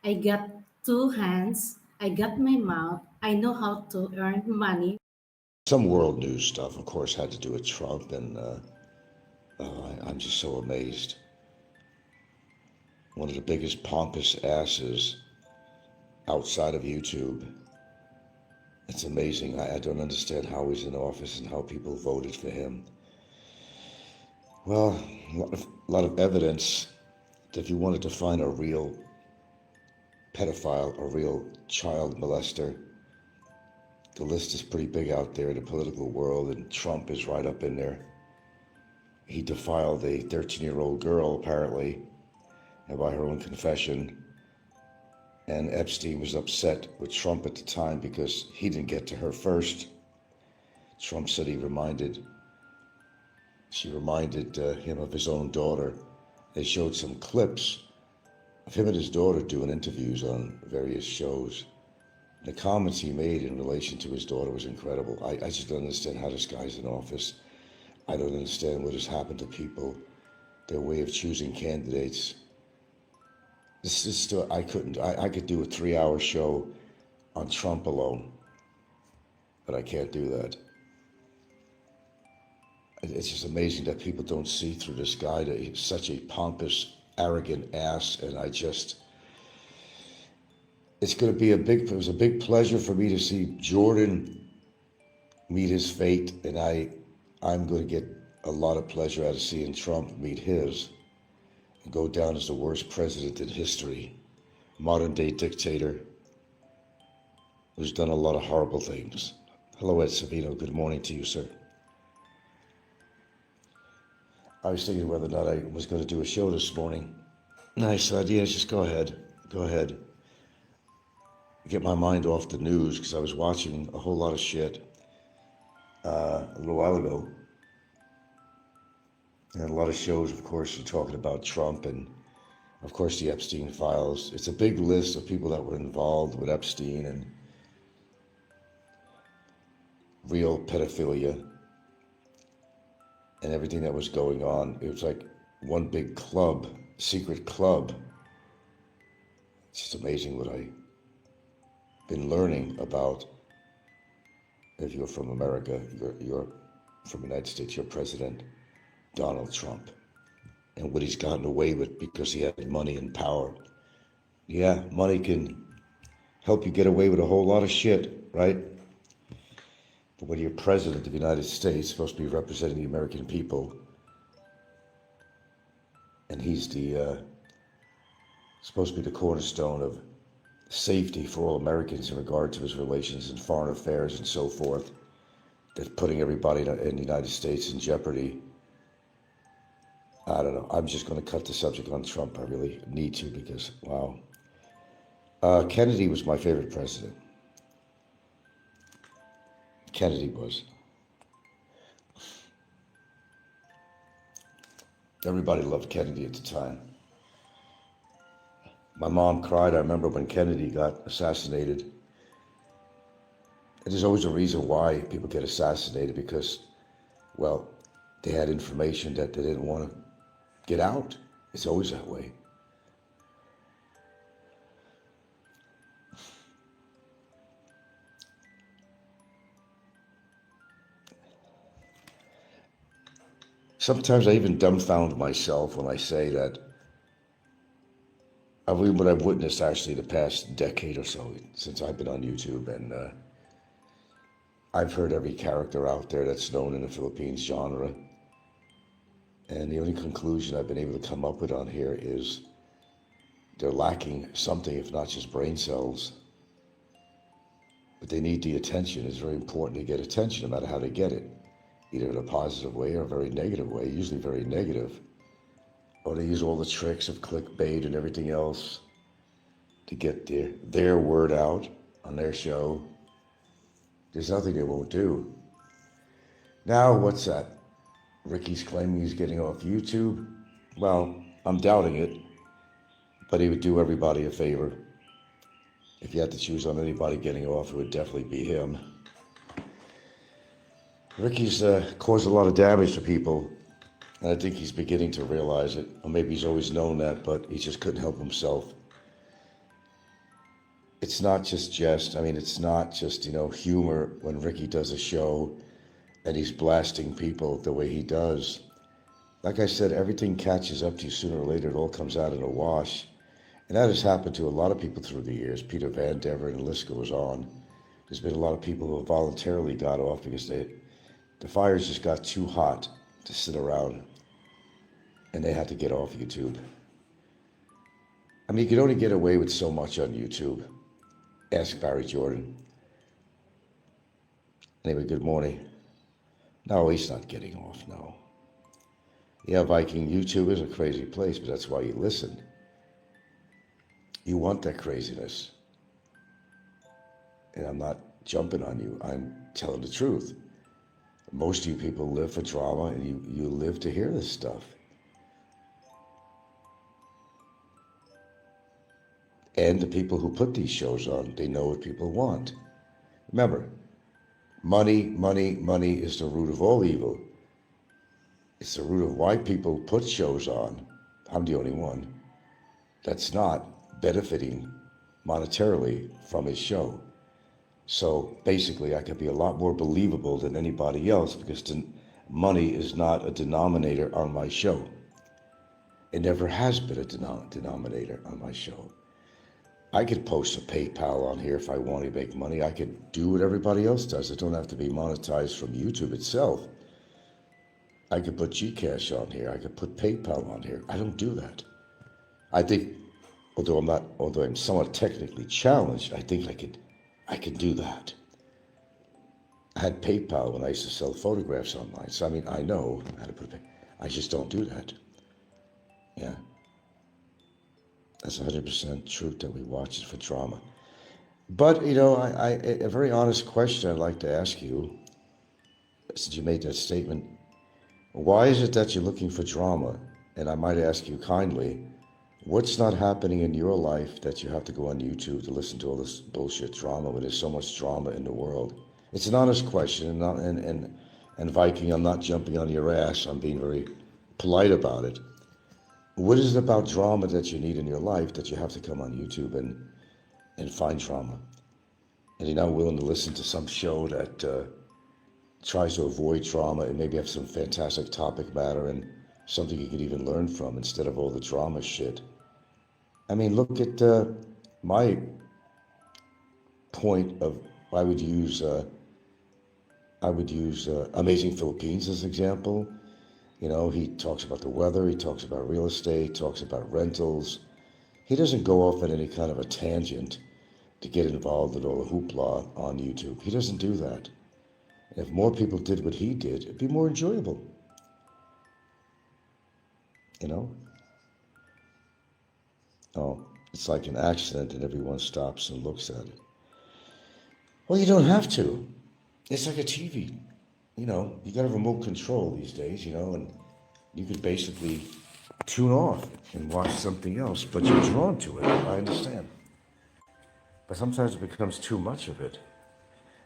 I got two hands, I got my mouth, I know how to earn money. Some world news stuff, of course, had to do with Trump, and I'm just so amazed. One of the biggest pompous asses outside of YouTube. It's amazing. I don't understand how he's in office and how people voted for him. Well, a lot of evidence that if you wanted to find a real pedophile, a real child molester, the list is pretty big out there in the political world, and Trump is right up in there. He defiled a 13-year-old girl, apparently, and by her own confession. And Epstein was upset with Trump at the time because he didn't get to her first. Trump said she reminded him of his own daughter. They showed some clips of him and his daughter doing interviews on various shows. The comments he made in relation to his daughter was incredible. I just don't understand how this guy's in office. I don't understand what has happened to people, their way of choosing candidates. This is still, I could do a 3-hour show on Trump alone, but I can't do that. It's just amazing that people don't see through this guy, that he's such a pompous, arrogant ass, and it was a big pleasure for me to see Jordan meet his fate, and I'm going to get a lot of pleasure out of seeing Trump meet his and go down as the worst president in history, modern day dictator who's done a lot of horrible things. Hello, Ed Savino. Good morning to you, sir. I was thinking whether or not I was going to do a show this morning. Nice idea. Just go ahead. Go ahead. Get my mind off the news because I was watching a whole lot of shit a little while ago. And a lot of shows, of course, are talking about Trump and, of course, the Epstein files. It's a big list of people that were involved with Epstein and real pedophilia and everything that was going on. It was like one big club, secret club. It's just amazing what I've been learning about. If you're from America, you're from the United States, your president, Donald Trump, and what he's gotten away with because he had money and power. Yeah, money can help you get away with a whole lot of shit, right? But when you're president of the United States, supposed to be representing the American people, and he's supposed to be the cornerstone of safety for all Americans in regard to his relations and foreign affairs and so forth, that's putting everybody in the United States in jeopardy. I don't know. I'm just going to cut the subject on Trump. I really need to because, wow. Kennedy was my favorite president. Kennedy was. Everybody loved Kennedy at the time. My mom cried, I remember, when Kennedy got assassinated. And there's always a reason why people get assassinated because, well, they had information that they didn't want to get out. It's always that way. Sometimes I even dumbfound myself when I say that what I've witnessed actually the past decade or so since I've been on YouTube, and I've heard every character out there that's known in the Philippines genre. And the only conclusion I've been able to come up with on here is they're lacking something, if not just brain cells. But they need the attention. It's very important to get attention, no matter how they get it. Either in a positive way or a very negative way, usually very negative. Or they use all the tricks of clickbait and everything else to get their word out on their show. There's nothing they won't do. Now, what's that? Ricky's claiming he's getting off YouTube. Well, I'm doubting it, but he would do everybody a favor. If you had to choose on anybody getting off, it would definitely be him. Ricky's caused a lot of damage to people, and I think he's beginning to realize it. Or maybe he's always known that, but he just couldn't help himself. it's not just jest. I mean, it's not just, humor when Ricky does a show and he's blasting people the way he does. Like I said, everything catches up to you sooner or later. It all comes out in a wash. And that has happened to a lot of people through the years. Peter Van Dever and the list goes on. There's been a lot of people who have voluntarily got off because the fires just got too hot to sit around and they had to get off YouTube. I mean, you can only get away with so much on YouTube. Ask Barry Jordan. Anyway, good morning. No, he's not getting off, no. Yeah, Viking, YouTube is a crazy place, but that's why you listen. You want that craziness. And I'm not jumping on you. I'm telling the truth. Most of you people live for drama and you live to hear this stuff. And the people who put these shows on, they know what people want. Remember, money is the root of all evil. It's the root of why people put shows on. I'm the only one that's not benefiting monetarily from his show. So basically, I could be a lot more believable than anybody else because money is not a denominator on my show. It never has been a denominator on my show. I could post a PayPal on here if I want to make money. I could do what everybody else does. It don't have to be monetized from YouTube itself. I could put Gcash on here. I could put PayPal on here. I don't do that. I think, although I'm somewhat technically challenged, I think I could do that. I had PayPal when I used to sell photographs online. So, I mean, I know how to put it. I just don't do that. Yeah. That's 100% truth that we watch it for drama. But, a very honest question I'd like to ask you, since you made that statement, why is it that you're looking for drama? And I might ask you kindly, what's not happening in your life that you have to go on YouTube to listen to all this bullshit drama when there's so much drama in the world? It's an honest question, and Viking, I'm not jumping on your ass. I'm being very polite about it. What is it about drama that you need in your life that you have to come on YouTube and find drama? And you're not willing to listen to some show that tries to avoid drama and maybe have some fantastic topic matter and something you could even learn from instead of all the drama shit. I mean, look at my point of I would use Amazing Philippines as an example. He talks about the weather, he talks about real estate, talks about rentals. He doesn't go off on any kind of a tangent to get involved in all the hoopla on YouTube. He doesn't do that. And if more people did what he did, it'd be more enjoyable. Oh, it's like an accident and everyone stops and looks at it. Well, you don't have to. It's like a TV. You got a remote control these days, and you could basically tune off and watch something else, but you're drawn to it. I understand. But sometimes it becomes too much of it.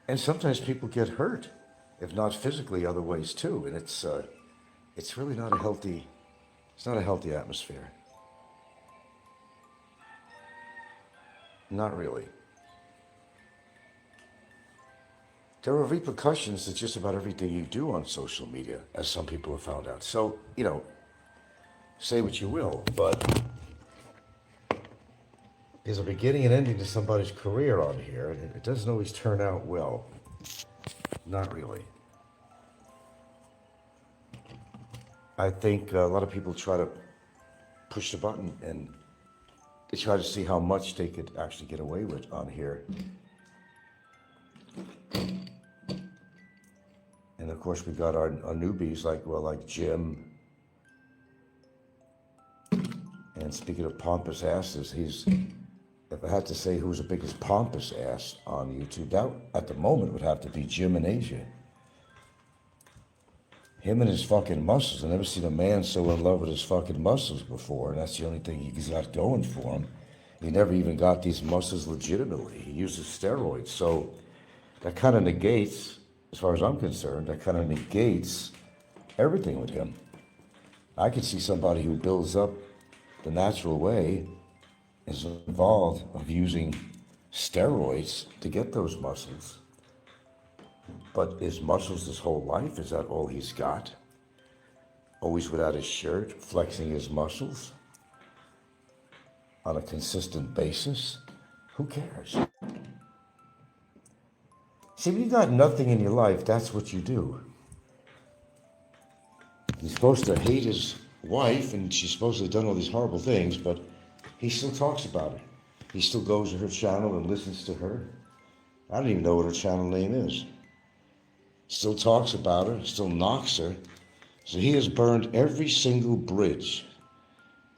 And sometimes people get hurt, if not physically, other ways too. And it's really not a healthy atmosphere. Not really. There are repercussions to just about everything you do on social media, as some people have found out. So, say what you will, but there's a beginning and ending to somebody's career on here, and it doesn't always turn out well. Not really. I think a lot of people try to push the button and they try to see how much they could actually get away with on here. And of course, we got our newbies like Jim. And speaking of pompous asses, if I had to say who's the biggest pompous ass on YouTube, that at the moment would have to be Jim in Asia. Him and his fucking muscles. I've never seen a man so in love with his fucking muscles before, and that's the only thing he's got going for him. He never even got these muscles legitimately. He uses steroids. So that kind of negates, as far as I'm concerned, everything with him. I could see somebody who builds up the natural way is involved of using steroids to get those muscles. But his muscles his whole life, is that all he's got? Always without his shirt, flexing his muscles on a consistent basis? Who cares? See, when you got nothing in your life, that's what you do. He's supposed to hate his wife, and she's supposed to have done all these horrible things, but he still talks about her. He still goes to her channel and listens to her. I don't even know what her channel name is. Still talks about her, still knocks her. So he has burned every single bridge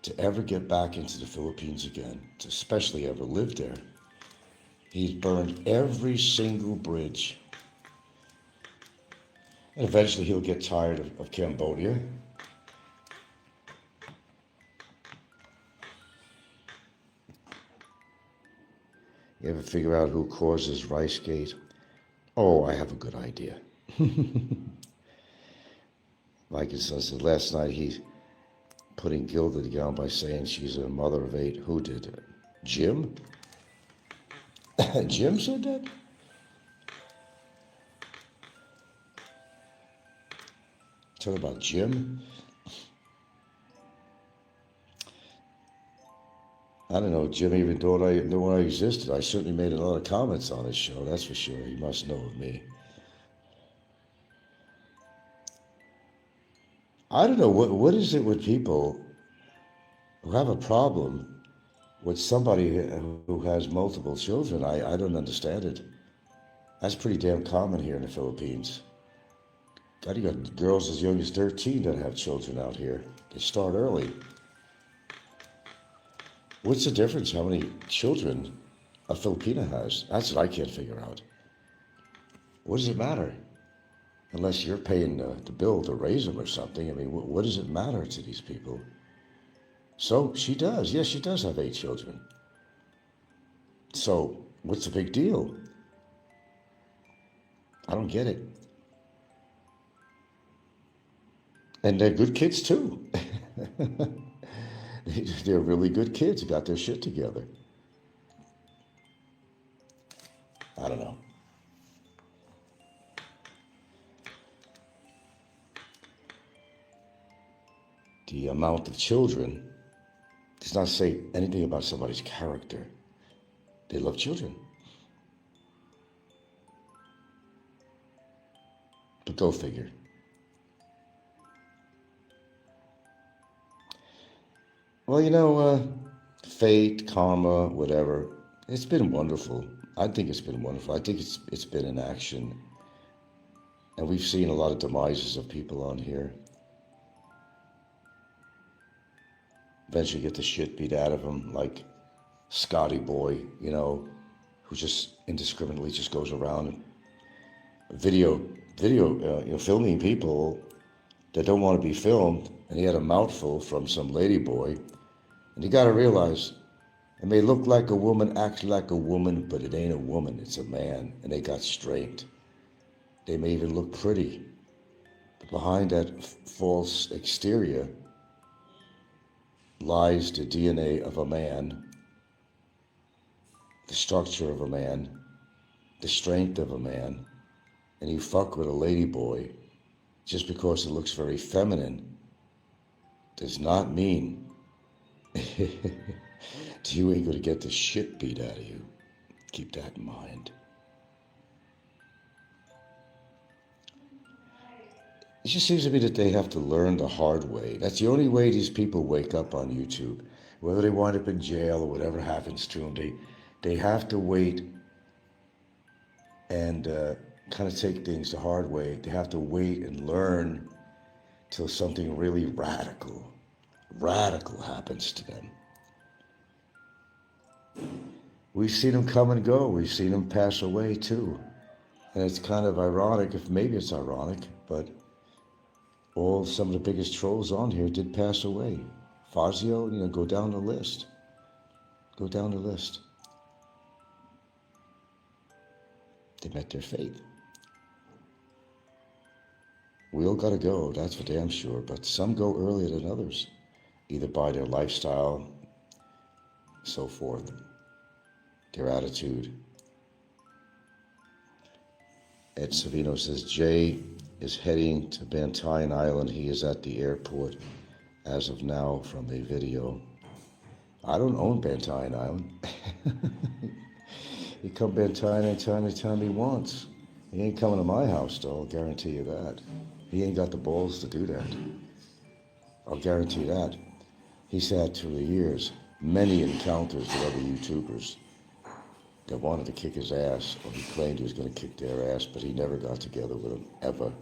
to ever get back into the Philippines again, to especially ever live there. He's burned every single bridge. And eventually he'll get tired of Cambodia. You ever figure out who causes RiceGate? Oh, I have a good idea. Like it says, last night he's putting Gilda down by saying she's a mother of 8. Who did it? Jim? Jim said that? Talk about Jim? I don't know, Jim even thought I knew I existed. I certainly made a lot of comments on his show, that's for sure. He must know of me. I don't know, what is it with people who have a problem with somebody who has multiple children? I don't understand it. That's pretty damn common here in the Philippines. God, you got girls as young as 13 that have children out here. They start early. What's the difference how many children a Filipina has? That's what I can't figure out. What does it matter? Unless you're paying the bill to raise them or something. I mean, what does it matter to these people? So she does. Yes, she does have 8 children. So what's the big deal? I don't get it. And they're good kids too. They're really good kids, got their shit together. I don't know. The amount of children does not say anything about somebody's character. They love children. But go figure. Well, you know, fate, karma, whatever, it's been wonderful. I think it's been wonderful. I think it's been in action. And we've seen a lot of demises of people on here. Eventually get the shit beat out of them, like Scotty Boy, you know, who just indiscriminately just goes around and filming people that don't want to be filmed. And he had a mouthful from some lady boy. And you got to realize, it may look like a woman, act like a woman, but it ain't a woman, it's a man. And they got straight. They may even look pretty. But behind that false exterior lies the DNA of a man, the structure of a man, the strength of a man. And you fuck with a lady boy just because it looks very feminine does not mean you ain't gonna get the shit beat out of you. Keep that in mind. It just seems to me that they have to learn the hard way. That's the only way these people wake up on YouTube. Whether they wind up in jail or whatever happens to them, they have to wait and kind of take things the hard way. They have to wait and learn till something really radical happens to them. We've seen them come and go. We've seen them pass away too. And it's kind of ironic, maybe it's ironic, but some of the biggest trolls on here did pass away. Fazio, go down the list. Go down the list. They met their fate. We all gotta go, that's for damn sure, but some go earlier than others, either by their lifestyle, so forth. their attitude. Ed Savino says, Jay is heading to Bantayan Island. He is at the airport as of now from a video. I don't own Bantayan Island. He come Bantayan anytime he wants. He ain't coming to my house, though, I'll guarantee you that. He ain't got the balls to do that. I'll guarantee that. He's had through the years many encounters with other YouTubers that wanted to kick his ass, or he claimed he was going to kick their ass, but he never got together with them, ever.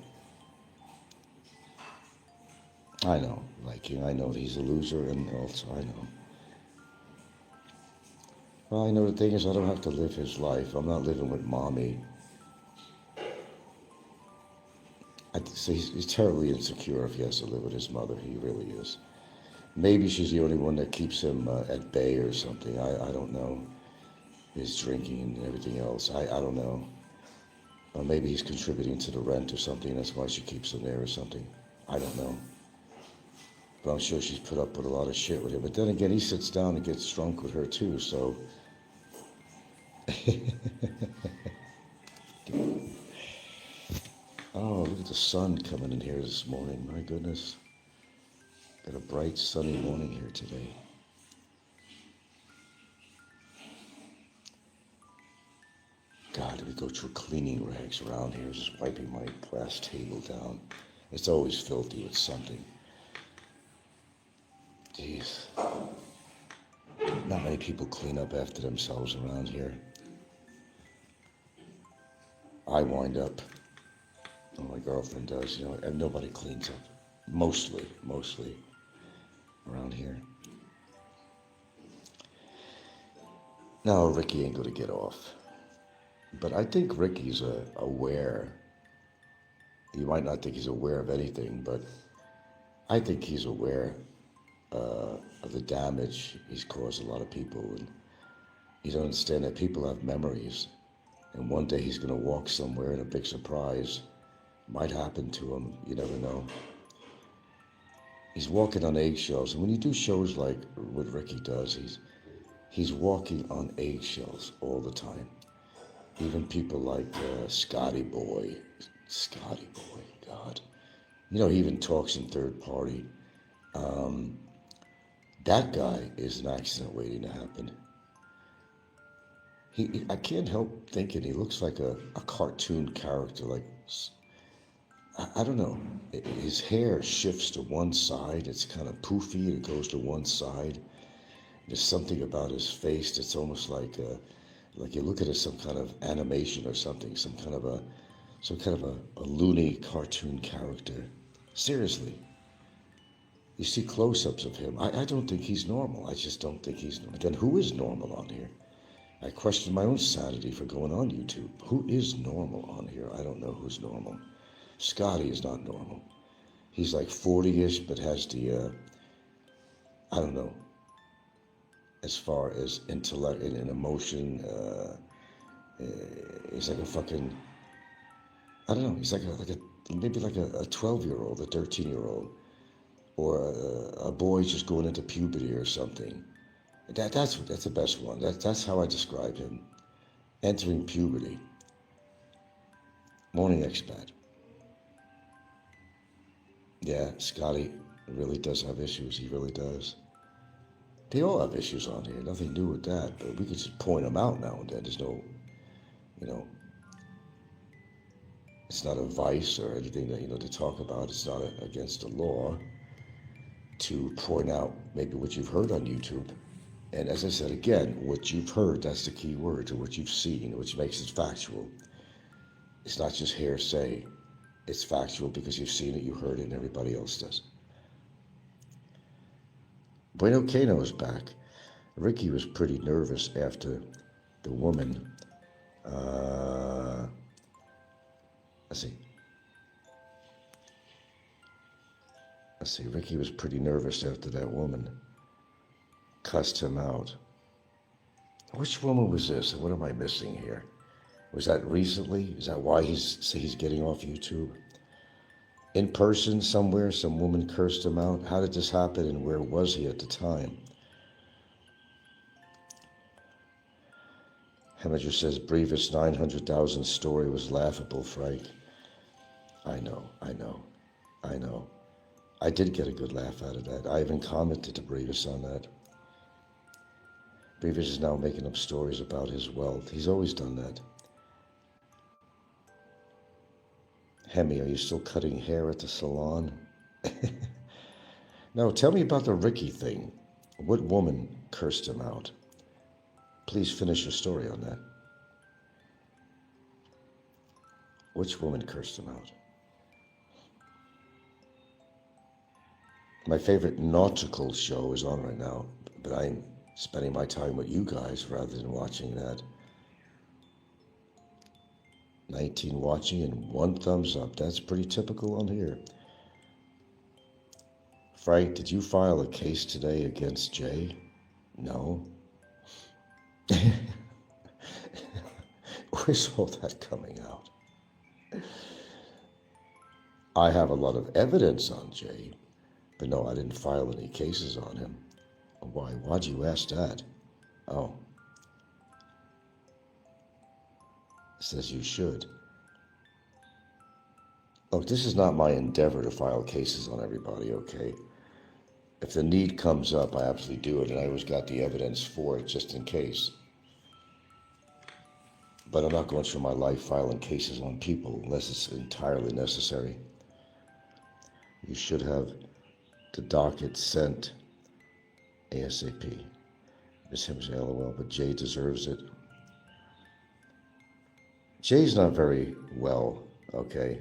I know, I know he's a loser, and also I know. Well, I know the thing is I don't have to live his life. I'm not living with mommy. He's terribly insecure if he has to live with his mother. He really is. Maybe she's the only one that keeps him at bay or something. I don't know. His drinking and everything else. I don't know. Or maybe he's contributing to the rent or something. That's why she keeps him there or something. I don't know. But I'm sure she's put up with a lot of shit with him. But then again, he sits down and gets drunk with her too, so... Oh, look at the sun coming in here this morning. My goodness. Got a bright, sunny morning here today. God, we go through cleaning rags around here, just wiping my glass table down. It's always filthy with something. Jeez. Not many people clean up after themselves around here. I wind up, well, my girlfriend does, and nobody cleans up. Mostly around here. No, Ricky ain't gonna get off. But I think Ricky's aware. You might not think he's aware of anything, but I think he's aware of the damage he's caused a lot of people. And you don't understand that people have memories. And one day he's going to walk somewhere and a big surprise might happen to him. You never know. He's walking on eggshells. And when you do shows like what Ricky does, he's walking on eggshells all the time. Even people like Scotty Boy, God. He even talks in third party. That guy is an accident waiting to happen. I can't help thinking he looks like a cartoon character. Like, I don't know. His hair shifts to one side. It's kind of poofy. It goes to one side. There's something about his face that's almost like you look at it as some kind of animation or something, some kind of a loony cartoon character. Seriously. You see close-ups of him. I don't think he's normal. I just don't think he's normal. Then who is normal on here? I question my own sanity for going on YouTube. Who is normal on here? I don't know who's normal. Scotty is not normal. He's like 40-ish, but has the, I don't know, as far as intellect and emotion, he's like a fucking, I don't know, he's maybe like a 12-year-old, a 13-year-old, or a boy just going into puberty or something. That's the best one. That's how I describe him. Entering puberty. Morning expat. Yeah, Scotty really does have issues. He really does. They all have issues on here. Nothing new with that. But we could just point them out now and then. There's no, it's not a vice or anything that, to talk about. It's not against the law to point out maybe what you've heard on YouTube. And as I said, again, what you've heard, that's the key word, to what you've seen, which makes it factual. It's not just hearsay. It's factual because you've seen it, you heard it, and everybody else does. Bueno Cano is back. Ricky was pretty nervous after the woman, Ricky was pretty nervous after that woman cussed him out. Which woman was this? What am I missing here? Was that recently? Is that why he's getting off YouTube? In person somewhere, some woman cursed him out. How did this happen and where was he at the time? Heminger says Brevis 900,000 story was laughable, Frank. I know. I did get a good laugh out of that. I even commented to Brevis on that. Brevis is now making up stories about his wealth. He's always done that. Hemi, are you still cutting hair at the salon? No, tell me about the Ricky thing. What woman cursed him out? Please finish your story on that. Which woman cursed him out? My favorite nautical show is on right now, but I'm spending my time with you guys rather than watching that. 19 watching and 1 thumbs up. That's pretty typical on here. Frank, did you file a case today against Jay? No. Where's all that coming out? I have a lot of evidence on Jay, but no, I didn't file any cases on him. Why? Why'd you ask that? Oh. It says you should. Look, this is not my endeavor to file cases on everybody, okay? If the need comes up, I absolutely do it, and I always got the evidence for it just in case. But I'm not going through my life filing cases on people unless it's entirely necessary. You should have the docket sent ASAP. Miss Him's LOL, but Jay deserves it. Jay's not very well, okay?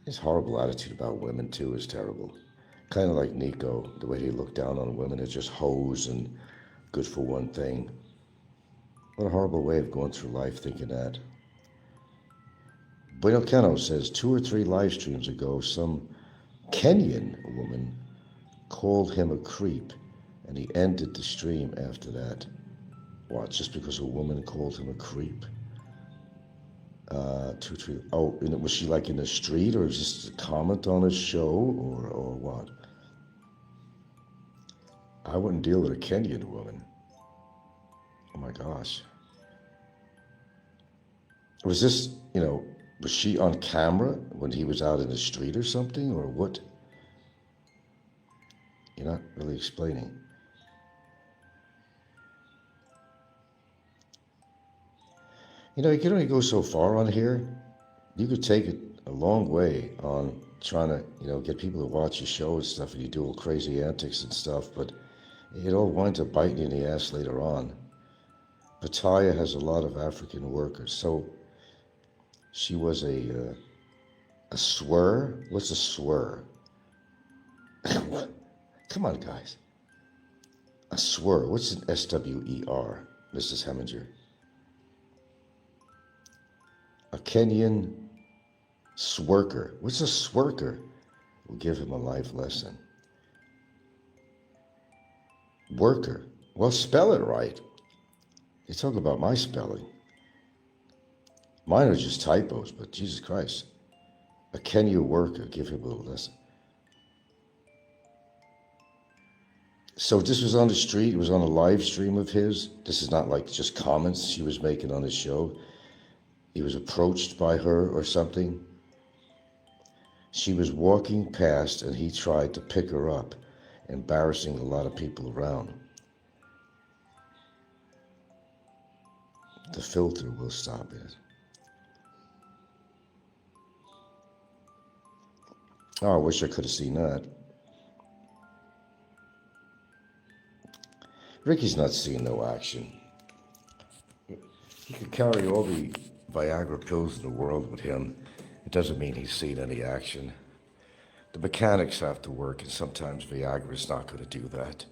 His horrible attitude about women, too, is terrible. Kind of like Nico, the way he looked down on women as just hoes and good for one thing. What a horrible way of going through life thinking that. Bueno Cano says 2 or 3 live streams ago, some Kenyan woman called him a creep, and he ended the stream after that. What, just because a woman called him a creep? 2, 3. Oh, and was she like in the street, or just a comment on his show, or what? I wouldn't deal with a Kenyan woman. Oh my gosh. Was this, was she on camera when he was out in the street or something, or what? You're not really explaining. You can only go so far on here. You could take it a long way on trying to, get people to watch your show and stuff, and you do all crazy antics and stuff, but it all winds up biting you in the ass later on. Pattaya has a lot of African workers, so she was a swur. What's a swur? Come on, guys. A swur. What's an SWER, Mrs. Heminger? A Kenyan swerker. What's a swerker? We'll give him a life lesson. Worker. Well, spell it right. You talk about my spelling. Mine are just typos, but Jesus Christ. A Kenya worker. Give him a little lesson. So this was on the street. It was on a live stream of his. This is not like just comments she was making on his show. He was approached by her or something. She was walking past and he tried to pick her up, embarrassing a lot of people around. The filter will stop it. Oh, I wish I could have seen that. Ricky's not seeing no action. He could carry all the Viagra pills in the world with him. It doesn't mean he's seen any action. The mechanics have to work, and sometimes Viagra's not going to do that.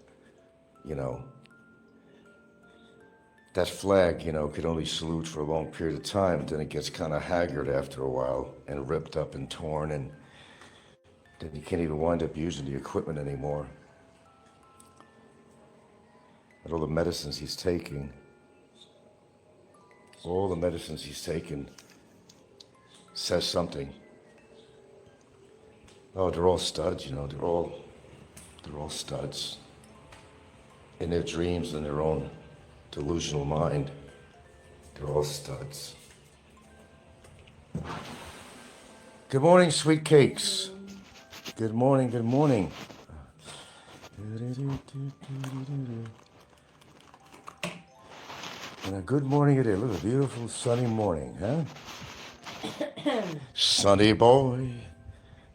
That flag, could only salute for a long period of time, and then it gets kind of haggard after a while, and ripped up and torn, and then you can't even wind up using the equipment anymore. And all the medicines he's taking, says something. Oh, they're all studs, they're all studs. in their dreams and their own delusional mind. They're all studs. Good morning, sweet cakes. Good morning, good morning. And a good morning it is. Look, a beautiful sunny morning, huh? Sunny boy,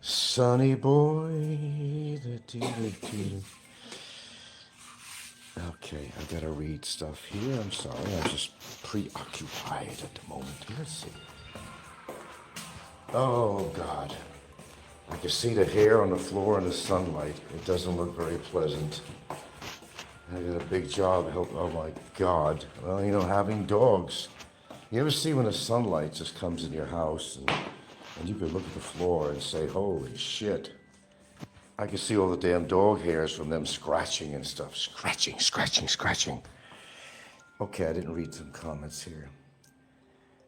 sunny boy. Okay, I gotta read stuff here. I'm sorry, I'm just preoccupied at the moment. Let's see. Oh, God. I can see the hair on the floor in the sunlight. It doesn't look very pleasant. I got a big job. Oh, my God. Well, having dogs. You ever see when the sunlight just comes in your house and you could look at the floor and say, holy shit. I can see all the damn dog hairs from them scratching and stuff. Scratching, scratching, scratching. Okay, I didn't read some comments here.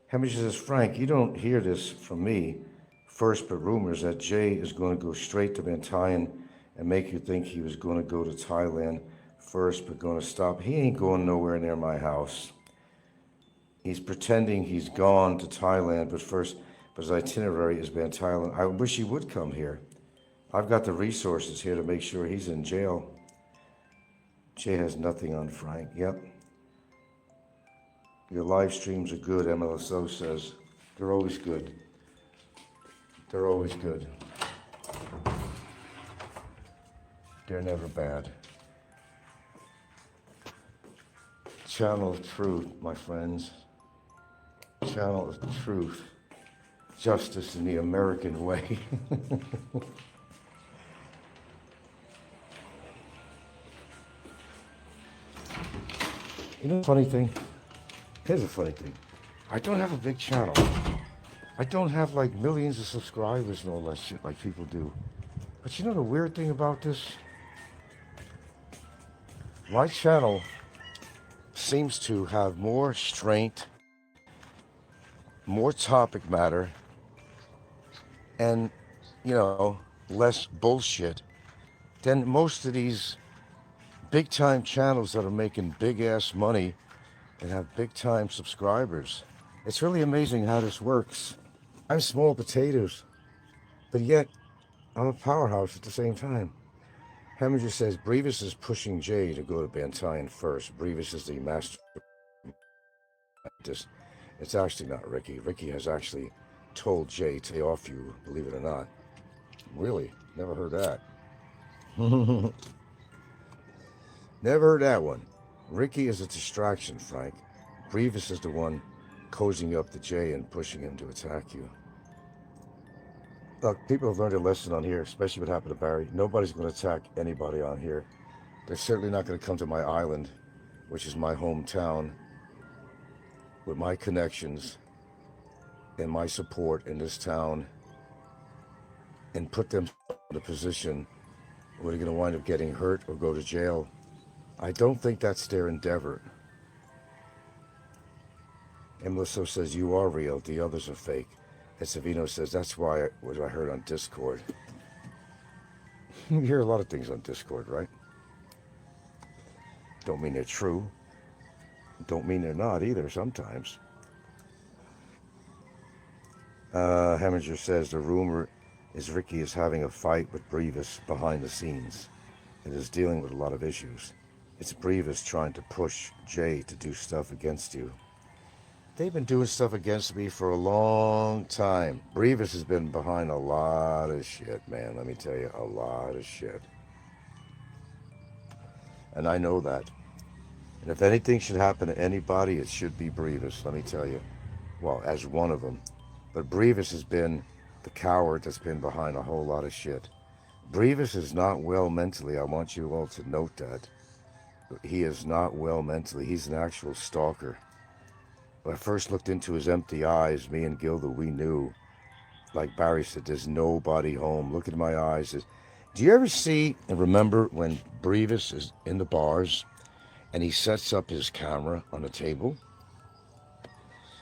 Hamish says, Frank, you don't hear this from me first, but rumors that Jay is going to go straight to Bantayan and make you think he was going to go to Thailand first, but going to stop. He ain't going nowhere near my house. He's pretending he's gone to Thailand, but his itinerary is Bantayan. I wish he would come here. I've got the resources here to make sure he's in jail. Jay has nothing on Frank. Yep. Your live streams are good, MLSO says. They're always good. They're always good. They're never bad. Channel of truth, my friends. Channel of truth. Justice in the American way. You know the funny thing? Here's a funny thing. I don't have a big channel. I don't have like millions of subscribers and all that shit like people do. But you know the weird thing about this? My channel seems to have more strength, more topic matter, and, less bullshit than most of these big time channels that are making big ass money and have big time subscribers. It's really amazing how this works. I'm small potatoes, but yet I'm a powerhouse at the same time. Heminger says Brevis is pushing Jay to go to Bantayan first. Brevis is the master. It's actually not Ricky. Ricky has actually told Jay to lay off you, believe it or not. Really? Never heard that. Never heard that one. Ricky is a distraction, Frank. Brevis is the one cozying up to Jay and pushing him to attack you. Look, people have learned a lesson on here, especially what happened to Barry. Nobody's going to attack anybody on here. They're certainly not going to come to my island, which is my hometown, with my connections and my support in this town, and put them in a position where they're going to wind up getting hurt or go to jail. I don't think that's their endeavor. And Melissa says, you are real, the others are fake. And Savino says, that's what I heard on Discord. You hear a lot of things on Discord, right? Don't mean they're true. Don't mean they're not either sometimes. Heminger says, the rumor is Ricky is having a fight with Brevis behind the scenes. It is dealing with a lot of issues. It's Brevis trying to push Jay to do stuff against you. They've been doing stuff against me for a long time. Brevis has been behind a lot of shit, man. Let me tell you, a lot of shit. And I know that. And if anything should happen to anybody, it should be Brevis, let me tell you. Well, as one of them. But Brevis has been the coward that's been behind a whole lot of shit. Brevis is not well mentally. I want you all to note that. He is not well mentally. He's an actual stalker. When I first looked into his empty eyes, me and Gilda, we knew, like Barry said, there's nobody home. Look at my eyes. Do you ever see and remember when Brevis is in the bars and he sets up his camera on the table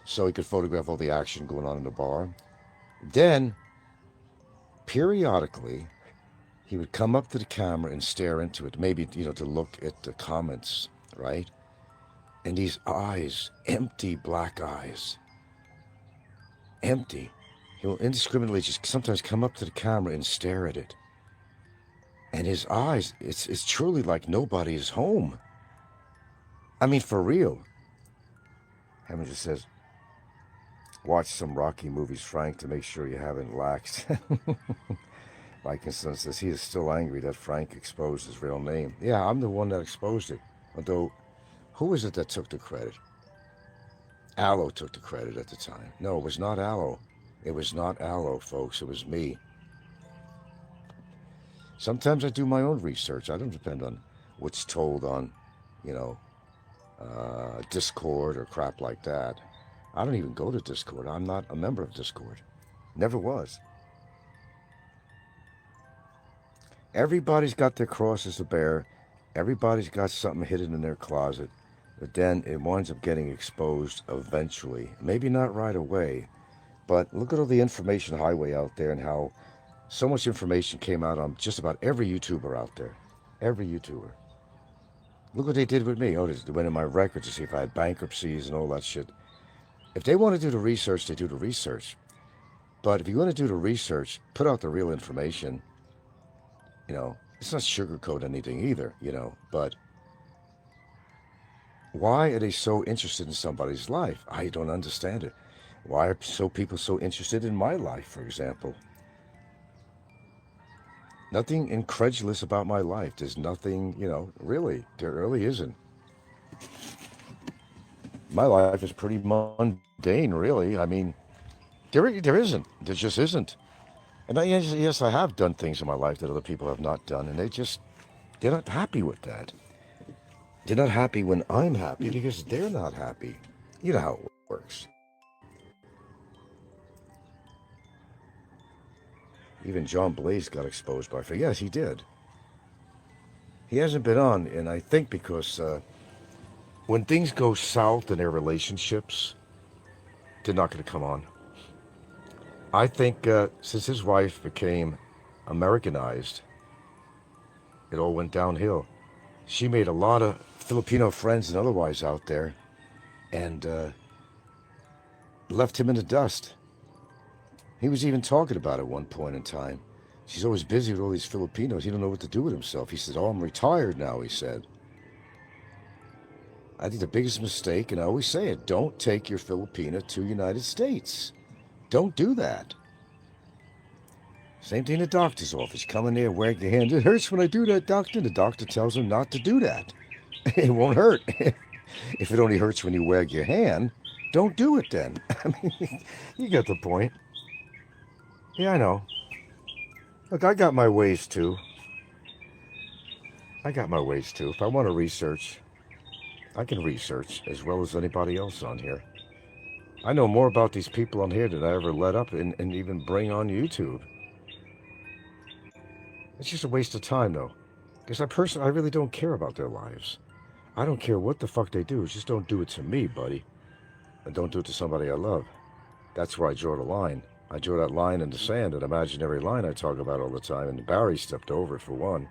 so he could photograph all the action going on in the bar? Then, periodically, He would come up to the camera and stare into it, maybe, to look at the comments, right? And these eyes, empty black eyes, empty. He will indiscriminately just sometimes come up to the camera and stare at it. And his eyes, it's truly like nobody is home. I mean, for real. Hammond just says, watch some Rocky movies, Frank, to make sure you haven't laxed. Mike and Son says he is still angry that Frank exposed his real name. Yeah, I'm the one that exposed it. Although, who is it that took the credit? Allo took the credit at the time. No, it was not Allo. It was not Allo, folks. It was me. Sometimes I do my own research. I don't depend on what's told on, you know, Discord or crap like that. I don't even go to Discord. I'm not a member of Discord. Never was. Everybody's got their crosses to bear. Everybody's got something hidden in their closet. But then it winds up getting exposed eventually. Maybe not right away, but look at all the information highway out there and how so much information came out on just about every YouTuber out there. Every YouTuber. Look what they did with me. Oh, they went in my records to see if I had bankruptcies and all that shit. If they want to do the research, they do the research. But if you want to do the research, put out the real information. It's not sugarcoat anything either, but why are they so interested in somebody's life? I don't understand it. Why are people so interested in my life, for example? Nothing incredulous about my life. There's nothing, really, there really isn't. My life is pretty mundane, really. I mean, there isn't. There just isn't. And yes, I have done things in my life that other people have not done, and they're not happy with that. They're not happy when I'm happy because they're not happy. You know how it works. Even John Blaze got exposed by Faye. Yes, he did. He hasn't been on, and I think because when things go south in their relationships, they're not going to come on. I think since his wife became Americanized, it all went downhill. She made a lot of Filipino friends and otherwise out there, and left him in the dust. He was even talking about it at one point in time. She's always busy with all these Filipinos. He don't know what to do with himself. He said, "Oh, I'm retired now," he said. I think the biggest mistake, and I always say it, don't take your Filipina to United States. Don't do that. Same thing in the doctor's office. Come in there, wag your hand. It hurts when I do that, doctor. The doctor tells him not to do that. It won't hurt. If it only hurts when you wag your hand, don't do it then. I mean, you get the point. Yeah, I know. Look, I got my ways too. If I want to research, I can research as well as anybody else on here. I know more about these people on here than I ever let up and even bring on YouTube. It's just a waste of time, though. Because I really don't care about their lives. I don't care what the fuck they do. Just don't do it to me, buddy. And don't do it to somebody I love. That's where I draw the line. I draw that line in the sand, an imaginary line I talk about all the time, and Barry stepped over it for one.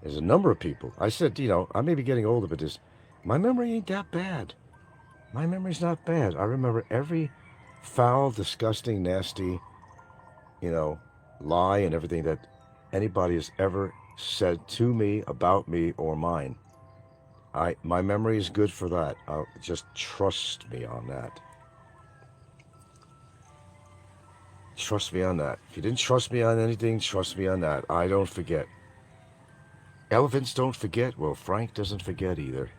There's a number of people. I said, I may be getting older, but my memory ain't that bad. My memory's not bad. I remember every foul, disgusting, nasty, lie and everything that anybody has ever said to me, about me, or mine. My memory is good for that. Just trust me on that. Trust me on that. If you didn't trust me on anything, trust me on that. I don't forget. Elephants don't forget. Well, Frank doesn't forget either.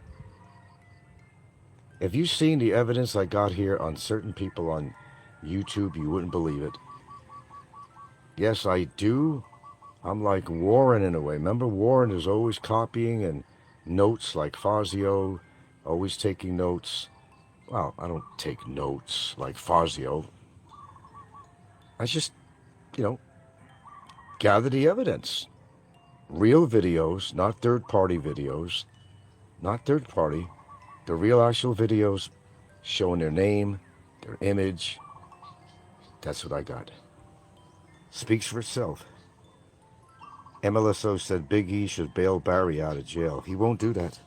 If you've seen the evidence I got here on certain people on YouTube, you wouldn't believe it. Yes, I do. I'm like Warren in a way. Remember, Warren is always copying and notes like Fazio, always taking notes. Well, I don't take notes like Fazio. I just, gather the evidence. Real videos, not third-party videos. Not third-party. The real actual videos showing their name, their image. That's what I got. Speaks for itself. MLSO said Big E should bail Barry out of jail. He won't do that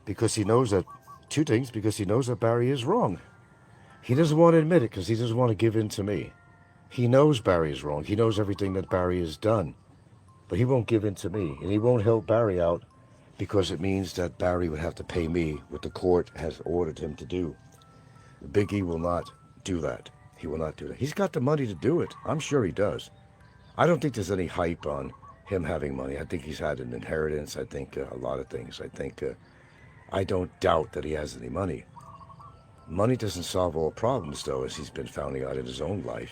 because he knows that, two things, because he knows that Barry is wrong. He doesn't want to admit it because he doesn't want to give in to me. He knows Barry is wrong. He knows everything that Barry has done. But he won't give in to me. And he won't help Barry out because it means that Barry would have to pay me what the court has ordered him to do. Big E will not do that. He will not do that. He's got the money to do it. I'm sure he does. I don't think there's any hype on him having money. I think he's had an inheritance. I think a lot of things. I don't doubt that he has any money. Money doesn't solve all problems, though, as he's been finding out in his own life.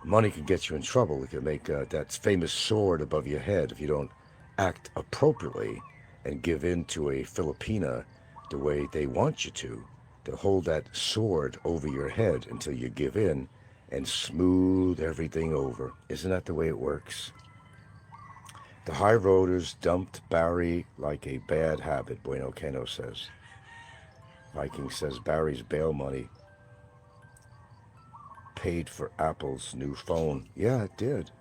Money can get you in trouble. It can make that famous sword above your head if you don't act appropriately and give in to a Filipina the way they want you to. They'll hold that sword over your head until you give in and smooth everything over. Isn't that the way it works? The high roaders dumped Barry like a bad habit, Bueno Cano says. Viking says Barry's bail money paid for Apple's new phone. Yeah, it did.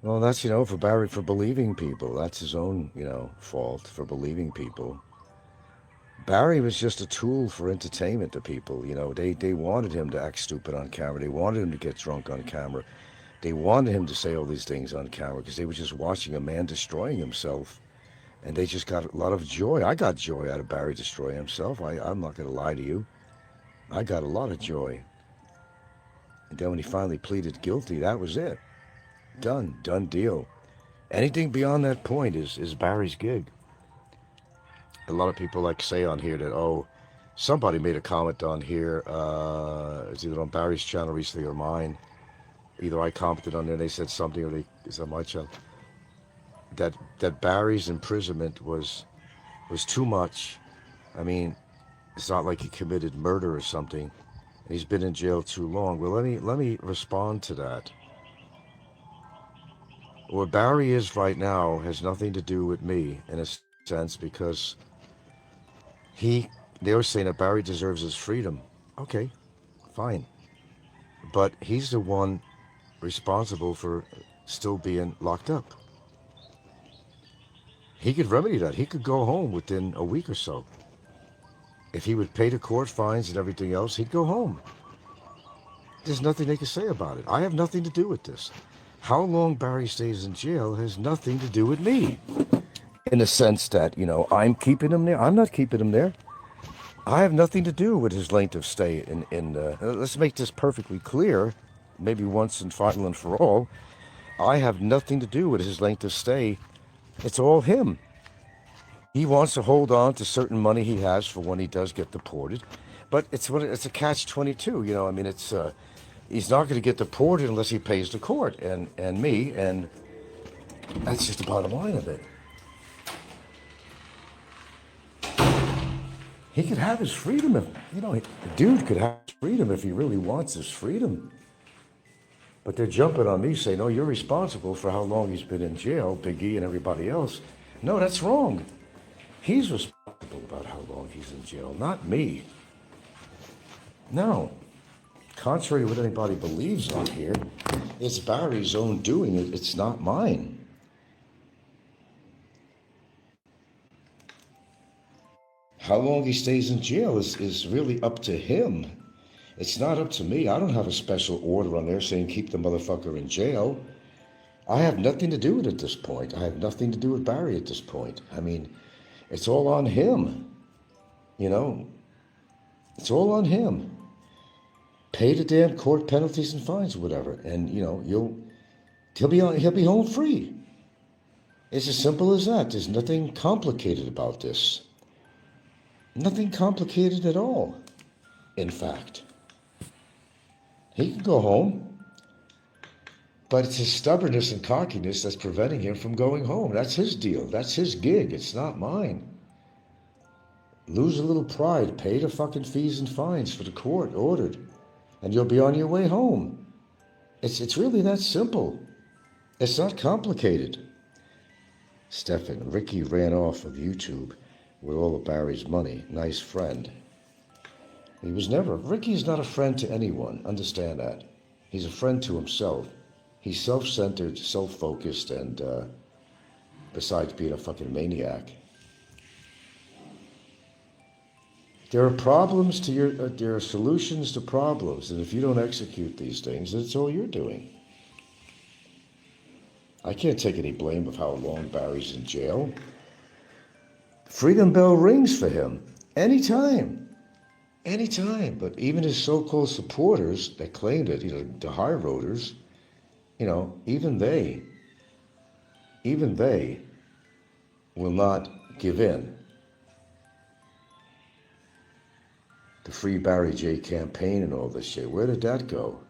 Well, that's, for Barry, for believing people. That's his own, fault for believing people. Barry was just a tool for entertainment to people. They wanted him to act stupid on camera. They wanted him to get drunk on camera. They wanted him to say all these things on camera because they were just watching a man destroying himself. And they just got a lot of joy. I got joy out of Barry destroying himself. I'm not going to lie to you. I got a lot of joy. And then when he finally pleaded guilty, that was it. Done deal. Anything beyond that point is Barry's gig. A lot of people like to say on here that, somebody made a comment on here, it's either on Barry's channel recently or mine. Either I commented on there and they said something, or it's on my channel. That Barry's imprisonment was too much. I mean, it's not like he committed murder or something. He's been in jail too long. Well, let me respond to that. What Barry is right now has nothing to do with me in a sense, because they were saying that Barry deserves his freedom. Okay, fine. But he's the one responsible for still being locked up. He could remedy that. He could go home within a week or so. If he would pay the court fines and everything else, he'd go home. There's nothing they can say about it. I have nothing to do with this. How long Barry stays in jail has nothing to do with me. In the sense that, I'm keeping him there. I'm not keeping him there. I have nothing to do with his length of stay let's make this perfectly clear, maybe once and final and for all. I have nothing to do with his length of stay. It's all him. He wants to hold on to certain money he has for when he does get deported, but it's a catch-22. He's not going to get deported unless he pays the court and me, and that's just the bottom line of it. He could have his freedom if the dude could have his freedom if he really wants his freedom. But they're jumping on me saying, "No, you're responsible for how long he's been in jail, Big E and everybody else." No, that's wrong. He's responsible about how long he's in jail, not me. No. Contrary to what anybody believes on here, it's Barry's own doing. It's not mine. How long he stays in jail is really up to him. It's not up to me. I don't have a special order on there saying keep the motherfucker in jail. I have nothing to do with it at this point. I have nothing to do with Barry at this point. I mean, it's all on him. It's all on him. Pay the damn court penalties and fines or whatever, and he'll be home free. It's as simple as that. There's nothing complicated about this. Nothing complicated at all. In fact, he can go home. But it's his stubbornness and cockiness that's preventing him from going home. That's his deal. That's his gig. It's not mine. Lose a little pride. Pay the fucking fees and fines for the court ordered. And you'll be on your way home. It's really that simple. It's not complicated. Stefan, Ricky ran off of YouTube with all of Barry's money. Nice friend. Ricky's not a friend to anyone. Understand that. He's a friend to himself. He's self-centered, self-focused, and besides being a fucking maniac. There are problems to there are solutions to problems, and if you don't execute these things, that's all you're doing. I can't take any blame of how long Barry's in jail. Freedom bell rings for him anytime. Anytime. But even his so-called supporters that claimed it, the high roaders, even they will not give in. The Free Barry J campaign and all this shit, where did that go?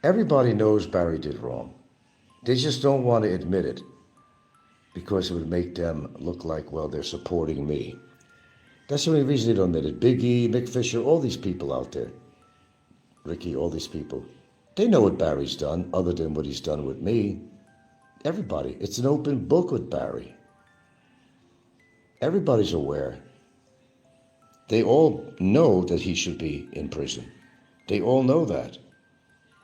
Everybody knows Barry did wrong. They just don't want to admit it because it would make them look like, well, they're supporting me. That's the only reason they don't admit it. Big E, Mick Fisher, all these people out there. Ricky, all these people. They know what Barry's done other than what he's done with me. Everybody. It's an open book with Barry. Everybody's aware. They all know that he should be in prison. They all know that.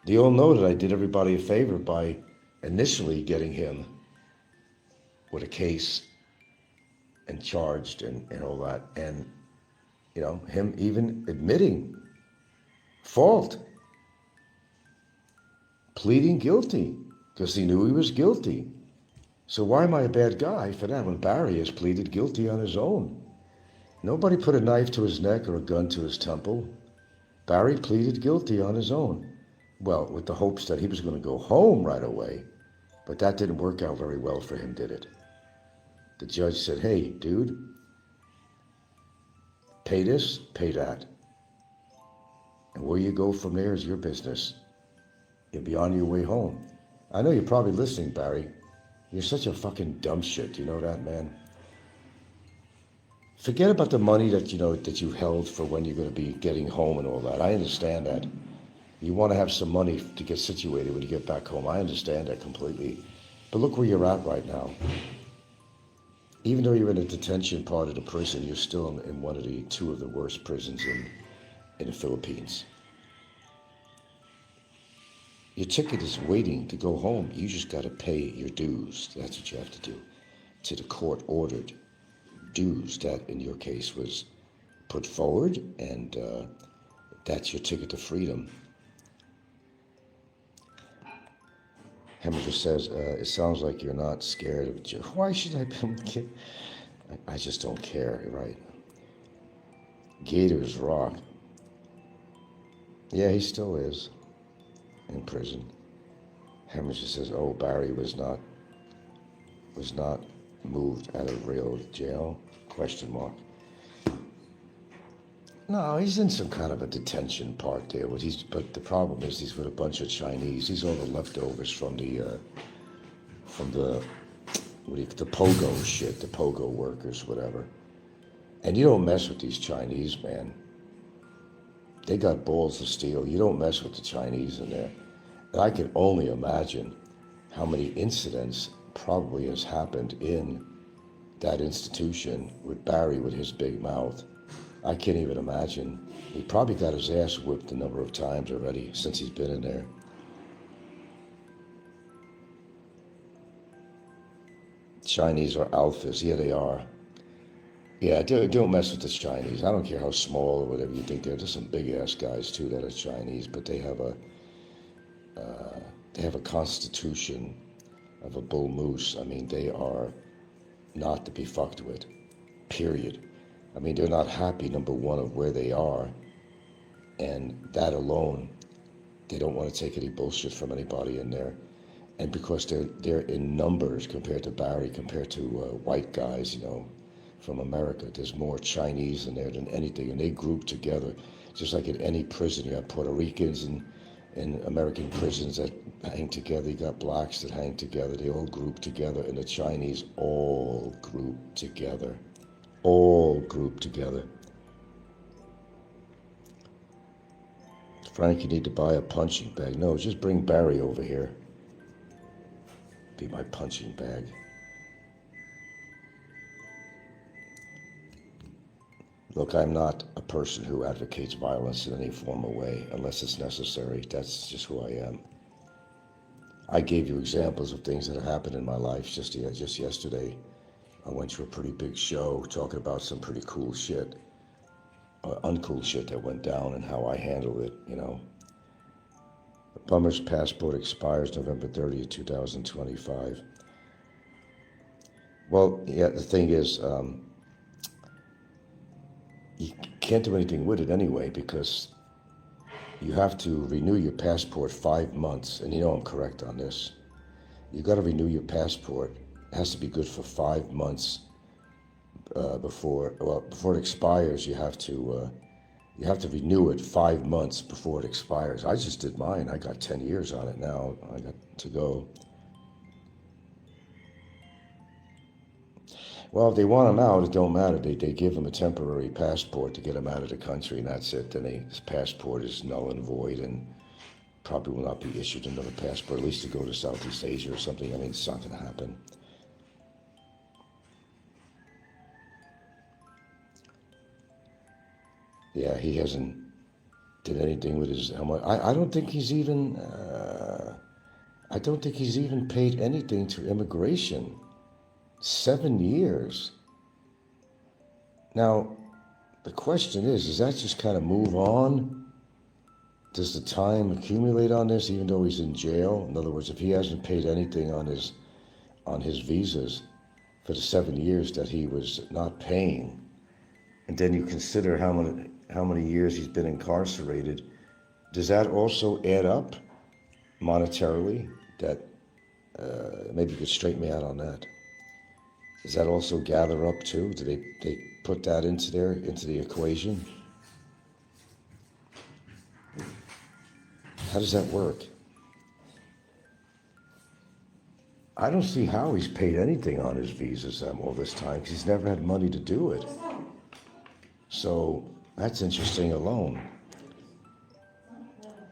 They all know that I did everybody a favor by initially getting him with a case and charged and all that. And, him even admitting fault, pleading guilty because he knew he was guilty. So why am I a bad guy for that when Barry has pleaded guilty on his own? Nobody put a knife to his neck or a gun to his temple. Barry pleaded guilty on his own. Well, with the hopes that he was going to go home right away. But that didn't work out very well for him, did it? The judge said, hey, dude, pay this, pay that. And where you go from there is your business. You'll be on your way home. I know you're probably listening, Barry. You're such a fucking dumb shit. You know that, man? Forget about the money that you held for when you're going to be getting home and all that. I understand that. You want to have some money to get situated when you get back home. I understand that completely. But look where you're at right now. Even though you're in a detention part of the prison, you're still in one of two of the worst prisons in the Philippines. Your ticket is waiting to go home. You just got to pay your dues. That's what you have to do. To the court-ordered dues that, in your case, was put forward, and that's your ticket to freedom. Hemmer says, it sounds like you're not scared of jail. Why should I be? I just don't care, right? Gators rock. Yeah, he still is in prison. Hemmer says, oh, Barry was not moved out of real jail? Question mark. No, he's in some kind of a detention part there. But the problem is he's with a bunch of Chinese. He's all the leftovers from the pogo shit, the pogo workers, whatever. And you don't mess with these Chinese, man. They got balls of steel. You don't mess with the Chinese in there. And I can only imagine how many incidents probably has happened in that institution with Barry with his big mouth. I can't even imagine. He probably got his ass whipped a number of times already since he's been in there. Chinese are alphas. Yeah, they are. Yeah, don't mess with the Chinese. I don't care how small or whatever you think they're. There's some big-ass guys, too, that are Chinese, but they have a constitution of a bull moose. I mean, they are not to be fucked with, period. I mean, they're not happy, number one, of where they are. And that alone, they don't want to take any bullshit from anybody in there. And because they're in numbers compared to Barry, compared to white guys, from America, there's more Chinese in there than anything. And they group together, just like in any prison. You have Puerto Ricans in American prisons that hang together. You got blacks that hang together. They all group together. And the Chinese all group together. All grouped together. Frank, you need to buy a punching bag. No, just bring Barry over here. Be my punching bag. Look, I'm not a person who advocates violence in any form or way, unless it's necessary. That's just who I am. I gave you examples of things that have happened in my life just yesterday. I went to a pretty big show talking about some pretty cool shit, uncool shit that went down and how I handled it. The bummer's passport expires November 30th, 2025. Well, yeah, the thing is, you can't do anything with it anyway because you have to renew your passport 5 months, and I'm correct on this. You got to renew your passport. It has to be good for 5 months before it expires. You have to renew it 5 months before it expires. I just did mine. I got 10 years on it now. I got to go. Well, if they want him out, it don't matter. They give him a temporary passport to get him out of the country, and that's it. Then his passport is null and void, and probably will not be issued another passport, at least to go to Southeast Asia or something. I mean, it's not going to happen. Yeah, he hasn't did anything with his. I don't think he's even. I don't think he's even paid anything to immigration. 7 years. Now, the question is that just kind of move on? Does the time accumulate on this even though he's in jail? In other words, if he hasn't paid anything on his visas for the 7 years that he was not paying, and then you consider how many years he's been incarcerated, does that also add up monetarily? That maybe you could straighten me out on that. Does that also gather up too? Do they put that into the equation? How does that work? I don't see how he's paid anything on his visas all this time because he's never had money to do it. So that's interesting alone.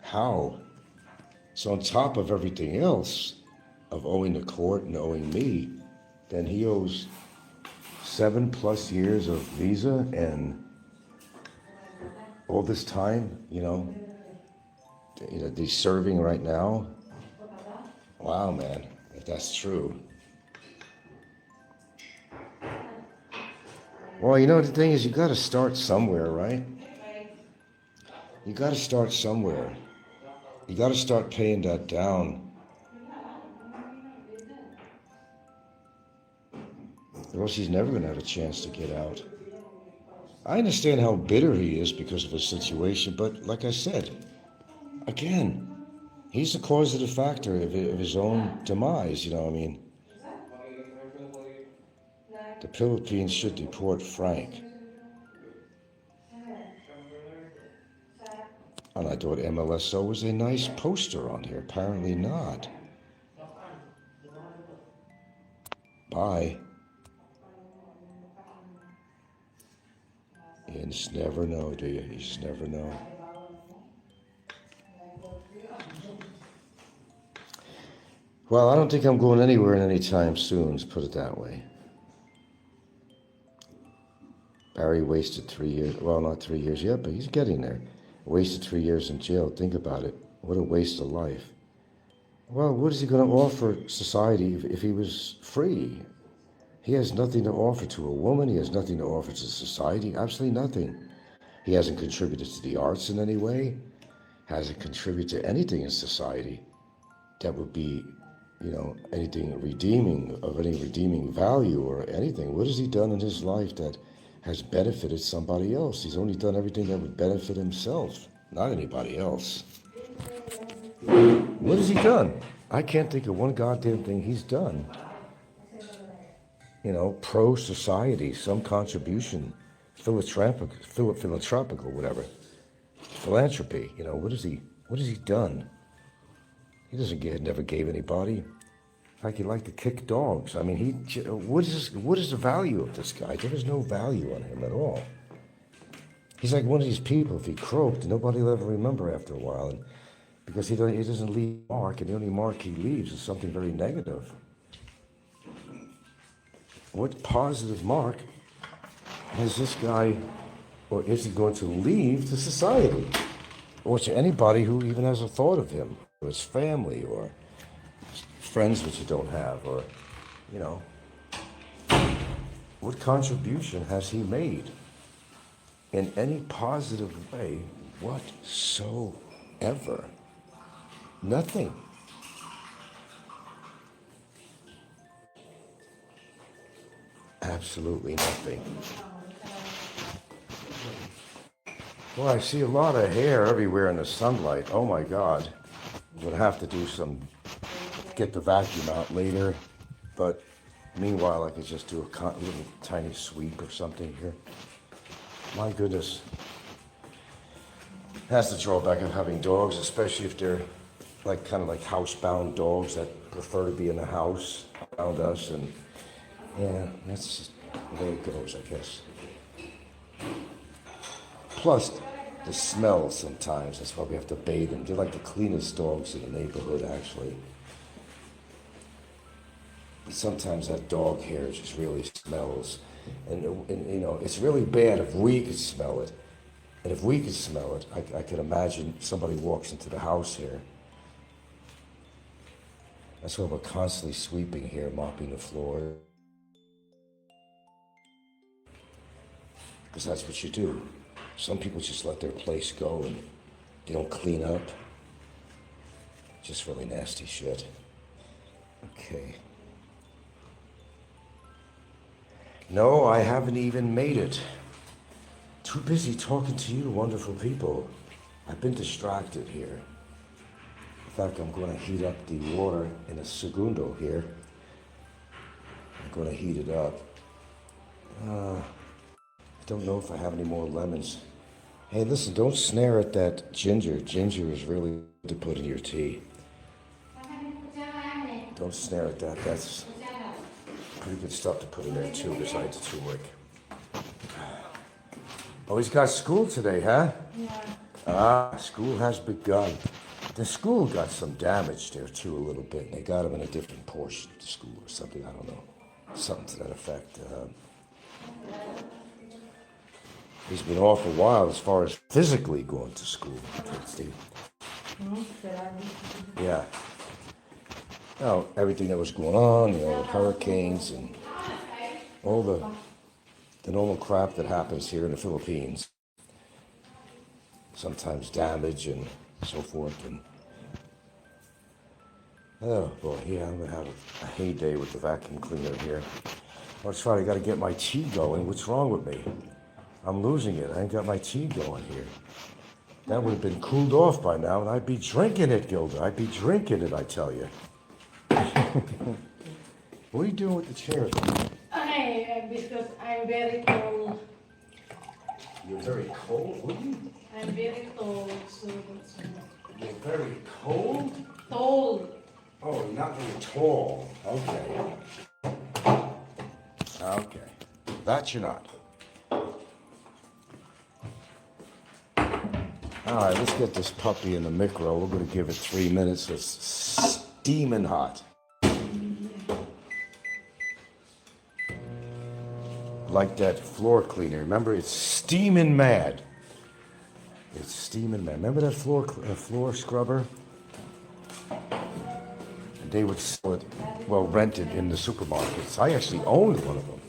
How? So on top of everything else, of owing the court and owing me, then he owes 7+ years of visa and all this time, he's serving right now. Wow, man, if that's true. Well, the thing is, you got to start somewhere, right? You got to start somewhere. You got to start paying that down. Or else he's never going to have a chance to get out. I understand how bitter he is because of his situation, but like I said, again, he's the causative factor of his own demise, I mean. The Philippines should deport Frank. And I thought MLSO was a nice poster on here. Apparently not. Bye. You just never know, do you? You just never know. Well, I don't think I'm going anywhere anytime soon, let's put it that way. Barry wasted 3 years. Well, not 3 years yet, but he's getting there. Wasted 3 years in jail. Think about it. What a waste of life. Well, what is he going to offer society if he was free? He has nothing to offer to a woman. He has nothing to offer to society. Absolutely nothing. He hasn't contributed to the arts in any way. Hasn't contributed to anything in society that would be, anything redeeming, of any redeeming value or anything. What has he done in his life that has benefited somebody else? He's only done everything that would benefit himself, not anybody else. What has he done? I can't think of one goddamn thing he's done. Pro-society, some contribution, philanthropical, whatever. Philanthropy, what has he done? He never gave anybody. Like he liked to kick dogs. I mean, what is the value of this guy? There is no value on him at all. He's like one of these people, if he croaked, nobody will ever remember after a while. And because he doesn't leave a mark, and the only mark he leaves is something very negative. What positive mark has this guy, or is he going to leave to society? Or to anybody who even has a thought of him, or his family, or friends that you don't have, or, you know, what contribution has he made in any positive way whatsoever? Nothing. Absolutely nothing. Well, I see a lot of hair everywhere in the sunlight. Oh my God. I'm gonna have to do some, get the vacuum out later. But meanwhile, I could just do a little tiny sweep or something here. My goodness. That's the drawback of having dogs, especially if they're like kind of like housebound dogs that prefer to be in the house around us. And yeah, that's just the way it goes, I guess. Plus, the smell sometimes. That's why we have to bathe them. They're like the cleanest dogs in the neighborhood, actually. But sometimes that dog hair just really smells. And you know, it's really bad if we could smell it. And if we could smell it, I could imagine somebody walks into the house here. That's why we're constantly sweeping here, mopping the floor. Because that's what you do. Some people just let their place go and they don't clean up. Just really nasty shit. Okay. No, I haven't even made it. Too busy talking to you wonderful people. I've been distracted here. In fact, I'm going to heat up the water in a segundo here. I'm going to heat it up. I don't know if I have any more lemons. Hey, listen, don't snare at that ginger. Ginger is really good to put in your tea. Don't snare at that. That's pretty good stuff to put in there too, besides the turmeric. Oh, he's got school today, huh? Yeah. Ah, school has begun. The school got some damage there too, a little bit. They got him in a different portion of the school or something, I don't know. Something to that effect. He's been off a while as far as physically going to school, Steve. Yeah. Now, everything that was going on, you know, hurricanes and all the normal crap that happens here in the Philippines. Sometimes damage and so forth. And oh boy, yeah, I'm gonna have a heyday with the vacuum cleaner here. That's right, I gotta get my tea going. What's wrong with me? I'm losing it. I ain't got my tea going here. That would have been cooled off by now, and I'd be drinking it, Gilda. I'd be drinking it, I tell you. What are you doing with the chair? Because I'm very cold. You're very cold? What are you? I'm very cold. You're very cold? Cold. Oh, you're not very tall. Okay. Okay. That you're not. All right, let's get this puppy in the micro. We're going to give it 3 minutes. It's steaming hot. Like that floor cleaner. Remember, it's steaming mad. It's steaming mad. Remember that floor scrubber? And they would sell it, well, rented in the supermarkets. I actually owned one of them.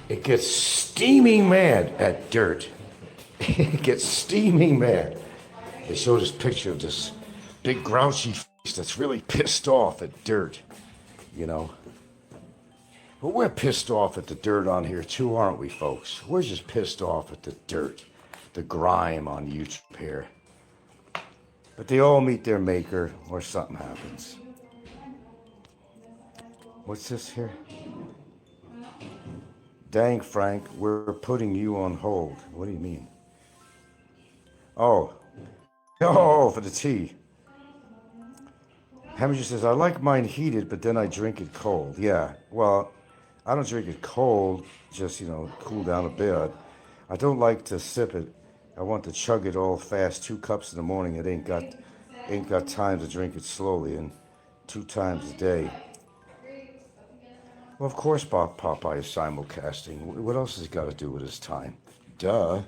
It gets steaming mad at dirt. It gets steaming mad. They showed this picture of this big grouchy face that's really pissed off at dirt, you know. But we're pissed off at the dirt on here too, aren't we, folks? We're just pissed off at the dirt, the grime on YouTube here. But they all meet their maker or something happens. What's this here? Dang, Frank, we're putting you on hold. What do you mean? Oh, for the tea. Heminger says, I like mine heated, but then I drink it cold. Yeah, well, I don't drink it cold, just, you know, cool down a bit. I don't like to sip it. I want to chug it all fast. 2 cups in the morning. It ain't got time to drink it slowly, and 2 times a day. Well, of course, Popeye is simulcasting. What else has he got to do with his time? Duh.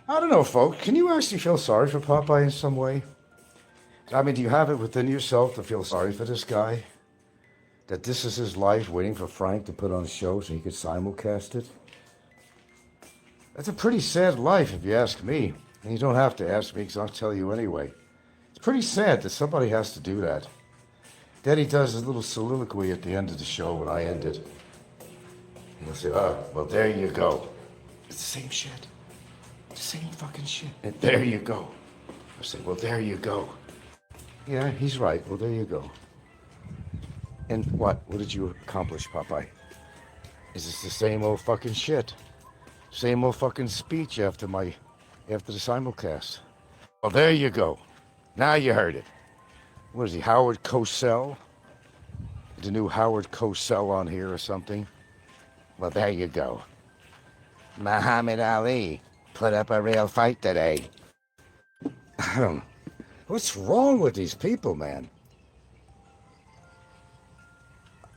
I don't know, folks. Can you actually feel sorry for Popeye in some way? I mean, do you have it within yourself to feel sorry for this guy? That this is his life, waiting for Frank to put on a show so he could simulcast it? That's a pretty sad life, if you ask me. And you don't have to ask me, because I'll tell you anyway. It's pretty sad that somebody has to do that. Then he does his little soliloquy at the end of the show when I end it. And he'll say, oh, well, there you go. It's the same shit. The same fucking shit. And there you go. I say, well, there you go. Yeah, he's right. Well, there you go. And what? What did you accomplish, Popeye? Is this the same old fucking shit? Same old fucking speech after the simulcast. Well, there you go. Now you heard it. What is he, Howard Cosell? The new Howard Cosell on here or something? Well, there you go. Muhammad Ali put up a real fight today. I don't... What's wrong with these people, man?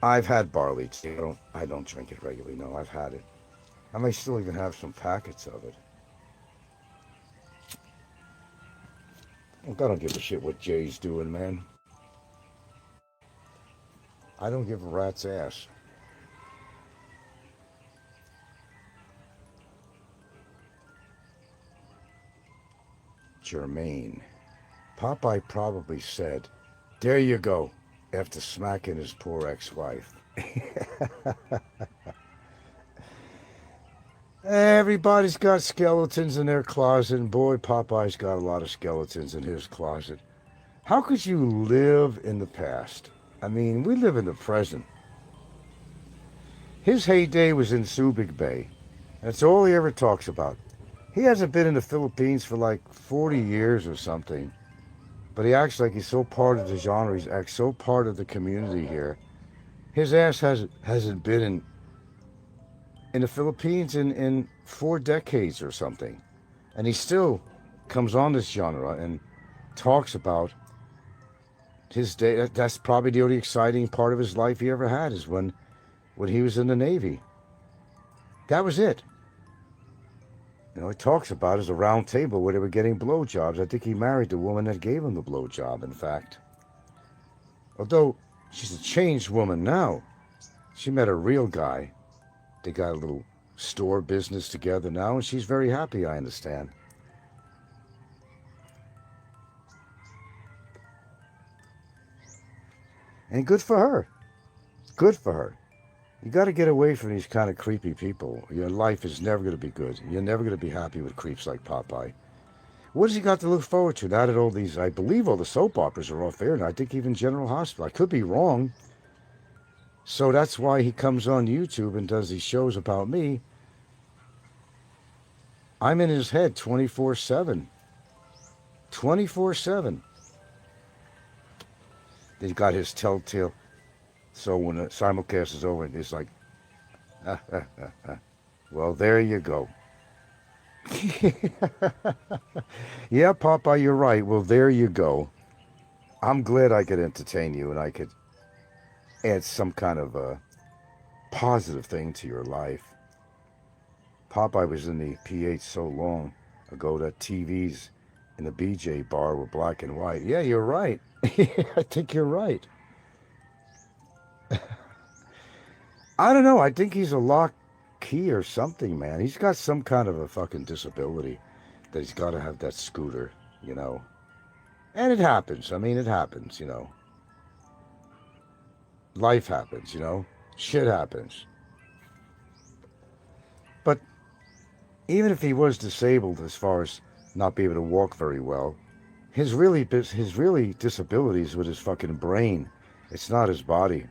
I've had barley tea. I don't drink it regularly. No, I've had it. I may still even have some packets of it. Look, I don't give a shit what Jay's doing, man. I don't give a rat's ass. Jermaine. Popeye probably said, there you go, after smacking his poor ex-wife. Everybody's got skeletons in their closet, and boy, Popeye's got a lot of skeletons in his closet. How could you live in the past? I mean, we live in the present. His heyday was in Subic Bay. That's all he ever talks about. He hasn't been in the Philippines for like 40 years or something. But he acts like he's so part of the genre. He's so part of the community here. His ass hasn't been in the Philippines in 4 decades or something. And he still comes on this genre and talks about his day. That's probably the only exciting part of his life he ever had, is when he was in the Navy. That was it. You know, he talks about it as a round table where they were getting blowjobs. I think he married the woman that gave him the blowjob, in fact. Although she's a changed woman now. She met a real guy. They got a little store business together now, and she's very happy, I understand. And good for her. Good for her. You got to get away from these kind of creepy people. Your life is never going to be good. You're never going to be happy with creeps like Popeye. What has he got to look forward to now that all these, I believe all the soap operas are off air, and I think even General Hospital. I could be wrong. So that's why he comes on YouTube and does these shows about me. I'm in his head 24/7. 24/7. He's got his telltale. So when the simulcast is over, it's like, well, there you go. Yeah, Popeye, you're right. Well, there you go. I'm glad I could entertain you and I could add some kind of a positive thing to your life. Popeye was in the PH so long ago that TVs in the BJ bar were black and white. Yeah, you're right. I think you're right. I don't know. I think he's a lock key or something, man. He's got some kind of a fucking disability that he's got to have that scooter, you know. And it happens. I mean, it happens, you know. Life happens, you know. Shit happens. But even if he was disabled as far as not being able to walk very well, his really disability is with his fucking brain. It's not his body.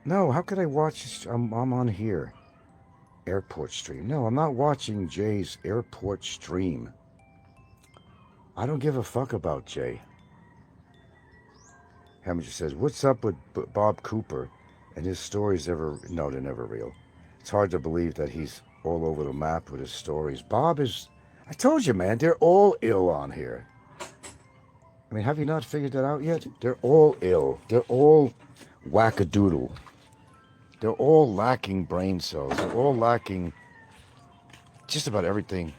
No, how could I watch this? I'm on here. Airport stream. No, I'm not watching Jay's airport stream. I don't give a fuck about Jay. Hammer says, what's up with Bob Cooper and his stories ever... No, they're never real. It's hard to believe that he's all over the map with his stories. Bob is... I told you, man, they're all ill on here. I mean, have you not figured that out yet? They're all ill. They're all wackadoodle. They're all lacking brain cells. They're all lacking just about everything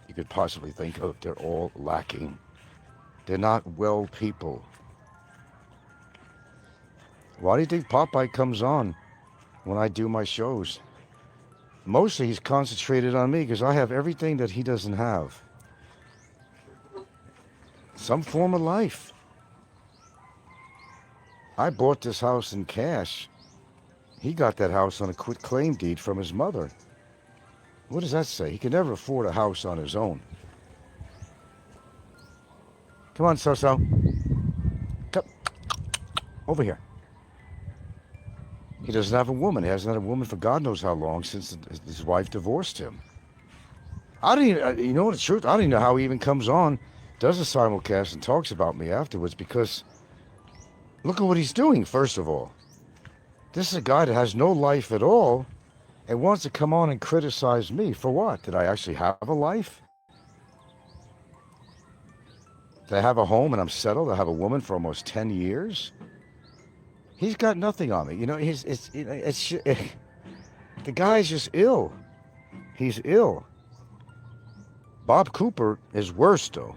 you could possibly think of. They're all lacking. They're not well people. Why do you think Popeye comes on when I do my shows? Mostly he's concentrated on me because I have everything that he doesn't have. Some form of life. I bought this house in cash. He got that house on a quit claim deed from his mother. What does that say? He can never afford a house on his own. Come on, So-So. Come over here. He doesn't have a woman. He hasn't had a woman for God knows how long since his wife divorced him. I don't even, you know the truth? I don't even know how he even comes on, does a simulcast and talks about me afterwards because look at what he's doing, first of all. This is a guy that has no life at all and wants to come on and criticize me. For what? Did I actually have a life? Did I have a home and I'm settled? I have a woman for almost 10 years? He's got nothing on me. You know, the guy's just ill. He's ill. Bob Cooper is worse, though.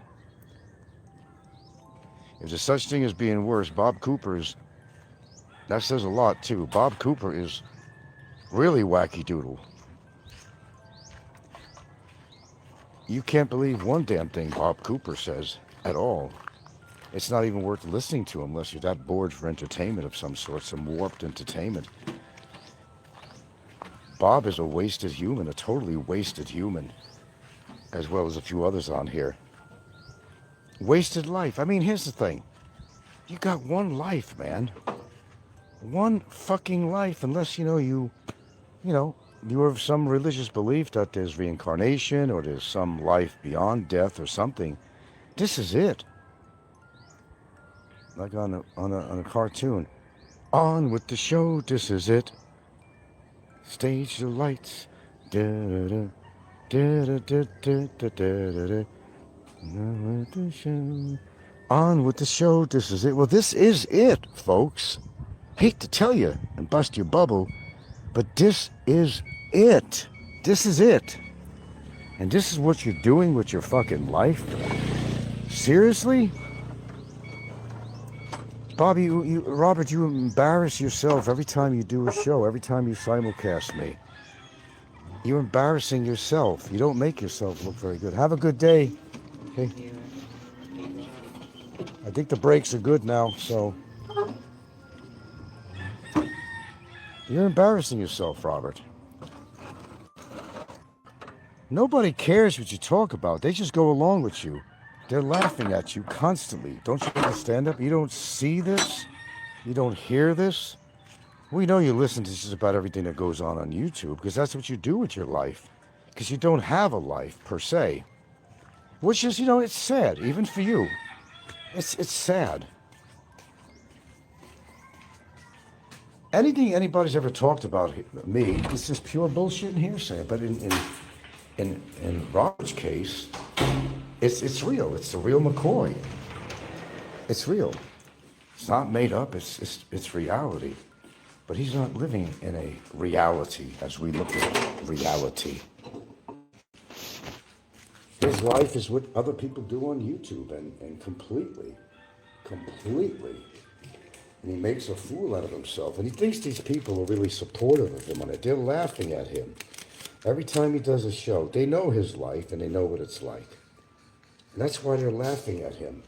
If there's such thing as being worse, Bob Cooper is, that says a lot, too. Bob Cooper is really wacky doodle. You can't believe one damn thing Bob Cooper says at all. It's not even worth listening to unless you're that bored for entertainment of some sort, some warped entertainment. Bob is a wasted human, a totally wasted human, as well as a few others on here. Wasted life. I mean, here's the thing. You got one life, man. One fucking life, unless, you are of some religious belief that there's reincarnation or there's some life beyond death or something. This is it. Like on a cartoon. On with the show, this is it. Stage the lights. Da-da-da. Da-da-da-da-da-da-da. On with the show. On with the show, this is it. Well, this is it, folks. Hate to tell you and bust your bubble, but this is it. This is it. And this is what you're doing with your fucking life? Seriously? Bobby, Robert, you embarrass yourself every time you do a show, every time you simulcast me. You're embarrassing yourself. You don't make yourself look very good. Have a good day. Okay. I think the brakes are good now, so. You're embarrassing yourself, Robert. Nobody cares what you talk about. They just go along with you. They're laughing at you constantly. Don't you understand that? You don't see this? You don't hear this? We know you listen to just about everything that goes on YouTube because that's what you do with your life. Because you don't have a life, per se. Which is, it's sad, even for you. It's sad. Anything anybody's ever talked about me is just pure bullshit and hearsay. But in Roach's case, it's real. It's the real McCoy. It's real. It's not made up. It's reality. But he's not living in a reality as we look at reality. His life is what other people do on YouTube and completely. And he makes a fool out of himself. And he thinks these people are really supportive of him on it. They're laughing at him. Every time he does a show, they know his life and they know what it's like. And that's why they're laughing at him.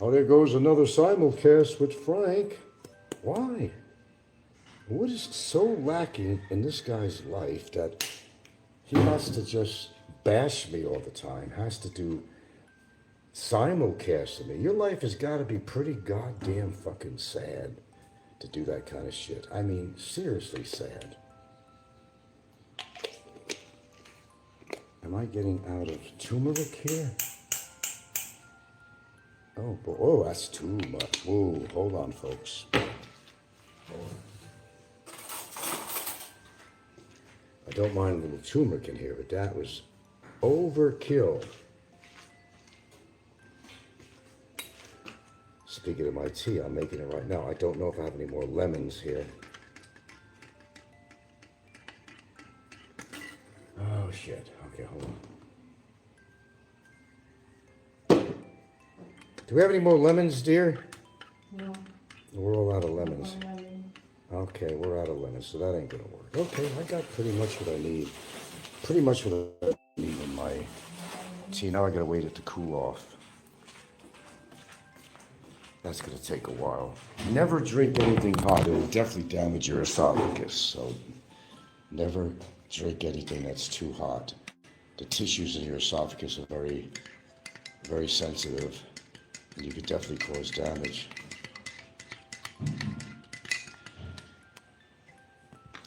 Oh, there goes another simulcast with Frank. Why? What is so lacking in this guy's life that he has to just bash me all the time, has to do simulcast of me? Your life has got to be pretty goddamn fucking sad to do that kind of shit. I mean, seriously sad. Am I getting out of turmeric here? Oh, boy. Oh, that's too much. Whoa, hold on, folks. I don't mind a little turmeric in here, but that was overkill. Speaking of my tea, I'm making it right now. I don't know if I have any more lemons here. Oh, shit. Okay, hold on. Do we have any more lemons, dear? No. We're all out of lemons. Okay, we're out of lemons, so that ain't gonna work. Okay, I got pretty much what I need. Pretty much what I need in my tea. Now I gotta wait it to cool off. That's gonna take a while. Never drink anything hot. It will definitely damage your esophagus. So never drink anything that's too hot. The tissues in your esophagus are very, very sensitive, and you could definitely cause damage.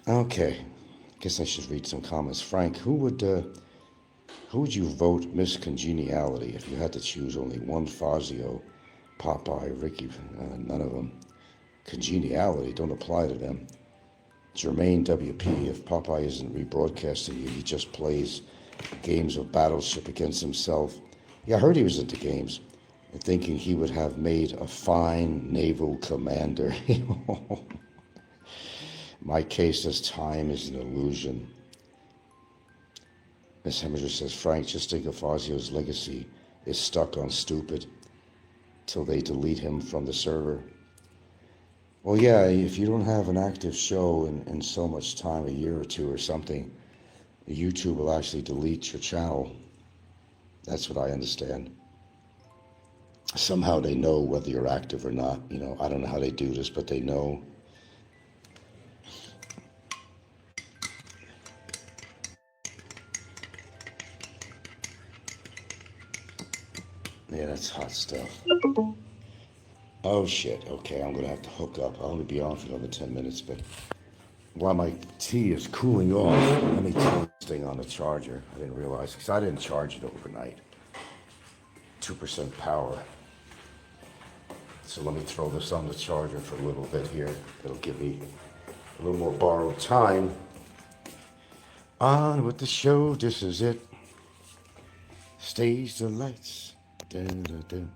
Okay, guess I should read some comments. Frank, who would you vote Miss Congeniality if you had to choose only one? Fazio, Popeye, Ricky, none of them. Congeniality don't apply to them. Jermaine WP, if Popeye isn't rebroadcasting you, he just plays games of Battleship against himself. Yeah, I heard he was into games, and thinking he would have made a fine naval commander. My case says time is an illusion. Miss Hemminger says, Frank, just think of Fazio's legacy is stuck on stupid till they delete him from the server. Well, yeah, if you don't have an active show in so much time, a year or two or something, YouTube will actually delete your channel. That's what I understand. Somehow they know whether you're active or not. You know, I don't know how they do this, but they know. Yeah, that's hot stuff. Oh shit, okay, I'm gonna have to hook up. I'll only be on for another 10 minutes, but while my tea is cooling off, let me turn this thing on the charger. I didn't realize, because I didn't charge it overnight. 2% power. So let me throw this on the charger for a little bit here. It'll give me a little more borrowed time. On with the show, this is it. Stage the lights. Dun, dun, dun.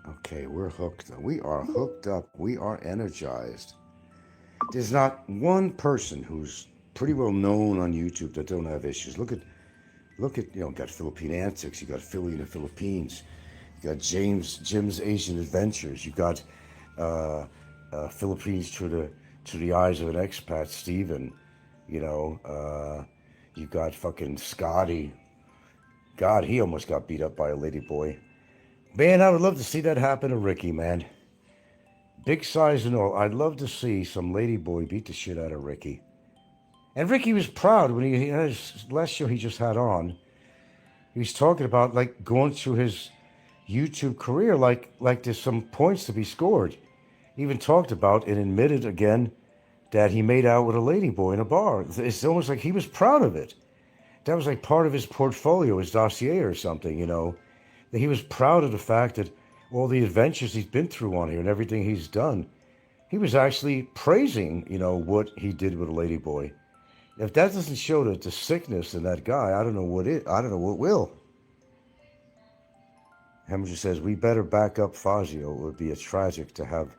Okay, we're hooked. We are hooked up. We are energized. There's not one person who's pretty well known on YouTube that don't have issues. Look at, you got Philippine Antics. You got Philly in the Philippines. You got Jim's Asian Adventures. You got Philippines through the eyes of an expat, Steven. You got fucking Scotty. God, he almost got beat up by a ladyboy. Man, I would love to see that happen to Ricky, man. Big size and all. I'd love to see some ladyboy beat the shit out of Ricky. And Ricky was proud when he had his last show he just had on. He was talking about like going through his YouTube career like there's some points to be scored. He even talked about and admitted again that he made out with a ladyboy in a bar. It's almost like he was proud of it. That was like part of his portfolio, his dossier or something, That he was proud of the fact that all the adventures he's been through on here and everything he's done. He was actually praising, what he did with a ladyboy. If that doesn't show the sickness in that guy, I don't know what will. Hemminger says, we better back up Fazio. It would be a tragic to have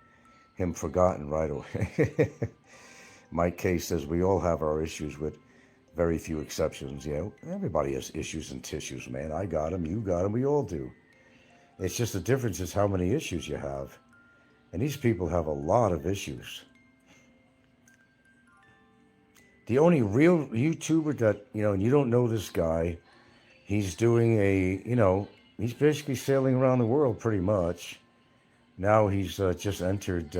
him forgotten right away. Mike K says, we all have our issues with very few exceptions. Everybody has issues and tissues, man. I got them, you got them, we all do. It's just the difference is how many issues you have. And these people have a lot of issues. The only real YouTuber that, and you don't know this guy, he's doing he's basically sailing around the world pretty much. Now he's just entered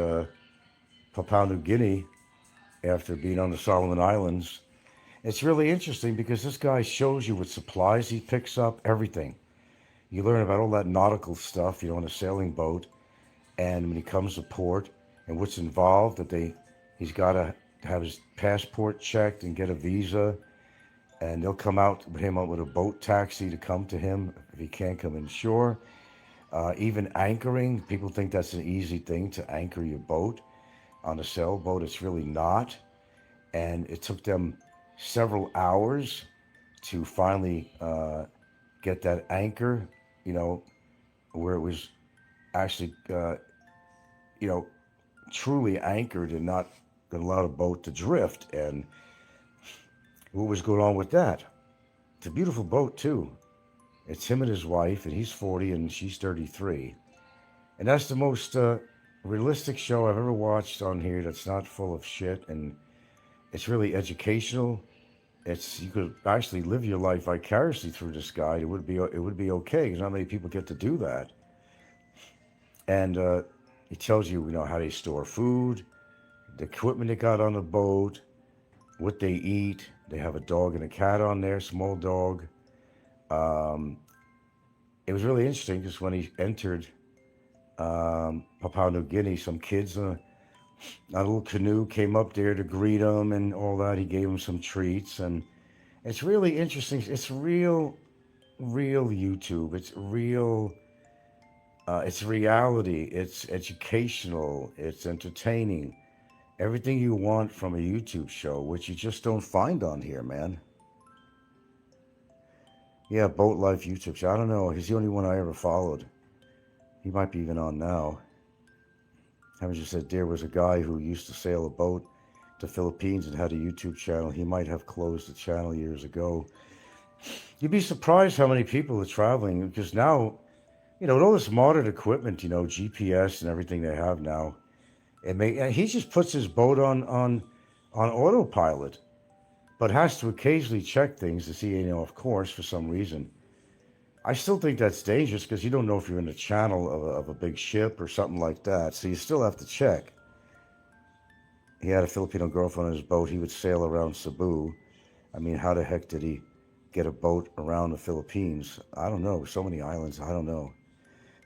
Papua New Guinea after being on the Solomon Islands. It's really interesting because this guy shows you what supplies he picks up, everything. You learn about all that nautical stuff, on a sailing boat, and when he comes to port and what's involved, that he's got to have his passport checked and get a visa, and they'll come out with him with a boat taxi to come to him if he can't come inshore. Even anchoring, people think that's an easy thing to anchor your boat on a sailboat. It's really not, and it took them several hours to finally get that anchor, where it was actually, truly anchored and not going to allow the boat to drift. And what was going on with that? It's a beautiful boat, too. It's him and his wife, and he's 40 and she's 33. And that's the most realistic show I've ever watched on here that's not full of shit. And it's really educational. It's you could actually live your life vicariously through this guy. It would be okay because not many people get to do that. And he tells you, how they store food, the equipment they got on the boat, what they eat. They have a dog and a cat on there, small dog. Um, it was really interesting because when he entered Papua New Guinea, some kids on a little canoe came up there to greet him and all that. He gave him some treats, and it's really interesting. It's real YouTube. It's real. It's reality. It's educational. It's entertaining. Everything you want from a YouTube show, which you just don't find on here, man. Yeah, Boat Life YouTube show. I don't know. He's the only one I ever followed. He might be even on now. Haven't just said there was a guy who used to sail a boat to Philippines and had a YouTube channel. He might have closed the channel years ago. You'd be surprised how many people are traveling because now, with all this modern equipment, GPS and everything they have now, he just puts his boat on autopilot, but has to occasionally check things to see, of course, for some reason. I still think that's dangerous because you don't know if you're in the channel of a big ship or something like that. So you still have to check. He had a Filipino girlfriend on his boat. He would sail around Cebu. I mean, how the heck did he get a boat around the Philippines? I don't know. So many islands. I don't know.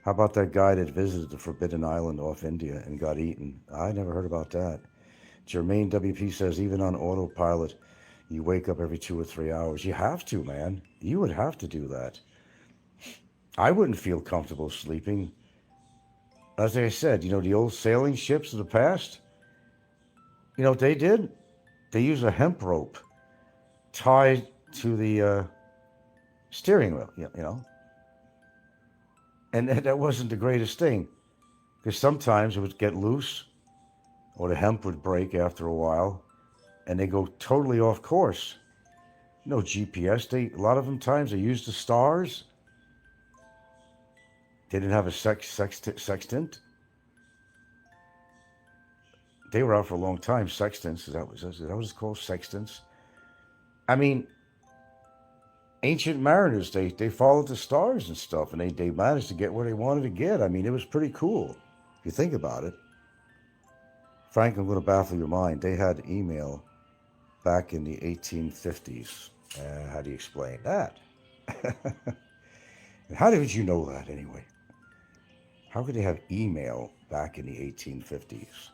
How about that guy that visited the Forbidden Island off India and got eaten? I never heard about that. Jermaine WP says, even on autopilot, you wake up every 2 or 3 hours. You have to, man. You would have to do that. I wouldn't feel comfortable sleeping. As I said, the old sailing ships of the past, you know what they did? They used a hemp rope tied to the steering wheel, And that wasn't the greatest thing because sometimes it would get loose or the hemp would break after a while and they go totally off course. No GPS. A lot of them times they used the stars. They didn't have a sextant. They were out for a long time. Sextants. Is that what it's called? Sextants. I mean, ancient mariners, they followed the stars and stuff, and they managed to get where they wanted to get. I mean, it was pretty cool, if you think about it. Frank, I'm going to baffle your mind. They had email back in the 1850s. How do you explain that? And how did you know that, anyway? How could they have email back in the 1850s?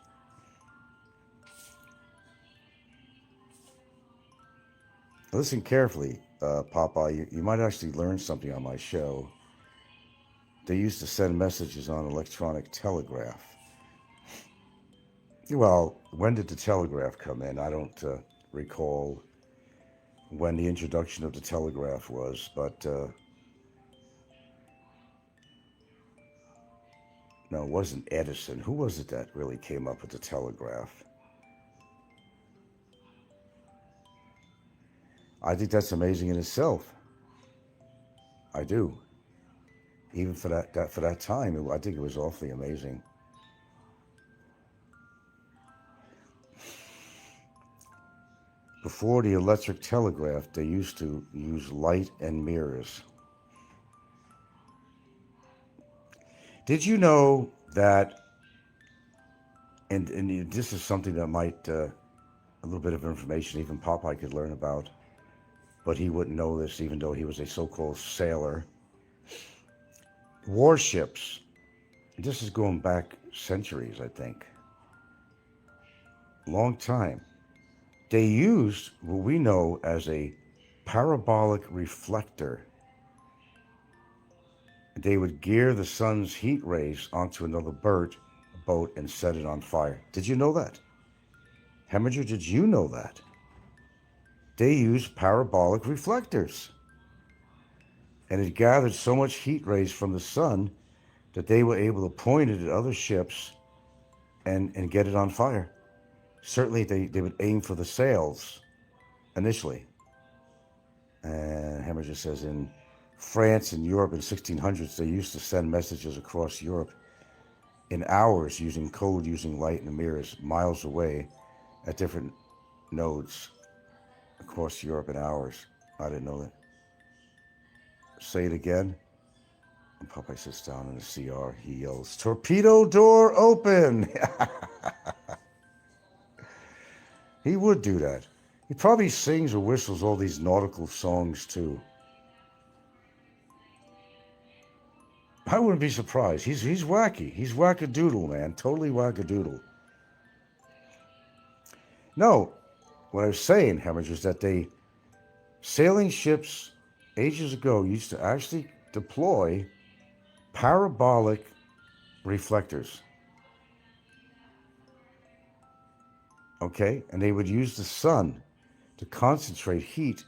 Listen carefully, Popeye. You might actually learn something on my show. They used to send messages on electronic telegraph. Well, when did the telegraph come in? I don't recall when the introduction of the telegraph was, but no, it wasn't Edison. Who was it that really came up with the telegraph? I think that's amazing in itself. I do. Even for that time, I think it was awfully amazing. Before the electric telegraph, they used to use light and mirrors. Did you know that, and this is something that might, a little bit of information even Popeye could learn about, but he wouldn't know this even though he was a so-called sailor. Warships, this is going back centuries, I think. Long time. They used what we know as a parabolic reflector. They would gear the sun's heat rays onto another boat and set it on fire. Did you know that? Hemminger, did you know that? They used parabolic reflectors. And it gathered so much heat rays from the sun that they were able to point it at other ships and get it on fire. Certainly they would aim for the sails initially. And Hemminger says in France and Europe in 1600s, they used to send messages across Europe in hours using code, using light and mirrors miles away at different nodes across Europe in hours. I didn't know that. Say it again. And Popeye sits down in the CR. He yells, "Torpedo door open!" He would do that. He probably sings or whistles all these nautical songs too. I wouldn't be surprised. He's wacky. He's wackadoodle, man. Totally wackadoodle. No, what I was saying, Hemorrhage, is that sailing ships ages ago used to actually deploy parabolic reflectors. Okay? And they would use the sun to concentrate heat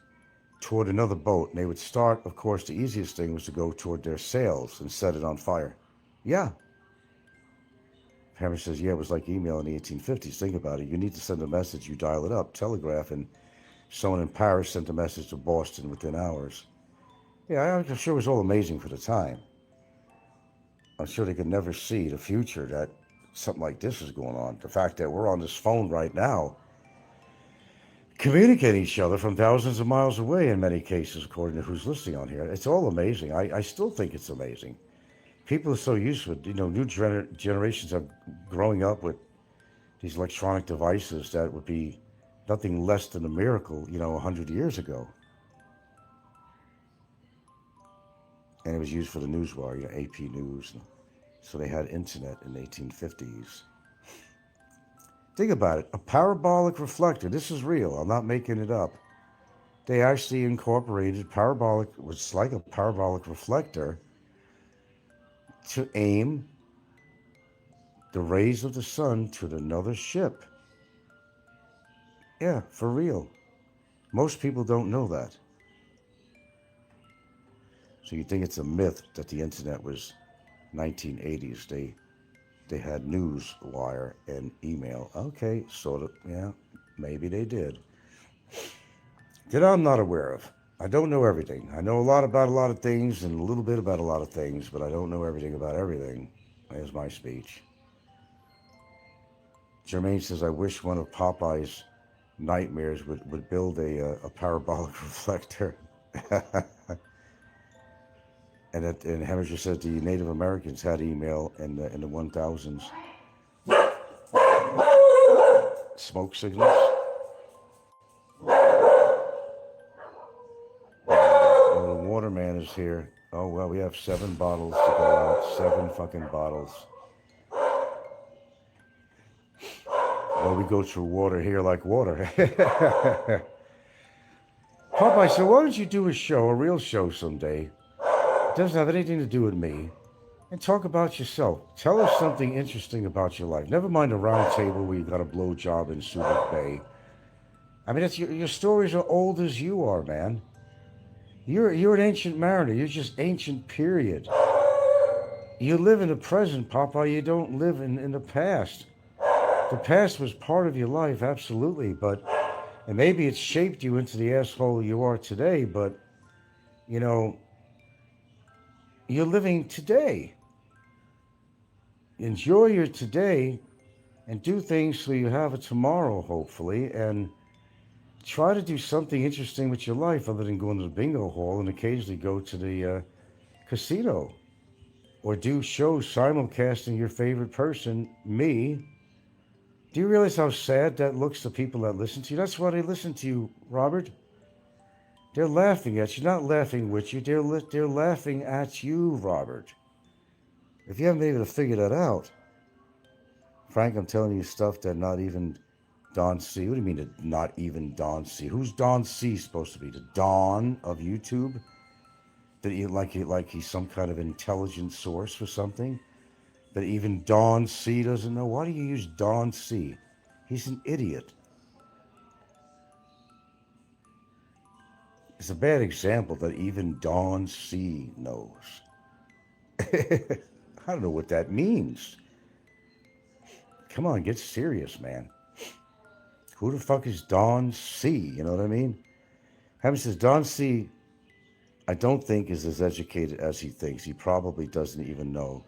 toward another boat. And they would start, of course, the easiest thing was to go toward their sails and set it on fire. Yeah. Hammer says, yeah, it was like email in the 1850s. Think about it. You need to send a message, you dial it up, telegraph, and someone in Paris sent a message to Boston within hours. Yeah, I'm sure it was all amazing for the time. I'm sure they could never see the future that something like this is going on. The fact that we're on this phone right now, communicating each other from thousands of miles away in many cases, according to who's listening on here. It's all amazing. I still think it's amazing. People are so used to it. New generations are growing up with these electronic devices that would be nothing less than a miracle, 100 years ago. And it was used for the newswire, AP News. So they had internet in the 1850s. Think about it. A parabolic reflector. This is real. I'm not making it up. They actually incorporated parabolic, which is like a parabolic reflector, to aim the rays of the sun to another ship. Yeah, for real. Most people don't know that. So you think it's a myth that the internet was 1980s. They had news wire and email. Okay, sort of, yeah, maybe they did. That I'm not aware of. I don't know everything. I know a lot about a lot of things and a little bit about a lot of things, but I don't know everything about everything. There's my speech. Jermaine says, I wish one of Popeye's nightmares would build a parabolic reflector. And Hemminger said the Native Americans had email in the 1000s. Smoke signals. Oh, the waterman is here. Oh, well, we have 7 bottles to go out. 7 fucking bottles. Well, we go through water here like water. Popeye, so why don't you do a real show someday? It doesn't have anything to do with me. And talk about yourself. Tell us something interesting about your life. Never mind a round table where you got a blowjob in Subic Bay. I mean, your stories are old as you are, man. You're an ancient mariner. You're just ancient, period. You live in the present, Popeye. You don't live in the past. The past was part of your life, absolutely, and maybe it shaped you into the asshole you are today, but, you're living today. Enjoy your today and do things so you have a tomorrow, hopefully, and try to do something interesting with your life other than going to the bingo hall and occasionally go to the casino or do shows simulcasting your favorite person, me. Do you realize how sad that looks to people that listen to you? That's why they listen to you, Robert. They're laughing at you, not laughing with you. They're laughing at you, Robert. If you haven't been able to figure that out, Frank, I'm telling you stuff that not even Don C. What do you mean not even Don C? Who's Don C supposed to be? The Don of YouTube? That he like he's some kind of intelligent source for something? That even Don C doesn't know? Why do you use Don C? He's an idiot. It's a bad example that even Don C knows. I don't know what that means. Come on, get serious, man. Who the fuck is Don C? You know what I mean? Hammond says, Don C, I don't think is as educated as he thinks. He probably doesn't even know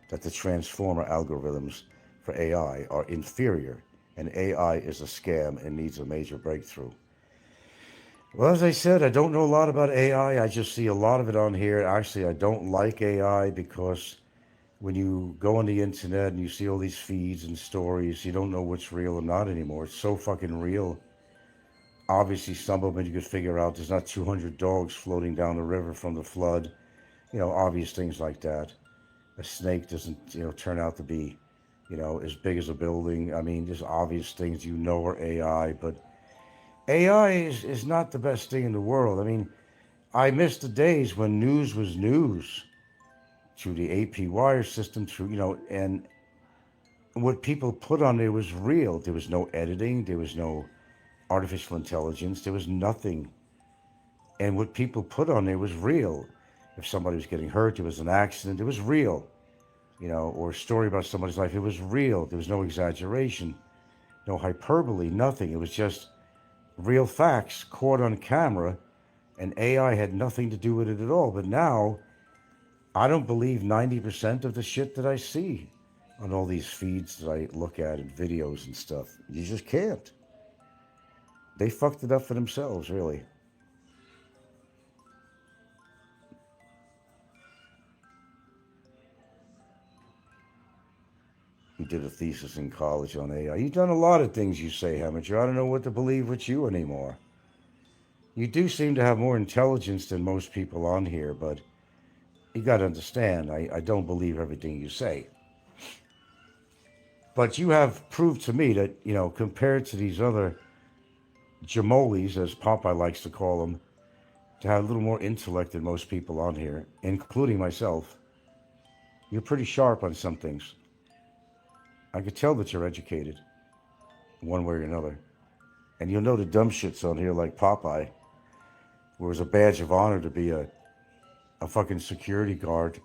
that the transformer algorithms for AI are inferior and AI is a scam and needs a major breakthrough. Well, as I said, I don't know a lot about AI. I just see a lot of it on here. Actually, I don't like AI because when you go on the internet and you see all these feeds and stories, you don't know what's real or not anymore. It's so fucking real. Obviously, some of them you could figure out there's not 200 dogs floating down the river from the flood. Obvious things like that. A snake doesn't, turn out to be, as big as a building. I mean, just obvious things are AI, but AI is not the best thing in the world. I mean, I miss the days when news was news through the AP wire system, and what people put on there was real. There was no editing, there was no artificial intelligence, there was nothing. And what people put on there was real. If somebody was getting hurt, there was an accident, it was real. Or a story about somebody's life, it was real. There was no exaggeration, no hyperbole, nothing. It was just real facts caught on camera, and AI had nothing to do with it at all. But now, I don't believe 90% of the shit that I see on all these feeds that I look at and videos and stuff. You just can't. They fucked it up for themselves, really. He did a thesis in college on AI. You've done a lot of things, you say, haven't you? I don't know what to believe with you anymore. You do seem to have more intelligence than most people on here, but you got to understand, I don't believe everything you say. But you have proved to me that, compared to these other jamolis, as Popeye likes to call them, to have a little more intellect than most people on here, including myself, you're pretty sharp on some things. I could tell that you're educated, one way or another. And you'll know the dumb shits on here like Popeye, where it was a badge of honor to be a fucking security guard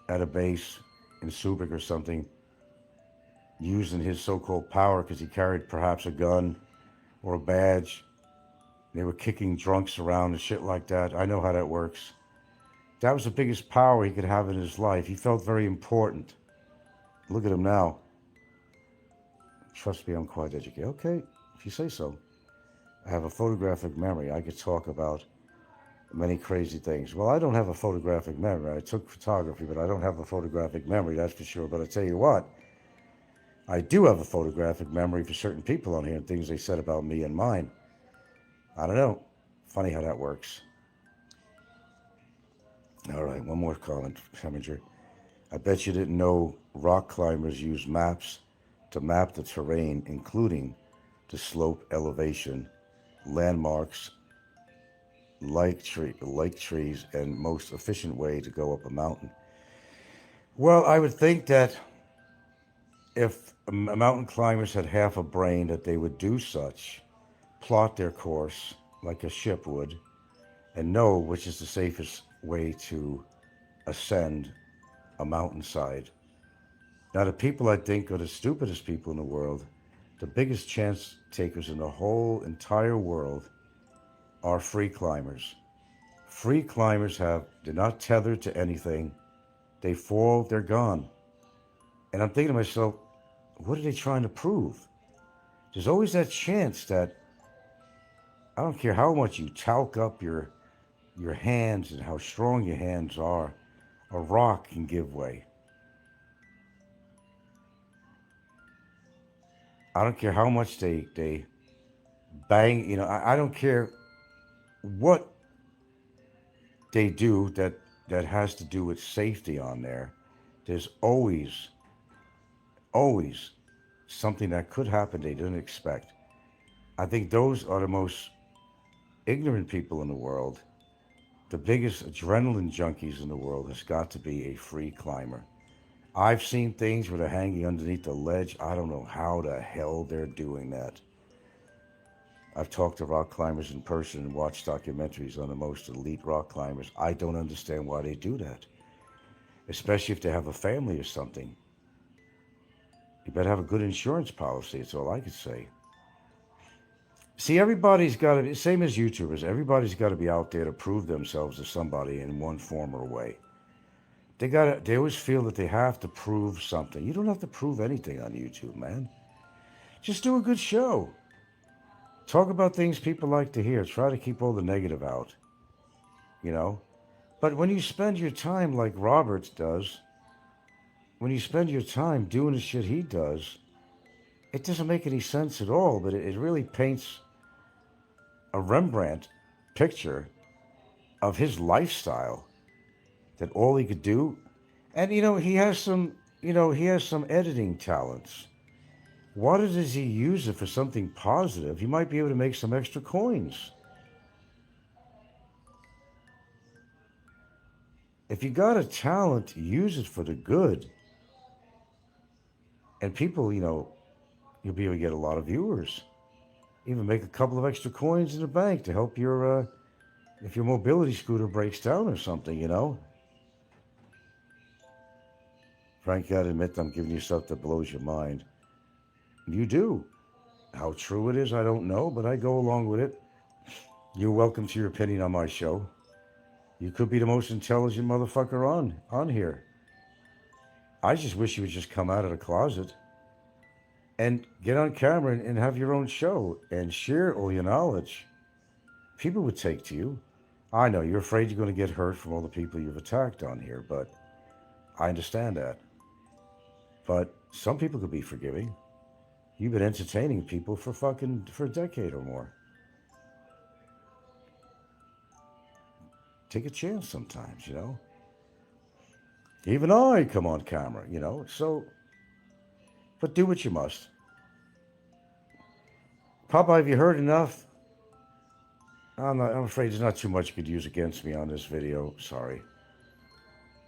at a base in Subic or something, using his so-called power because he carried perhaps a gun or a badge. They were kicking drunks around and shit like that. I know how that works. That was the biggest power he could have in his life. He felt very important. Look at him now. Trust me, I'm quite educated. Okay, if you say so. I have a photographic memory. I could talk about many crazy things. Well, I don't have a photographic memory. I took photography, but I don't have a photographic memory, that's for sure. But I tell you what, I do have a photographic memory for certain people on here and things they said about me and mine. I don't know. Funny how that works. All right, one more comment, Heminger. I bet you didn't know rock climbers use maps to map the terrain, including the slope elevation, landmarks, lake trees, and most efficient way to go up a mountain. Well, I would think that if mountain climbers had half a brain, that they would do such, plot their course like a ship would, and know which is the safest way to ascend a mountainside. Now, the people I think are the stupidest people in the world, the biggest chance takers in the whole entire world, are free climbers. Free climbers they're not tethered to anything. They fall, they're gone. And I'm thinking to myself, what are they trying to prove? There's always that chance that I don't care how much you talc up your hands and how strong your hands are, a rock can give way. I don't care how much they bang, I don't care what they do that has to do with safety on there. There's always something that could happen they didn't expect. I think those are the most ignorant people in the world. The biggest adrenaline junkies in the world has got to be a free climber. I've seen things where they're hanging underneath the ledge. I don't know how the hell they're doing that. I've talked to rock climbers in person and watched documentaries on the most elite rock climbers. I don't understand why they do that, especially if they have a family or something. You better have a good insurance policy, that's all I could say. See, everybody's got to be, same as YouTubers, everybody's got to be out there to prove themselves to somebody in one form or way. They always feel that they have to prove something. You don't have to prove anything on YouTube, man. Just do a good show. Talk about things people like to hear. Try to keep all the negative out, you know? But when you spend your time like Roberts does, when you spend your time doing the shit he does, it doesn't make any sense at all, but it really paints a Rembrandt picture of his lifestyle, that all he could do. And he has some editing talents. Why does he use it for something positive? He might be able to make some extra coins. If you got a talent, use it for the good. And people, you'll be able to get a lot of viewers. Even make a couple of extra coins in the bank to help if your mobility scooter breaks down or something. Frank, you gotta admit, I'm giving you stuff that blows your mind. You do. How true it is, I don't know, but I go along with it. You're welcome to your opinion on my show. You could be the most intelligent motherfucker on here. I just wish you would just come out of the closet and get on camera and have your own show and share all your knowledge. People would take to you. I know you're afraid you're going to get hurt from all the people you've attacked on here, but I understand that. But some people could be forgiving. You've been entertaining people for a decade or more. Take a chance sometimes. Even I come on camera. So, but do what you must. Papa, have you heard enough? I'm afraid there's not too much you could use against me on this video. Sorry.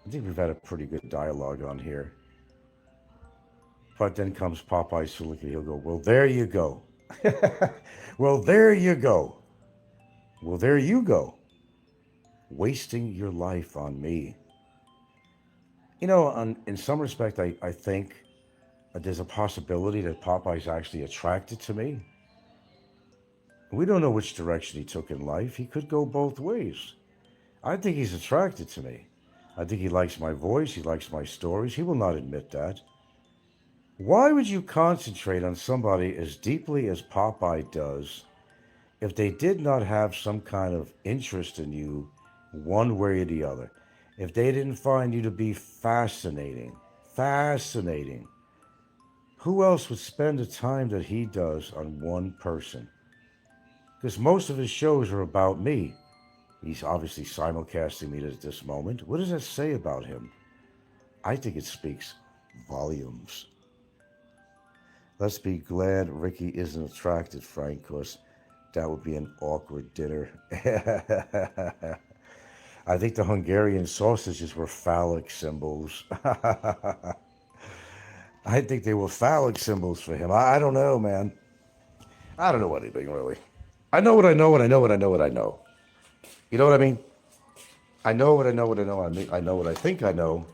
I think we've had a pretty good dialogue on here. But then comes Popeye Sulika. He'll go, well, there you go. Well, there you go. Well, there you go. Wasting your life on me. In some respect, I think there's a possibility that Popeye's actually attracted to me. We don't know which direction he took in life. He could go both ways. I think he's attracted to me. I think he likes my voice. He likes my stories. He will not admit that. Why would you concentrate on somebody as deeply as Popeye does if they did not have some kind of interest in you one way or the other? If they didn't find you to be fascinating, who else would spend the time that he does on one person? Because most of his shows are about me. He's obviously simulcasting me at this moment. What does that say about him? I think it speaks volumes. Let's be glad Ricky isn't attracted, Frank, because that would be an awkward dinner. I think the Hungarian sausages were phallic symbols. I think they were phallic symbols for him. I don't know, man. I don't know anything, really. I know what I know, and I know what I know what I know. You know what I mean? I know what I know what I know. I know what I think I know.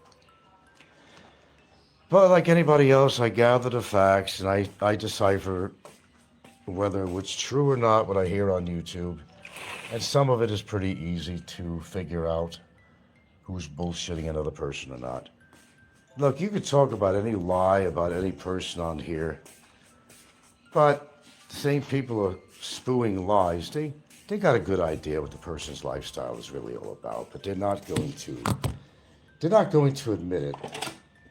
But like anybody else, I gather the facts, and I decipher whether it's true or not what I hear on YouTube. And some of it is pretty easy to figure out who's bullshitting another person or not. Look, you could talk about any lie about any person on here, but the same people are spewing lies. They got a good idea what the person's lifestyle is really all about, but they're not going to admit it.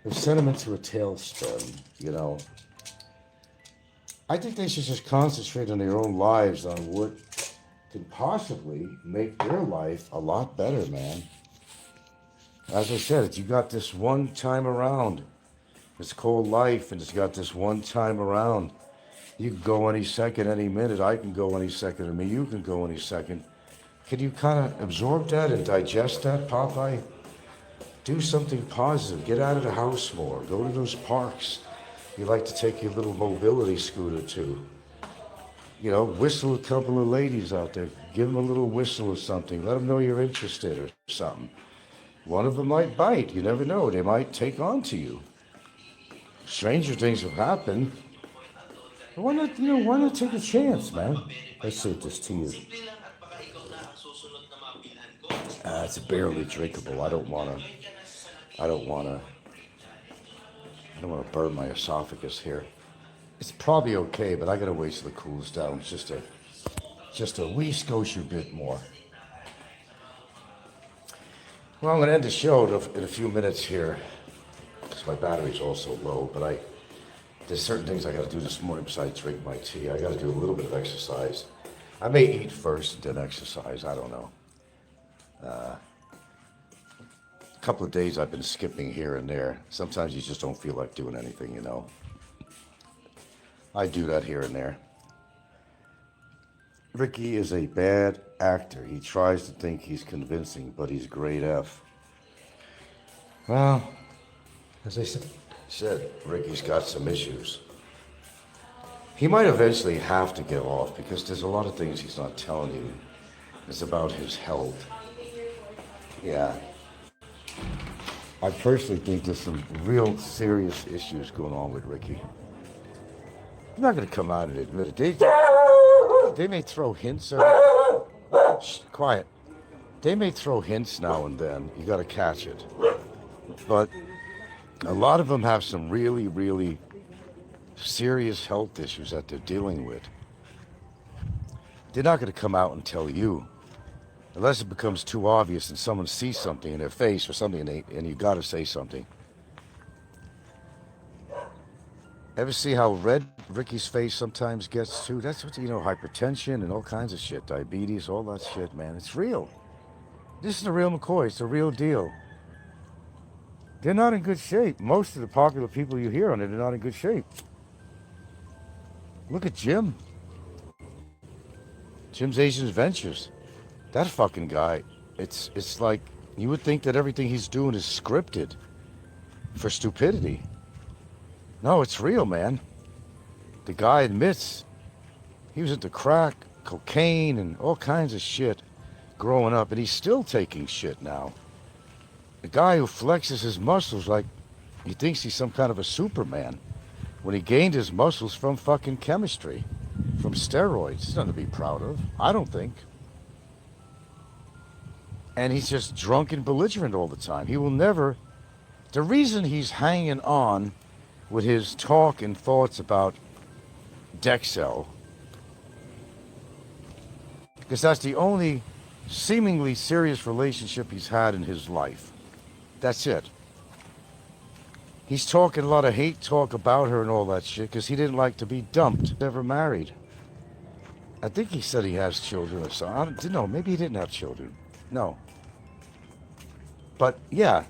They've sent them into a tailspin. I think they should just concentrate on their own lives, on what can possibly make their life a lot better, man. As I said, you got this one time around. It's called life, and it's got this one time around. You can go any second, any minute. I can go any second. I mean, you can go any second. Can you kind of absorb that and digest that, Popeye? Do something positive. Get out of the house more. Go to those parks you like to take your little mobility scooter to. Whistle a couple of ladies out there. Give them a little whistle or something. Let them know you're interested or something. One of them might bite. You never know. They might take on to you. Stranger things have happened. Why not take a chance, man? Let's see this to you. It's barely drinkable. I don't want to. I don't want to. I don't want to burn my esophagus here. It's probably okay, but I gotta wait till it cools down just a wee skosh bit more. Well, I'm gonna end the show in a few minutes here because my battery's also low. But there's certain things I gotta do this morning besides drink my tea. I gotta do a little bit of exercise. I may eat first and then exercise. I don't know. A couple of days I've been skipping here and there. Sometimes you just don't feel like doing anything, you know. I do that here and there. Ricky is a bad actor. He tries to think he's convincing, but he's grade F. Well, as I said, Ricky's got some issues. He might eventually have to get off because there's a lot of things he's not telling you. It's about his health. Yeah. I personally think there's some real serious issues going on with Ricky. I'm not going to come out and admit it. They may throw hints or... Shh, quiet. They may throw hints now and then. You got to catch it. But a lot of them have some really, really serious health issues that they're dealing with. They're not going to come out and tell you. Unless it becomes too obvious and someone sees something in their face or something and you got to say something. Ever see how red Ricky's face sometimes gets too? That's what, you know, hypertension and all kinds of shit, diabetes, all that shit, man. It's real. This is the real McCoy. It's the real deal. They're not in good shape. Most of the popular people you hear on it are not in good shape. Look at Jim. Jim's Asian Ventures. That fucking guy, it's like you would think that everything he's doing is scripted for stupidity. No, it's real, man. The guy admits he was into crack, cocaine, and all kinds of shit growing up, and he's still taking shit now. The guy who flexes his muscles like he thinks he's some kind of a Superman when he gained his muscles from fucking chemistry, from steroids. It's nothing to be proud of, I don't think. And he's just drunk and belligerent all the time. He will never... The reason he's hanging on with his talk and thoughts about Dexel, because that's the only seemingly serious relationship he's had in his life. That's it. He's talking a lot of hate talk about her and all that shit because he didn't like to be dumped. Never married. I think he said he has children or something. I don't know. Maybe he didn't have children. No. But yeah,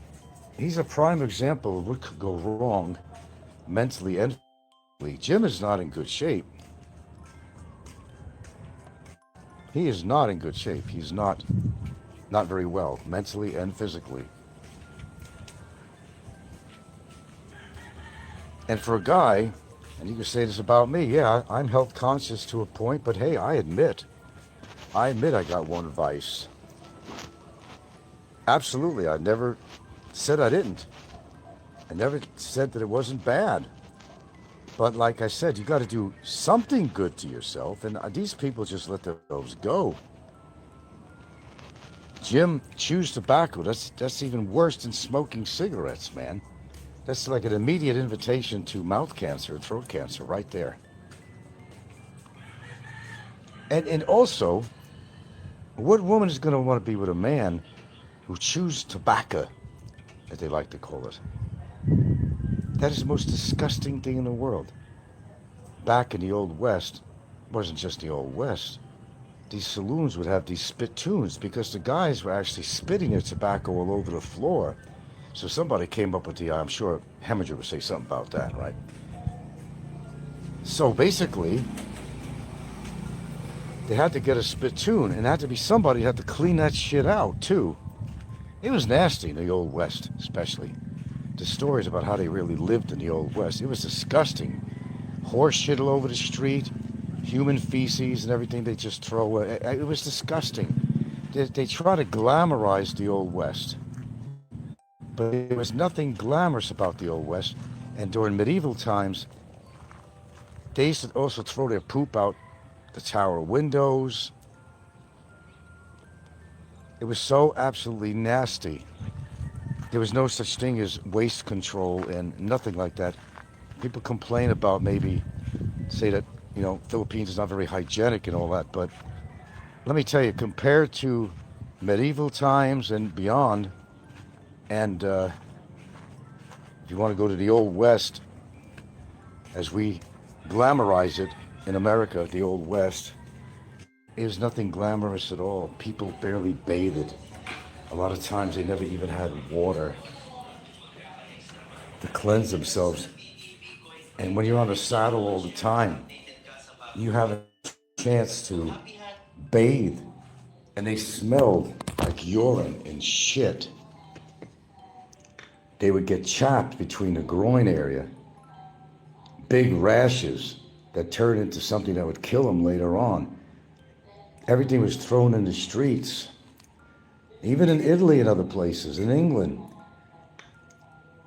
he's a prime example of what could go wrong mentally and physically. Jim is not in good shape. He is not in good shape. He's not very well, mentally and physically. And for a guy, and you can say this about me, yeah, I'm health conscious to a point, but hey, I admit I got one vice. Absolutely, I never said I didn't. I never said that it wasn't bad. But like I said, you got to do something good to yourself, and these people just let themselves go. Jim chews tobacco. That's even worse than smoking cigarettes, man. That's like an immediate invitation to mouth cancer, throat cancer, right there. And also, what woman is going to want to be with a man who chews tobacco, as they like to call it? That is the most disgusting thing in the world. Back in the Old West, it wasn't just the Old West, these saloons would have these spittoons because the guys were actually spitting their tobacco all over the floor. So somebody came up with the, I'm sure Heminger would say something about that, right? So basically, they had to get a spittoon, and it had to be somebody who had to clean that shit out, too. It was nasty in the Old West, especially. The stories about how they really lived in the Old West, it was disgusting. Horse shit all over the street, human feces and everything they just throw away. It was disgusting. They try to glamorize the Old West. But there was nothing glamorous about the Old West. And during medieval times, they used to also throw their poop out the tower windows. It was so absolutely nasty. There was no such thing as waste control and nothing like that. People complain about maybe say that, Philippines is not very hygienic and all that, but let me tell you, compared to medieval times and beyond, and if you want to go to the Old West, as we glamorize it in America, the Old West is nothing glamorous at all. People barely bathed. A lot of times they never even had water to cleanse themselves. And when you're on a saddle all the time, you have a chance to bathe. And they smelled like urine and shit. They would get chapped between the groin area, big rashes that turned into something that would kill them later on. Everything was thrown in the streets. Even in Italy and other places, in England,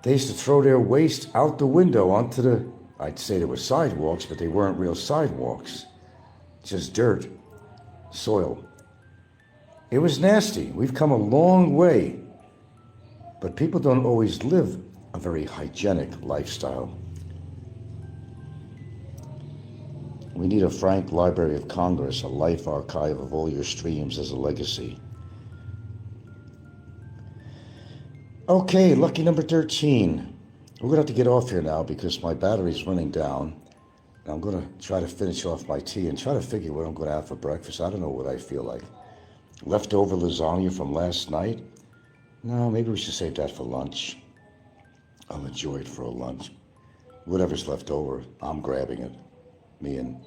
they used to throw their waste out the window onto I'd say there were sidewalks, but they weren't real sidewalks. Just dirt, soil. It was nasty. We've come a long way, but people don't always live a very hygienic lifestyle. We need a frank Library of Congress, a life archive of all your streams as a legacy. Okay, lucky number 13. We're going to have to get off here now because my battery's running down. And I'm going to try to finish off my tea and try to figure what I'm going to have for breakfast. I don't know what I feel like. Leftover lasagna from last night? No, maybe we should save that for lunch. I'll enjoy it for a lunch. Whatever's left over, I'm grabbing it. Me and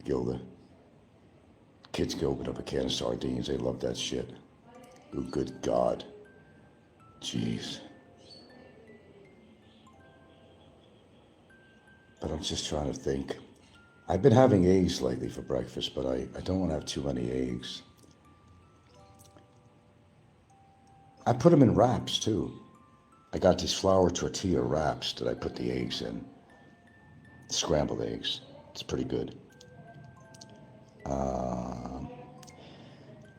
Gilda. Kids can open up a can of sardines. They love that shit. Oh, good God. Jeez. But I'm just trying to think. I've been having eggs lately for breakfast, but I don't want to have too many eggs. I put them in wraps, too. I got these flour tortilla wraps that I put the eggs in. Scrambled eggs. It's pretty good.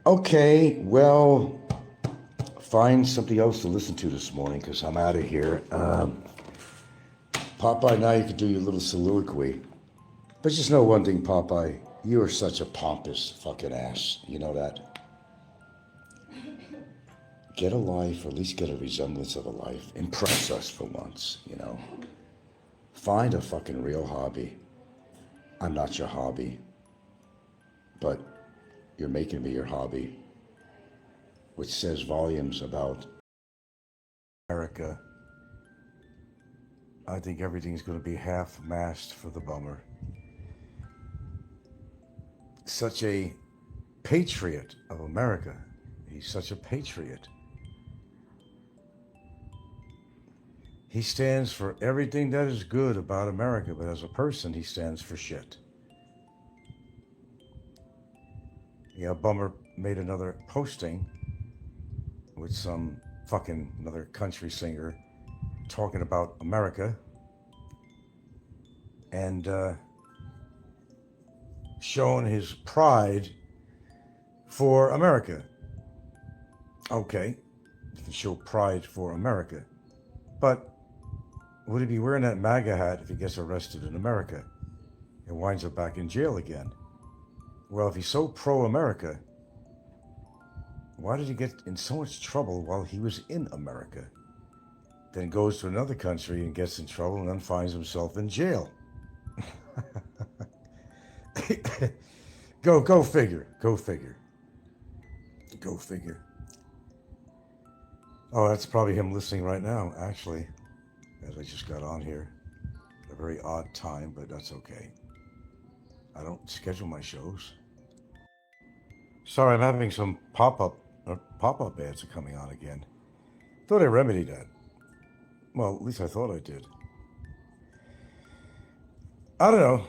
Okay, well, find something else to listen to this morning because I'm out of here. Popeye, now you can do your little soliloquy. But just know one thing, Popeye. You are such a pompous fucking ass. You know that? Get a life, or at least get a resemblance of a life. Impress us for once, Find a fucking real hobby. I'm not your hobby. But you're making me your hobby. Which says volumes about America. I think everything's going to be half-mast for the bummer. Such a patriot of America. He's such a patriot. He stands for everything that is good about America, but as a person, he stands for shit. Yeah, Bummer made another posting with some fucking another country singer talking about America and showing his pride for America. Okay, you can show pride for America, but would he be wearing that Maga hat if he gets arrested in America and winds up back in jail again? Well, if he's so pro-America, why did he get in so much trouble while he was in America? Then goes to another country and gets in trouble and then finds himself in jail. Go figure. Go figure. Go figure. Oh, that's probably him listening right now, actually, as I just got on here. A very odd time, but that's okay. I don't schedule my shows. Sorry, I'm having some pop-up ads are coming on again. Thought I remedied that. Well, at least I thought I did. I don't know.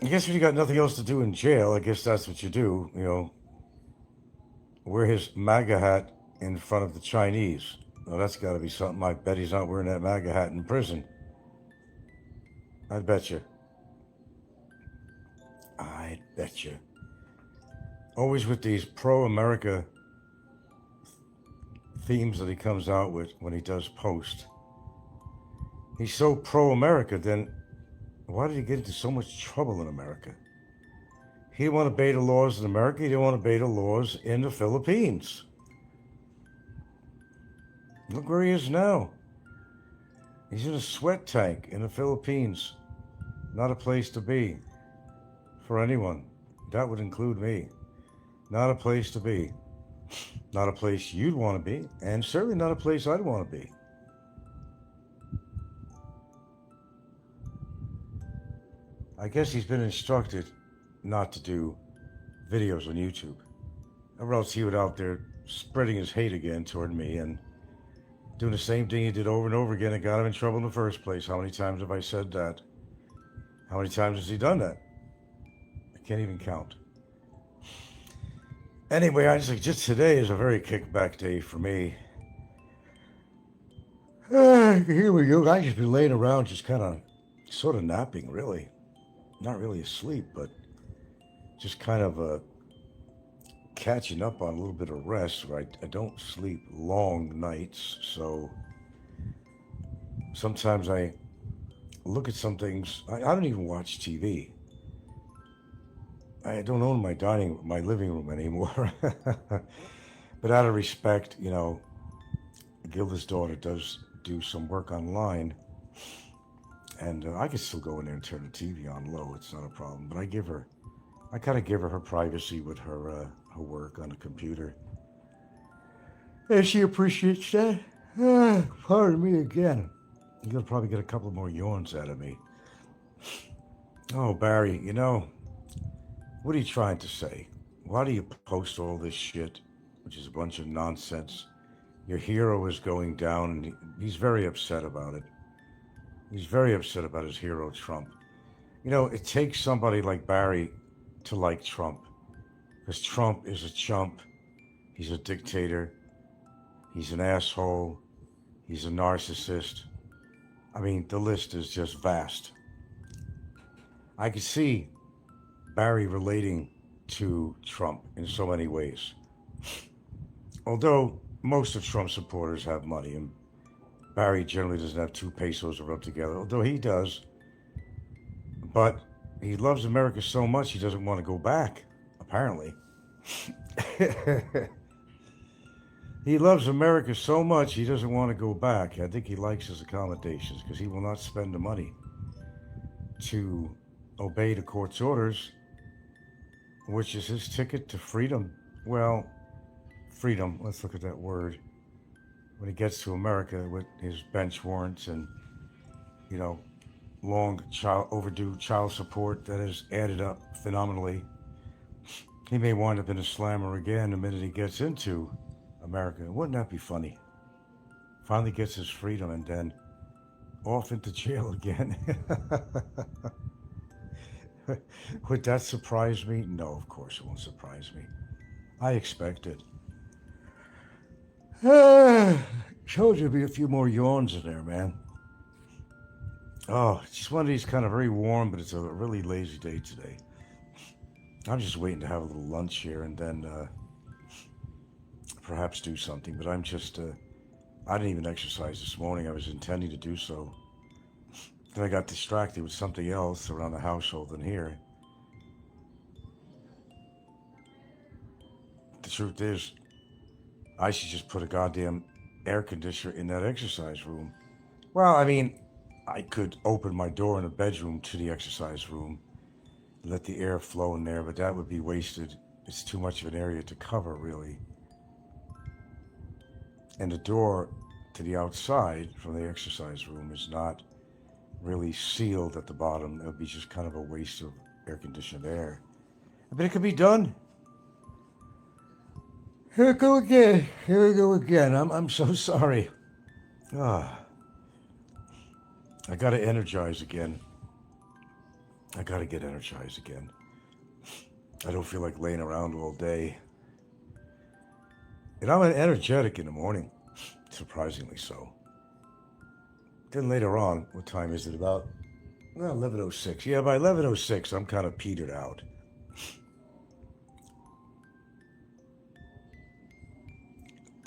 I guess when you got nothing else to do in jail, I guess that's what you do, wear his MAGA hat in front of the Chinese. Well, that's got to be something. I bet he's not wearing that MAGA hat in prison. I'd bet you. I'd bet you. Always with these pro-America themes that he comes out with when he does post. He's so pro-America, then why did he get into so much trouble in America? He didn't want to obey the laws in America. He didn't want to obey the laws in the Philippines. Look where he is now. He's in a sweat tank in the Philippines. Not a place to be for anyone. That would include me. Not a place to be. Not a place you'd want to be, and certainly not a place I'd want to be. I guess he's been instructed not to do videos on YouTube, or else he would out there spreading his hate again toward me and doing the same thing he did over and over again and got him in trouble in the first place. How many times have I said that? How many times has he done that? I can't even count. Anyway, I just today is a very kickback day for me. Here we go. I just been laying around, just kind of, sort of napping, really. Not really asleep, but just kind of catching up on a little bit of rest. Right, I don't sleep long nights, so sometimes I look at some things. I don't even watch TV. I don't own my living room anymore. But out of respect, you know, Gilda's daughter does do some work online, and I can still go in there and turn the TV on low. It's not a problem. But I kind of give her privacy with her work on the computer, and she appreciates that. Pardon me again. You're gonna probably get a couple more yawns out of me. Oh, Barry, you know, what are you trying to say? Why do you post all this shit, which is a bunch of nonsense? Your hero is going down, and he's very upset about it. He's very upset about his hero, Trump. You know, it takes somebody like Barry to like Trump, because Trump is a chump. He's a dictator. He's an asshole. He's a narcissist. I mean, the list is just vast. I can see Barry relating to Trump in so many ways. Although most of Trump's supporters have money, and Barry generally doesn't have 2 pesos to rub together, although he does. But he loves America so much he doesn't want to go back, apparently. He loves America so much he doesn't want to go back. I think he likes his accommodations because he will not spend the money to obey the court's orders, which is his ticket to freedom. Well, freedom, let's look at that word. When he gets to America with his bench warrants and, you know, overdue child support that has added up phenomenally, he may wind up in a slammer again the minute he gets into America. Wouldn't that be funny? Finally gets his freedom and then off into jail again. Would that surprise me? No, of course it won't surprise me. I expect it. Told you there'd be a few more yawns in there, man. Oh, it's just one of these kind of very warm, but it's a really lazy day today. I'm just waiting to have a little lunch here and then perhaps do something, but I'm just, I didn't even exercise this morning. I was intending to do so. Then I got distracted with something else around the household and here. The truth is, I should just put a goddamn air conditioner in that exercise room. Well, I mean, I could open my door in the bedroom to the exercise room, let the air flow in there, but that would be wasted. It's too much of an area to cover, really. And the door to the outside from the exercise room is not really sealed at the bottom. It would be just kind of a waste of air-conditioned air. But it could be done. Here we go again. Here we go again. I'm so sorry. I gotta energize again. I gotta get energized again. I don't feel like laying around all day. And I'm energetic in the morning, surprisingly so. Then later on, what time is it? About 11:06. Yeah, by 11:06, I'm kind of petered out.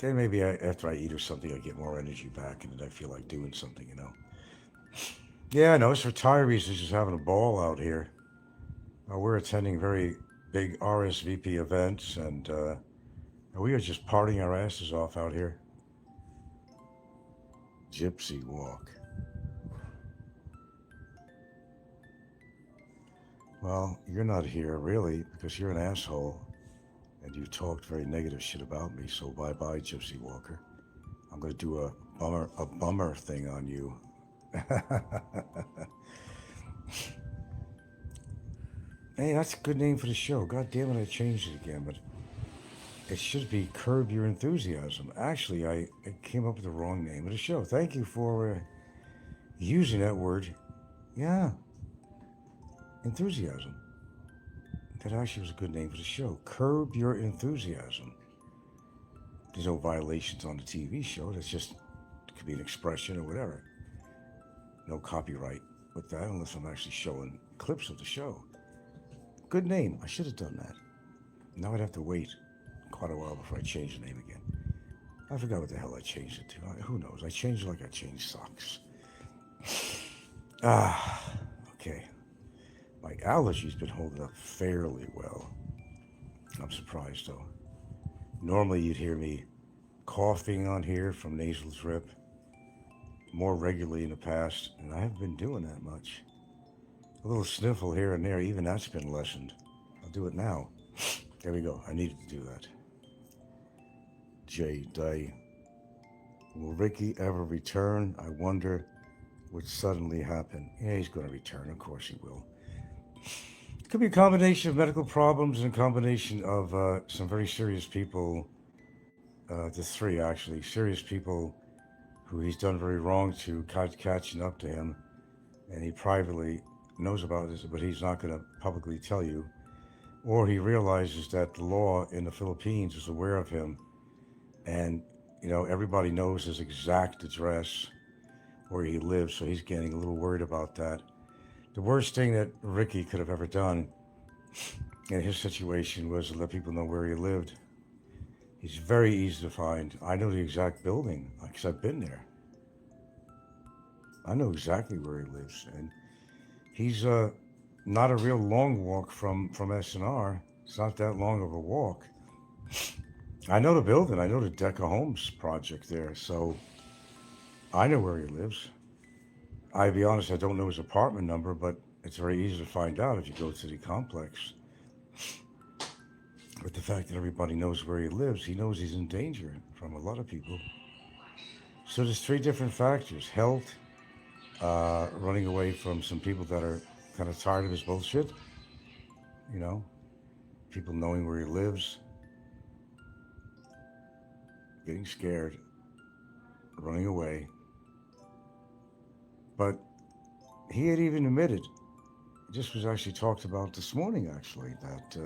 Okay, maybe after I eat or something, I get more energy back, and then I feel like doing something, you know. Yeah, no, it's retirees are just having a ball out here. We're attending very big RSVP events, and we are just partying our asses off out here. Gypsy walk. Well, you're not here really because you're an asshole, and you talked very negative shit about me. So bye bye, Gypsy Walker. I'm gonna do a bummer thing on you. Hey, that's a good name for the show. God damn it, I changed it again, but it should be Curb Your Enthusiasm. Actually, I came up with the wrong name of the show. Thank you for using that word. Yeah, enthusiasm. That actually was a good name for the show. Curb Your Enthusiasm. There's no violations on the TV show. That's just, it could be an expression or whatever. No copyright with that unless I'm actually showing clips of the show. Good name. I should have done that. Now I'd have to wait quite a while before I change the name again. I forgot what the hell I changed it to. Who knows? I changed it like I changed socks. Okay. My allergies been holding up fairly well. I'm surprised though. Normally you'd hear me coughing on here from nasal drip more regularly in the past, and I haven't been doing that much. A little sniffle here and there, even that's been lessened. I'll do it now. There we go. I needed to do that. J. Day. Will Ricky ever return? I wonder what suddenly happened. Yeah, he's going to return. Of course he will. It could be a combination of medical problems and a combination of some very serious people. The three, actually. Serious people who he's done very wrong to, catching up to him. And he privately knows about this, but he's not going to publicly tell you. Or he realizes that the law in the Philippines is aware of him, and everybody knows his exact address where he lives, so he's getting a little worried about that. The worst thing that Ricky could have ever done in his situation was to let people know where he lived. He's very easy to find. I know the exact building because I've been there. I know exactly where he lives, and he's not a real long walk from SNR. It's not that long of a walk. I know the building. I know the Deca Homes project there, so I know where he lives. I'll be honest, I don't know his apartment number, but it's very easy to find out if you go to the complex. But the fact that everybody knows where he lives, he knows he's in danger from a lot of people. So there's three different factors: health, running away from some people that are kind of tired of his bullshit, you know, people knowing where he lives, getting scared, running away. But he had even admitted, this was actually talked about this morning, actually, that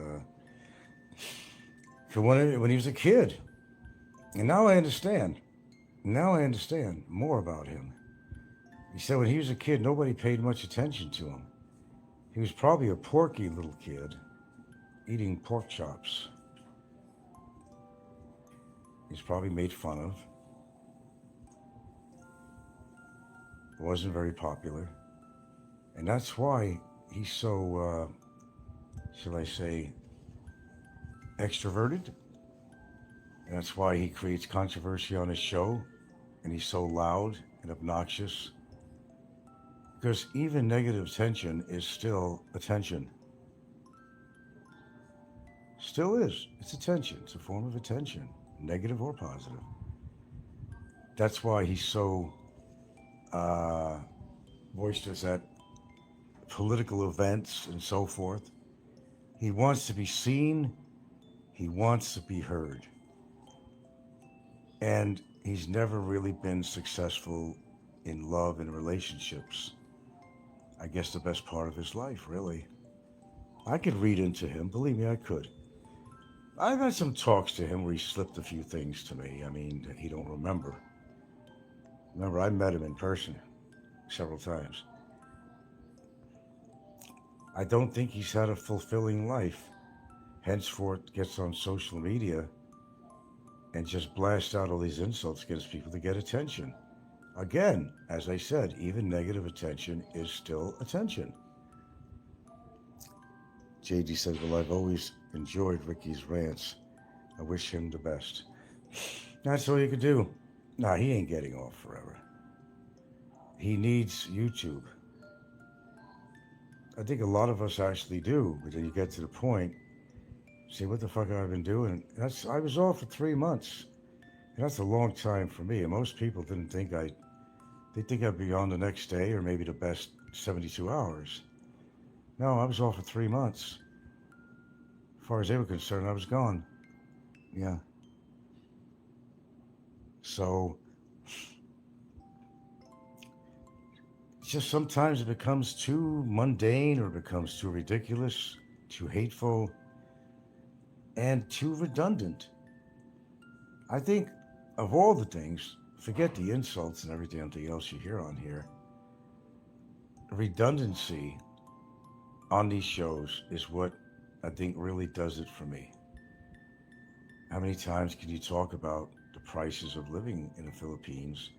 when he was a kid, and now I understand. Now I understand more about him. He said when he was a kid, nobody paid much attention to him. He was probably a porky little kid eating pork chops. He's probably made fun of. Wasn't very popular. And that's why he's so, shall I say, extroverted. And that's why he creates controversy on his show. And he's so loud and obnoxious. Because even negative attention is still attention. Still is. It's attention. It's a form of attention, negative or positive. That's why he's so boisterous at political events and so forth. He wants to be seen. He wants to be heard. And he's never really been successful in love and relationships. I guess the best part of his life, really. I could read into him. Believe me, I could. I've had some talks to him where he slipped a few things to me. I mean, he don't remember. Remember, I met him in person several times. I don't think he's had a fulfilling life. Henceforth, gets on social media and just blast out all these insults against people to get attention. Again, as I said, even negative attention is still attention. JD said, well, I've always enjoyed Ricky's rants. I wish him the best. That's all you could do. Nah, he ain't getting off forever. He needs YouTube. I think a lot of us actually do, but then you get to the point, say, what the fuck have I been doing? I was off for 3 months. And that's a long time for me. And most people didn't think they think I'd be on the next day or maybe the best 72 hours. No, I was off for 3 months. As far as they were concerned, I was gone. Yeah. So just sometimes it becomes too mundane or it becomes too ridiculous, too hateful, and too redundant. I think of all the things, forget the insults and everything else you hear on here. Redundancy on these shows is what I think really does it for me. How many times can you talk about the prices of living in the Philippines,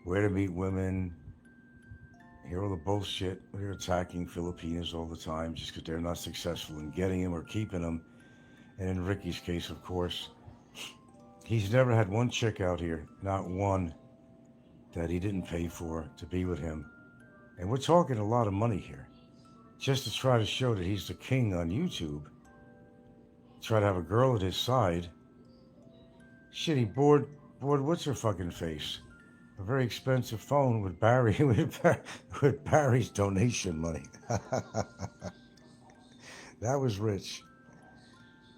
where to meet women, hear all the bullshit, they're attacking Filipinos all the time just because they're not successful in getting them or keeping them. And in Ricky's case, of course, he's never had one chick out here, not one, that he didn't pay for to be with him. And we're talking a lot of money here. Just to try to show that he's the king on YouTube, try to have a girl at his side. Shit, he bought what's her fucking face? A very expensive phone with Barry with Barry's donation money. That was rich.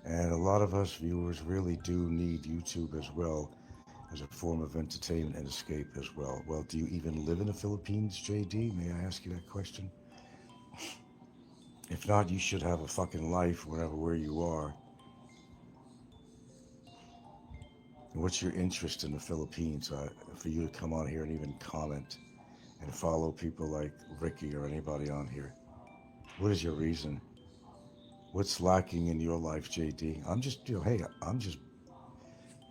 And a lot of us viewers really do need YouTube as well as a form of entertainment and escape as well. Well, do you even live in the Philippines, JD? May I ask you that question? If not, you should have a fucking life where you are. And what's your interest in the Philippines for you to come on here and even comment and follow people like Ricky or anybody on here? What is your reason? What's lacking in your life, JD? I'm just, hey, I'm just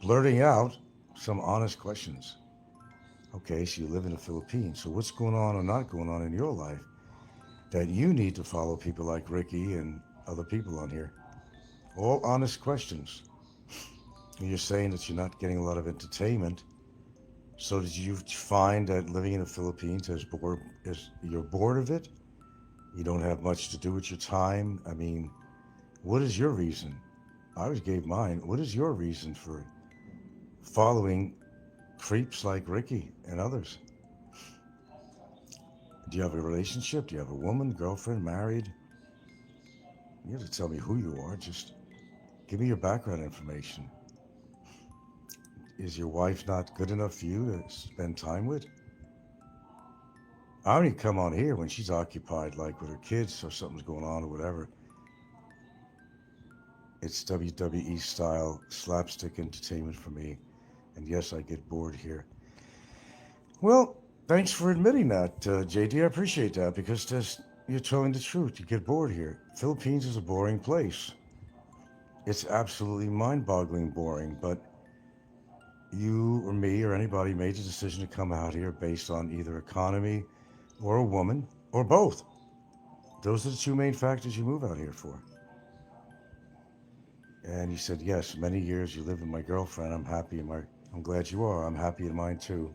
blurting out some honest questions. Okay, so you live in the Philippines. So what's going on or not going on in your life that you need to follow people like Ricky and other people on here? All honest questions. And you're saying that you're not getting a lot of entertainment. So did you find that living in the Philippines you're bored of it? You don't have much to do with your time? I mean, what is your reason? I always gave mine. What is your reason for following creeps like Ricky and others? Do you have a relationship? Do you have a woman, girlfriend, married? You have to tell me who you are. Just give me your background information. Is your wife not good enough for you to spend time with? I only come on here when she's occupied, like with her kids or something's going on or whatever. It's WWE style slapstick entertainment for me. And yes, I get bored here. Well, thanks for admitting that, JD. I appreciate that because you're telling the truth. You get bored here. Philippines is a boring place. It's absolutely mind-boggling boring, but you or me or anybody made the decision to come out here based on either economy or a woman or both. Those are the two main factors you move out here for. And you said, yes, many years you lived with my girlfriend. I'm glad you are. I'm happy in mine too.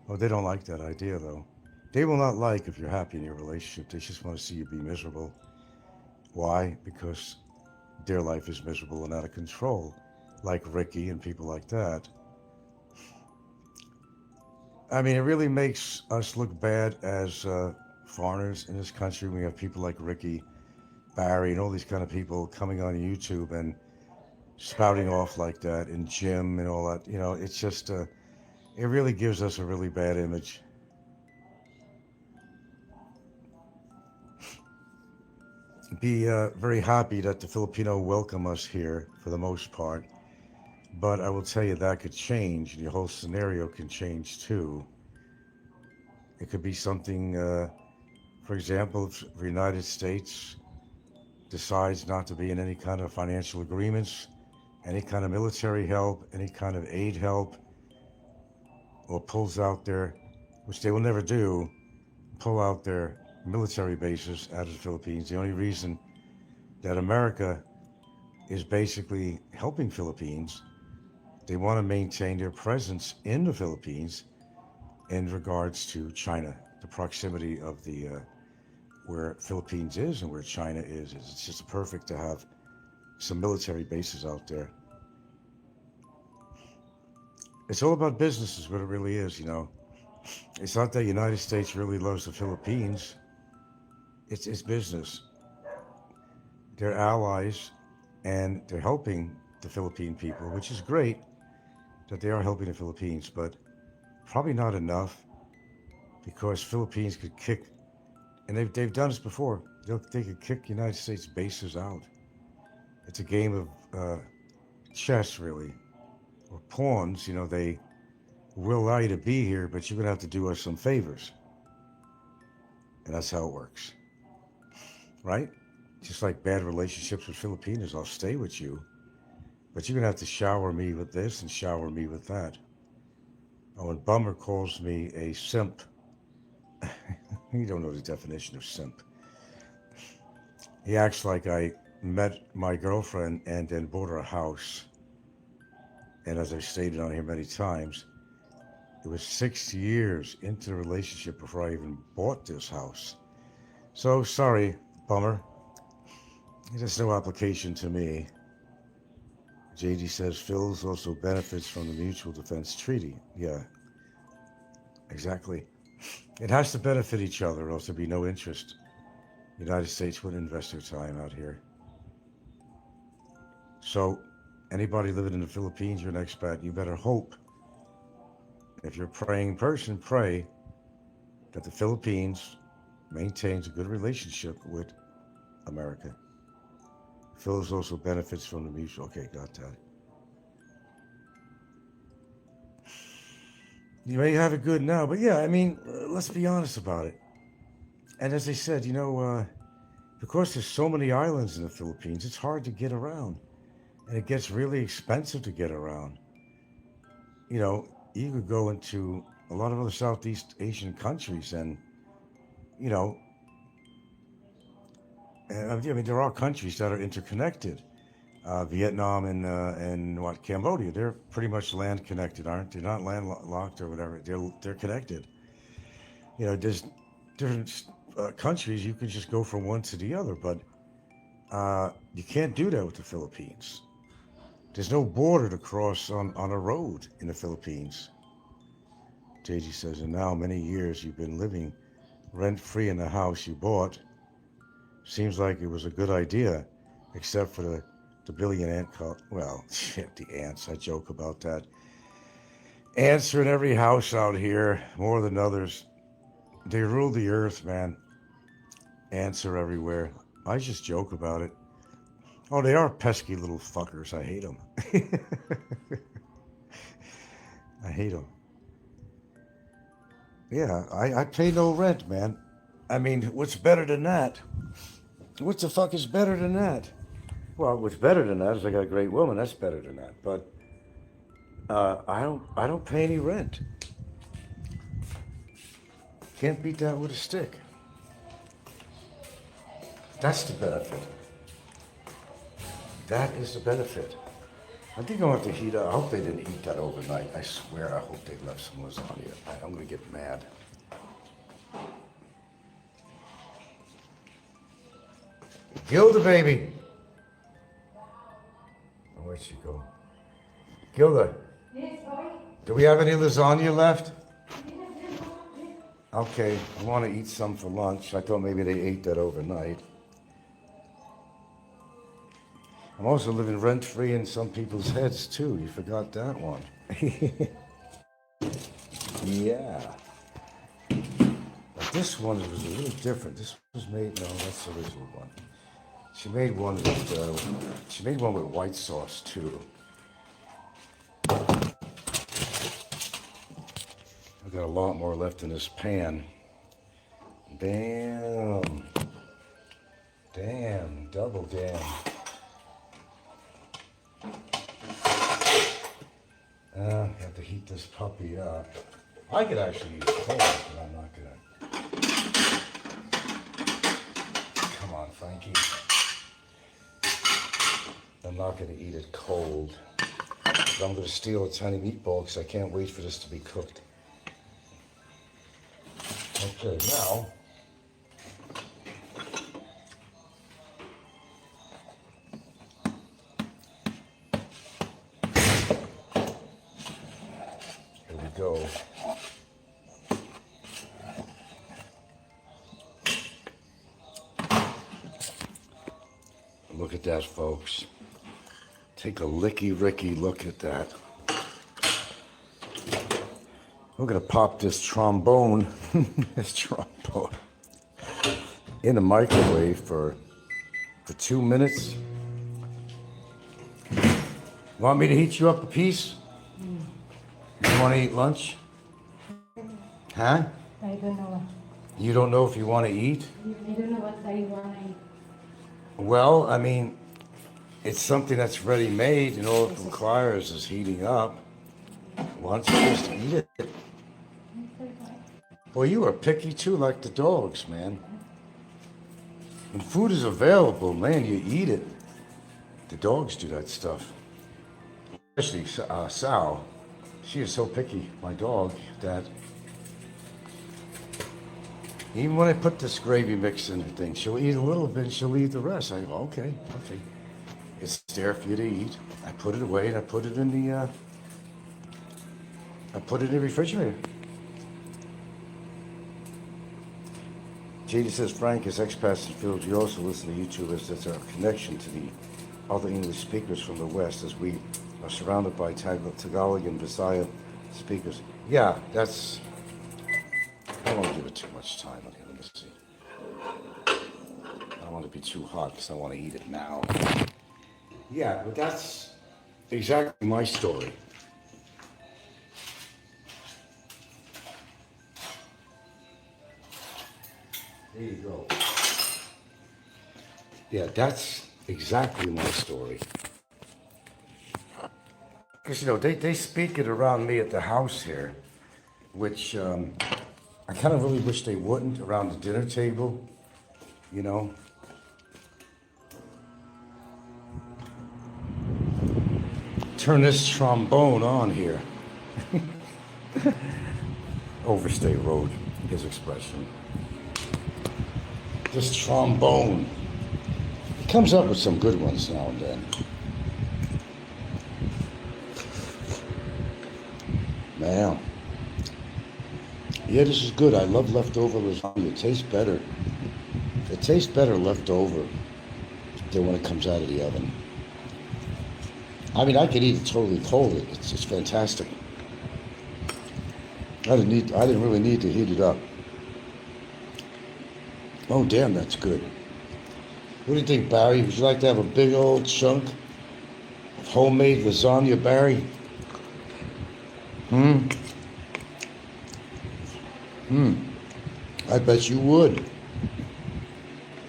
Oh, they don't like that idea though. They will not like if you're happy in your relationship. They just want to see you be miserable. Why? Because their life is miserable and out of control, like Ricky and people like that. I mean, it really makes us look bad as foreigners in this country. We have people like Ricky, Barry, and all these kind of people coming on YouTube and spouting off like that, and Jim and all that. It's just, it really gives us a really bad image. Be very happy that the Filipino welcome us here for the most part. But I will tell you that could change, and your whole scenario can change too. It could be something, for example, if the United States decides not to be in any kind of financial agreements any kind of military help, any kind of aid help, or pulls out their, which they will never do, pull out their military bases out of the Philippines. The only reason that America is basically helping Philippines, they want to maintain their presence in the Philippines in regards to China, the proximity of the where Philippines is and where China is. It's just perfect to have some military bases out there. It's all about business, is what it really is. It's not that the United States really loves the Philippines. It's business. They're allies, and they're helping the Philippine people, which is great that they are helping the Philippines, but probably not enough because Philippines could kick, and they've done this before. They could kick United States bases out. It's a game of chess, really, or pawns. They will allow you to be here, but you're gonna have to do us some favors, and that's how it works, right? Just like bad relationships with Filipinos, I'll stay with you, but you're gonna have to shower me with this and shower me with that. Oh, and Bummer calls me a simp. You don't know the definition of simp. He acts like I met my girlfriend and then bought her a house. And as I've stated on here many times, it was 6 years into the relationship before I even bought this house. So sorry, Bummer. There's no application to me. JD says Phil's also benefits from the Mutual Defense Treaty. Yeah, exactly. It has to benefit each other, or else there'd be no interest. The United States wouldn't invest their time out here. So, anybody living in the Philippines, you're an expat, you better hope. If you're a praying person, pray that the Philippines maintains a good relationship with America. Phil's also benefits from the mutual. Okay, got that. You may have it good now, but yeah, I mean, let's be honest about it. And as I said, because there's so many islands in the Philippines, it's hard to get around. And it gets really expensive to get around. You could go into a lot of other Southeast Asian countries and, you know, I mean, there are countries that are interconnected. Vietnam and what Cambodia, they're pretty much land connected, aren't they? Not landlocked or whatever. They're connected. There's different countries you can just go from one to the other, but you can't do that with the Philippines. There's no border to cross on a road in the Philippines. JG says, and now many years you've been living rent-free in the house you bought. Seems like it was a good idea, except for the billion ant cult. Well, shit, the ants. I joke about that. Ants are in every house out here, more than others. They rule the earth, man. Ants are everywhere. I just joke about it. Oh, they are pesky little fuckers. I hate them. I hate them. Yeah, I pay no rent, man. I mean, what's better than that? What the fuck is better than that? Well, what's better than that is I got a great woman. That's better than that. But I don't pay any rent. Can't beat that with a stick. That's the benefit. That is the benefit. I think I'll have to heat up. I hope they didn't eat that overnight. I swear, I hope they left some lasagna. I'm gonna get mad. Gilda, baby. Oh, where'd she go? Gilda. Do we have any lasagna left? Okay, I want to eat some for lunch. I thought maybe they ate that overnight. I'm also living rent-free in some people's heads, too. You forgot that one. Yeah. But this one was a little different. This was made, no, that's the original one. She made one with white sauce, too. I've got a lot more left in this pan. Damn. Damn, double damn. to heat this puppy up. I could actually use cold, but I'm not gonna. Come on, Frankie. I'm not gonna eat it cold. But I'm gonna steal a tiny meatball because I can't wait for this to be cooked. Okay, now. Here we go. Look at that, folks. Take a licky-ricky look at that. We're gonna pop this trombone, in the microwave for 2 minutes. Want me to heat you up a piece? You want to eat lunch? Huh? I don't know. You don't know if you want to eat? I don't know what I want to eat. Well, I mean, it's something that's ready made, and all it requires is heating up. Why don't you just eat it? Well, you are picky too, like the dogs, man. When food is available, man, you eat it. The dogs do that stuff. Especially Sal. She is so picky, my dog, that even when I put this gravy mix in the thing, she'll eat a little bit and she'll eat the rest. I go, okay. It's there for you to eat. I put it away and I put it in the refrigerator. JD says, Frank, as expats in fields, we also listen to YouTubers. That's our connection to the other English speakers from the West, as we are surrounded by Tagalog and Visaya speakers. Yeah, that's... I don't want to give it too much time. Okay, let me see. I don't want to be too hot because I want to eat it now. Yeah, but that's exactly my story. There you go. Yeah, that's exactly my story. Because, you know, they speak it around me at the house here, which I kind of really wish they wouldn't around the dinner table, you know. Turn this trombone on here. Overstay Road, his expression. This trombone. He comes up with some good ones now and then. Man. Yeah, this is good. I love leftover lasagna. It tastes better. It tastes better left over than when it comes out of the oven. I mean, I could eat it totally cold. It's fantastic. I didn't really need to heat it up. Oh, damn, that's good. What do you think, Barry? Would you like to have a big old chunk of homemade lasagna, Barry? I bet you would.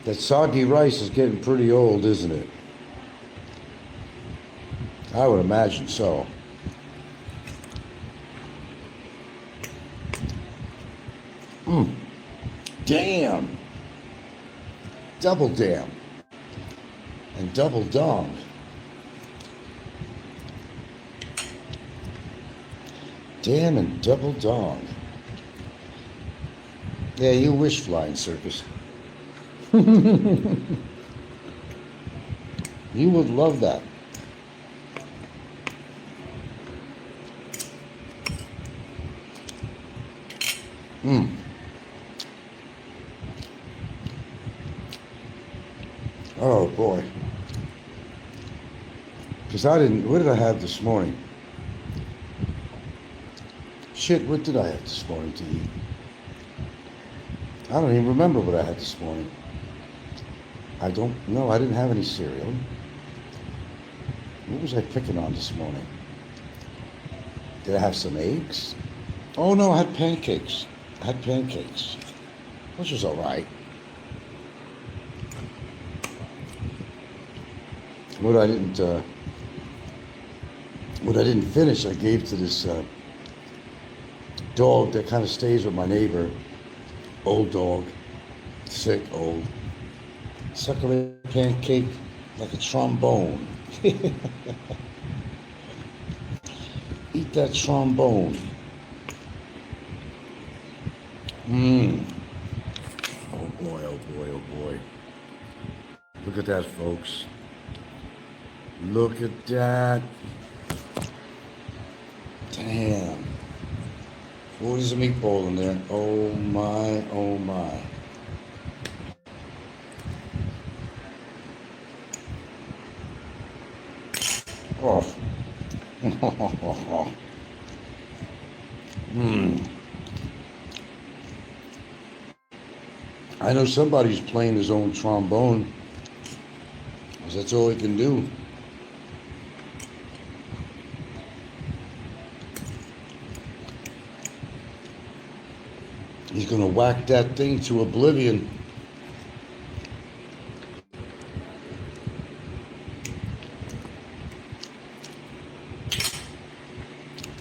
That soggy rice is getting pretty old, isn't it? I would imagine so. Damn. Double damn. And double dong. Damn and double dong. Yeah, you wish, Flying Circus. You would love that. Oh boy. Because what did I have this morning? Shit, what did I have this morning to eat? I don't even remember what I had this morning. I don't know. I didn't have any cereal. What was I picking on this morning? Did I have some eggs? Oh no, I had pancakes. Which was all right. What I didn't finish, I gave to this dog that kind of stays with my neighbor. Old dog, sick, old. Suckling pancake like a trombone. Eat that trombone. Mmm. Oh boy, oh boy, oh boy. Look at that, folks. Look at that. Damn. What is a meatball in there? Oh my, oh my. Oh. I know somebody's playing his own trombone, because that's all he can do. He's gonna whack that thing to oblivion.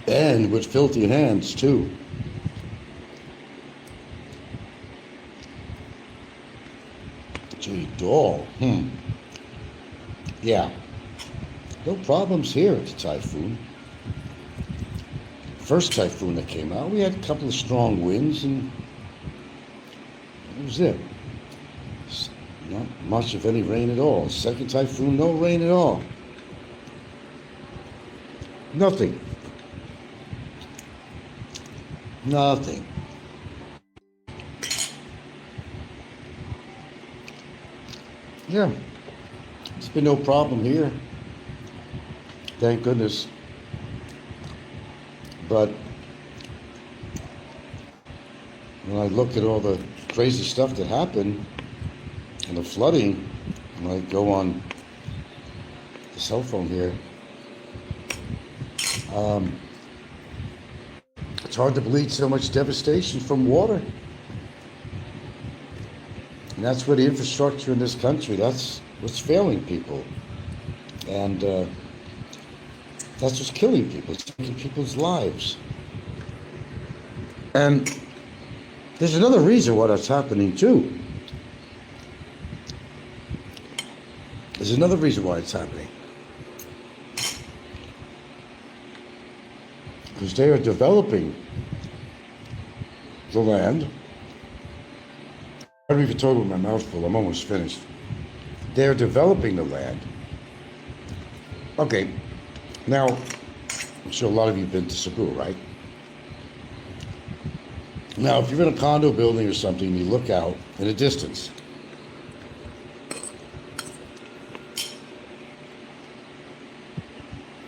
And with filthy hands, too. Gee, doll. Yeah. No problems here at the typhoon. First typhoon that came out, we had a couple of strong winds, and that was it. Not much of any rain at all. Second typhoon, no rain at all. Nothing. Nothing. Yeah. There's been no problem here. Thank goodness. But when I look at all the crazy stuff that happened and the flooding, and I go on the cell phone here, it's hard to believe so much devastation from water. And that's where the infrastructure in this country, that's what's failing people. And that's what's killing people. It's taking people's lives. And there's another reason why that's happening too. There's another reason why it's happening. Because they are developing the land. I don't even talk with my mouth full. I'm almost finished. They're developing the land. Okay, now, I'm sure a lot of you have been to Cebu, right? Now, if you're in a condo building or something, you look out in the distance.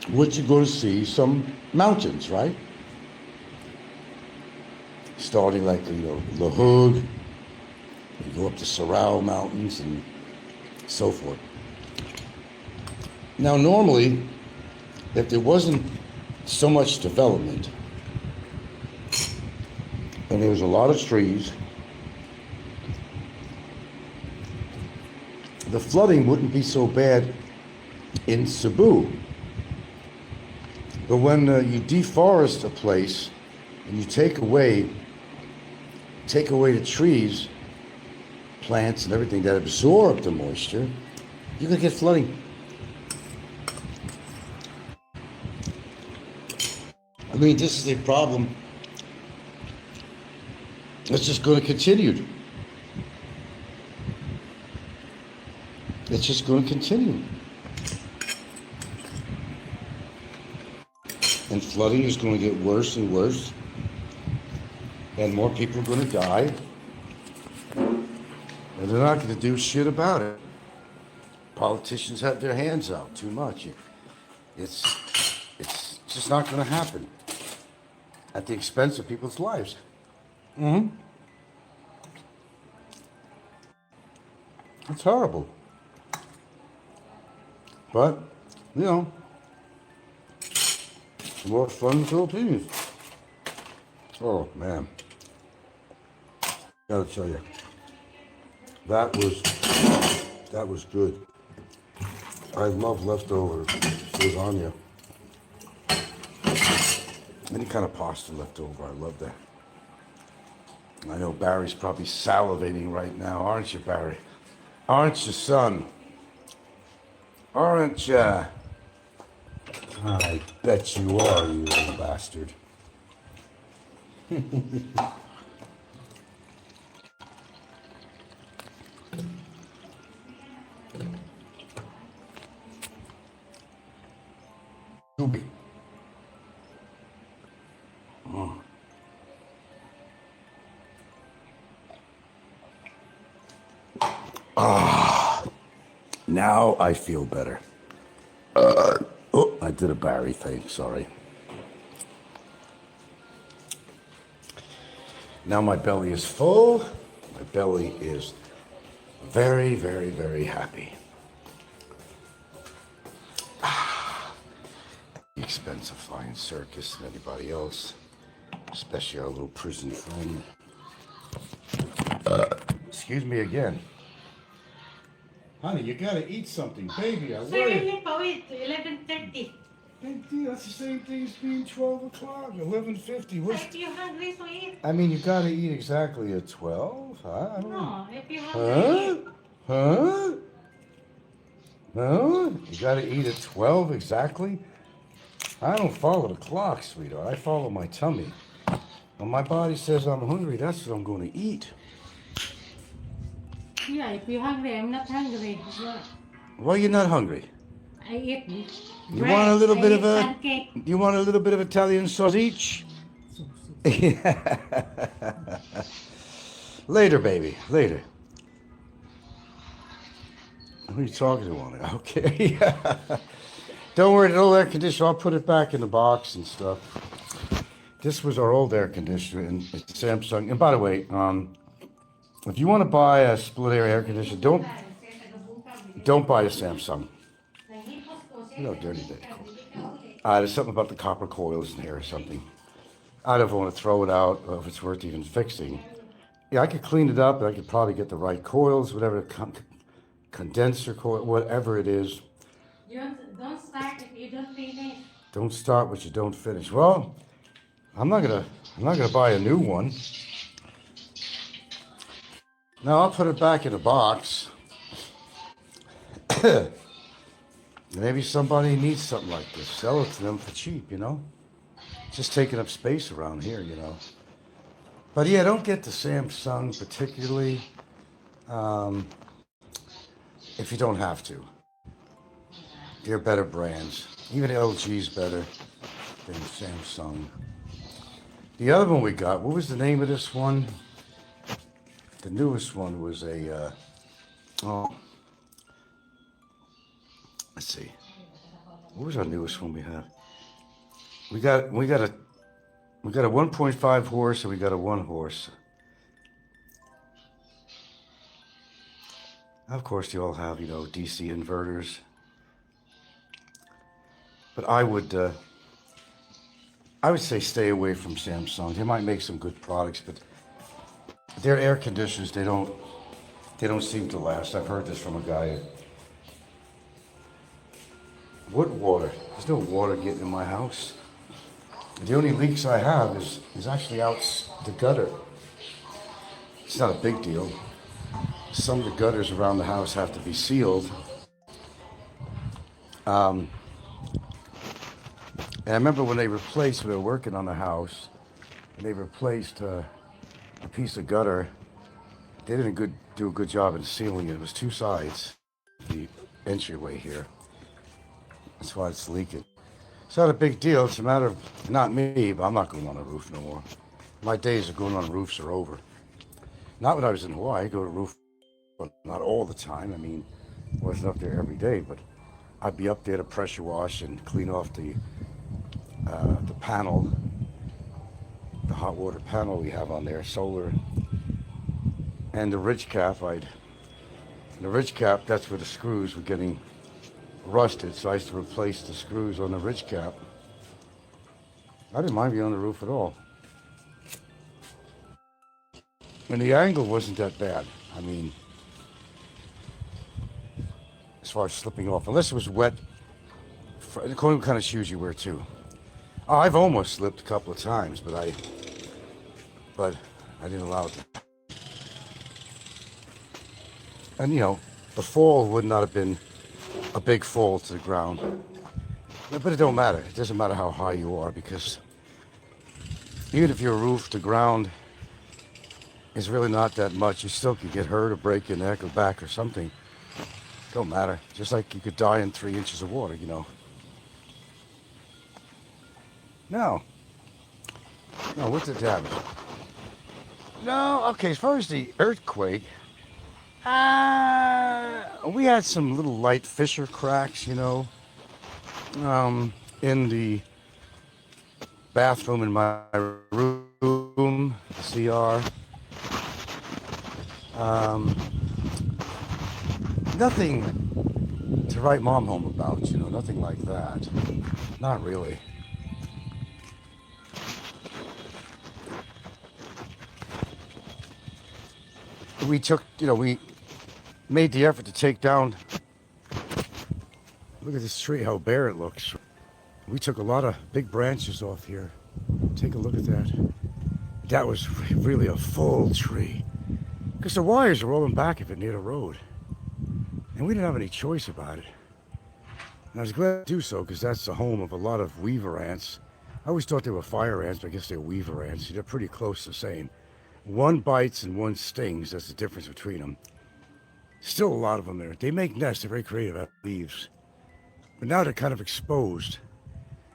What you're going to see, some mountains, right? Starting like, La Hood, you go up to Sorao Mountains and so forth. Now, normally, if there wasn't so much development, and there was a lot of trees, the flooding wouldn't be so bad in Cebu. But when you deforest a place and you take away the trees, plants and everything that absorb the moisture, you're going to get flooding. I mean, this is a problem that's just going to continue. It's just going to continue. And flooding is going to get worse and worse. And more people are going to die. And they're not going to do shit about it. Politicians have their hands out too much. It's just not going to happen at the expense of people's lives. It's horrible. But, more fun in the Philippines. Oh, man. Gotta tell you, that was good. I love leftover lasagna. Any kind of pasta left over, I love that. I know Barry's probably salivating right now, aren't you, Barry? Aren't you, son? Aren't you? I bet you are, you little bastard. Scooby. Now I feel better. Oh, I did a Barry thing, sorry. Now my belly is full. My belly is very, very, very happy. The expense of flying circus and anybody else, especially our little prison friend. Excuse me again. Honey, you gotta eat something, baby. I Sir, worry. hindi pa, wait. 11:30. Big deal. That's the same thing as being 12 o'clock, 11:50. If you're hungry, so eat. I mean, you gotta eat exactly at 12, huh? I don't know. No, if you're Huh? hungry, Huh? Huh? You gotta eat at 12 exactly? I don't follow the clock, sweetheart. I follow my tummy. When my body says I'm hungry, that's what I'm gonna eat. yeah, if you're hungry, I'm not hungry. Yeah. Why you're not hungry? I eat You bread, want a little I bit eat of a pancake. you want a little bit of Italian sausage? Later, baby. Later. Who are you talking to on it? Okay. Don't worry, the old air conditioner, I'll put it back in the box and stuff. This was our old air conditioner, and it's Samsung. And by the way, if you want to buy a split air conditioner, don't buy a Samsung. You know, dirty day. There's something about the copper coils in here or something. I don't want to throw it out if it's worth even fixing. Yeah, I could clean it up, and I could probably get the right coils, whatever condenser coil, whatever it is. Don't start if you don't finish. Don't start what you don't finish. Well, I'm not gonna buy a new one. No, I'll put it back in a box. Maybe somebody needs something like this. Sell it to them for cheap, you know? Just taking up space around here, you know? But yeah, don't get the Samsung particularly if you don't have to. They're better brands. Even LG's better than Samsung. The other one we got, what was the name of this one? The newest one was a, let's see. What was our newest one we had? We got a 1.5 horse and we got a 1 horse. Of course, they all have, DC inverters. But I would say stay away from Samsung. They might make some good products, but their air conditioners, they don't seem to last. I've heard this from a guy. What water? There's no water getting in my house. The only leaks I have is actually out the gutter. It's not a big deal. Some of the gutters around the house have to be sealed. And I remember when we were working on the house, and they replaced a piece of gutter. They didn't do a good job in sealing it. It was 2 sides, the entryway here. That's why it's leaking. It's not a big deal. It's a matter of, not me, but I'm not going on a roof no more. My days of going on roofs are over. Not when I was in Hawaii. I go to roof, but not all the time. I mean, I wasn't up there every day, but I'd be up there to pressure wash and clean off the panel, the hot water panel we have on there, solar, and the ridge cap. That's where the screws were getting rusted, so I used to replace the screws on the ridge cap. I didn't mind being on the roof at all. And the angle wasn't that bad. I mean, as far as slipping off, unless it was wet, according to what kind of shoes you wear too. I've almost slipped a couple of times, but I didn't allow it. And the fall would not have been a big fall to the ground. But it don't matter. It doesn't matter how high you are, because even if your roof to ground is really not that much, you still could get hurt or break your neck or back or something. Don't matter. Just like you could die in 3 inches of water. No. No, what's the damage? No, okay, as far as the earthquake, we had some little light fissure cracks, in the bathroom in my room, the CR. Nothing to write mom home about, nothing like that. Not really. We took, we made the effort to take down. Look at this tree, how bare it looks. We took a lot of big branches off here. Take a look at that. That was really a full tree. Because the wires are rolling back of it near the road. And we didn't have any choice about it. And I was glad to do so, because that's the home of a lot of weaver ants. I always thought they were fire ants, but I guess they're weaver ants. They're pretty close to the same. One bites and one stings. That's the difference between them. Still a lot of them there. They make nests. They're very creative at leaves. But now they're kind of exposed.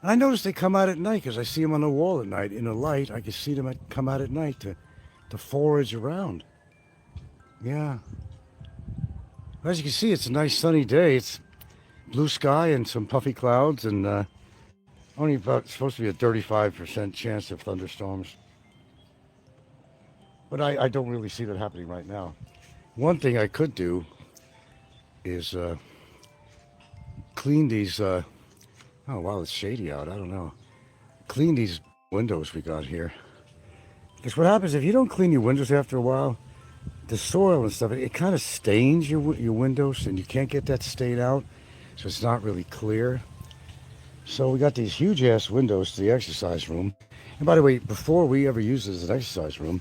And I noticed they come out at night, because I see them on the wall at night. In the light, I can see them come out at night to forage around. Yeah. As you can see, it's a nice sunny day. It's blue sky and some puffy clouds, and only about supposed to be a 35% chance of thunderstorms. But I don't really see that happening right now. One thing I could do is clean these. Oh wow, it's shady out. I don't know. Clean these windows we got here. Because what happens if you don't clean your windows after a while, the soil and stuff, it kind of stains your windows, and you can't get that stain out, so it's not really clear. So we got these huge ass windows to the exercise room. And by the way, before we ever used it as an exercise room,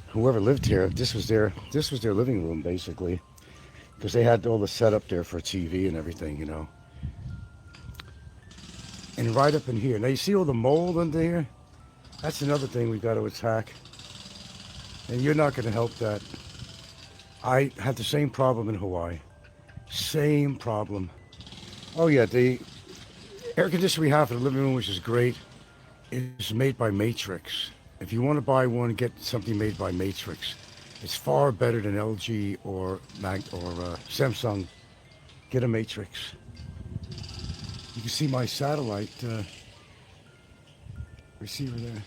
whoever lived here, this was their living room basically, because they had all the setup there for TV and everything, And right up in here, now you see all the mold under here? That's another thing we got to attack. And you're not going to help that. I had the same problem in Hawaii. Same problem. Oh yeah, the air conditioner we have in the living room, which is great, is made by Matrix. If you want to buy one, get something made by Matrix. It's far better than LG or Samsung. Get a Matrix. You can see my satellite receiver there.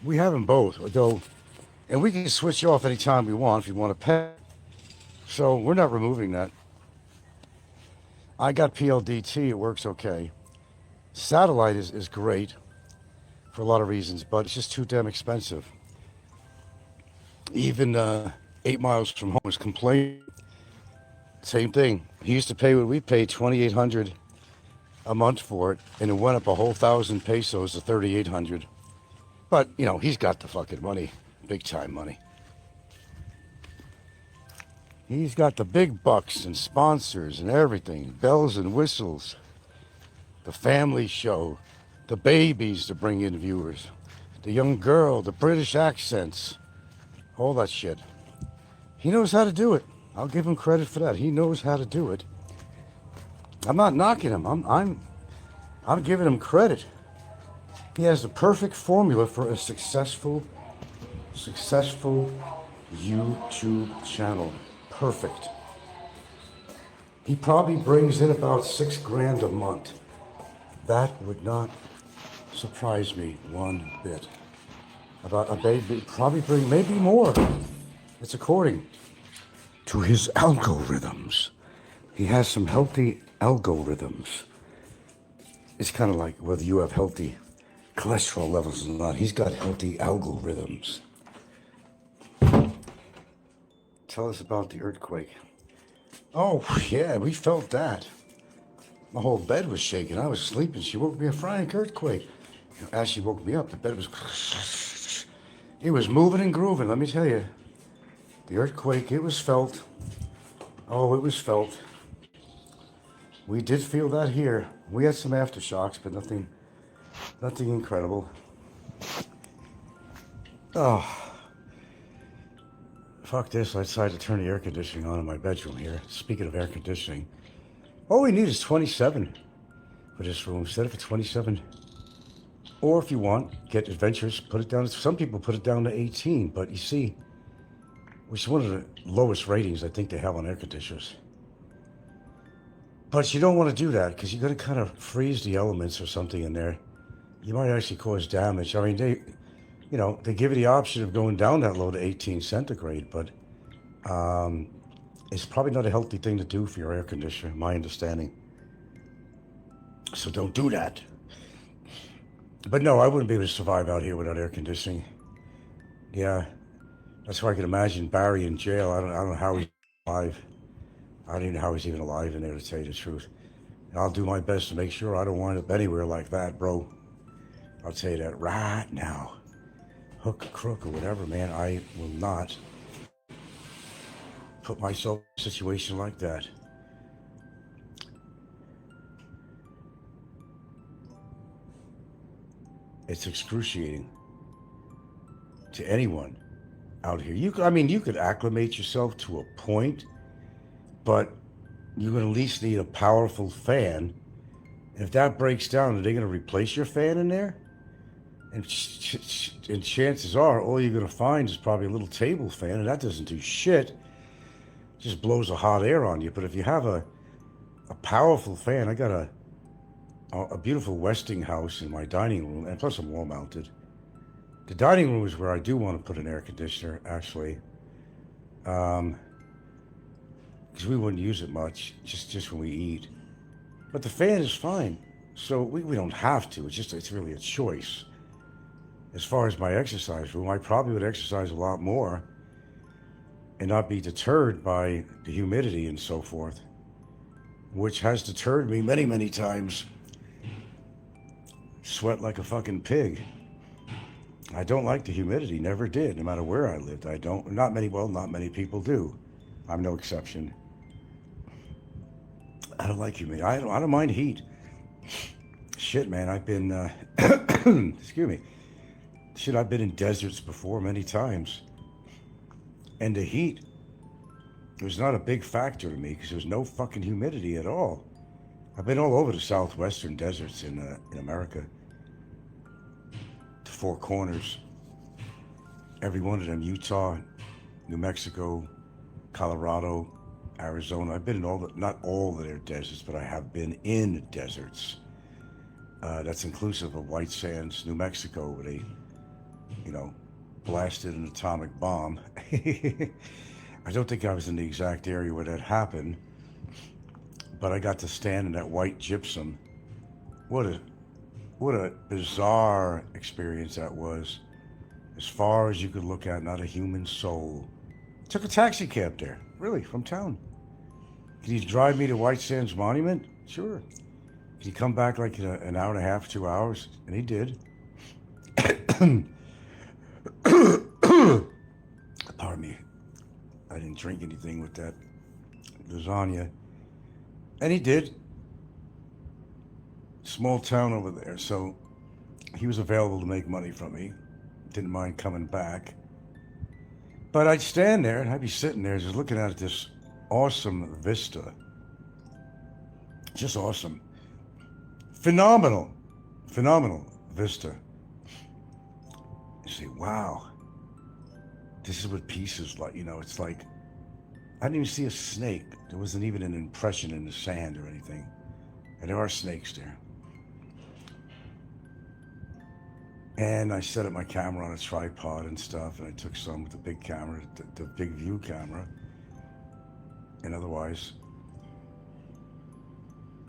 We have them both, though. And we can switch off anytime we want if you want to pay. So we're not removing that. I got PLDT, it works okay. Satellite is great for a lot of reasons, but it's just too damn expensive. Even 8 miles from home is complaining. Same thing. He used to pay what we paid, $2,800 a month for it, and it went up a whole 1,000 pesos to 3,800. But, he's got the fucking money. Big time money. He's got the big bucks and sponsors and everything. Bells and whistles. The family show. The babies to bring in viewers. The young girl. The British accents. All that shit. He knows how to do it. I'll give him credit for that. He knows how to do it. I'm not knocking him. I'm giving him credit. He has the perfect formula for a successful YouTube channel. Perfect. He probably brings in about $6,000 a month. That would not surprise me one bit. About a baby, probably bring maybe more. It's according to his algorithms. He has some healthy algorithms. It's kind of like whether you have healthy cholesterol levels or not. He's got healthy algorithms. Tell us about the earthquake. Oh, yeah, we felt that. My whole bed was shaking. I was sleeping. She woke me up, Frank, earthquake. As she woke me up, the bed was... It was moving and grooving, let me tell you. The earthquake, it was felt. Oh, it was felt. We did feel that here. We had some aftershocks, but nothing incredible. Oh, fuck this. I decided to turn the air conditioning on in my bedroom here. Speaking of air conditioning, all we need is 27 for this room instead of a 27. Or if you want, get adventurous, put it down. Some people put it down to 18, but you see, which is one of the lowest ratings I think they have on air conditioners. But you don't want to do that because you're going to kind of freeze the elements or something in there. You might actually cause damage. I mean, they give you the option of going down that low to 18 centigrade, but it's probably not a healthy thing to do for your air conditioner, my understanding. So don't do that. But no, I wouldn't be able to survive out here without air conditioning. Yeah, that's why I can imagine Barry in jail. I don't know how he's alive. I don't even know how he's even alive in there, to tell you the truth. And I'll do my best to make sure I don't wind up anywhere like that, bro. I'll tell you that right now. Hook, crook, or whatever, man. I will not put myself in a situation like that. It's excruciating to anyone out here. You could acclimate yourself to a point, but you're going to at least need a powerful fan. And if that breaks down, are they going to replace your fan in there? And chances are, all you're going to find is probably a little table fan, and that doesn't do shit. It just blows the hot air on you. But if you have a powerful fan, I got a beautiful Westinghouse in my dining room, and plus I'm wall mounted. The dining room is where I do want to put an air conditioner, actually, because we wouldn't use it much, just when we eat. But the fan is fine, so we don't have to. It's really a choice. As far as my exercise room, I probably would exercise a lot more and not be deterred by the humidity and so forth, which has deterred me many, many times. Sweat like a fucking pig. I don't like the humidity, never did, no matter where I lived. Not many people do. I'm no exception. I don't like humidity. I don't mind heat. Shit, man, I've been, excuse me. Shit, I've been in deserts before many times. And the heat was not a big factor to me because there was no fucking humidity at all. I've been all over the southwestern deserts in America. The Four Corners. Every one of them, Utah, New Mexico, Colorado, Arizona. I've been in not all of their deserts, but I have been in deserts. That's inclusive of White Sands, New Mexico, where they, blasted an atomic bomb. I don't think I was in the exact area where that happened, but I got to stand in that white gypsum. What a bizarre experience that was. As far as you could look at, not a human soul. Took a taxi cab there, really, from town. Can you drive me to White Sands Monument? Sure. Can you come back like in an hour and a half, 2 hours? And he did. Pardon me. I didn't drink anything with that lasagna. And he did. Small town over there, so he was available to make money from me. Didn't mind coming back. But I'd stand there and I'd be sitting there just looking at this awesome vista. Just awesome. Phenomenal vista. You say, wow, this is what peace is like. It's like, I didn't even see a snake. There wasn't even an impression in the sand or anything. And there are snakes there. And I set up my camera on a tripod and stuff, and I took some with the big camera, the big view camera. And otherwise,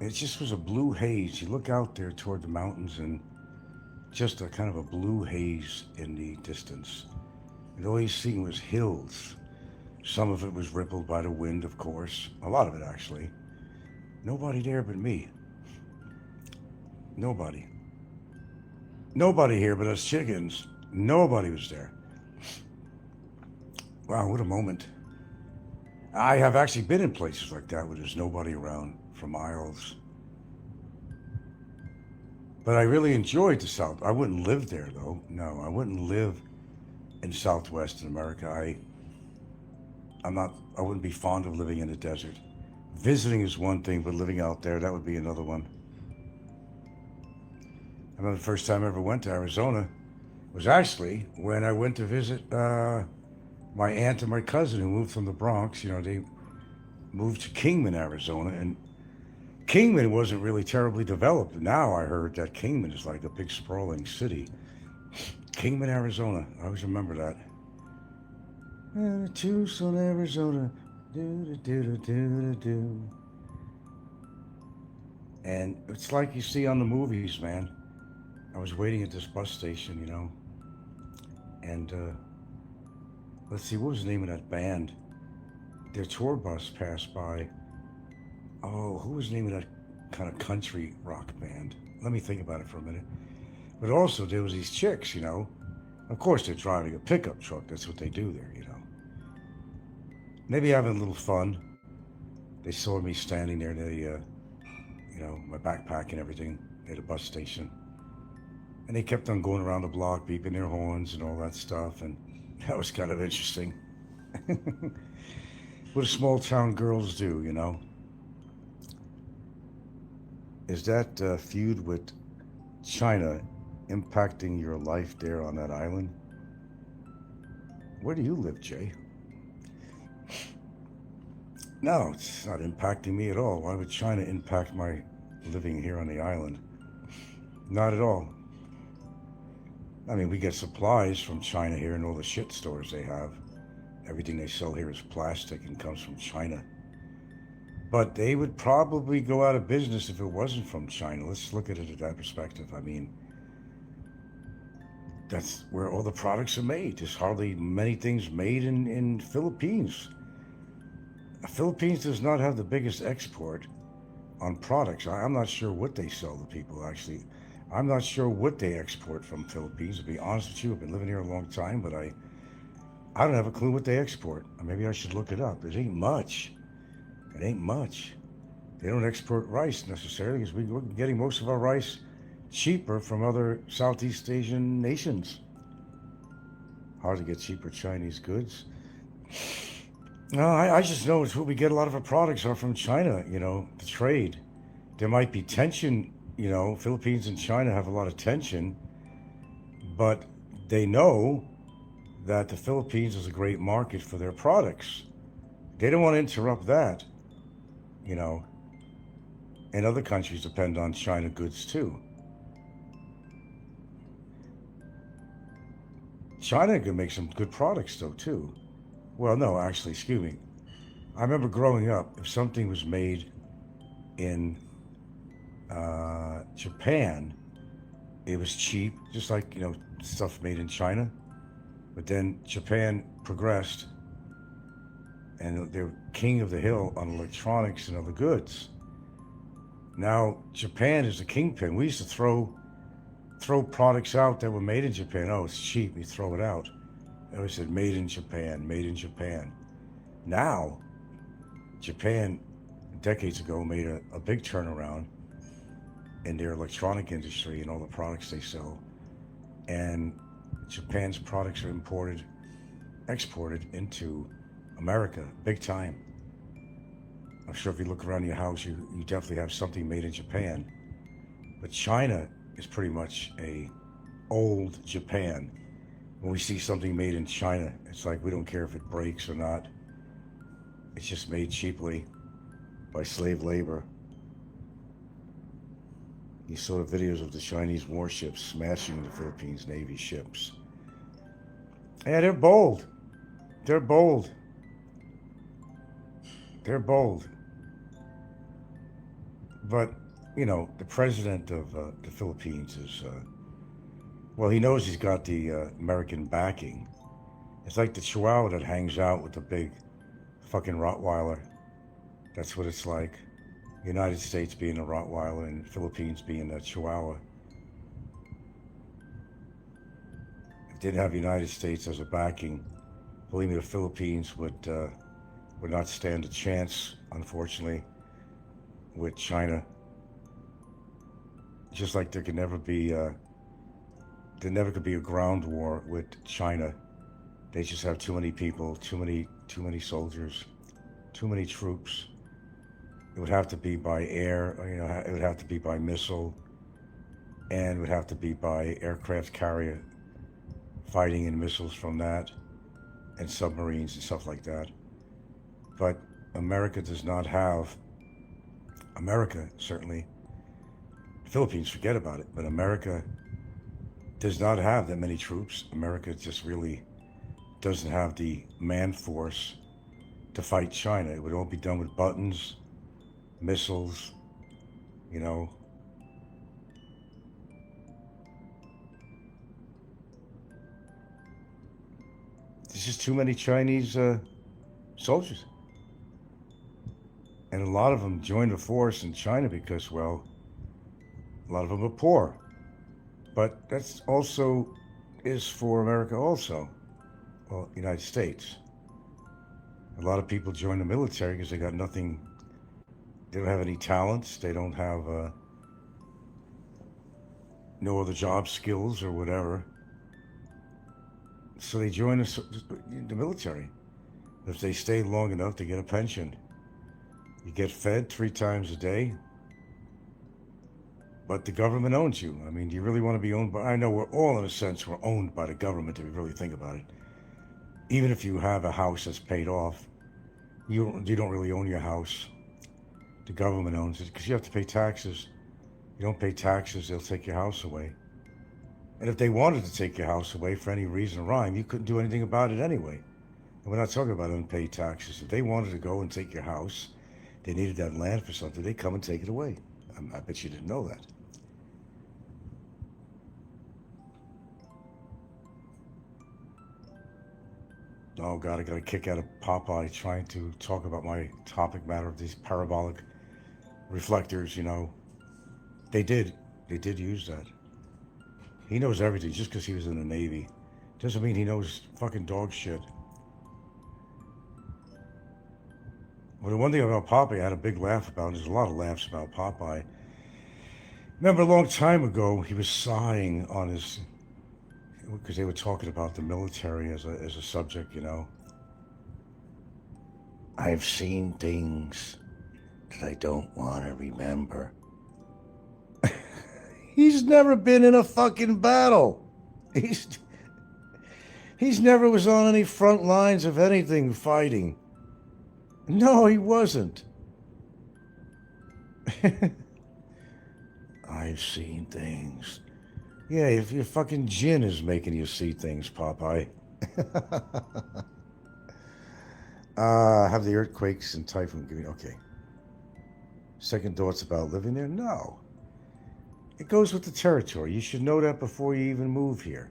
it just was a blue haze. You look out there toward the mountains and just a kind of a blue haze in the distance. And all you see was hills. Some of it was rippled by the wind, of course. A lot of it, actually. Nobody there but me. Nobody. Nobody here but us chickens. Nobody was there. Wow, what a moment. I have actually been in places like that where there's nobody around for miles. But I really enjoyed the South. I wouldn't live there though. No, I wouldn't live in Southwestern America. I wouldn't be fond of living in the desert. Visiting is one thing, but living out there, that would be another one. I remember the first time I ever went to Arizona was actually when I went to visit my aunt and my cousin who moved from the Bronx. You know, they moved to Kingman, Arizona, and Kingman wasn't really terribly developed. Now I heard that Kingman is like a big sprawling city. Kingman, Arizona. I always remember that. Tucson, Arizona. Do, do, do, do, do, do. And it's like you see on the movies, man. I was waiting at this bus station, you know, and let's see, what was the name of that band? Their tour bus passed by. Oh, who was the name of that kind of country rock band? Let me think about it for a minute. But also, there was these chicks, you know. Of course, they're driving a pickup truck. That's what they do there, you know. Maybe having a little fun. They saw me standing there near the, you know, my backpack and everything at a bus station. And they kept on going around the block, beeping their horns and all that stuff. And that was kind of interesting. What do small town girls do, you know? Is that feud with China impacting your life there on that island? Where do you live, Jay? No, it's not impacting me at all. Why would China impact my living here on the island? Not at all. I mean, we get supplies from China here and all the shit stores they have. Everything they sell here is plastic and comes from China. But they would probably go out of business if it wasn't from China. Let's look at it at that perspective. I mean, that's where all the products are made. There's hardly many things made in Philippines. Philippines does not have the biggest export on products. I'm not sure what they sell to people, actually. I'm not sure what they export from Philippines. To be honest with you, I've been living here a long time, but I don't have a clue what they export. Maybe I should look it up. It ain't much. It ain't much. They don't export rice necessarily because we're getting most of our rice cheaper from other Southeast Asian nations. Hard to get cheaper Chinese goods. No, I just know it's what we get. A lot of our products are from China, you know, the trade. There might be tension, you know, Philippines and China have a lot of tension, but they know that the Philippines is a great market for their products. They don't want to interrupt that, you know, and other countries depend on China goods too. China can make some good products though too. Well, no, actually, excuse me. I remember growing up, if something was made in Japan, it was cheap, just like, you know, stuff made in China. But then Japan progressed and they're king of the hill on electronics and other goods. Now, Japan is the kingpin. We used to throw products out that were made in Japan. Oh, it's cheap. You throw it out. They always said made in Japan, made in Japan. Now, Japan, decades ago, made a big turnaround in their electronic industry and all the products they sell. And Japan's products are exported into America, big time. I'm sure if you look around your house, you definitely have something made in Japan. But China is pretty much a old Japan. When we see something made in China, it's like we don't care if it breaks or not. It's just made cheaply by slave labor. You saw the videos of the Chinese warships smashing the Philippines Navy ships. Yeah, they're bold. They're bold. They're bold. But, you know, the president of the Philippines is, well, he knows he's got the American backing. It's like the Chihuahua that hangs out with the big fucking Rottweiler. That's what it's like. United States being a Rottweiler and Philippines being a Chihuahua. If it didn't have the United States as a backing, believe me, the Philippines would not stand a chance, unfortunately, with China. Just like there never could be a ground war with China. They just have too many people, too many soldiers, too many troops. It would have to be by air, it would have to be by missile, and it would have to be by aircraft carrier fighting in missiles from that, and submarines and stuff like that. But America does not have, America certainly, the Philippines, forget about it, but America does not have that many troops. America just really doesn't have the man force to fight China. It would all be done with buttons, missiles, you know. There's just too many Chinese soldiers. And a lot of them joined the force in China because, well, a lot of them are poor. But that's also is for America also. Well, United States. A lot of people join the military because they got nothing, they don't have any talents, they don't have no other job skills or whatever. So they join the military. If they stay long enough, they get a pension. You get fed 3 times a day, but the government owns you. I mean, do you really want to be owned by, I know we're all, in a sense, we're owned by the government if you really think about it. Even if you have a house that's paid off, you don't really own your house. The government owns it because you have to pay taxes. You don't pay taxes, they'll take your house away. And if they wanted to take your house away for any reason or rhyme, you couldn't do anything about it anyway. And we're not talking about unpaid taxes. If they wanted to go and take your house, they needed that land for something, they'd come and take it away. I bet you didn't know that. Oh God, I got a kick out of Popeye trying to talk about my topic matter of these parabolic reflectors, They did use that. He knows everything just because he was in the Navy. Doesn't mean he knows fucking dog shit. Well, the one thing about Popeye I had a big laugh about, there's a lot of laughs about Popeye. Remember a long time ago, he was sighing on his, because they were talking about the military as a subject, I've seen things that I don't want to remember. He's never been in a fucking battle. He's never was on any front lines of anything fighting. No, he wasn't. I've seen things. Yeah, if your fucking gin is making you see things, Popeye. Have the earthquakes and typhoon. Okay. Second thoughts about living there? No. It goes with the territory. You should know that before you even move here.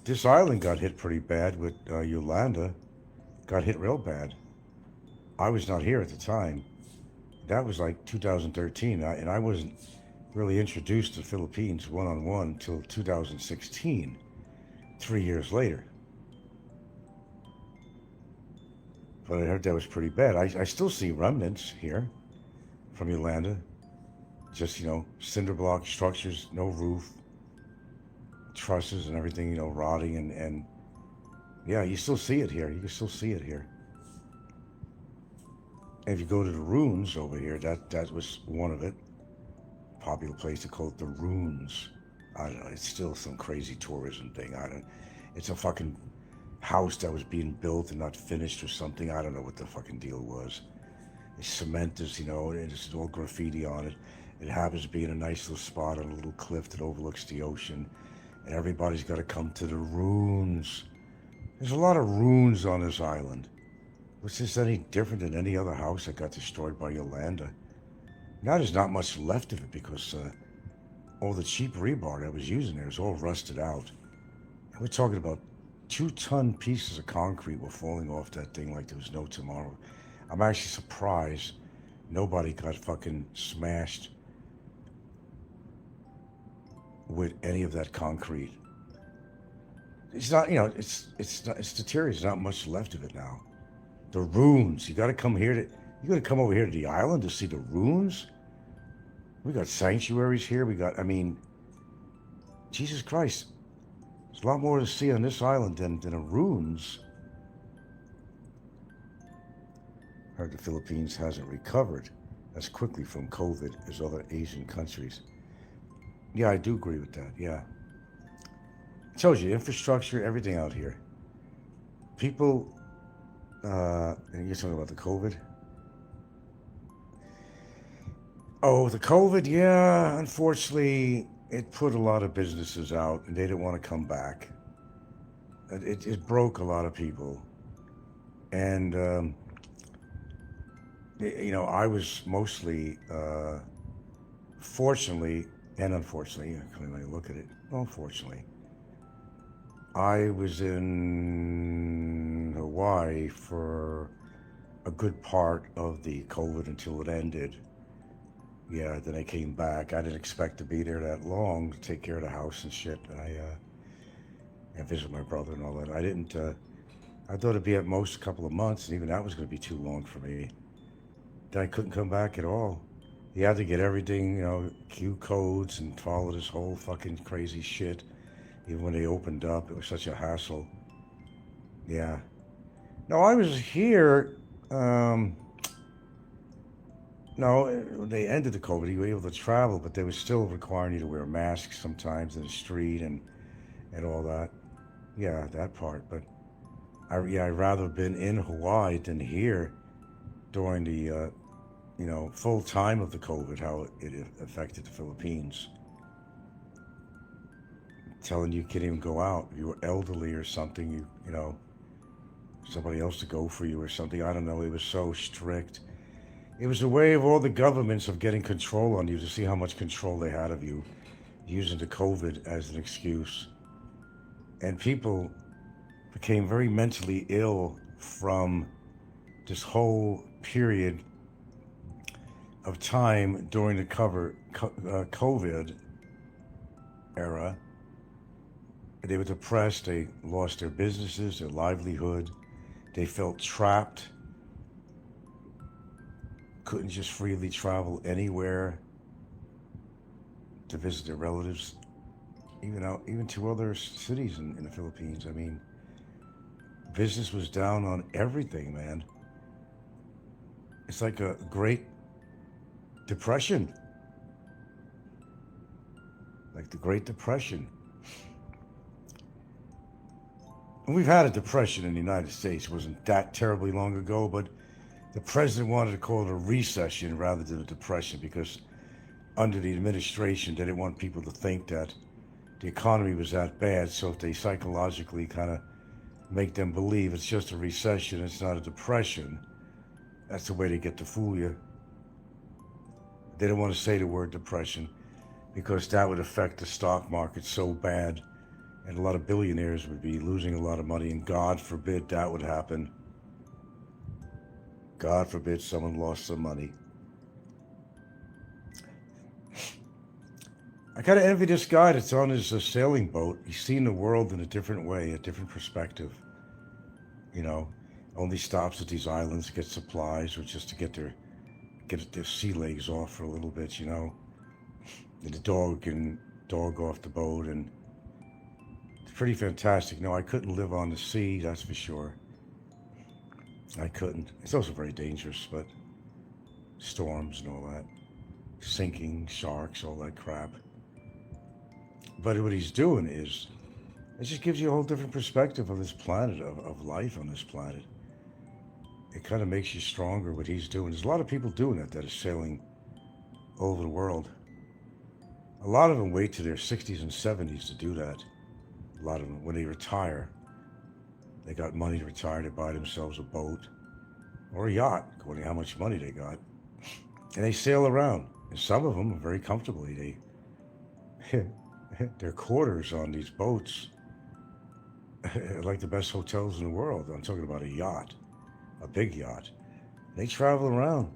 This island got hit pretty bad with Yolanda. Got hit real bad. I was not here at the time. That was like 2013, and I wasn't really introduced to the Philippines one-on-one until 2016, 3 years later. But I heard that was pretty bad. I still see remnants here from Yolanda. Just, cinder block structures, no roof, trusses and everything, rotting. And yeah, you still see it here. You can still see it here. And if you go to the ruins over here, that was one of it. Popular place to call it the ruins. I don't know. It's still some crazy tourism thing. It's a fucking house that was being built and not finished or something. I don't know what the fucking deal was. It's cement is, and it's all graffiti on it. It happens to be in a nice little spot on a little cliff that overlooks the ocean. And everybody's got to come to the ruins. There's a lot of ruins on this island. Was this any different than any other house that got destroyed by Yolanda? Now there's not much left of it because all the cheap rebar that was using there is all rusted out. And we're talking about 2-ton pieces of concrete were falling off that thing like there was no tomorrow. I'm actually surprised nobody got fucking smashed with any of that concrete. It's not, it's not, it's deteriorated. There's not much left of it now. The ruins. You got to come over here to the island to see the ruins. We got sanctuaries here. I mean, Jesus Christ. There's a lot more to see on this island than the ruins. Heard the Philippines hasn't recovered as quickly from COVID as other Asian countries. Yeah, I do agree with that. Yeah. It tells you infrastructure, everything out here. People, and you're talking about the COVID. Oh, the COVID, yeah, unfortunately, it put a lot of businesses out and they didn't want to come back. It broke a lot of people. And, I was mostly, fortunately and unfortunately, when I look at it, unfortunately, I was in Hawaii for a good part of the COVID until it ended. Yeah, then I came back. I didn't expect to be there that long to take care of the house and shit. And visit my brother and all that. I didn't. I thought it'd be at most a couple of months, and even that was going to be too long for me. Then I couldn't come back at all. You had to get everything, Q codes and follow this whole fucking crazy shit. Even when they opened up, it was such a hassle. Yeah. No, I was here. No, they ended the COVID. You were able to travel, but they were still requiring you to wear masks sometimes in the street and all that. Yeah, that part. But I'd rather have been in Hawaii than here during the full time of the COVID, how it affected the Philippines. Telling you can't even go out. If you were elderly or something, somebody else to go for you or something. I don't know. It was so strict. It was a way of all the governments of getting control on you to see how much control they had of you, using the COVID as an excuse. And people became very mentally ill from this whole period of time during the COVID era. They were depressed, they lost their businesses, their livelihood, they felt trapped, couldn't just freely travel anywhere to visit their relatives, even to other cities in the Philippines. I mean, business was down on everything, man. It's like a great depression. Like the Great Depression. And we've had a depression in the United States. It wasn't that terribly long ago, but the president wanted to call it a recession rather than a depression because under the administration, they didn't want people to think that the economy was that bad. So if they psychologically kind of make them believe it's just a recession, it's not a depression, that's the way they get to fool you. They don't want to say the word depression because that would affect the stock market so bad. And a lot of billionaires would be losing a lot of money, and God forbid that would happen. God forbid someone lost some money. I kind of envy this guy that's on his sailing boat. He's seen the world in a different way, a different perspective. Only stops at these islands to get supplies or just to get their sea legs off for a little bit, And the dog can dog off the boat, and it's pretty fantastic. No, I couldn't live on the sea, that's for sure. I couldn't. It's also very dangerous, but storms and all that. Sinking, sharks, all that crap. But what he's doing is, it just gives you a whole different perspective of this planet, of life on this planet. It kind of makes you stronger, what he's doing. There's a lot of people doing that are sailing all over the world. A lot of them wait to their 60s and 70s to do that. A lot of them, when they retire, they got money to retire, they buy themselves a boat or a yacht, according to how much money they got. And they sail around. And some of them very comfortably. Their quarters on these boats are like the best hotels in the world. I'm talking about a yacht, a big yacht. They travel around.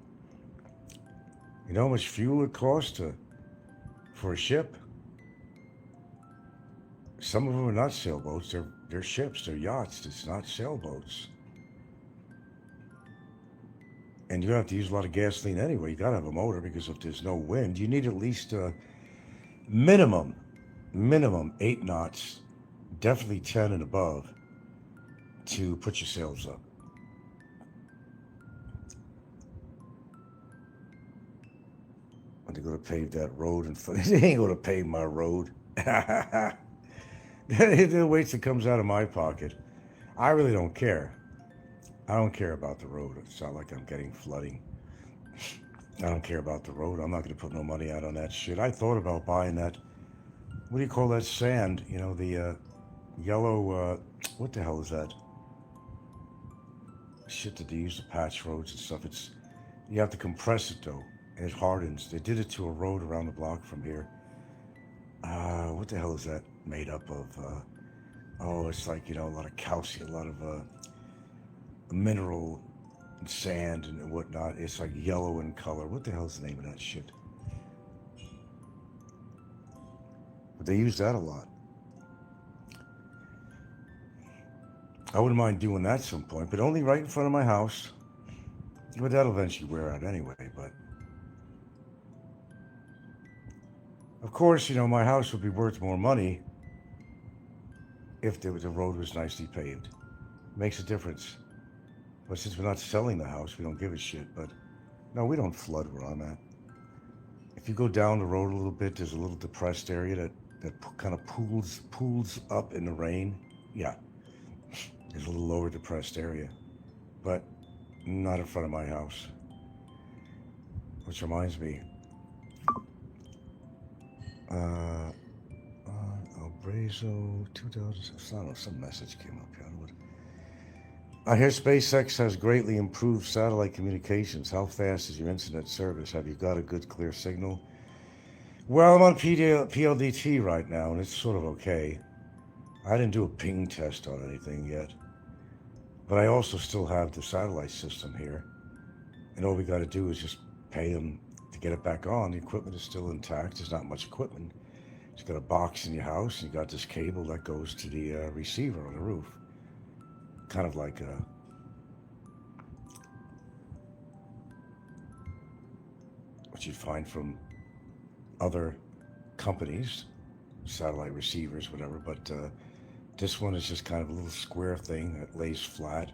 You know how much fuel it costs for a ship? Some of them are not sailboats. They're ships. They're yachts. It's not sailboats. And you have to use a lot of gasoline anyway. You got to have a motor because if there's no wind, you need at least minimum, minimum 8 knots, definitely 10 and above, to put your sails up. When they go to pave that road, and they ain't going to pave my road. The waste that comes out of my pocket. I really don't care. I don't care about the road. It's not like I'm getting flooding. I don't care about the road. I'm not going to put no money out on that shit. I thought about buying that. What do you call that sand? You know, the yellow. What the hell is that? Shit that they use to patch roads and stuff. It's you have to compress it though, and it hardens. They did it to a road around the block from here. What the hell is that made up of? Oh, it's like a lot of calcium, a lot of mineral and sand and whatnot. It's like yellow in color. What the hell is the name of that shit? But they use that a lot. I wouldn't mind doing that at some point, but only right in front of my house. But that'll eventually wear out anyway. But of course, my house would be worth more money if the road was nicely paved. Makes a difference. But since we're not selling the house, we don't give a shit. But no, we don't flood where I'm at. If you go down the road a little bit, there's a little depressed area that kind of pools up in the rain. Yeah, there's a little lower depressed area, but not in front of my house. Which reminds me, Albrazo 2000. I don't know, some message came up here. I hear SpaceX has greatly improved satellite communications. How fast is your internet service? Have you got a good, clear signal? Well, I'm on PLDT right now, and it's sort of okay. I didn't do a ping test on anything yet. But I also still have the satellite system here. And all we got to do is just pay them to get it back on. The equipment is still intact. There's not much equipment. You've got a box in your house, and you got this cable that goes to the receiver on the roof. Kind of like what you'd find from other companies, satellite receivers, whatever. But this one is just kind of a little square thing that lays flat,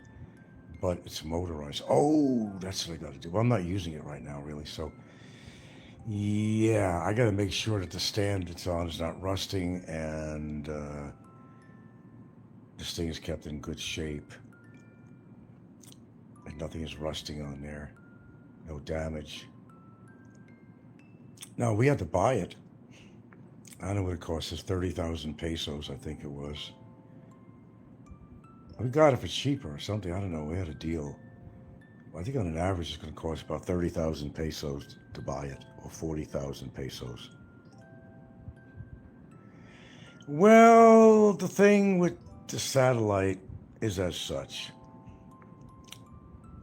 but it's motorized. Oh, that's what I got to do. Well, I'm not using it right now, really. So, yeah, I got to make sure that the stand it's on is not rusting and this thing is kept in good shape. And nothing is rusting on there. No damage. No, we had to buy it. I don't know what it cost us. 30,000 pesos, I think it was. We got it for cheaper or something. I don't know. We had a deal. I think on an average it's going to cost about 30,000 pesos to buy it, or 40,000 pesos. Well, the thing with the satellite is as such.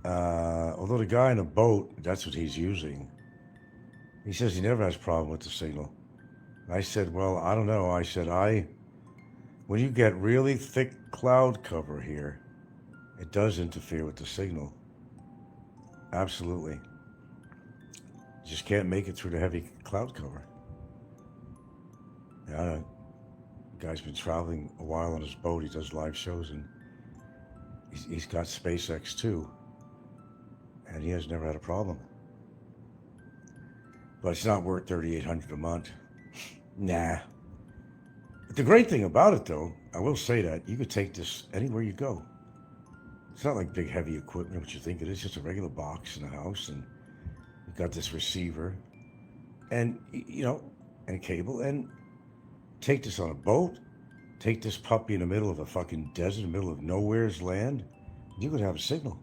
Although the guy in the boat, that's what he's using. He says he never has a problem with the signal. I said, well, I don't know. I said, when you get really thick cloud cover here, it does interfere with the signal. Absolutely. You just can't make it through the heavy cloud cover. Yeah, the guy's been traveling a while on his boat. He does live shows, and he's got SpaceX too. And he has never had a problem. But it's not worth $3,800 a month. Nah. But the great thing about it, though, I will say that you could take this anywhere you go. It's not like big, heavy equipment, what you think it is. Just a regular box in the house, and you've got this receiver, and and a cable, and take this on a boat. Take this puppy in the middle of a fucking desert, in the middle of nowhere's land. You could have a signal.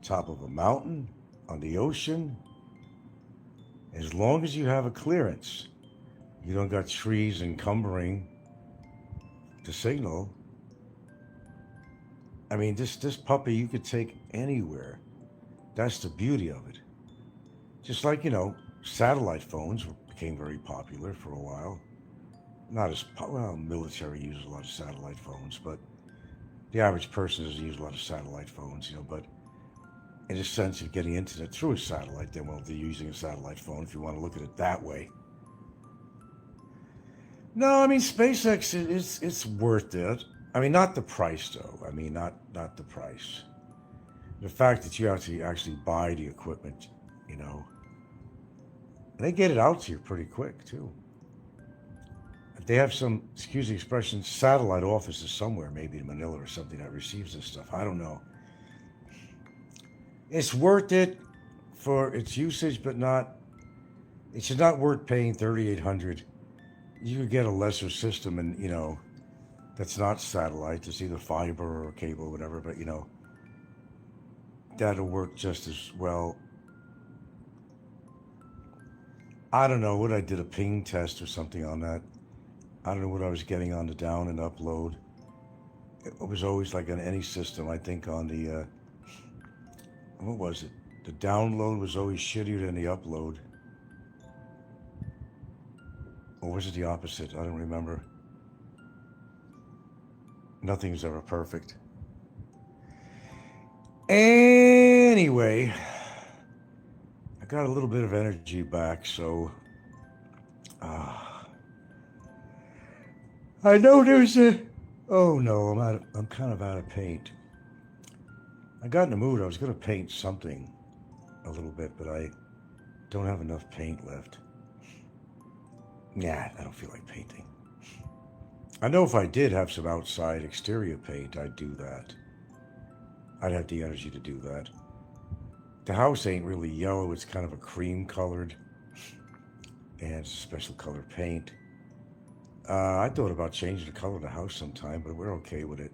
Top of a mountain, on the ocean. As long as you have a clearance, you don't got trees encumbering the signal. I mean, this puppy you could take anywhere. That's the beauty of it. Just like, satellite phones became very popular for a while. Not as, well, military uses a lot of satellite phones, but the average person doesn't use a lot of satellite phones, but in a sense of getting internet through a satellite, then well, they're using a satellite phone if you want to look at it that way. No, I mean SpaceX is it's worth it. I mean not the price though. I mean not the price. The fact that you actually buy the equipment, you know, and they get it out to you pretty quick too. They have some, excuse the expression, satellite offices somewhere, maybe in Manila or something that receives this stuff. I don't know. It's worth it for its usage, but not. It's not worth paying 3,800. You could get a lesser system, and that's not satellite. It's either fiber or cable, or whatever. But that'll work just as well. I don't know what I did a ping test or something on that. I don't know what I was getting on the down and upload. It was always like on any system. I think on the what was it? The download was always shittier than the upload. Or was it the opposite? I don't remember. Nothing's ever perfect. Anyway, I got a little bit of energy back, so I know there's a. Oh no, I'm kind of out of paint. I got in the mood. I was going to paint something a little bit, but I don't have enough paint left. Nah, I don't feel like painting. I know if I did have some outside exterior paint, I'd do that. I'd have the energy to do that. The house ain't really yellow. It's kind of a cream colored, and it's a special color paint. I thought about changing the color of the house sometime, but we're okay with it.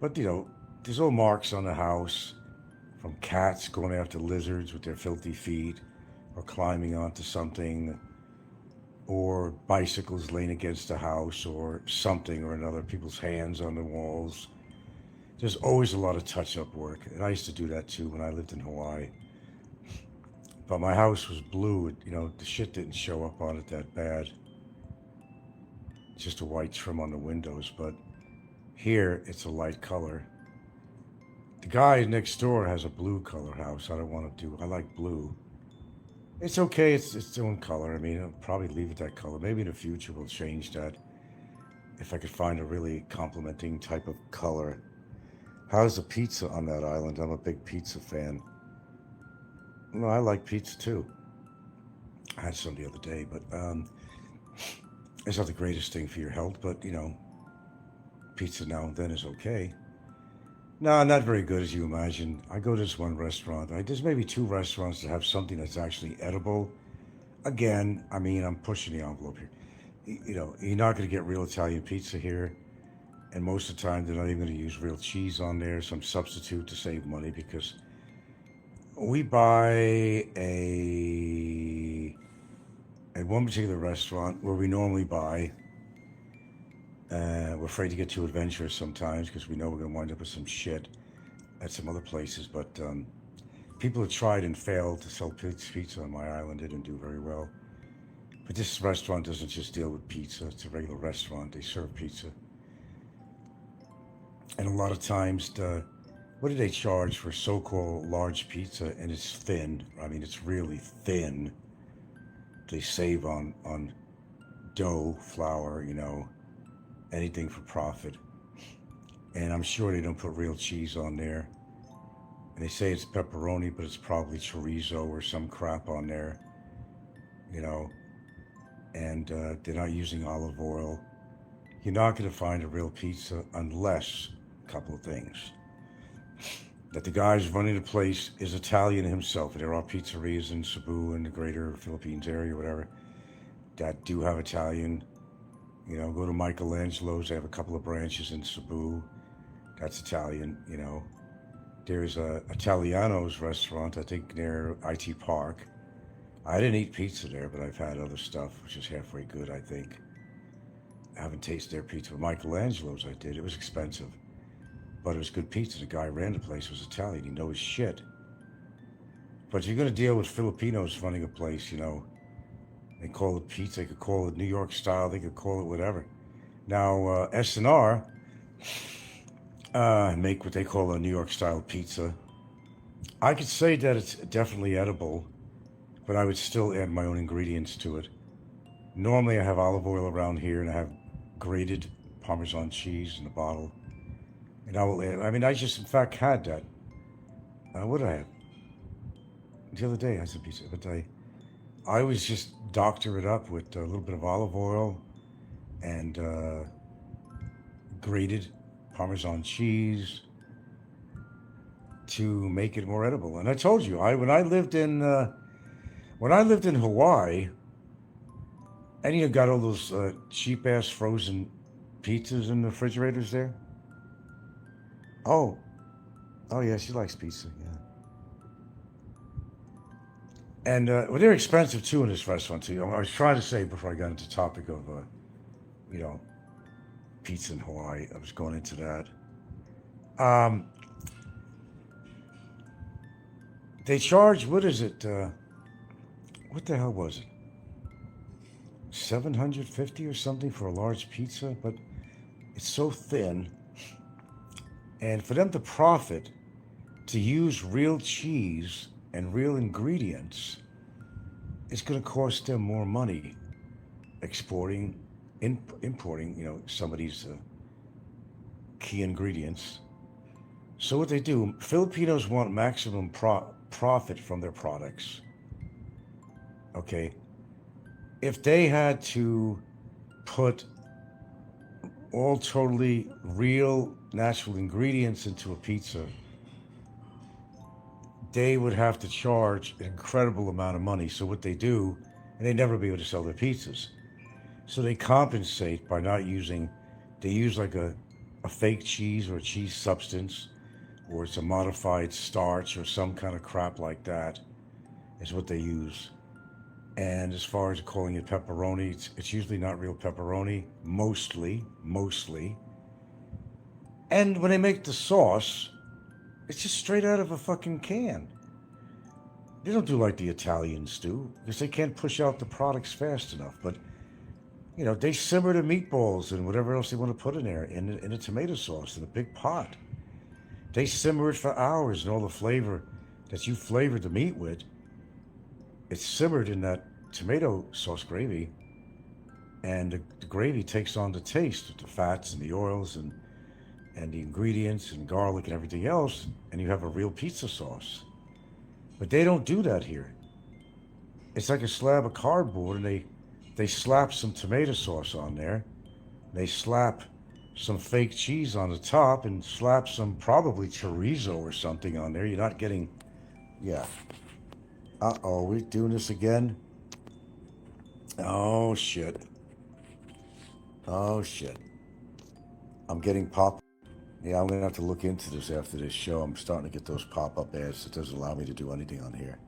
But there's little marks on the house from cats going after lizards with their filthy feet, or climbing onto something, or bicycles laying against the house, or something or another, people's hands on the walls. There's always a lot of touch-up work, and I used to do that too when I lived in Hawaii. But my house was blue, the shit didn't show up on it that bad. Just a white trim on the windows, but here it's a light color. The guy next door has a blue color house. I like blue. It's okay, it's its own color. I mean, I'll probably leave it that color. Maybe in the future we'll change that if I could find a really complementing type of color. How's the pizza on that island? I'm a big pizza fan. No, I like pizza too. I had some the other day, but it's not the greatest thing for your health, but pizza now and then is okay. No, not very good as you imagine. I go to this one restaurant. There's maybe two restaurants that have something that's actually edible. Again, I mean, I'm pushing the envelope here. You're not going to get real Italian pizza here. And most of the time, they're not even going to use real cheese on there, some substitute to save money, because we buy at one particular restaurant where we normally buy. We're afraid to get too adventurous sometimes because we know we're going to wind up with some shit at some other places. But people have tried and failed to sell pizza on my island. They didn't do very well. But this restaurant doesn't just deal with pizza. It's a regular restaurant. They serve pizza. And a lot of times, what do they charge for so-called large pizza? And it's thin. I mean, it's really thin. They save on dough, flour, anything for profit. And I'm sure they don't put real cheese on there. And they say it's pepperoni, but it's probably chorizo or some crap on there, And they're not using olive oil. You're not going to find a real pizza unless a couple of things. That the guy who's running the place is Italian himself. There are pizzerias in Cebu and the greater Philippines area, whatever, that do have Italian. Go to Michelangelo's. They have a couple of branches in Cebu. That's Italian, There's a Italiano's restaurant, I think, near IT Park. I didn't eat pizza there, but I've had other stuff, which is halfway good, I think. I haven't tasted their pizza. But Michelangelo's I did. It was expensive, but it was good pizza. The guy who ran the place was Italian. He knows his shit. But you're going to deal with Filipinos running a place, They call it pizza. They could call it New York style. They could call it whatever. Now, S&R make what they call a New York style pizza. I could say that it's definitely edible, but I would still add my own ingredients to it. Normally, I have olive oil around here, and I have grated Parmesan cheese in a bottle. And I will add, I just, in fact, had that. What did I have? The other day, I had some pizza, but I always just doctor it up with a little bit of olive oil and grated Parmesan cheese to make it more edible. And I told you, when I lived in Hawaii, and you got all those cheap ass frozen pizzas in the refrigerators there. Oh, yeah, she likes pizza. Yeah. And well, they're expensive too in this restaurant too. I was trying to say before I got into the topic of, pizza in Hawaii. I was going into that. They charge, what is it? What the hell was it? $750 or something for a large pizza, but it's so thin. And for them to profit, to use real cheese and real ingredients, it's going to cost them more money importing, some of these key ingredients. So what they do, Filipinos want maximum profit from their products. Okay? If they had to put all totally real natural ingredients into a pizza, they would have to charge an incredible amount of money. So what they do, and they never be able to sell their pizzas. So they compensate by not using, they use like a fake cheese or a cheese substance, or it's a modified starch or some kind of crap like that is what they use. And as far as calling it pepperoni, it's usually not real pepperoni, mostly. And when they make the sauce, it's just straight out of a fucking can. They don't do like the Italians do, because they can't push out the products fast enough. But, they simmer the meatballs and whatever else they want to put in there in a tomato sauce in a big pot. They simmer it for hours, and all the flavor that you flavored the meat with, it's simmered in that tomato sauce gravy, and the gravy takes on the taste of the fats and the oils and the ingredients and garlic and everything else, and you have a real pizza sauce. But they don't do that here. It's like a slab of cardboard, and they slap some tomato sauce on there. They slap some fake cheese on the top and slap some probably chorizo or something on there. You're not getting, yeah. Uh-oh, we're doing this again? Oh, shit. I'm getting pop. Yeah, I'm going to have to look into this after this show. I'm starting to get those pop-up ads that doesn't allow me to do anything on here.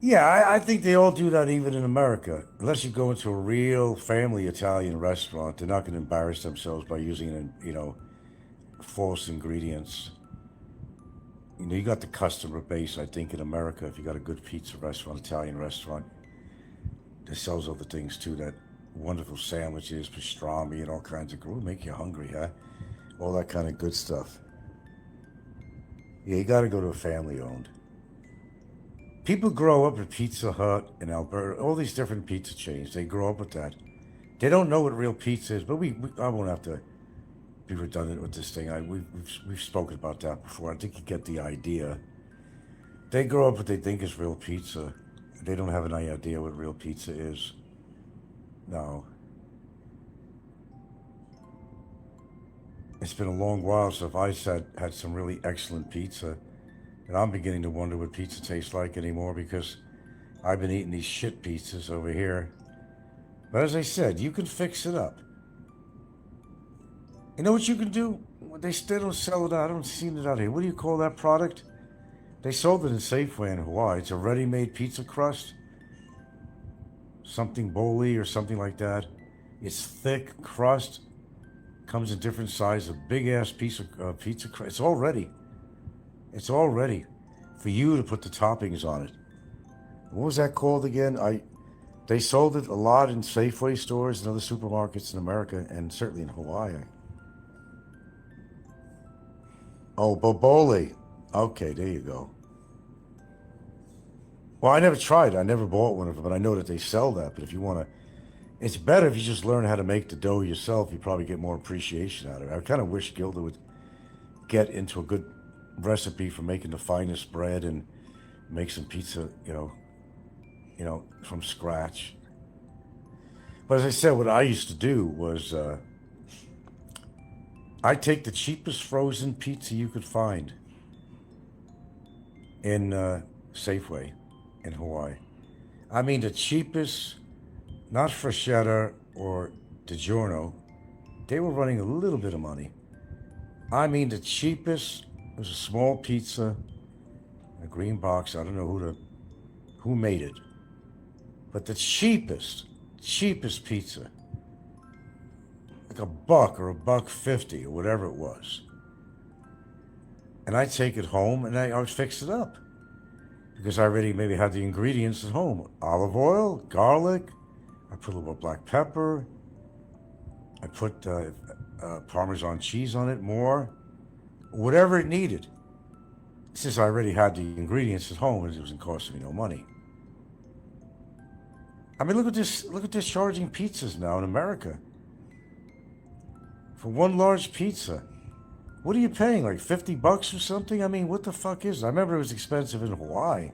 Yeah, I think they all do that even in America. Unless you go into a real family Italian restaurant, they're not going to embarrass themselves by using, false ingredients. You got the customer base, I think, in America. If you got a good pizza restaurant, Italian restaurant, that sells other things too, that wonderful sandwiches, pastrami, and all kinds of, will make you hungry, huh? All that kind of good stuff. Yeah, you got to go to a family-owned. People grow up at Pizza Hut in Alberta, all these different pizza chains. They grow up with that. They don't know what real pizza is, but I won't have to be redundant with this thing. We've spoken about that before. I think you get the idea. They grow up what they think is real pizza. They don't have any idea what real pizza is. No. It's been a long while since I've had some really excellent pizza. And I'm beginning to wonder what pizza tastes like anymore, because I've been eating these shit pizzas over here. But as I said, you can fix it up. You know what you can do? They still don't sell it out. I don't see it out here. What do you call that product? They sold it in Safeway in Hawaii. It's a ready-made pizza crust. Something boli or something like that. It's thick crust. Comes in different sizes. A big-ass piece of pizza crust. It's all ready. It's all ready for you to put the toppings on it. What was that called again? They sold it a lot in Safeway stores and other supermarkets in America, and certainly in Hawaii. Oh, bobole. Okay, there you go. Well, I never tried. I never bought one of them, but I know that they sell that. But if you want to, it's better if you just learn how to make the dough yourself. You probably get more appreciation out of it. I kind of wish Gilda would get into a good recipe for making the finest bread and make some pizza, from scratch. But as I said, what I used to do was I'd take the cheapest frozen pizza you could find in Safeway in Hawaii. I mean, the cheapest, not Freshetta or DiGiorno. They were running a little bit of money. I mean, the cheapest was a small pizza, a green box. I don't know who made it, but the cheapest pizza, like $1 or $1.50 or whatever it was. And I'd take it home and I would fix it up because I already maybe had the ingredients at home: olive oil, garlic. I put a little black pepper. I put Parmesan cheese on it, more, whatever it needed. Since I already had the ingredients at home, it wasn't costing me no money. I mean, look at this! Look at this charging pizzas now in America for one large pizza. What are you paying? Like $50 or something? I mean, what the fuck is it? I remember it was expensive in Hawaii.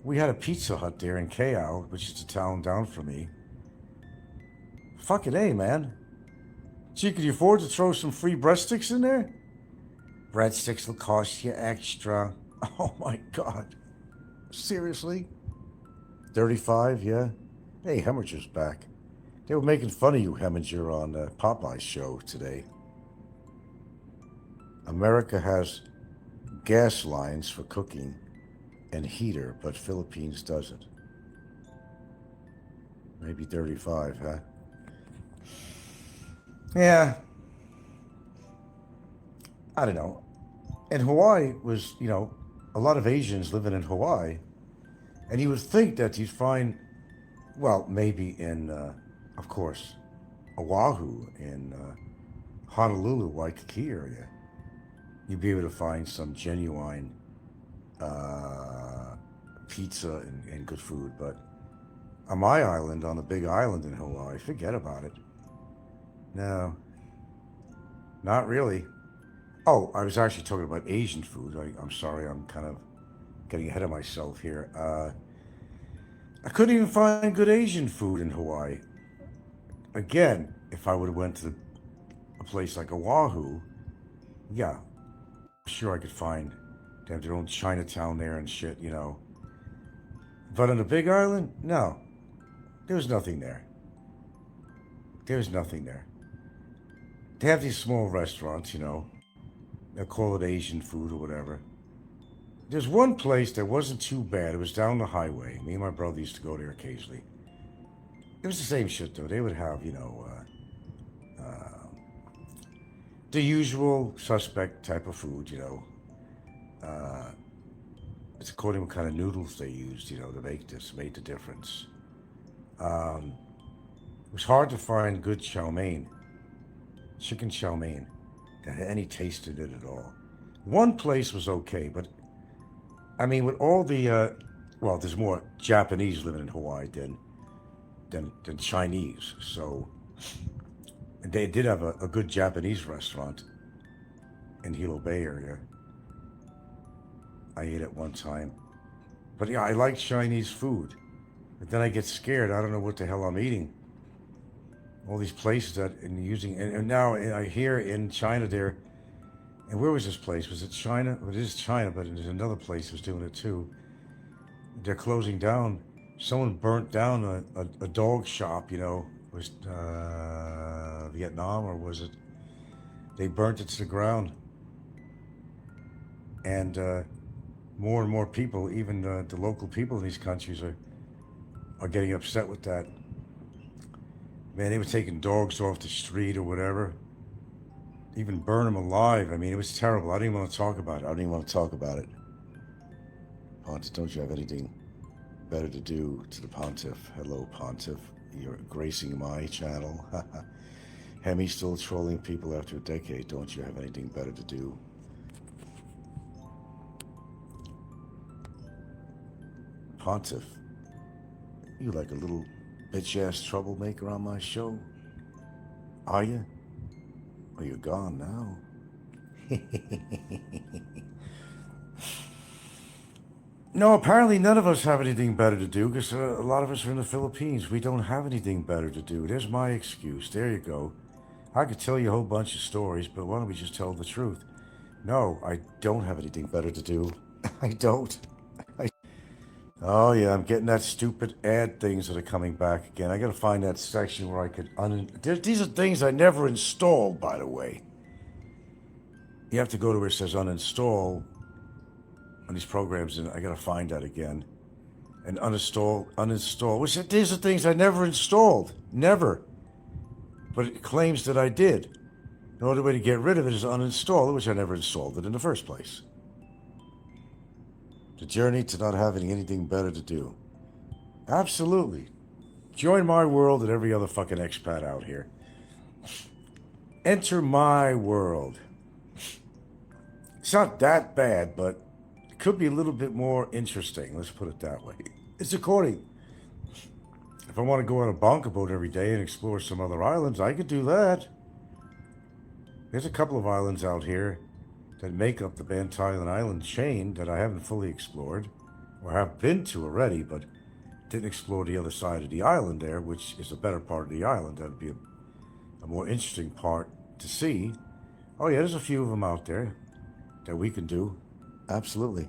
We had a Pizza Hut there in Kau, which is a town down from me. Fucking A, man. Gee, could you afford to throw some free breadsticks in there? Breadsticks will cost you extra. Oh my God. Seriously? 35, yeah? Hey, Hemminger's back. They were making fun of you, Hemminger, on Popeye's show today. America has gas lines for cooking and heater, but Philippines doesn't. Maybe 35, huh? Yeah. I don't know. And Hawaii was, a lot of Asians living in Hawaii. And you would think that you'd find, well, maybe in, of course, Oahu, in Honolulu, Waikiki area, you'd be able to find some genuine pizza and good food. But on my island, on the big island in Hawaii, forget about it. No, not really. Oh, I was actually talking about Asian food. I'm sorry, I'm kind of getting ahead of myself here. I couldn't even find good Asian food in Hawaii. Again, if I would have went to a place like Oahu, yeah, I'm sure I could find. They have their own Chinatown there and shit, But on the Big Island, no, there was nothing there. There was nothing there. They have these small restaurants, They'll call it Asian food or whatever. There's one place that wasn't too bad. It was down the highway. Me and my brother used to go there occasionally. It was the same shit, though. They would have, the usual suspect type of food, It's according to what kind of noodles they used, to make this, made the difference. It was hard to find good chow mein, chicken chow mein, that had any taste in it at all. One place was okay, but I mean, with all the, well, there's more Japanese living in Hawaii than Chinese. So they did have a good Japanese restaurant in Hilo Bay area. I ate at one time. But yeah, I like Chinese food. But then I get scared. I don't know what the hell I'm eating. All these places and now I hear in China there, and where was this place? Was it China? Well, it is China, but there's another place that was doing it too. They're closing down. Someone burnt down a dog shop, was Vietnam, or was it? They burnt it to the ground. And more and more people, even the local people in these countries, are getting upset with that. Man, they were taking dogs off the street or whatever. even burn him alive. I mean, it was terrible. I didn't even want to talk about it. I don't even want to talk about it. Pontiff, don't you have anything better to do to the Pontiff? Hello, Pontiff. You're gracing my channel. Hemi's still trolling people after a decade. Don't you have anything better to do? Pontiff, you like a little bitch-ass troublemaker on my show? Are you? Or you're gone now? No, apparently none of us have anything better to do because a lot of us are in the Philippines. We don't have anything better to do. There's my excuse. There you go. I could tell you a whole bunch of stories, but why don't we just tell the truth? No, I don't have anything better to do. I don't. I... Oh, yeah, I'm getting that stupid ad things that are coming back again. I gotta find that section where I could these are things I never installed, by the way. You have to go to where it says uninstall on these programs, and I gotta find that again. And uninstall. Which these are things I never installed. Never. But it claims that I did. The only way to get rid of it is to uninstall it, which I never installed it in the first place. The journey to not having anything better to do. Absolutely. Join my world and every other fucking expat out here. Enter my world. It's not that bad, but it could be a little bit more interesting. Let's put it that way. It's according. If I want to go on a bonker boat every day and explore some other islands, I could do that. There's a couple of islands out here that make up the Bantayan Island chain that I haven't fully explored, or have been to already, but didn't explore the other side of the island there, which is a better part of the island. That'd be a more interesting part to see. Oh yeah, there's a few of them out there that we can do. Absolutely.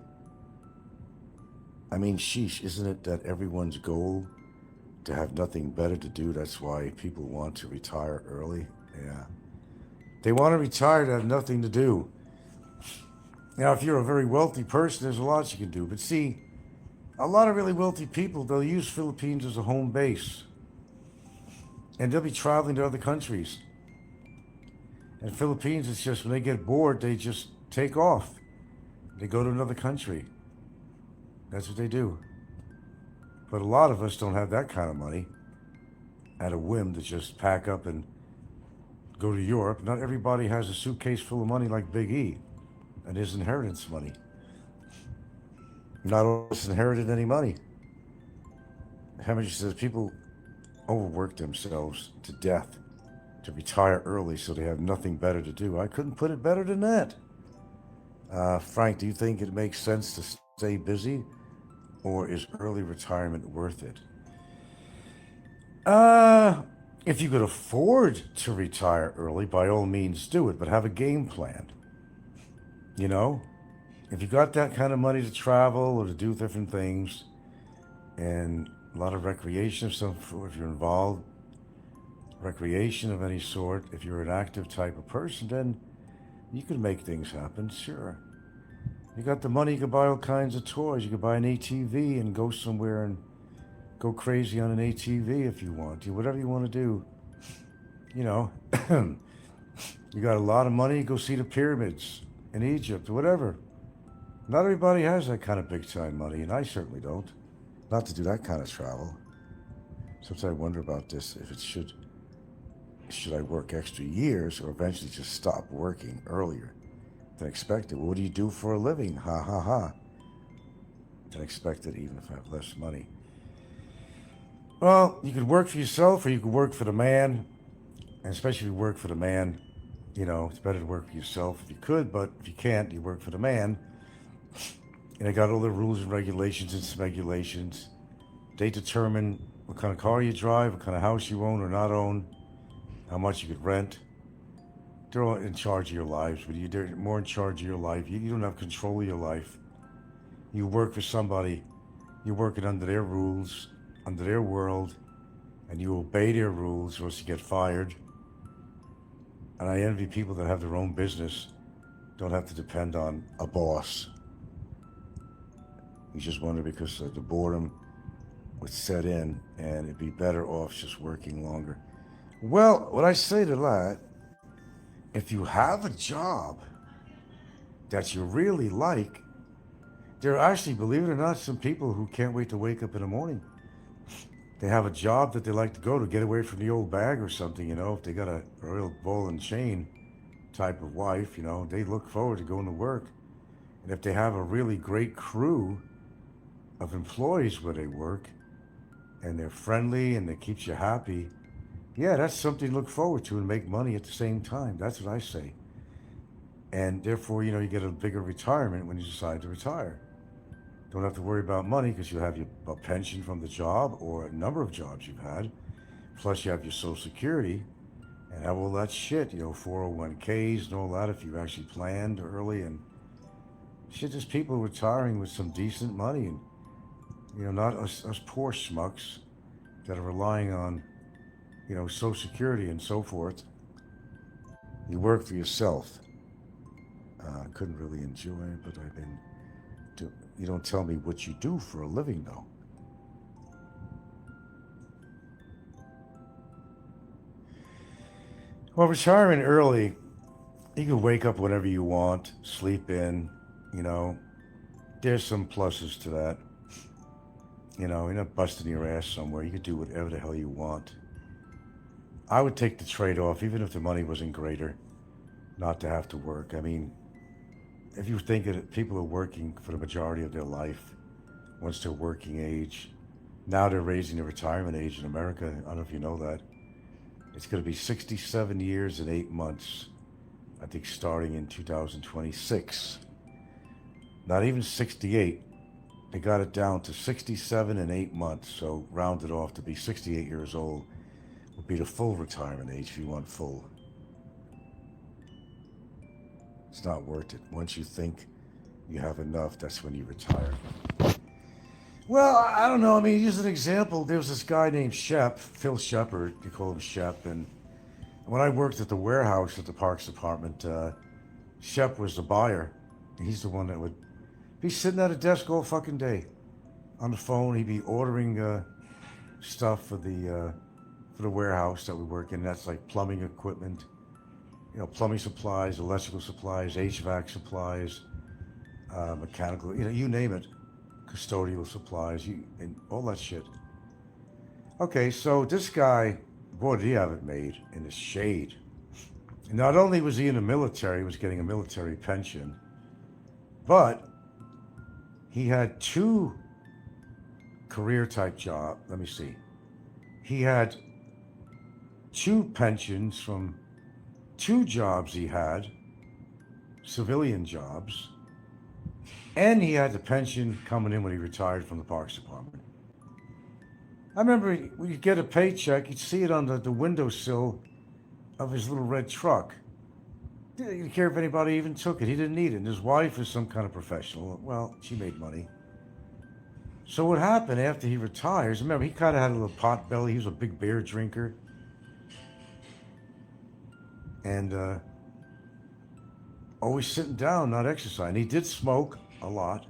I mean, sheesh, isn't it that everyone's goal to have nothing better to do? That's why people want to retire early. Yeah. They want to retire to have nothing to do. Now, if you're a very wealthy person, there's a lot you can do. But see, a lot of really wealthy people, they'll use Philippines as a home base. And they'll be traveling to other countries. And Philippines, it's just when they get bored, they just take off. They go to another country. That's what they do. But a lot of us don't have that kind of money at a whim to just pack up and go to Europe. Not everybody has a suitcase full of money like Big E and his inheritance money. Not all of us inherited any money. Hamish says people overwork themselves to death to retire early so they have nothing better to do. I couldn't put it better than that. Frank, do you think it makes sense to stay busy, or is early retirement worth it? If you could afford to retire early, by all means do it, but have a game plan. You know? If you got that kind of money to travel or to do different things, and a lot of recreation of some sort, if you're involved, recreation of any sort, if you're an active type of person, then you can make things happen, sure. You got the money, you can buy all kinds of toys. You can buy an ATV and go somewhere and go crazy on an ATV if you want to. Whatever you want to do, you know. You got a lot of money, go see the pyramids in Egypt, whatever. Not everybody has that kind of big time money, and I certainly don't. Not to do that kind of travel. Sometimes I wonder about this, if it should I work extra years or eventually just stop working earlier than expected? Well, what do you do for a living? Ha ha ha. Than expected, even if I have less money. Well, you could work for yourself or you could work for the man. And especially if you work for the man, you know, it's better to work for yourself if you could, but if you can't, you work for the man. And they got all the rules and regulations and smegulations. They determine what kind of car you drive, what kind of house you own or not own, how much you could rent. They're all in charge of your lives, but they're more in charge of your life. You don't have control of your life. You work for somebody. You're working under their rules, under their world, and you obey their rules or else you get fired. And I envy people that have their own business, don't have to depend on a boss. You just wonder because the boredom would set in and it'd be better off just working longer. Well, what I say to that if you have a job that you really like, there are actually, believe it or not, some people who can't wait to wake up in the morning. They have a job that they like to go to get away from the old bag or something, if they got a real ball and chain type of wife, they look forward to going to work. And if they have a really great crew of employees where they work and they're friendly and it keeps you happy, yeah, that's something to look forward to and make money at the same time. That's what I say. And therefore, you get a bigger retirement when you decide to retire. Don't have to worry about money because you have a pension from the job or a number of jobs you've had. Plus, you have your Social Security and have all that shit, 401ks and all that if you actually planned early. And shit, there's people retiring with some decent money and, not us poor schmucks that are relying on, Social Security and so forth. You work for yourself. Couldn't really enjoy it, but I've been. You don't tell me what you do for a living, though. Well, retiring early, you can wake up whenever you want, sleep in. There's some pluses to that. You're not busting your ass somewhere. You can do whatever the hell you want. I would take the trade-off, even if the money wasn't greater, not to have to work. I mean, if you think that people are working for the majority of their life, once they're working age, now they're raising the retirement age in America. I don't know if you know that. It's going to be 67 years and 8 months, I think, starting in 2026. Not even 68. They got it down to 67 and 8 months, so rounded off to be 68 years old would be the full retirement age if you want full. It's not worth it. Once you think you have enough, that's when you retire. Well, I don't know. I mean, use an example. There was this guy named Shep, Phil Shepard. You call him Shep. And when I worked at the warehouse at the Parks Department, Shep was the buyer. He's the one that would be sitting at a desk all fucking day on the phone. He'd be ordering stuff for the warehouse that we work in. That's like plumbing equipment, plumbing supplies, electrical supplies, HVAC supplies, mechanical, you name it, custodial supplies, and all that shit. Okay, so this guy, boy, did he have it made in the shade. Not only was he in the military, he was getting a military pension, but he had two career type jobs. Let me see. He had two pensions from two jobs he had, civilian jobs, and he had the pension coming in when he retired from the Parks Department. I remember when you'd get a paycheck, you'd see it on the windowsill of his little red truck. He didn't care if anybody even took it. He didn't need it. And his wife is some kind of professional. Well, she made money. So what happened after he retires, remember, he kind of had a little pot belly. He was a big beer drinker. And always sitting down, not exercising. He did smoke a lot.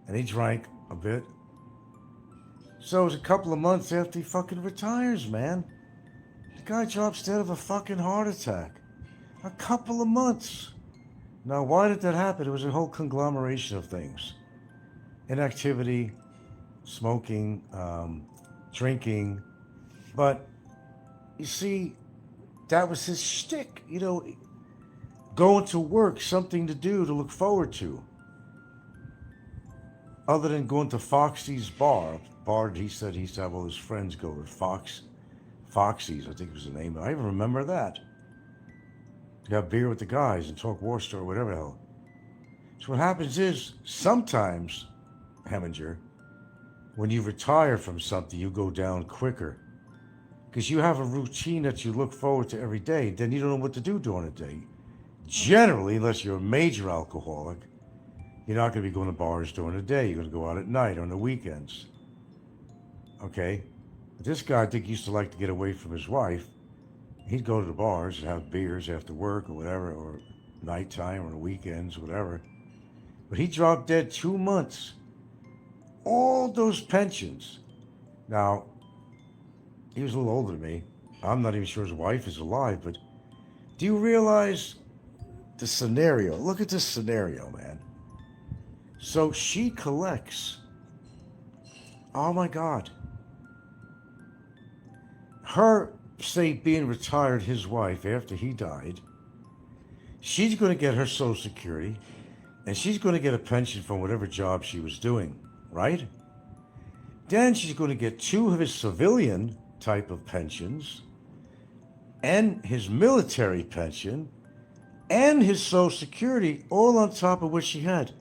And he drank a bit. So it was a couple of months after he fucking retires, man. The guy drops dead of a fucking heart attack. A couple of months. Now, why did that happen? It was a whole conglomeration of things. Inactivity, smoking, drinking. But, you see, that was his shtick. Going to work, something to do, to look forward to. Other than going to Foxy's bar he said he used to have all his friends go to Foxy's, I think was the name. I even remember that. To have beer with the guys and talk war story, whatever the hell. So what happens is, sometimes, Heminger, when you retire from something, you go down quicker. Because you have a routine that you look forward to every day, then you don't know what to do during the day. Generally, unless you're a major alcoholic, you're not going to be going to bars during the day. You're going to go out at night or on the weekends. Okay? But this guy, I think, used to like to get away from his wife. He'd go to the bars and have beers after work or whatever, or nighttime or the weekends, whatever. But he dropped dead 2 months. All those pensions. Now, he was a little older than me. I'm not even sure his wife is alive, but Do you realize the scenario? Look at this scenario, man. So she collects. Oh my God. Her, say, being retired, his wife, after he died, she's going to get her Social Security and she's going to get a pension from whatever job she was doing, right? Then she's going to get 2 of his civilian type of pensions and his military pension and his Social Security all on top of what she had.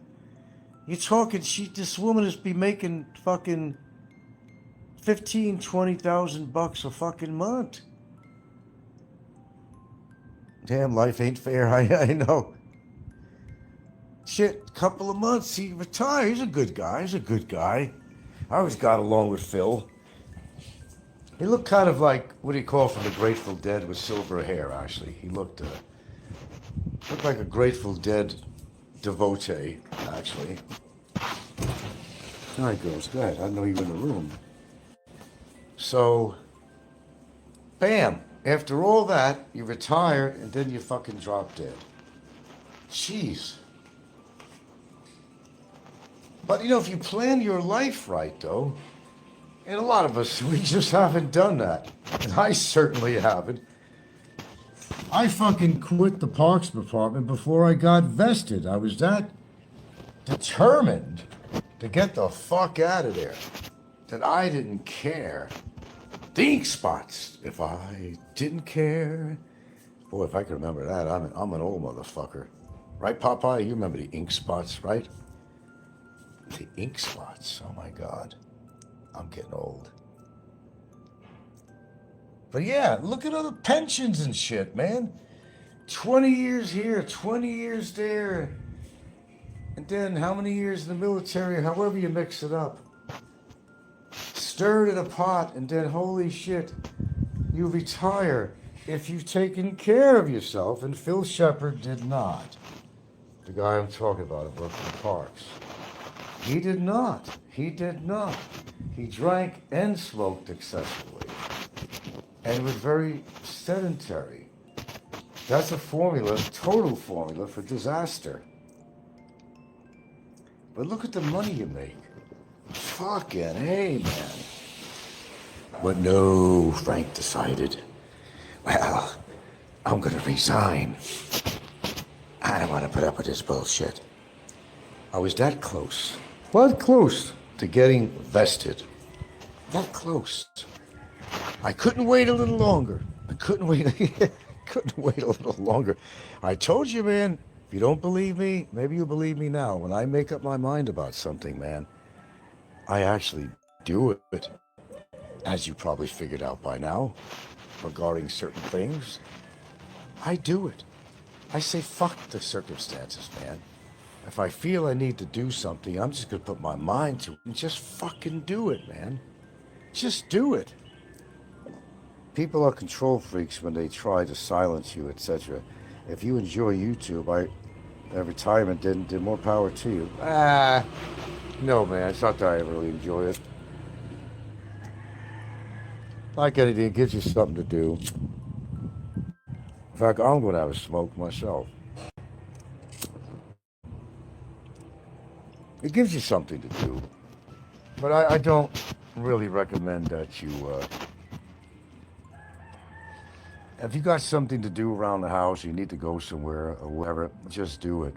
You're talking, this woman is be making fucking 15,000, $20,000 a fucking month. Damn, life ain't fair. I know. Shit, couple of months, he retired. He's a good guy. I always got along with Phil. He looked kind of like, what do you call from the Grateful Dead with silver hair, actually. He looked like a Grateful Dead devotee, actually. All right, girls, go ahead. I didn't know you were in the room. So, bam. After all that, you retire, and then you fucking drop dead. Jeez. But, if you plan your life right, though, and a lot of us, we just haven't done that. And I certainly haven't. I fucking quit the Parks Department before I got vested. I was that determined to get the fuck out of there that I didn't care. The ink spots, if I didn't care. Boy, if I can remember that, I'm an old motherfucker. Right, Popeye? You remember the ink spots, right? The ink spots, oh my God. I'm getting old. But yeah, look at all the pensions and shit, man. 20 years here, 20 years there. And then how many years in the military, however you mix it up. Stir it in a pot, and then holy shit, you retire if you've taken care of yourself. And Phil Shepard did not. The guy I'm talking about at Brooklyn Parks. He did not. He drank and smoked excessively and was very sedentary. That's a formula, total formula for disaster. But look at the money you make. Fucking hey, man. But no, Frank decided, well, I'm gonna resign. I don't want to put up with this bullshit. I was that close. But close to getting vested. That close. I couldn't wait a little longer. Couldn't wait a little longer. I told you, man, if you don't believe me, maybe you believe me now. When I make up my mind about something, man, I actually do it. As you probably figured out by now, regarding certain things, I do it. I say fuck the circumstances, man. If I feel I need to do something, I'm just going to put my mind to it and just fucking do it, man. Just do it. People are control freaks when they try to silence you, etc. If you enjoy YouTube, retirement did more power to you. No, man, it's not that I really enjoy it. Like anything, it gives you something to do. In fact, I'm going to have a smoke myself. It gives you something to do. But I don't really recommend that you, if you got something to do around the house, you need to go somewhere or whatever, just do it.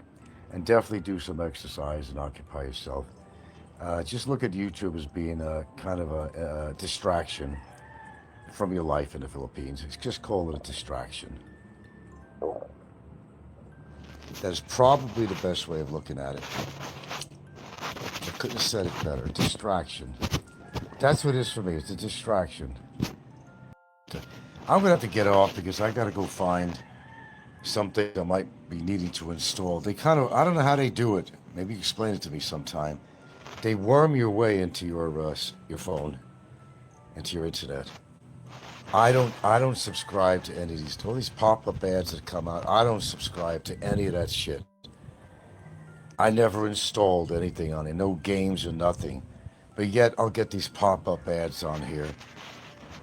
And definitely do some exercise and occupy yourself. Just look at YouTube as being a kind of a distraction from your life in the Philippines. Just call it a distraction. That is probably the best way of looking at it. I couldn't have said it better. Distraction. That's what it is for me. It's a distraction. I'm going to have to get off because I got to go find something I might be needing to install. They kind of, I don't know how they do it. Maybe explain it to me sometime. They worm your way into your phone, into your internet. I don't subscribe to any of these, all these pop-up ads that come out. I don't subscribe to any of that shit. I never installed anything on it, no games or nothing. But yet I'll get these pop-up ads on here.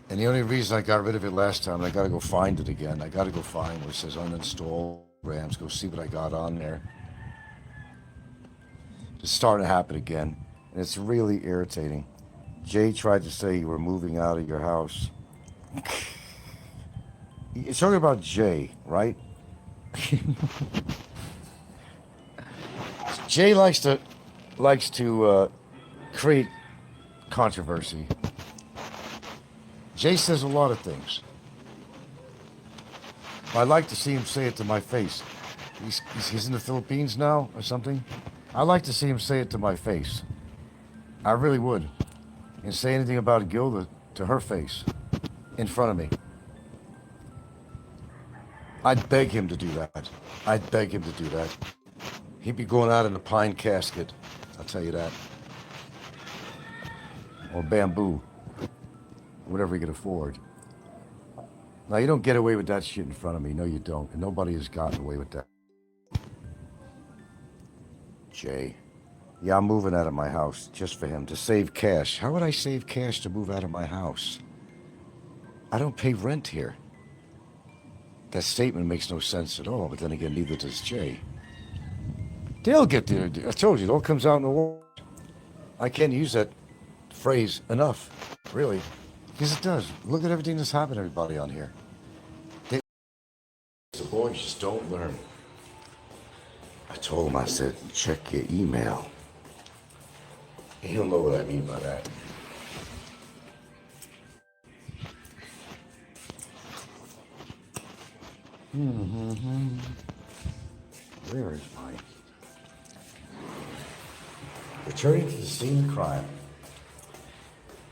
And the only reason I got rid of it last time, I got to go find it again. I got to go find where it says uninstall programs, go see what I got on there. It's starting to happen again. And it's really irritating. Jay tried to say you were moving out of your house. It's talking about Jay, right? Jay likes to create controversy. Jay says a lot of things. I'd like to see him say it to my face. He's in the Philippines now or something. I'd like to see him say it to my face. I really would. And say anything about Gilda to her face in front of me. I'd beg him to do that. I'd beg him to do that. He'd be going out in a pine casket, I'll tell you that. Or bamboo. Whatever he could afford. Now, you don't get away with that shit in front of me. No, you don't. And nobody has gotten away with that. Jay. Yeah, I'm moving out of my house just for him to save cash. How would I save cash to move out of my house? I don't pay rent here. That statement makes no sense at all, but then again, neither does Jay. They'll get there. I told you, it all comes out in the wash. I can't use that phrase enough, really. Because it does. Look at everything that's happened to everybody on here. The boys just don't learn. I told him, I said, check your email. He'll know what I mean by that. Where is my... Returning to the scene of crime.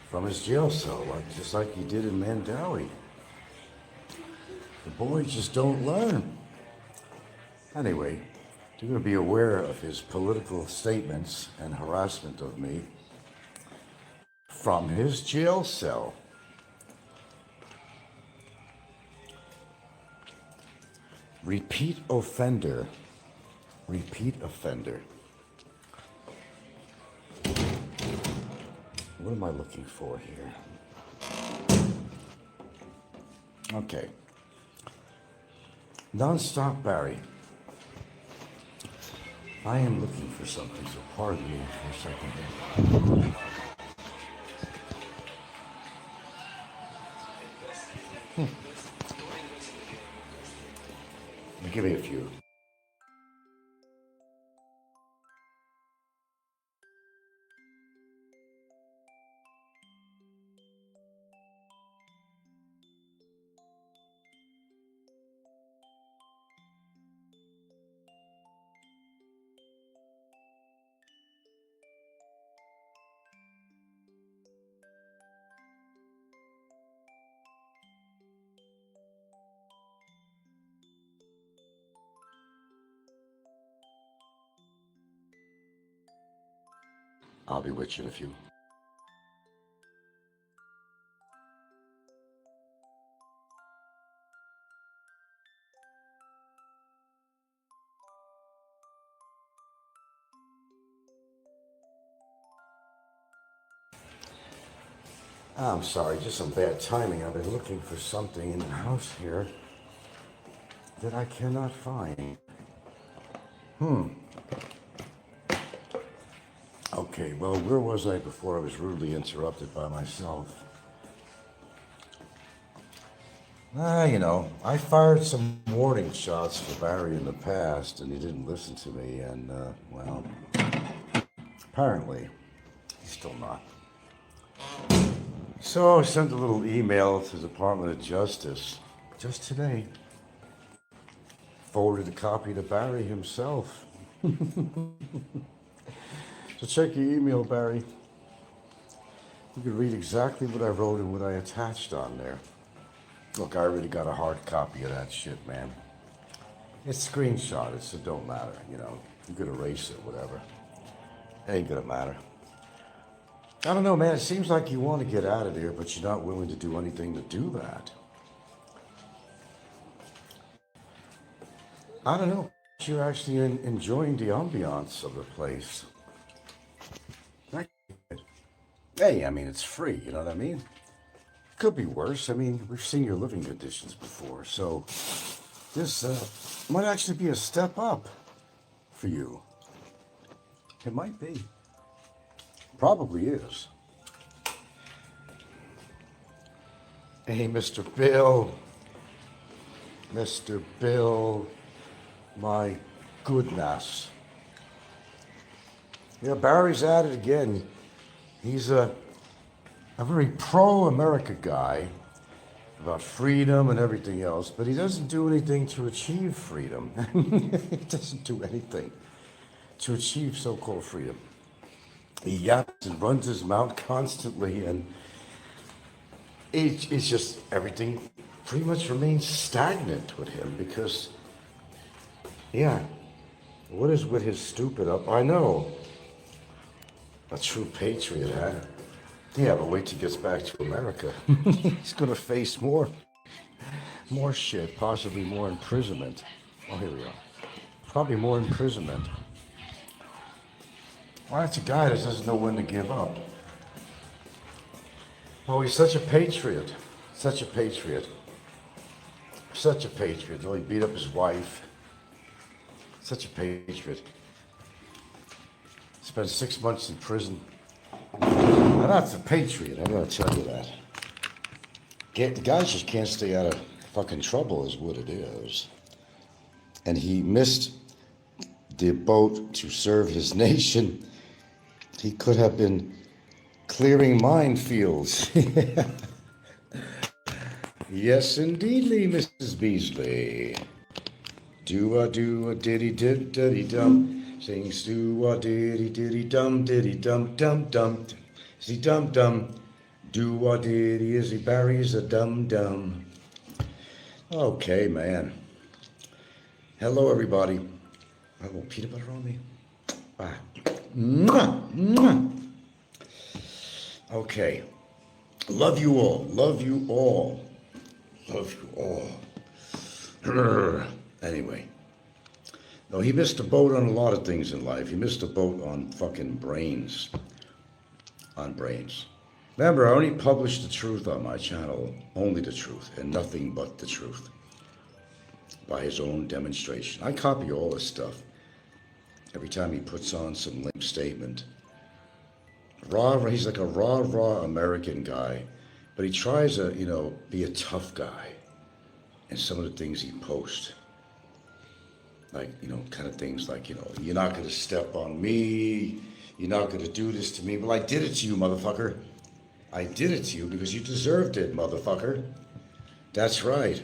From his jail cell, just like he did in Mandawi. The boys just don't learn. Anyway, you're going to be aware of his political statements and harassment of me from his jail cell. Repeat offender. Repeat offender. What am I looking for here? Okay. Non-stop Barry. I am looking for something, so pardon me for a second. Give me a few. I'll be with you in a few. I'm sorry, just some bad timing. I've been looking for something in the house here that I cannot find. Okay, well, where was I before I was rudely interrupted by myself? I fired some warning shots for Barry in the past, and he didn't listen to me, and, well, apparently, he's still not. So I sent a little email to the Department of Justice just today. Forwarded a copy to Barry himself. So check your email, Barry. You can read exactly what I wrote and what I attached on there. Look, I already got a hard copy of that shit, man. It's screenshotted, so it don't matter, You could erase it, whatever. It ain't gonna matter. I don't know, man. It seems like you want to get out of there, but you're not willing to do anything to do that. I don't know. You're actually enjoying the ambiance of the place. Hey, I mean, it's free, you know what I mean? could be worse. I mean, we've seen your living conditions before, so this might actually be a step up for you. It might be. Probably is. Hey, Mr. Bill. Mr. Bill. My goodness. Yeah, Barry's at it again. He's a very pro-America guy about freedom and everything else, but he doesn't do anything to achieve freedom. He doesn't do anything to achieve so-called freedom. He yaps and runs his mouth constantly, and it's just everything pretty much remains stagnant with him because, yeah, what is with his stupid up? I know. A true patriot, huh? Yeah, but wait till he gets back to America. He's gonna face more shit, possibly more imprisonment. Oh, here we are. Probably more imprisonment. Well, that's a guy that doesn't know when to give up. Oh, he's such a patriot. Such a patriot. Such a patriot. Oh, he beat up his wife. Such a patriot. Spent 6 months in prison. Now that's a patriot, I'm gonna tell you that. The guys just can't stay out of fucking trouble is what it is. And he missed the boat to serve his nation. He could have been clearing minefields. Yes, indeedly, Mrs. Beasley. Do-a-do-a-diddy-did-diddy-dum. Sings do-a-diddy-diddy-dum, diddy-dum-dum-dum. Is he dum-dum? Do-a-diddy, is he Barry's a dum-dum? Okay, man. Hello, everybody. A little peanut butter on me. Ah. Mwah, mwah. Okay. Love you all. Love you all. Love you all. Anyway. No, he missed a boat on a lot of things in life. He missed a boat on fucking brains. On brains. Remember, I only publish the truth on my channel. Only the truth. And nothing but the truth. By his own demonstration. I copy all this stuff. Every time he puts on some lame statement. He's like a raw American guy. But he tries to, be a tough guy. And some of the things he posts. Like, kind of things like, you're not going to step on me. You're not going to do this to me. Well, I did it to you, motherfucker. I did it to you because you deserved it, motherfucker. That's right.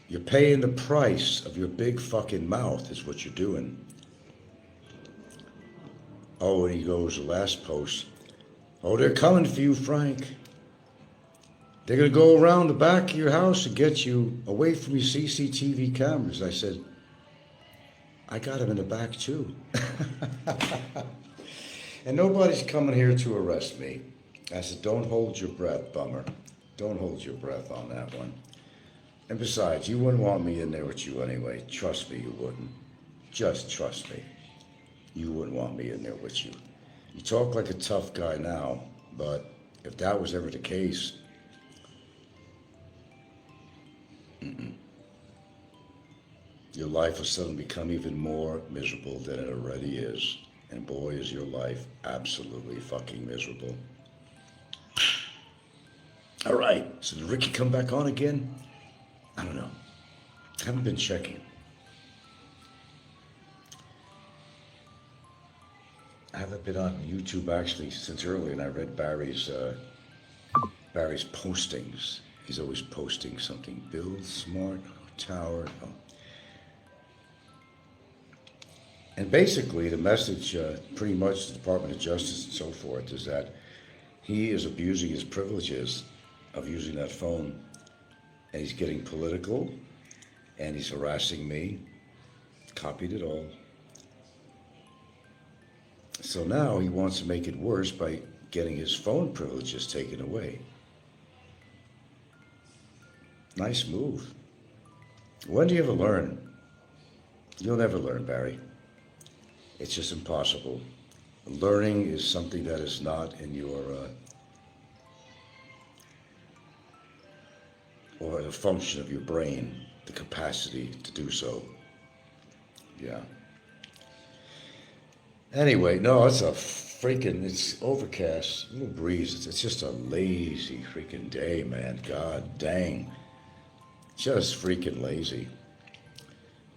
You're paying the price of your big fucking mouth is what you're doing. Oh, and he goes, the last post. Oh, they're coming for you, Frank. They're going to go around the back of your house and get you away from your CCTV cameras. I said, I got him in the back too. And nobody's coming here to arrest me. I said, don't hold your breath, bummer. Don't hold your breath on that one. And besides, you wouldn't want me in there with you anyway. Trust me, you wouldn't. Just trust me. You wouldn't want me in there with you. You talk like a tough guy now, but if that was ever the case, your life will suddenly become even more miserable than it already is. And boy, is your life absolutely fucking miserable. All right, so did Ricky come back on again? I don't know. I haven't been checking. I haven't been on YouTube actually since early, and I read Barry's postings. He's always posting something. Build smart tower. Oh. And basically, the message, pretty much the Department of Justice and so forth, is that he is abusing his privileges of using that phone, and he's getting political, and he's harassing me. Copied it all. So now he wants to make it worse by getting his phone privileges taken away. Nice move. When do you ever learn? You'll never learn, Barry. It's just impossible. Learning is something that is not in your or the function of your brain, the capacity to do so. Yeah. Anyway, no, it's overcast, no breeze. It's just a lazy freaking day, man. God dang. Just freaking lazy.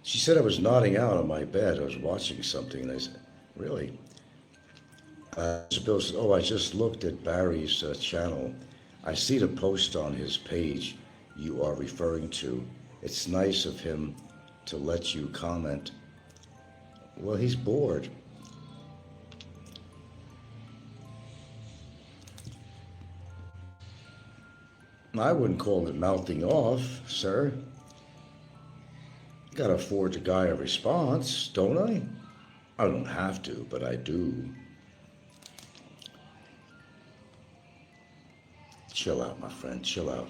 She said I was nodding out on my bed. I was watching something, and I said, really? Bill said, oh, I just looked at Barry's channel. I see the post on his page you are referring to. It's nice of him to let you comment. Well, he's bored. I wouldn't call it mouthing off, sir. Gotta afford the guy a response, don't I? I don't have to, but I do. Chill out, my friend, chill out.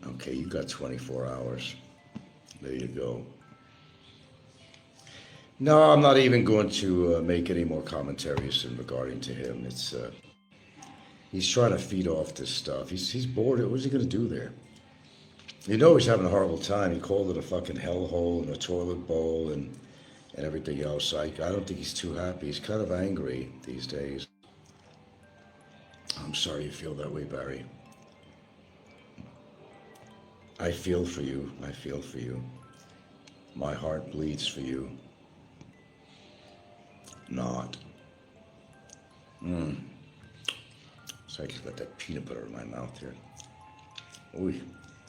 Okay, you got 24 hours. There you go. No, I'm not even going to make any more commentaries in regarding to him. He's trying to feed off this stuff. He's bored. What's he going to do there? You know he's having a horrible time. He called it a fucking hellhole and a toilet bowl and everything else. I don't think he's too happy. He's kind of angry these days. I'm sorry you feel that way, Barry. I feel for you. I feel for you. My heart bleeds for you. Not. So I just got that peanut butter in my mouth here. Oi.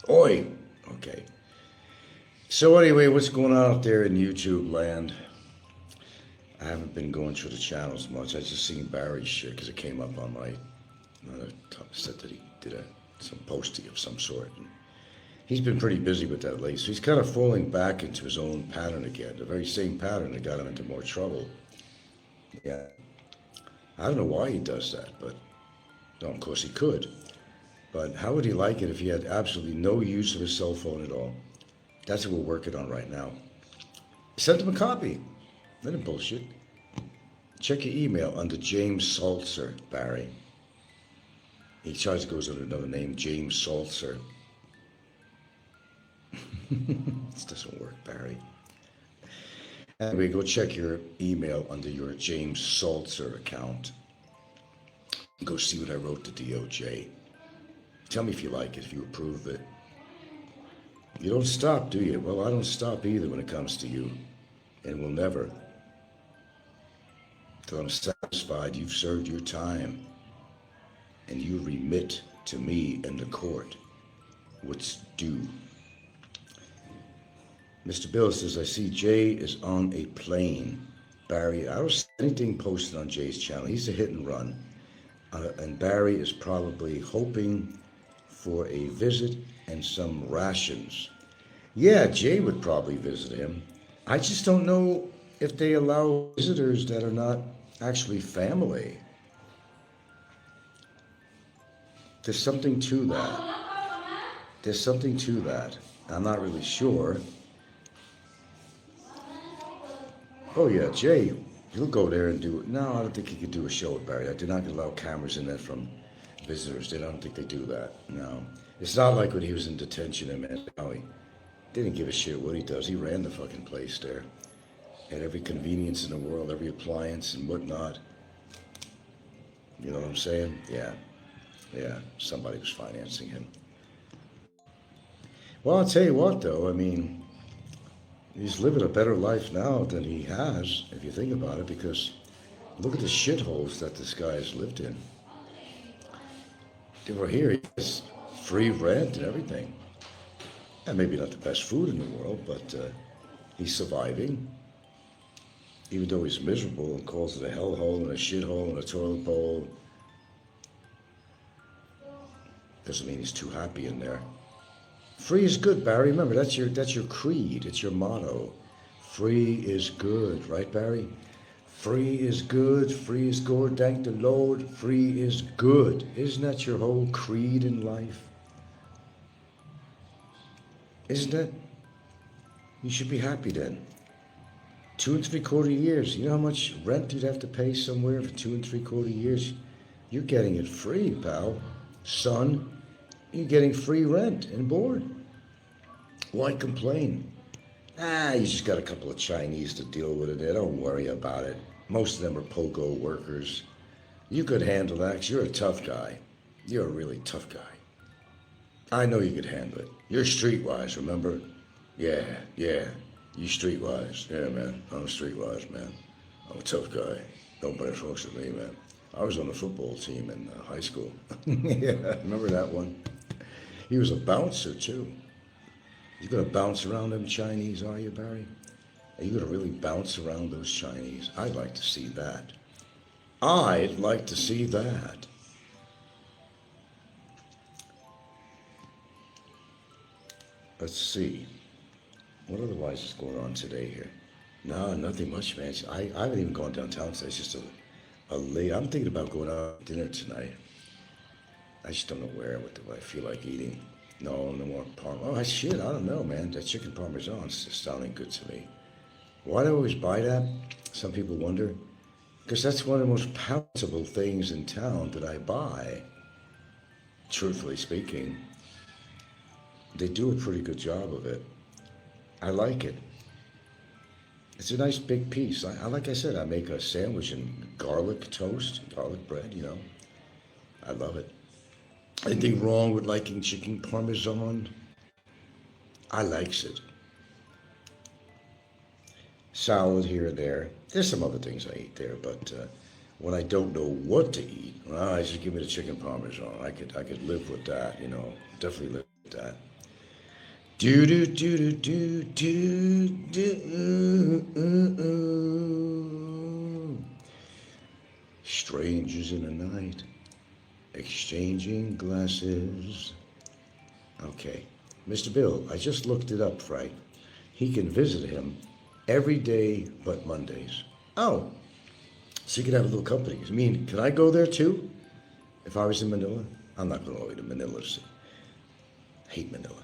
Oi! Okay. So anyway, what's going on out there in YouTube land? I haven't been going through the channels much. I just seen Barry's shit because it came up on my said that he did some posting of some sort. And he's been pretty busy with that lately. So he's kind of falling back into his own pattern again. The very same pattern that got him into more trouble. Yeah. I don't know why he does that, but no, of course he could. But how would he like it if he had absolutely no use of his cell phone at all? That's what we're working on right now. Send him a copy. Let him bullshit. Check your email under James Salzer, Barry. He tries to go under another name, James Salzer. This doesn't work, Barry. Anyway, go check your email under your James Salzer account. Go see what I wrote to DOJ. Tell me if you like it, if you approve of it. You don't stop, do you? Well, I don't stop either when it comes to you. And will never. Till I'm satisfied you've served your time. And you remit to me and the court what's due. Mr. Bill says, I see Jay is on a plane. Barry, I don't see anything posted on Jay's channel. He's a hit and run. And Barry is probably hoping for a visit and some rations. Yeah, Jay would probably visit him. I just don't know if they allow visitors that are not actually family. There's something to that. There's something to that. I'm not really sure. Oh yeah, Jay, he'll go there and do it. No, I don't think he could do a show with Barry. I did not allow cameras in there from visitors. I don't think they do that. No. It's not like when he was in detention in Mandawi. Didn't give a shit what he does. He ran the fucking place there. Had every convenience in the world, every appliance and whatnot. You know what I'm saying? Yeah. Yeah, somebody was financing him. Well, I'll tell you what, though. I mean, he's living a better life now than he has, if you think about it, because look at the shitholes that this guy has lived in. Over here, he has free rent and everything. And maybe not the best food in the world, but he's surviving. Even though he's miserable and calls it a hellhole and a shithole and a toilet bowl. Doesn't mean he's too happy in there. Free is good, Barry. Remember, that's your creed. It's your motto. Free is good, right, Barry? Free is good. Free is good. Thank the Lord. Free is good. Isn't that your whole creed in life? Isn't it? You should be happy then. 2 3/4 years. You know how much rent you'd have to pay somewhere for 2 3/4 years? You're getting it free, pal. Son, you're getting free rent and board. Why complain? You just got a couple of Chinese to deal with it. Don't worry about it. Most of them are pogo workers. You could handle that 'cause you're a tough guy. You're a really tough guy. I know you could handle it. You're streetwise, remember? Yeah, yeah. You streetwise. Yeah, man. I'm streetwise, man. I'm a tough guy. Nobody fucks with me, man. I was on the football team in high school. Yeah, remember that one? He was a bouncer, too. You gonna bounce around them Chinese, are you, Barry? Are you gonna really bounce around those Chinese? I'd like to see that. I'd like to see that. Let's see. What otherwise is going on today here? No, nothing much, man. I haven't even gone downtown today. It's just a late. I'm thinking about going out to dinner tonight. I just don't know where, what I feel like eating. No more parmesan. Oh, shit, I don't know, man. That chicken parmesan's just sounding good to me. Why do I always buy that? Some people wonder. Because that's one of the most palatable things in town that I buy. Truthfully speaking, they do a pretty good job of it. I like it. It's a nice big piece. Like I said, I make a sandwich and garlic toast, garlic bread, you know. I love it. Anything wrong with liking chicken parmesan? I likes it. Salad here and there. There's some other things I eat there, but when I don't know what to eat, I just give me the chicken parmesan. I could live with that, you know. Definitely live with that. Do do do do do do do. Strangers in the night, exchanging glasses. Okay, Mr. Bill, I just looked it up, Frank. He can visit him every day but Mondays. Oh, so you could have a little company. I mean, can I go there too? If I was in Manila? I'm not going all the way to Manila. I hate Manila.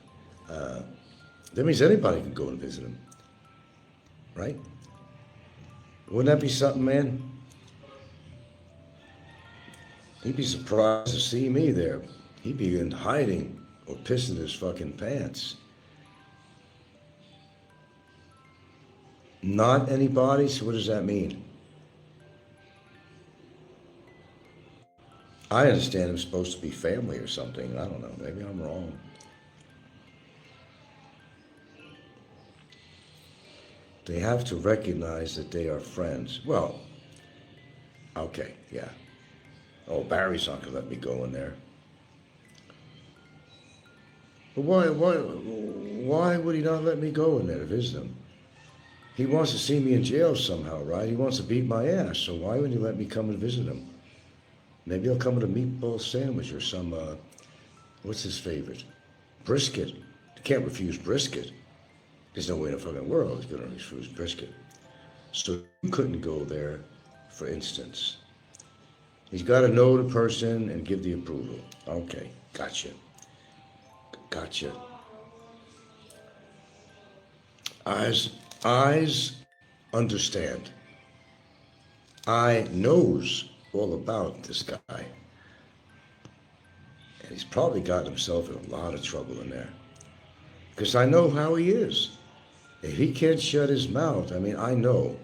That means anybody can go and visit him, right? Wouldn't that be something, man? He'd be surprised to see me there. He'd be in hiding or pissing his fucking pants. Not anybody? So what does that mean? I understand I'm supposed to be family or something. I don't know. Maybe I'm wrong. They have to recognize that they are friends. Well, okay, yeah. Oh, Barry's not gonna let me go in there. But why would he not let me go in there to visit him? He wants to see me in jail somehow, right? He wants to beat my ass, so why wouldn't he let me come and visit him? Maybe I'll come with a meatball sandwich or some, what's his favorite? Brisket. You can't refuse brisket. There's no way in the fucking world he's gonna refuse brisket. So you couldn't go there, for instance. He's got to know the person and give the approval. Okay, gotcha. Gotcha. Eyes understand. I knows all about this guy. And he's probably got himself in a lot of trouble in there. Because I know how he is. If he can't shut his mouth, I mean, I know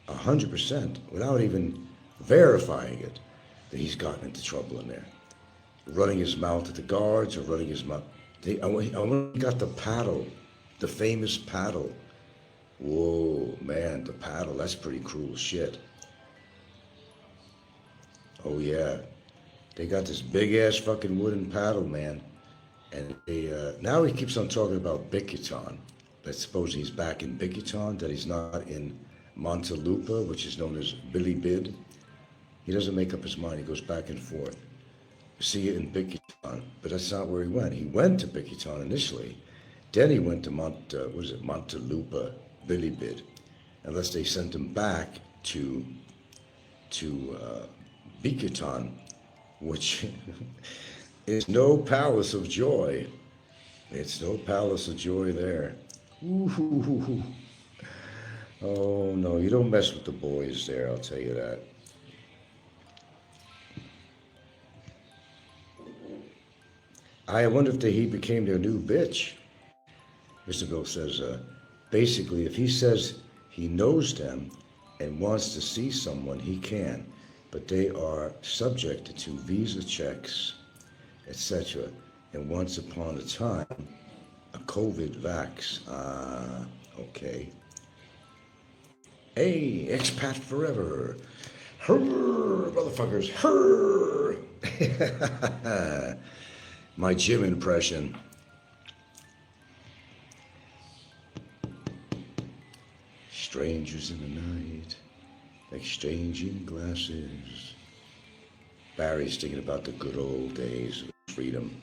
100% without even verifying it that he's gotten into trouble in there. Running his mouth at the guards or running his mouth. I when he got the paddle, the famous paddle. Whoa, man, the paddle, that's pretty cruel shit. Oh, yeah. They got this big-ass fucking wooden paddle, man. And now he keeps on talking about Bicutan. Let's suppose he's back in Bicutan, that he's not in Montalupa, which is known as Billy Bid. He doesn't make up his mind. He goes back and forth. See you in Bicutan, but that's not where he went. He went to Bicutan initially. Then he went to Montalupa, Billy Bid, unless they sent him back to Bicutan, which is no palace of joy. It's no palace of joy there. Ooh. Oh no, you don't mess with the boys there, I'll tell you that. I wonder if he became their new bitch. Mr. Bill says, basically, if he says he knows them and wants to see someone, he can, but they are subject to visa checks, etc. And once upon a time, a COVID vax. Okay. Hey, expat forever. Her, motherfuckers. Her. My Jim impression. Strangers in the night, exchanging glasses. Barry's thinking about the good old days of freedom.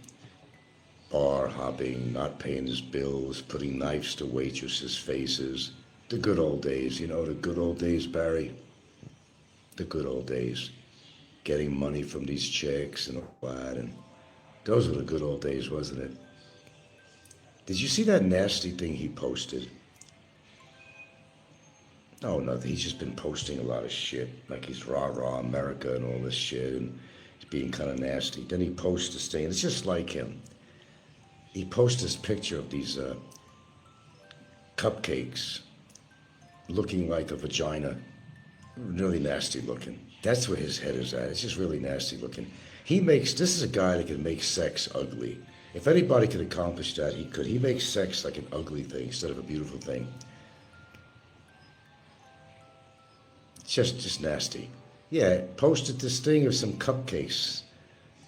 Bar hopping, not paying his bills, putting knives to waitresses' faces. The good old days, you know, the good old days, Barry. The good old days. Getting money from these chicks and all that. And those were the good old days, wasn't it? Did you see that nasty thing he posted? No, nothing. He's just been posting a lot of shit. Like he's rah-rah America and all this shit. And he's being kind of nasty. Then he posts this thing. And it's just like him. He posts this picture of these cupcakes looking like a vagina. Really nasty looking. That's where his head is at. It's just really nasty looking. This is a guy that can make sex ugly. If anybody could accomplish that, he could. He makes sex like an ugly thing instead of a beautiful thing. It's just nasty. Yeah, posted this thing of some cupcakes.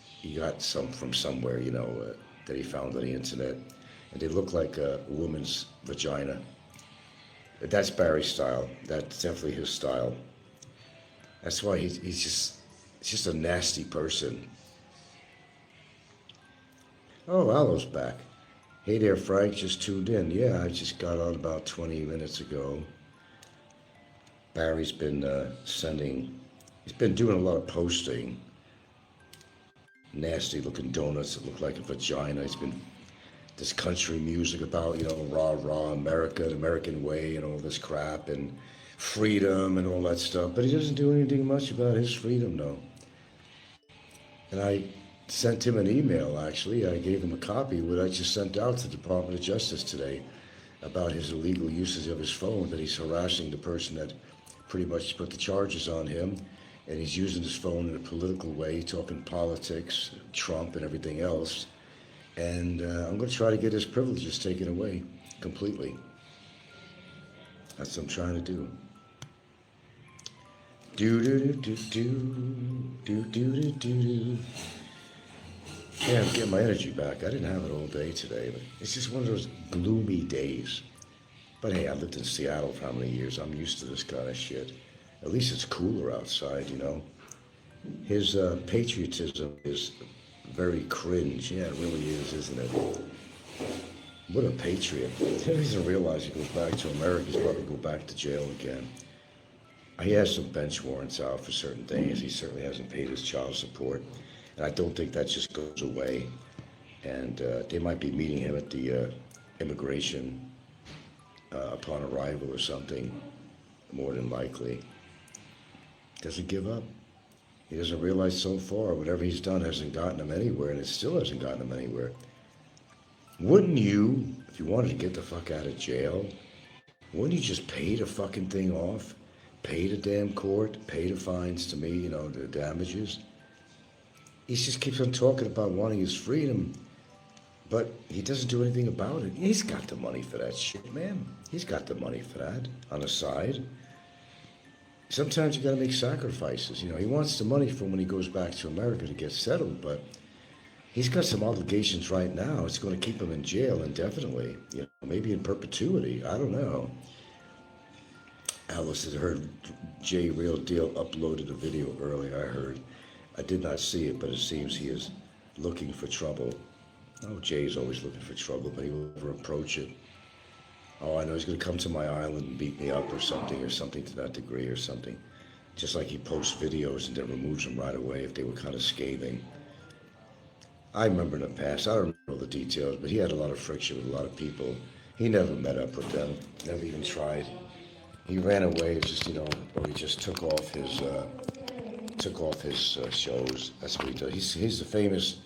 He got some from somewhere, you know, that he found on the internet. And they look like a woman's vagina. That's Barry's style. That's definitely his style. That's why he's just a nasty person. Oh, Alo's back. Hey there, Frank, just tuned in. Yeah, I just got on about 20 minutes ago. Barry's been he's been doing a lot of posting. Nasty looking donuts that look like a vagina. He's been this country music about, you know, rah, America, the American way and all this crap and freedom and all that stuff. But he doesn't do anything much about his freedom, though. And I sent him an email, actually. I gave him a copy of what I just sent out to the Department of Justice today about his illegal usage of his phone, that he's harassing the person that pretty much put the charges on him. And he's using his phone in a political way, talking politics, Trump and everything else. And I'm going to try to get his privileges taken away completely. That's what I'm trying to do. Do. Yeah, I'm getting my energy back. I didn't have it all day today, but it's just one of those gloomy days. But hey, I lived in Seattle for how many years? I'm used to this kind of shit. At least it's cooler outside, you know. His patriotism is very cringe. Yeah, it really is, isn't it? What a patriot. He doesn't realize he goes back to America, he's probably go back to jail again. He has some bench warrants out for certain things. He certainly hasn't paid his child support. And I don't think that just goes away. And they might be meeting him at the immigration upon arrival or something, more than likely. Doesn't give up. He doesn't realize so far whatever he's done hasn't gotten him anywhere, and it still hasn't gotten him anywhere. Wouldn't you, if you wanted to get the fuck out of jail, wouldn't you just pay the fucking thing off? Pay the damn court, pay the fines to me, you know, the damages. He just keeps on talking about wanting his freedom, but he doesn't do anything about it. He's got the money for that shit, man. He's got the money for that on the side. Sometimes you gotta make sacrifices. You know, he wants the money from when he goes back to America to get settled, but he's got some obligations right now. It's going to keep him in jail indefinitely, you know, maybe in perpetuity. I don't know. Alice had heard Jay Real Deal uploaded a video earlier, I heard. I did not see it, but it seems he is looking for trouble. Oh, Jay's always looking for trouble, but he will never approach it. Oh, I know he's going to come to my island and beat me up or something to that degree or something. Just like he posts videos and then removes them right away if they were kind of scathing. I remember in the past, I don't remember all the details, but he had a lot of friction with a lot of people. He never met up with them, never even tried. He ran away, just, you know, or he just took off his shows. That's what he does. He's the famous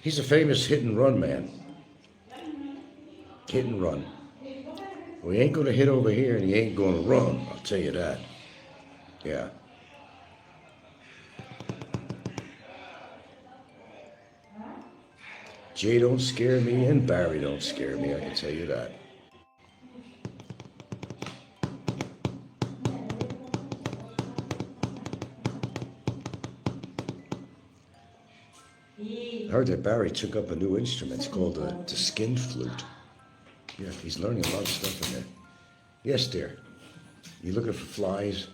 He's a famous hit and run man. Hit and run. Well, he ain't gonna hit over here and he ain't gonna run, I'll tell you that. Yeah. Jay don't scare me and Barry don't scare me, I can tell you that. I heard that Barry took up a new instrument. It's called the skin flute. Yeah, he's learning a lot of stuff in there. Yes, dear. You looking for flies?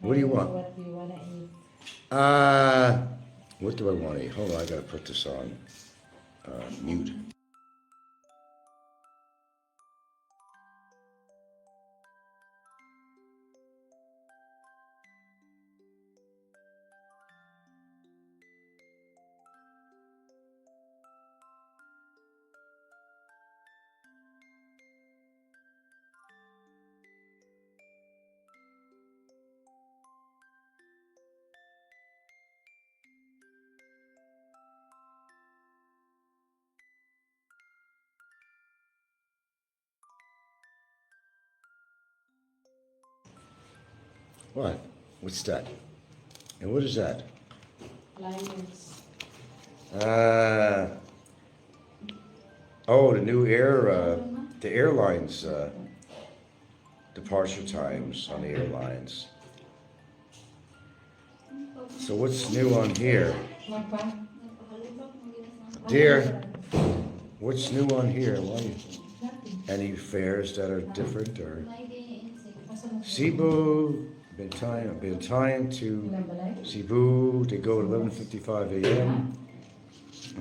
What do you want? What do you want to eat? What do I want to eat? Hold on, I gotta put this on mute. What? What's that? And what is that? Lions. Oh, the new the airlines, departure times on the airlines. So what's new on here? Dear, what's new on here? Why? Any fares that are different or? Cebu, been tying to Cebu. They go at 11:55 a.m.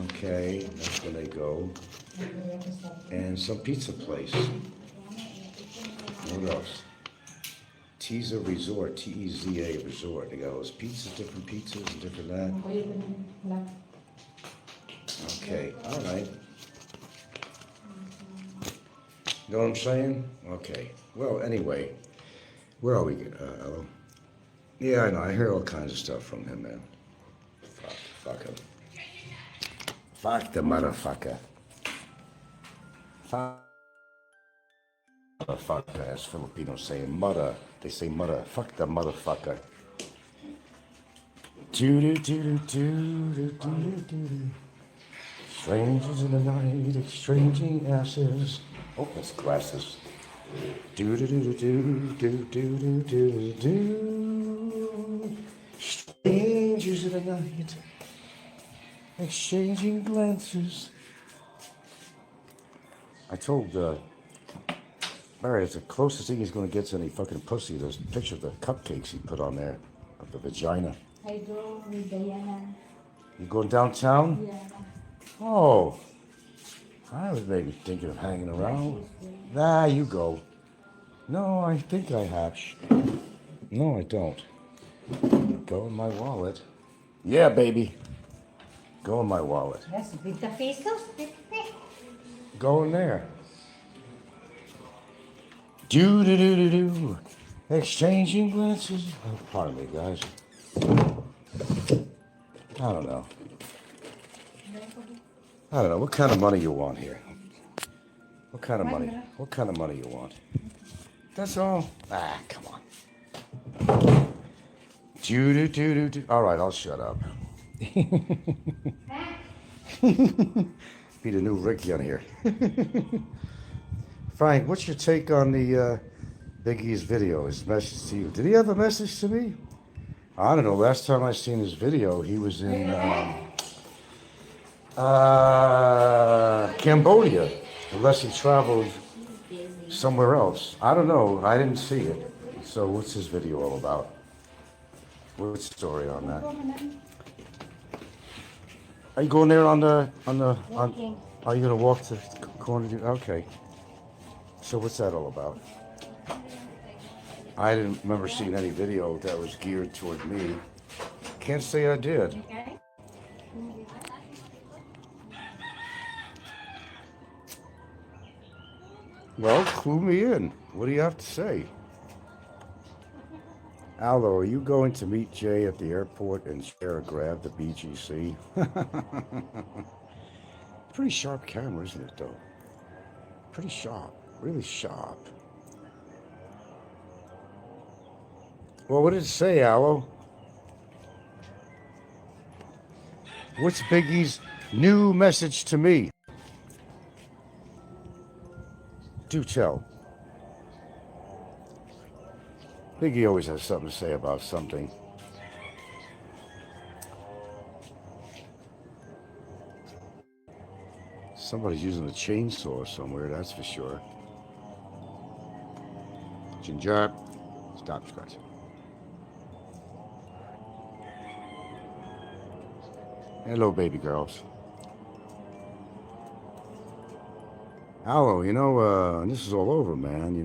Okay, that's when they go. And some pizza place. What else? Teza Resort, T-E-Z-A Resort. They got all those pizzas, different pizzas, and different that. Okay, all right. You know what I'm saying? Okay. Well, anyway, where are we? Hello? Yeah, I know. I hear all kinds of stuff from him, man. Fuck him. Fuck the motherfucker. Fuck. Motherfucker, as Filipinos say, mother. They say mother. Fuck the motherfucker. Strangers in the night, exchanging asses. Oh, that's glasses. Strangers in the night, exchanging glances. I told Barry it's the closest thing he's going to get to any fucking pussy. There's a picture of the cupcakes he put on there of the vagina. I go with Diana. You going downtown? Yeah. Oh, I was maybe thinking of hanging around. Nah, you go. No, I think I have. No, I don't. Go in my wallet. Yeah, baby. Go in my wallet. Yes, 50 pesos. Go in there. Do. Exchanging glances. Oh, pardon me, guys. I don't know. What kind of money you want here? What kind of money? What kind of money you want? That's all. Ah, come on. Do. All right, I'll shut up. Be the new Ricky on here. Frank, what's your take on the Biggie's video, his message to you? Did he have a message to me? I don't know. Last time I seen his video, he was in Cambodia, unless he traveled somewhere else. I don't know. I didn't see it. So what's his video all about? What's the story on that? Are you going there are you gonna walk to the corner? Okay. So what's that all about? I didn't remember seeing any video that was geared toward me. Can't say I did. Well, clue me in. What do you have to say? Allo, are you going to meet Jay at the airport and share a grab the BGC? Pretty sharp camera, isn't it, though? Pretty sharp. Really sharp. Well, what did it say, Allo? What's Biggie's new message to me? Do tell. Biggie always has something to say about something. Somebody's using a chainsaw somewhere, that's for sure. Ginger, stop scratching. Hello, baby girls. Allo, this is all over, man.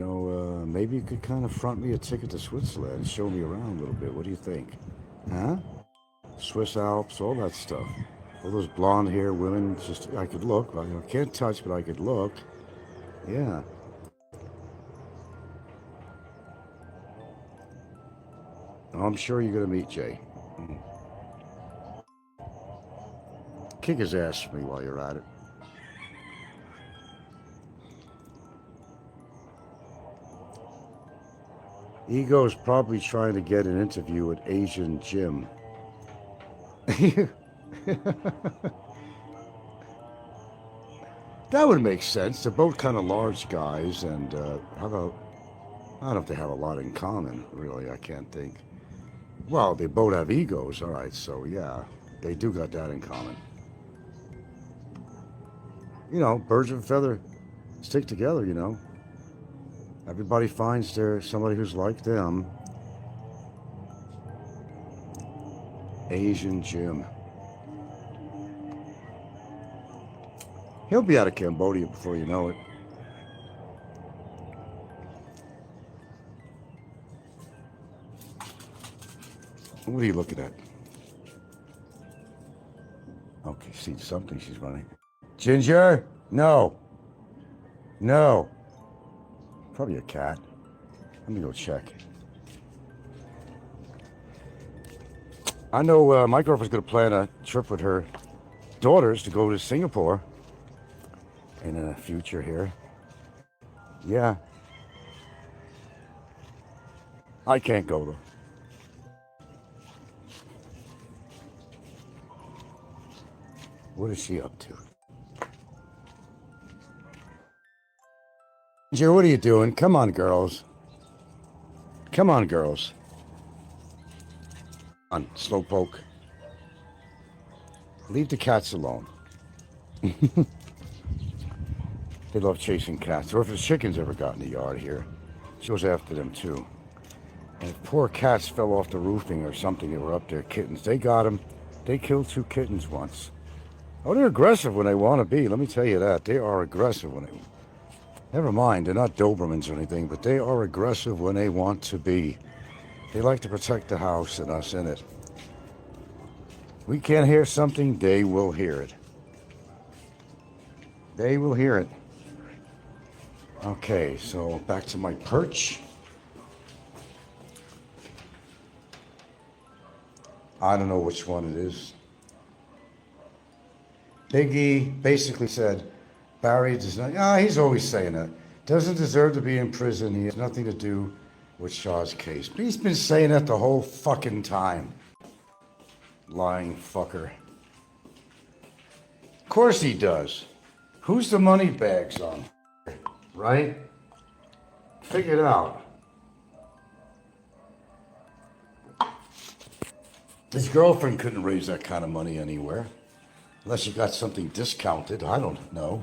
Maybe you could kind of front me a ticket to Switzerland and show me around a little bit. What do you think? Huh? Swiss Alps, all that stuff. All those blonde hair women, I could look. I can't touch, but I could look. Yeah. Oh, I'm sure you're going to meet Jay. Kick his ass for me while you're at it. Ego's probably trying to get an interview with Asian Jim. That would make sense. They're both kind of large guys, and how about, I don't know if they have a lot in common, really, I can't think. Well, they both have egos, all right, so yeah, they do got that in common. Birds of a feather stick together, Everybody finds somebody who's like them. Asian Jim. He'll be out of Cambodia before you know it. What are you looking at? Okay, see something she's running. Ginger? No. No. Probably a cat. Let me go check. I know my girlfriend's going to plan a trip with her daughters to go to Singapore in the future here. Yeah. I can't go though. What is she up to? Ginger, what are you doing? Come on, girls. Come on, girls. On, slowpoke. Leave the cats alone. They love chasing cats. Or if the chickens ever got in the yard here, she goes after them too. And if poor cats fell off the roofing or something, they were up there, kittens. They got them. They killed 2 kittens once. Oh, they're aggressive when they want to be. Let me tell you that. They are aggressive when they... Never mind, they're not Dobermans or anything, but they are aggressive when they want to be. They like to protect the house and us in it. We can't hear something, they will hear it. They will hear it. Okay, so back to my perch. I don't know which one it is. Biggie basically said, Barry does not, he's always saying that. Doesn't deserve to be in prison. He has nothing to do with Shaw's case. But he's been saying that the whole fucking time. Lying fucker. Of course he does. Who's the money bags on? Right? Figure it out. His girlfriend couldn't raise that kind of money anywhere. Unless you got something discounted. I don't know.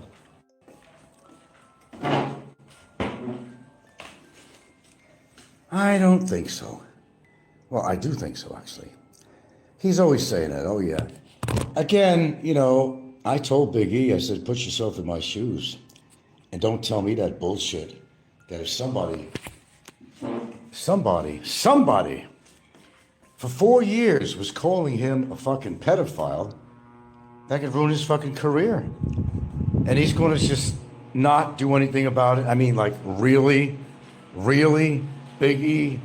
I don't think so. Well, I do think so, actually. He's always saying that, oh yeah. Again, I told Biggie, I said, put yourself in my shoes. And don't tell me that bullshit. That if somebody, for 4 years was calling him a fucking pedophile, that could ruin his fucking career. And he's going to just not do anything about it. I mean, like, really? Really? Biggie?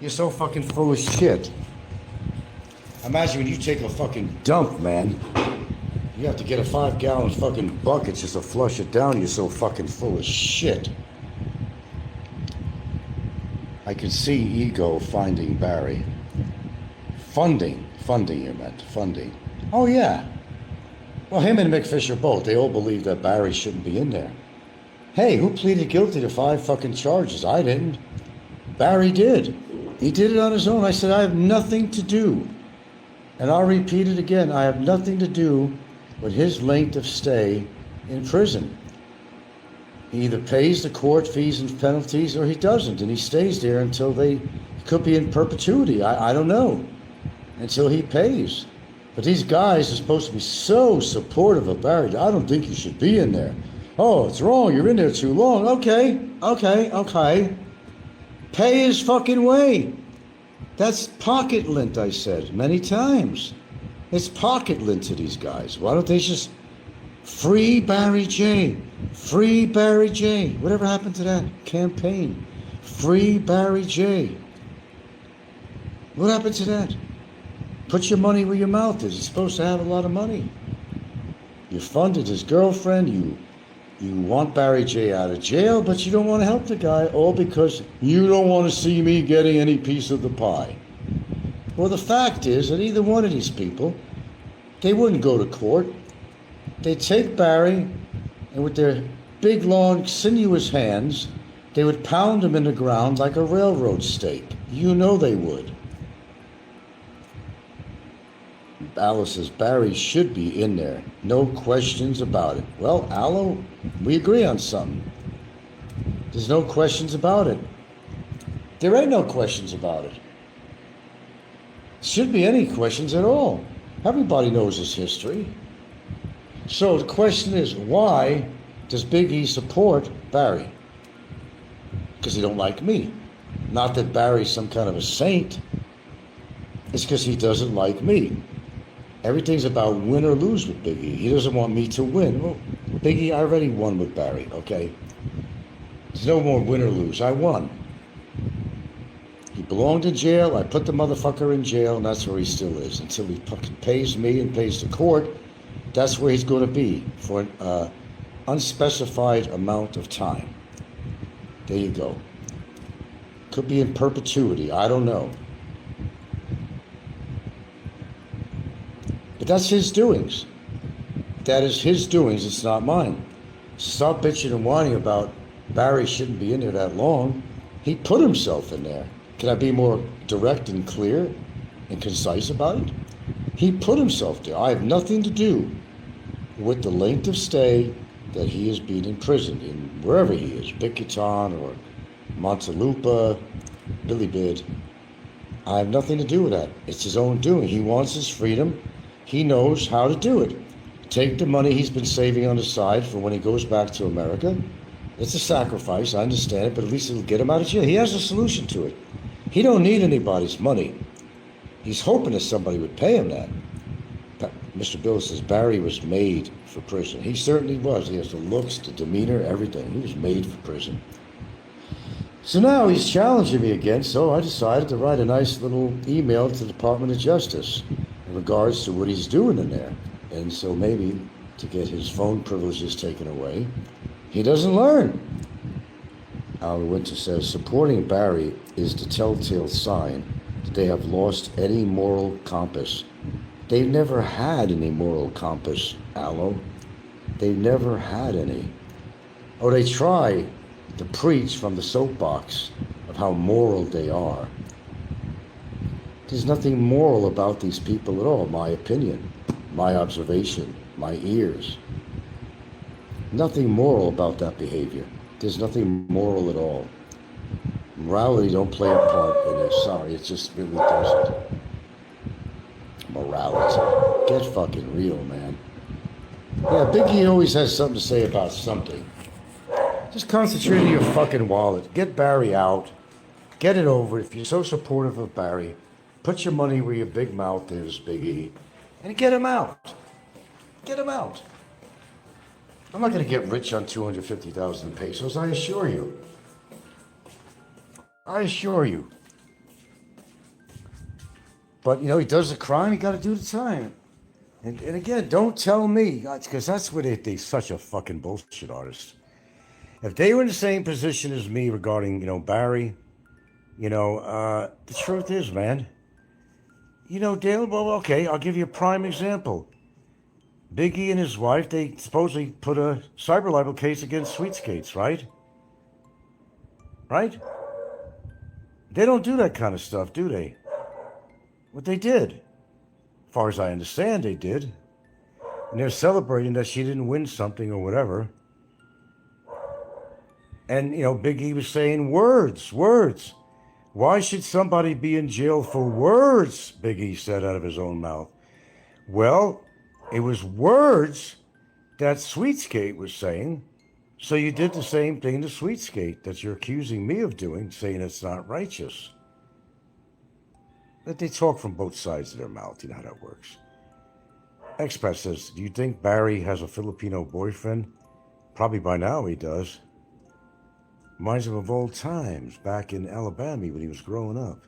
You're so fucking full of shit. Imagine when you take a fucking dump, man. You have to get a 5-gallon fucking bucket just to flush it down. You're so fucking full of shit. I could see ego finding Barry. Funding you meant, funding. Oh yeah. Well, him and Mick Fisher both, they all believe that Barry shouldn't be in there. Hey, who pleaded guilty to 5 fucking charges? I didn't. Barry did. He did it on his own. I said, I have nothing to do. And I'll repeat it again. I have nothing to do with his length of stay in prison. He either pays the court fees and penalties or he doesn't. And he stays there until he could be in perpetuity. I don't know. Until he pays. But these guys are supposed to be so supportive of Barry. I don't think you should be in there. Oh, it's wrong. You're in there too long. Okay. Pay his fucking way. That's pocket lint, I said many times. It's pocket lint to these guys. Why don't they just free Barry J? Free Barry J. Whatever happened to that campaign? Free Barry J. What happened to that? Put your money where your mouth is. He's supposed to have a lot of money. You funded his girlfriend. You want Barry J out of jail, but you don't want to help the guy, all because you don't want to see me getting any piece of the pie. Well, the fact is that either one of these people, they wouldn't go to court. They'd take Barry, and with their big, long, sinuous hands, they would pound him in the ground like a railroad stake. You know they would. Alice says Barry should be in there. No questions about it. Well, Aloe, we agree on something. There's no questions about it. There ain't no questions about it. Shouldn't be any questions at all. Everybody knows his history. So the question is, why does Big E support Barry? Because he don't like me. Not that Barry's some kind of a saint. It's because he doesn't like me. Everything's about win or lose with Big E. He doesn't want me to win. Well, Big E, I already won with Barry, okay? There's no more win or lose. I won. He belonged in jail. I put the motherfucker in jail, and that's where he still is. Until he fucking pays me and pays the court, that's where he's going to be for an unspecified amount of time. There you go. Could be in perpetuity. I don't know. But that's his doings. That is his doings. It's not mine. Stop bitching and whining about Barry shouldn't be in there that long. He put himself in there. Can I be more direct and clear and concise about it? He put himself there. I have nothing to do with the length of stay that he is being imprisoned in wherever he is, Bicutan or Montalupa, Billy Bid. I have nothing to do with that. It's his own doing. He wants his freedom. He knows how to do it. Take the money he's been saving on the side for when he goes back to America. It's a sacrifice, I understand it, but at least it'll get him out of jail. He has a solution to it. He don't need anybody's money. He's hoping that somebody would pay him that. Mr. Bill says Barry was made for prison. He certainly was. He has the looks, the demeanor, everything. He was made for prison. So now he's challenging me again, so I decided to write a nice little email to the Department of Justice in regards to what he's doing in there. And so maybe to get his phone privileges taken away, he doesn't learn. Howard Winter says, supporting Barry is the telltale sign that they have lost any moral compass. They've never had any moral compass, Aloe. They've never had any. Oh, they try to preach from the soapbox of how moral they are. There's nothing moral about these people at all, my opinion, my observation, my ears. Nothing moral about that behavior. There's nothing moral at all. Morality don't play a part in this. Sorry, it just really doesn't. Morality. Get fucking real, man. Yeah, Big E always has something to say about something. Just concentrate on your fucking wallet. Get Barry out. Get it over. If you're so supportive of Barry, put your money where your big mouth is, Big E, and get him out. Get him out. I'm not going to get rich on 250,000 pesos, I assure you. I assure you. But he does the crime. He got to do the time. And again, don't tell me because that's what they such a fucking bullshit artist. If they were in the same position as me regarding Barry, the truth is, man, Dale. Well, okay, I'll give you a prime example. Biggie and his wife, they supposedly put a cyber libel case against Sweetskates, right? Right? They don't do that kind of stuff, do they? What they did, as far as I understand, they did. And they're celebrating that she didn't win something or whatever. And, Big E was saying words, words. Why should somebody be in jail for words? Big E said out of his own mouth. Well, it was words that Sweetskate was saying. So you did the same thing to Sweetskate that you're accusing me of doing, saying it's not righteous. But they talk from both sides of their mouth. You know how that works. Express says, do you think Barry has a Filipino boyfriend? Probably by now he does. Reminds him of old times back in Alabama when he was growing up.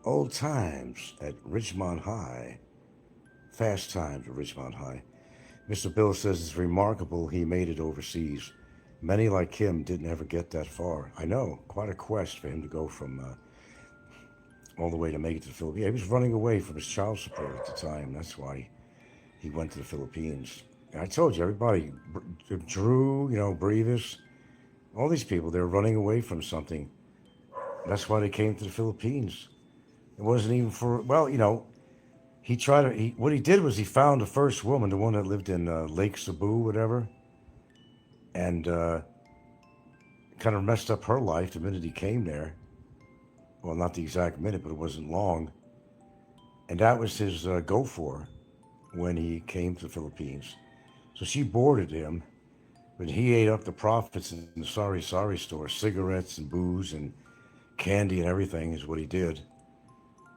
Old times at Richmond High. Fast times at Richmond High. Mr. Bill says it's remarkable he made it overseas. Many like him didn't ever get that far. I know, quite a quest for him to go from all the way to make it to the Philippines. Yeah, he was running away from his child support at the time. That's why he went to the Philippines. And I told you, everybody, Drew, Brevis, all these people, they're running away from something. That's why they came to the Philippines. It wasn't even for, well, he tried to, what he did was he found the first woman, the one that lived in Lake Cebu, whatever, and kind of messed up her life the minute he came there. Well, not the exact minute, but it wasn't long. And that was his go for when he came to the Philippines. So she boarded him, but he ate up the profits in the Sorry Sorry store. Cigarettes and booze and candy and everything is what he did.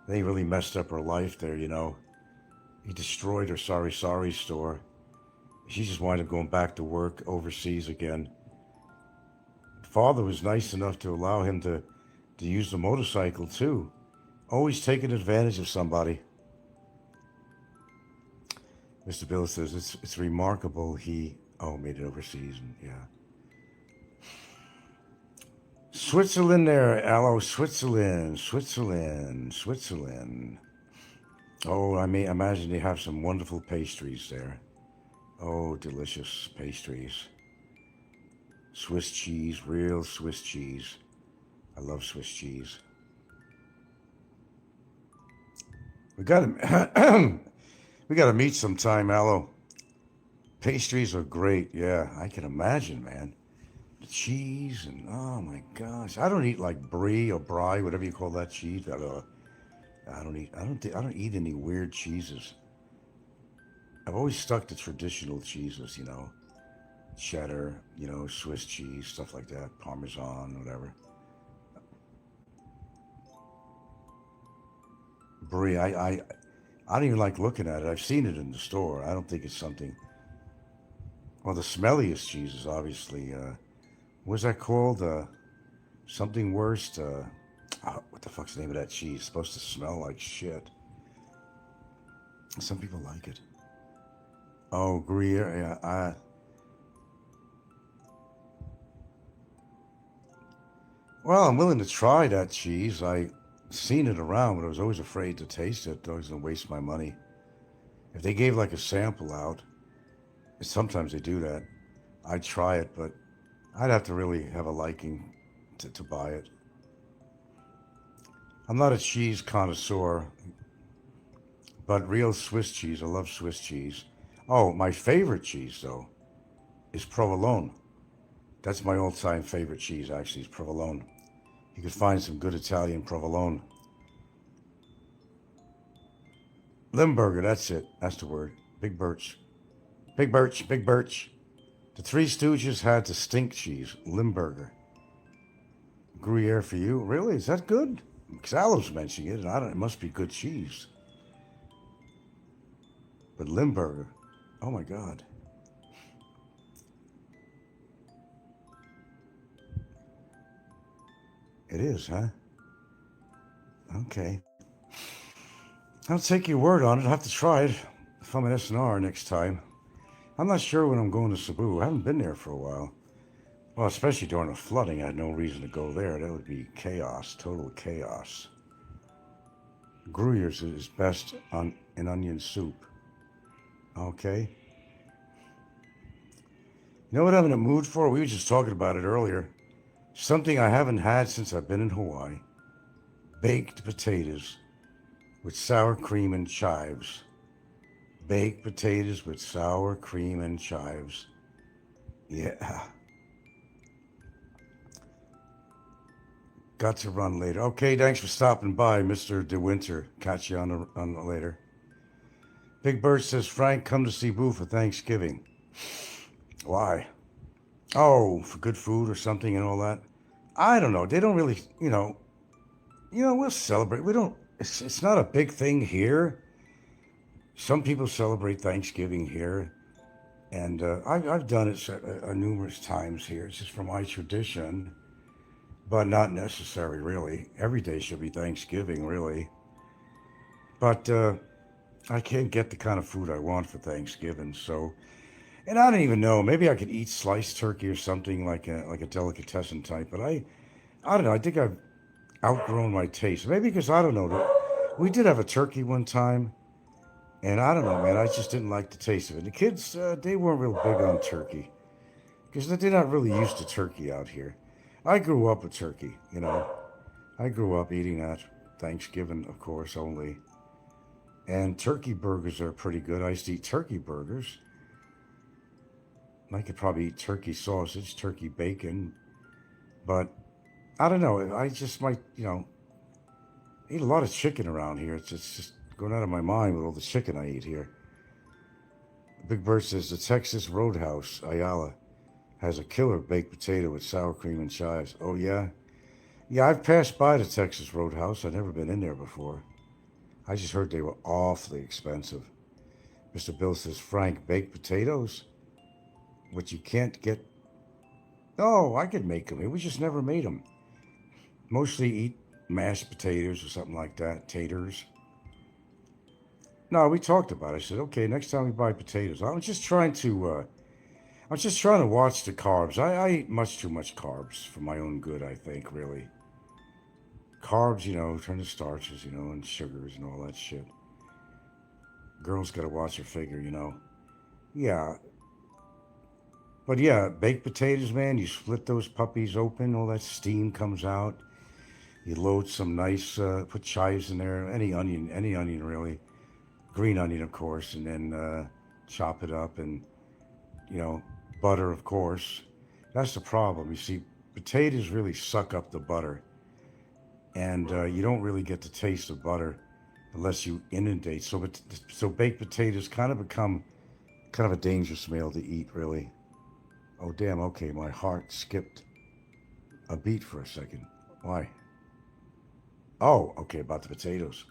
They really messed up her life there, He destroyed her Sorry Sorry store. She just wound up going back to work overseas again. Father was nice enough to allow him to use the motorcycle too. Always taking advantage of somebody. Mr. Bill says it's remarkable he made it overseas. And, yeah. Switzerland there, Aloe. Switzerland. Oh, I mean, imagine they have some wonderful pastries there. Oh, delicious pastries. Swiss cheese, real Swiss cheese. I love Swiss cheese. We gotta we gotta meet sometime, Aloe. Pastries are great. Yeah, I can imagine, man. The cheese and oh my gosh, I don't eat like brie or brie, whatever you call that cheese. I don't eat any weird cheeses. I've always stuck to traditional cheeses, cheddar, Swiss cheese, stuff like that, Parmesan, whatever. Brie, I don't even like looking at it. I've seen it in the store. I don't think it's something. Well, the smelliest cheese is obviously, what's that called? Something worse. What the fuck's the name of that cheese? It's supposed to smell like shit. Some people like it. Oh, Gruyere. Yeah, well, I'm willing to try that cheese. I seen it around, but I was always afraid to taste it. I was gonna waste my money. If they gave like a sample out, sometimes they do that. I'd try it, but I'd have to really have a liking to buy it. I'm not a cheese connoisseur, but real Swiss cheese, I love Swiss cheese. Oh, my favorite cheese, though, is provolone. That's my all-time favorite cheese, actually, is provolone. You could find some good Italian provolone. Limburger, that's it. That's the word. Big Birch. Big Birch, Big Birch. The Three Stooges had the stink cheese, Limburger. Gruyere for you? Really? Is that good? Because Aloe's mentioning it, and it must be good cheese. But Limburger, oh my God. It is, huh? Okay. I'll take your word on it. I'll have to try it if I'm at SNR next time. I'm not sure when I'm going to Cebu. I haven't been there for a while. Well, especially during the flooding, I had no reason to go there. That would be chaos, total chaos. Gruyers is best on in onion soup. Okay. You know what I'm in a mood for? We were just talking about it earlier. Something I haven't had since I've been in Hawaii. Baked potatoes with sour cream and chives. Baked potatoes with sour cream and chives. Yeah. Got to run later. Okay, thanks for stopping by, Mr. DeWinter. Catch you on the later. Big Bird says, Frank, come to Cebu for Thanksgiving. Why? Oh, for good food or something and all that. I don't know. They don't really, we'll celebrate. We don't. It's not a big thing here. Some people celebrate Thanksgiving here, and I've done it numerous times here. It's just for my tradition, but not necessary really. Every day should be Thanksgiving, really. But I can't get the kind of food I want for Thanksgiving, so. And I don't even know. Maybe I could eat sliced turkey or something like a delicatessen type. But I don't know. I think I've outgrown my taste. Maybe because I don't know. We did have a turkey one time, and I don't know, man. I just didn't like the taste of it. The kids, they weren't real big on turkey because they're not really used to turkey out here. I grew up with turkey. I grew up eating that Thanksgiving, of course, only. And turkey burgers are pretty good. I used to eat turkey burgers. I could probably eat turkey sausage, turkey bacon, but I don't know. I just might, eat a lot of chicken around here. It's just going out of my mind with all the chicken I eat here. Big Bird says the Texas Roadhouse, Ayala, has a killer baked potato with sour cream and chives. Oh, yeah? Yeah, I've passed by the Texas Roadhouse. I've never been in there before. I just heard they were awfully expensive. Mr. Bill says, Frank, baked potatoes? What you can't get. Oh, I could make them. We just never made them. Mostly eat mashed potatoes or something like that. Taters. No, we talked about it. I said, okay, next time we buy potatoes. I'm just trying to watch the carbs. I eat much too much carbs for my own good, I think, really. Carbs, turn to starches, and sugars and all that shit. Girls got to watch their figure, Yeah. But yeah, baked potatoes, man, you split those puppies open, all that steam comes out. You load some nice, put chives in there, any onion really. Green onion, of course, and then chop it up and, butter, of course. That's the problem. You see, potatoes really suck up the butter. And you don't really get the taste of butter unless you inundate. So baked potatoes kind of become kind of a dangerous meal to eat, really. Oh, damn, okay, my heart skipped a beat for a second. Why? Oh, okay, about the potatoes.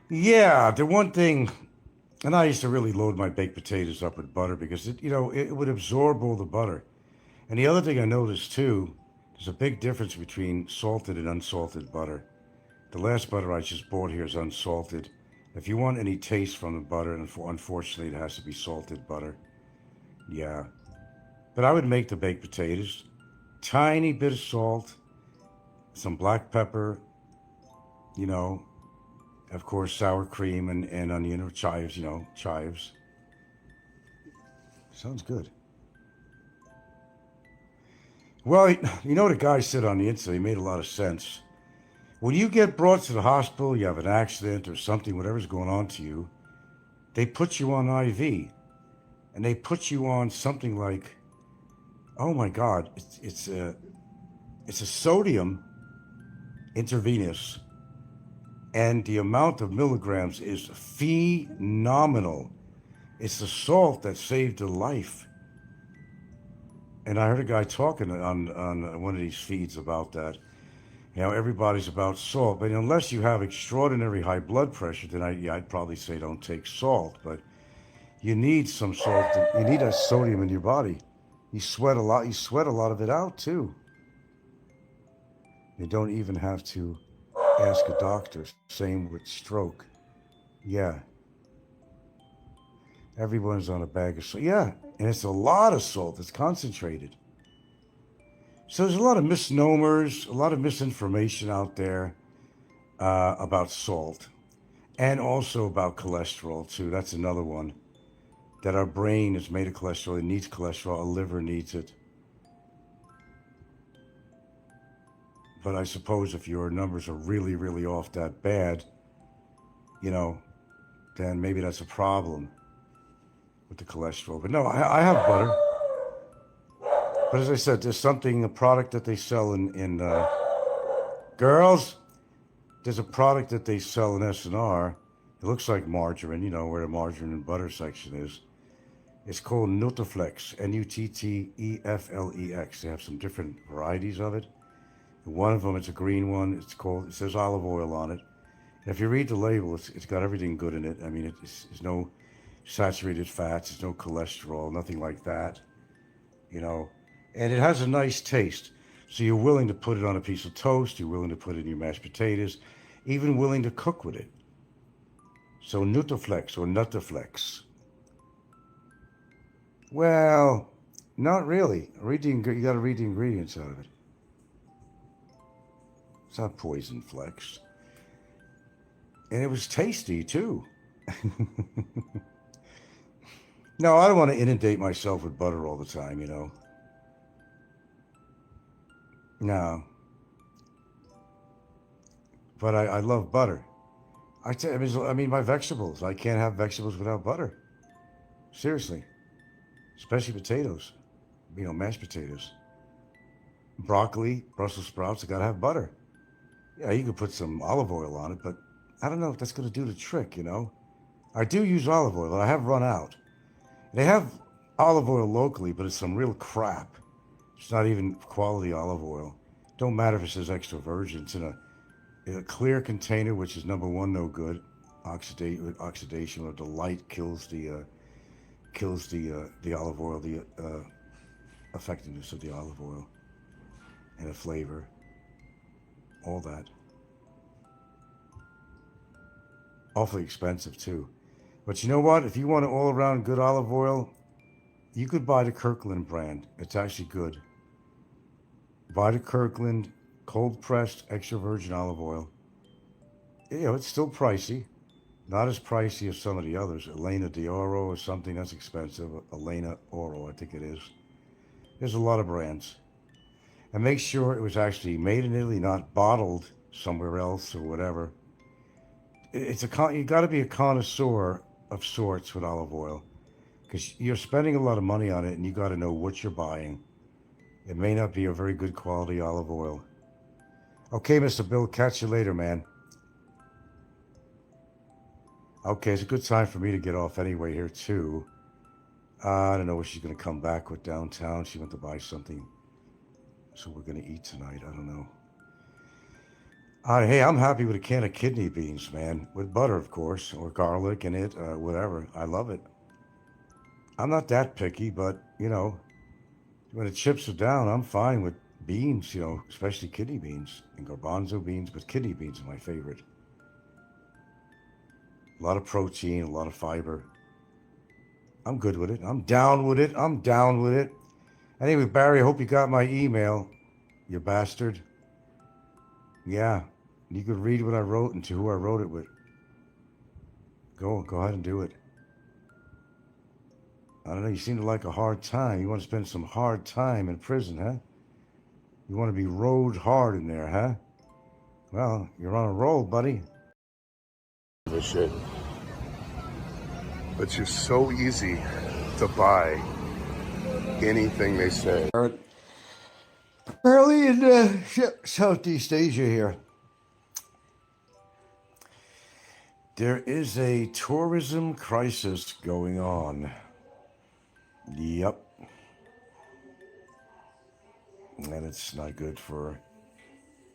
Yeah, the one thing, and I used to really load my baked potatoes up with butter because, it would absorb all the butter. And the other thing I noticed, too, there's a big difference between salted and unsalted butter. The last butter I just bought here is unsalted. If you want any taste from the butter, unfortunately, it has to be salted butter. Yeah. But I would make the baked potatoes. Tiny bit of salt, some black pepper, of course, sour cream and onion or chives, chives. Sounds good. Well, the guy said on the inside, he made a lot of sense. When you get brought to the hospital, you have an accident or something, whatever's going on to you, they put you on IV. And they put you on something like, oh my God, it's a sodium intravenous, and the amount of milligrams is phenomenal. It's the salt that saved a life. And I heard a guy talking on one of these feeds about that. Everybody's about salt, but unless you have extraordinary high blood pressure, then I'd probably say don't take salt. But you need some salt. You need that sodium in your body. You sweat a lot. You sweat a lot of it out too. You don't even have to Ask a doctor. Same with stroke. Yeah, everyone's on a bag of salt. Yeah, and it's a lot of salt. It's concentrated. So there's a lot of misnomers, a lot of misinformation out there about salt, and also about cholesterol too. That's another one. That our brain is made of cholesterol. It needs cholesterol. Our liver needs it. But I suppose if your numbers are really, really off that bad, you know, then maybe that's a problem with the cholesterol. But no, I have butter. But as I said, there's something, a product that they sell in girls, there's a product that they sell in S&R. It looks like margarine, you know, where the margarine and butter section is. It's called Nutriflex, Nutteflex. They have some different varieties of it. One of them, it's a green one. It says olive oil on it. And if you read the label, it's got everything good in it. I mean, there's no saturated fats, there's no cholesterol, nothing like that, you know. And it has a nice taste. So you're willing to put it on a piece of toast, you're willing to put it in your mashed potatoes, even willing to cook with it. So Nutriflex or Nutriflex. Well, not really. You got to read the ingredients out of it. It's not poison flex. And it was tasty too. No, I don't want to inundate myself with butter all the time, you know. No. But I love butter. I mean, my vegetables. I can't have vegetables without butter. Seriously. Especially potatoes. You know, mashed potatoes. Broccoli, Brussels sprouts, I gotta have butter. Yeah, you could put some olive oil on it, but I don't know if that's gonna do the trick, you know? I do use olive oil, but I have run out. They have olive oil locally, but it's some real crap. It's not even quality olive oil. Don't matter if it says extra virgin. It's in a clear container, which is number one, no good. Oxidation or the light kills the olive oil, the effectiveness of the olive oil, and the flavor, all that. Awfully expensive too. But you know what? If you want an all-around good olive oil, you could buy the Kirkland brand. It's actually good. Buy the Kirkland cold-pressed extra virgin olive oil. You know, it's still pricey. Not as pricey as some of the others. Elena d'Oro or something that's expensive. Elena Oro, I think it is. There's a lot of brands. And make sure it was actually made in Italy, not bottled somewhere else or whatever. You got to be a connoisseur of sorts with olive oil, because you're spending a lot of money on it, and you got to know what you're buying. It may not be a very good quality olive oil. Okay, Mr. Bill, catch you later, man. Okay, it's a good time for me to get off anyway here too. I don't know what she's gonna come back with downtown. She went to buy something, so we're gonna eat tonight. I don't know. Hey, I'm happy with a can of kidney beans, man, with butter, of course, or garlic in it, whatever. I love it. I'm not that picky, but you know, when the chips are down, I'm fine with beans. You know, especially kidney beans and garbanzo beans, but kidney beans are my favorite. A lot of protein, a lot of fiber. I'm good with it. I'm down with it. I'm down with it. Anyway, Barry, I hope you got my email, you bastard. Yeah, you could read what I wrote and to who I wrote it with. Go ahead and do it. I don't know, you seem to like a hard time. You want to spend some hard time in prison, huh? You want to be rode hard in there, huh? Well, you're on a roll, buddy. This shit. But you're so easy to buy anything they say. Early in Southeast Asia here. There is a tourism crisis going on. Yep. And it's not good for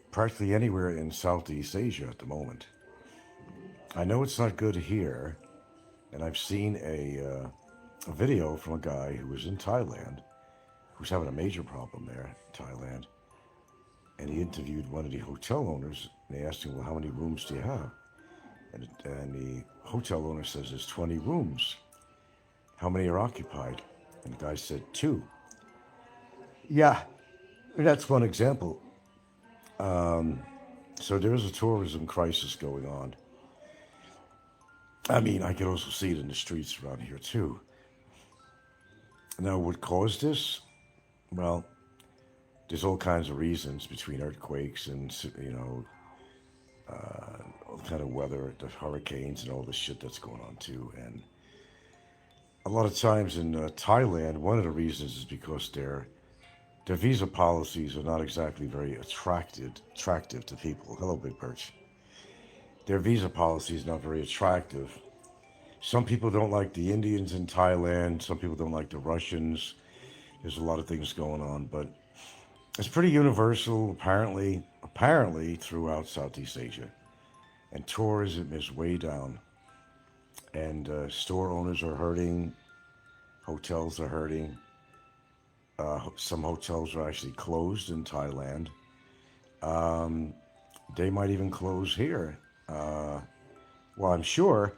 practically anywhere in Southeast Asia at the moment. I know it's not good here, and I've seen a video from a guy who was in Thailand, who's having a major problem there in Thailand. and he interviewed one of the hotel owners, and they asked him, well, how many rooms do you have? And the hotel owner says, there's 20 rooms. How many are occupied? And the guy said, 2. Yeah, that's one example. So there is a tourism crisis going on. I mean, I can also see it in the streets around here too. Now, what caused this? Well, there's all kinds of reasons between earthquakes and, all kind of weather, the hurricanes and all the shit that's going on too. And a lot of times in Thailand, one of the reasons is because their visa policies are not exactly very attractive to people. Hello, Big Perch. Their visa policy is not very attractive. Some people don't like the Indians in Thailand. Some people don't like the Russians. There's a lot of things going on, but it's pretty universal, apparently throughout Southeast Asia. And tourism is way down. And store owners are hurting. Hotels are hurting. Some hotels are actually closed in Thailand. They might even close here. Well, I'm sure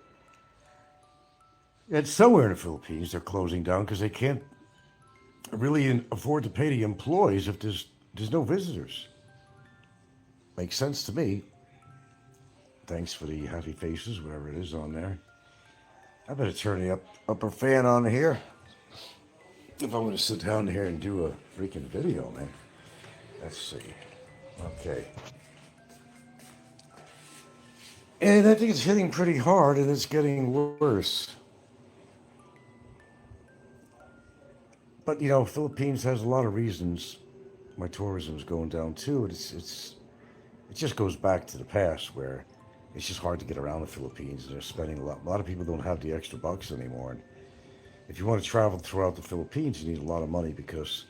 that somewhere in the Philippines they're closing down because they can't really afford to pay the employees if there's no visitors. Makes sense to me. Thanks for the happy faces, whatever it is on there. I better turn the upper fan on here if I'm going to sit down here and do a freaking video, man. Let's see. Okay. And I think it's hitting pretty hard, and it's getting worse. But Philippines has a lot of reasons why tourism is going down too. It just goes back to the past where it's just hard to get around the Philippines. They're spending a lot. A lot of people don't have the extra bucks anymore. And if you want to travel throughout the Philippines, you need a lot of money because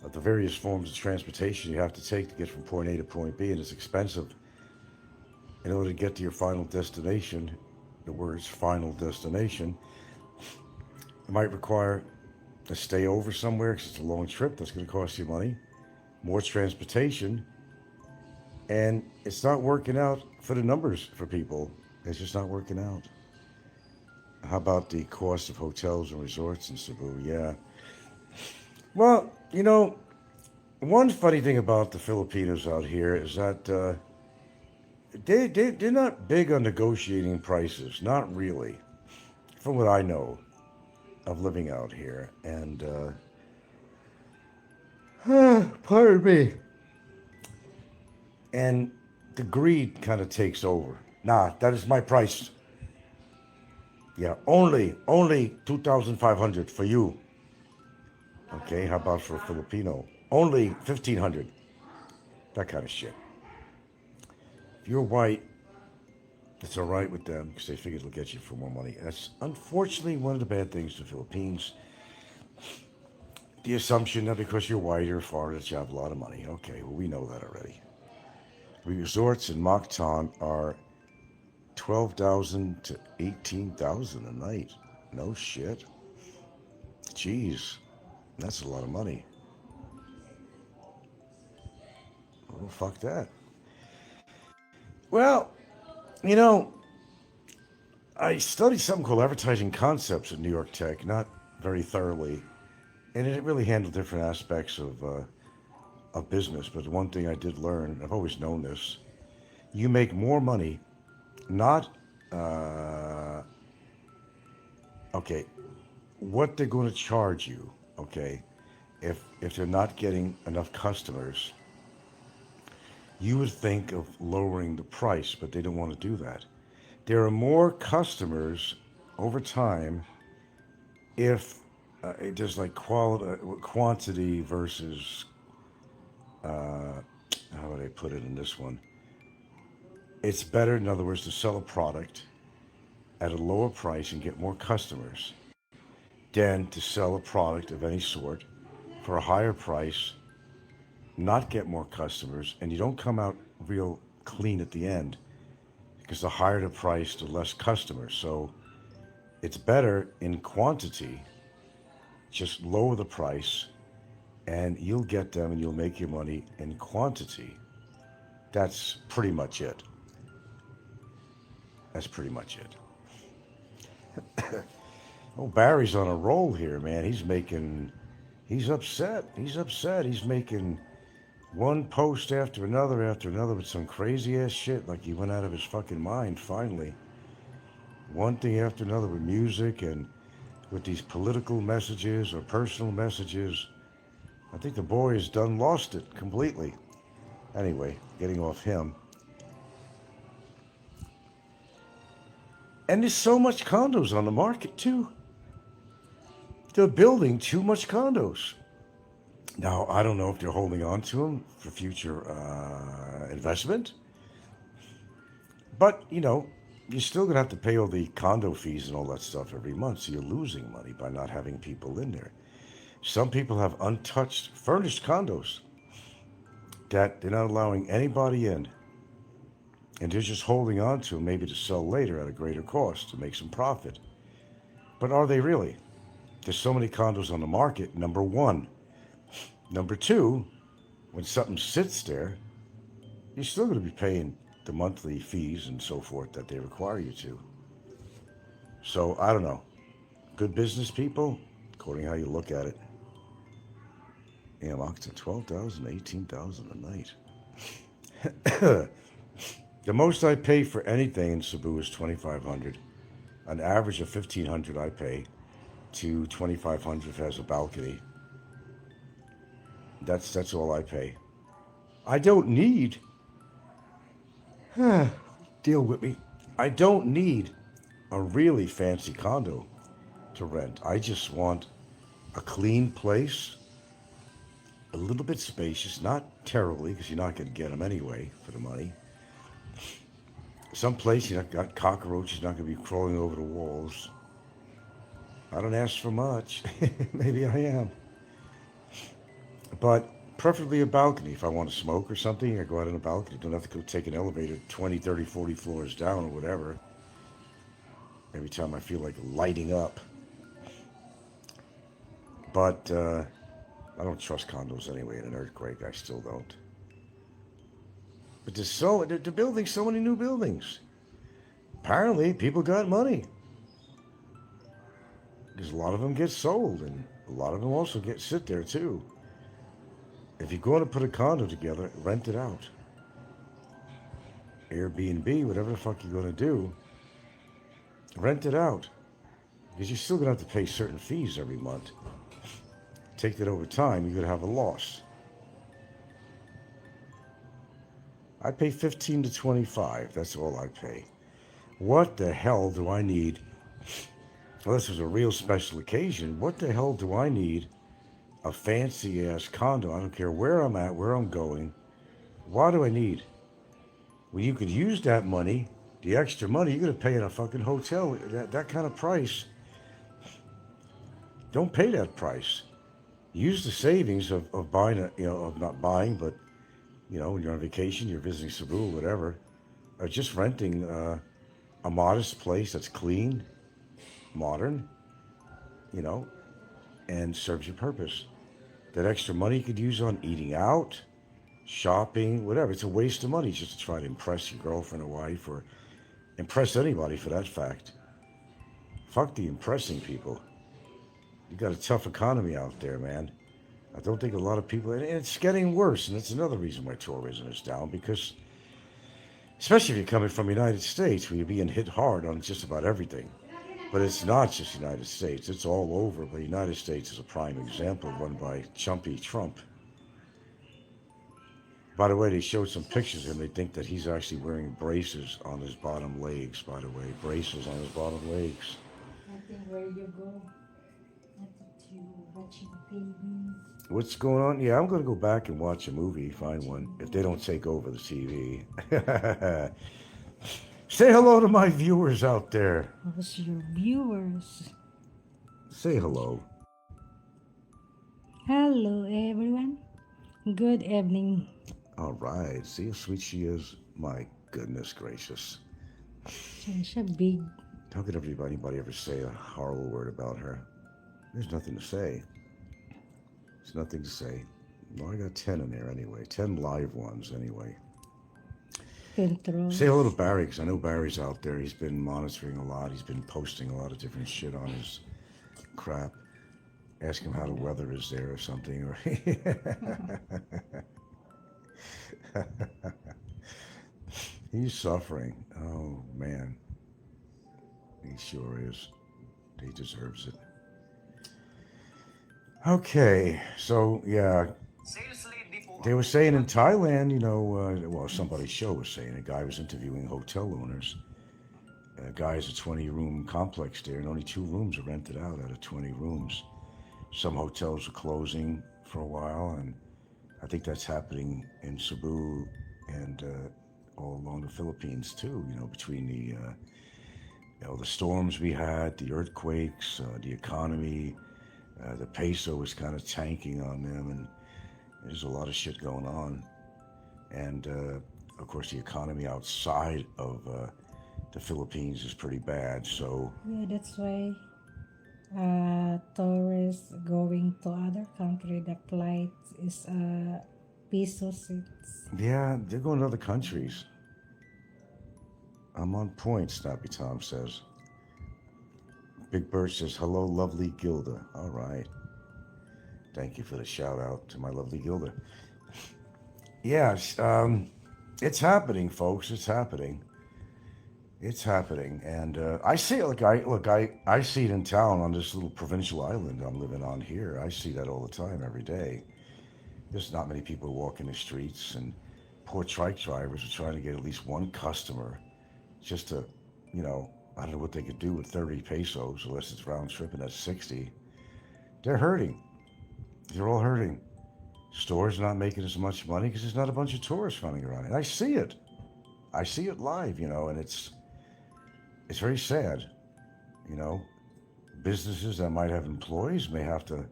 of the various forms of transportation you have to take to get from point A to point B, and it's expensive. In order to get to your final destination, the words final destination, it might require a stay over somewhere because it's a long trip. That's going to cost you money, more transportation, and it's not working out for the numbers for people. It's just not working out. How about the cost of hotels and resorts in Cebu? Yeah. Well, one funny thing about the Filipinos out here is that they're not big on negotiating prices. Not really, from what I know of living out here. And pardon me. And the greed kind of takes over. Nah, that is my price. Yeah, only 2,500 for you. Okay, how about for a Filipino? Only 1,500. That kind of shit. If you're white, it's all right with them because they figure they'll get you for more money. And that's unfortunately one of the bad things to the Philippines. The assumption that because you're white or foreign that you have a lot of money. Okay, well, we know that already. Resorts in Mactan are 12,000 to 18,000 a night. No shit. Jeez, that's a lot of money. Oh, fuck that. Well, I studied something called advertising concepts at New York Tech, not very thoroughly, and it really handled different aspects of business. But the one thing I did learn, I've always known this, you make more money, not, okay, what they're going to charge you, okay, if they're not getting enough customers, you would think of lowering the price, but they don't want to do that. There are more customers over time if there's like quantity versus, how would I put it in this one? It's better, in other words, to sell a product at a lower price and get more customers than to sell a product of any sort for a higher price, not get more customers, and you don't come out real clean at the end because the higher the price, the less customers. So it's better in quantity, just lower the price and you'll get them and you'll make your money in quantity. That's pretty much it. That's pretty much it. Oh, Barry's on a roll here, man. He's upset. He's upset. He's making one post after another with some crazy ass shit. Like he went out of his fucking mind finally. One thing after another with music and with these political messages or personal messages. I think the boy has lost it completely. Anyway, getting off him. And there's so much condos on the market too. They're building too much condos. Now, I don't know if they're holding on to them for future investment. But, you're still going to have to pay all the condo fees and all that stuff every month. So you're losing money by not having people in there. Some people have untouched, furnished condos that they're not allowing anybody in. And they're just holding on to them maybe to sell later at a greater cost to make some profit. But are they really? There's so many condos on the market, number one. Number two, when something sits there, you're still going to be paying the monthly fees and so forth that they require you to. So, I don't know. Good business people, according to how you look at it. Yeah, markets at $12,000, $18,000 a night. The most I pay for anything in Cebu is $2,500. An average of $1,500 I pay to $2,500 if it has a balcony. That's all I pay. I don't need. Deal with me. I don't need a really fancy condo to rent. I just want a clean place, a little bit spacious, not terribly, because you're not going to get them anyway for the money. Some place you've got cockroaches not going to be crawling over the walls. I don't ask for much. Maybe I am. But preferably a balcony. If I want to smoke or something, I go out on a balcony. Don't have to go take an elevator 20, 30, 40 floors down or whatever. Every time I feel like lighting up. But I don't trust condos anyway in an earthquake. I still don't. But they're building so many new buildings. Apparently, people got money. Because a lot of them get sold, and a lot of them also sit there too. If you're going to put a condo together, rent it out. Airbnb, whatever the fuck you're going to do, rent it out. Because you're still going to have to pay certain fees every month. Take that over time, you're going to have a loss. I pay $15 to $25. That's all I pay. What the hell do I need? Well, this was a real special occasion. What the hell do I need a fancy-ass condo? I don't care where I'm at, where I'm going. Why do I need? Well, you could use that money, the extra money, you're going to pay in a fucking hotel. That kind of price. Don't pay that price. Use the savings of buying, of not buying, but when you're on vacation, you're visiting Cebu, whatever, or just renting a modest place that's clean, modern, and serves your purpose. That extra money you could use on eating out, shopping, whatever. It's a waste of money just to try to impress your girlfriend or wife or impress anybody for that fact. Fuck the impressing people. You got a tough economy out there, man. I don't think a lot of people, and it's getting worse, and that's another reason why tourism is down, because, especially if you're coming from the United States, where you're being hit hard on just about everything. But it's not just the United States, it's all over, but the United States is a prime example, run by Chumpy Trump. By the way, they showed some pictures of him. They think that he's actually wearing braces on his bottom legs, by the way. Braces on his bottom legs. I think where you go. I think you watching baby. What's going on? Yeah, I'm going to go back and watch a movie, find one, if they don't take over the TV. Say hello to my viewers out there. Who's your viewers? Say hello. Hello, everyone. Good evening. All right. See how sweet she is? My goodness gracious. She's a big. How could anybody ever say a horrible word about her? There's nothing to say. There's nothing to say. Well, I got 10 in there anyway. 10 live ones anyway. Say control. hello to Barry, because I know Barry's out there. He's been monitoring a lot. He's been posting a lot of different shit on his crap. Ask him how the weather is there or something. Or he's suffering. Oh man, he sure is. He deserves it. Okay, so yeah, they were saying in Thailand, well, somebody's show was saying a guy was interviewing hotel owners. A guy has a 20-room complex there, and only 2 rooms are rented out of 20 rooms. Some hotels are closing for a while, and I think that's happening in Cebu and all along the Philippines too. Between the storms we had, the earthquakes, the economy, the peso was kind of tanking on them, and there's a lot of shit going on. And of course, the economy outside of the Philippines is pretty bad. So Yeah, that's why tourists going to other country, the flight is peso seats. yeah, they're going to other countries. I'm on point, Snappy Tom says. Big Bird says, hello, lovely Gilda. All right. Thank you for the shout out to my lovely Gilda. Yes, it's happening, folks. It's happening. It's happening, and I see it. I see it in town on this little provincial island I'm living on here. I see that all the time, every day. There's not many people walking the streets, and poor trike drivers are trying to get at least one customer, just to, I don't know what they could do with 30 pesos, unless it's round trip, and that's 60. They're hurting. They're all hurting. Stores not making as much money because there's not a bunch of tourists running around. And I see it. I see it live, and it's very sad. You know, businesses that might have employees may have to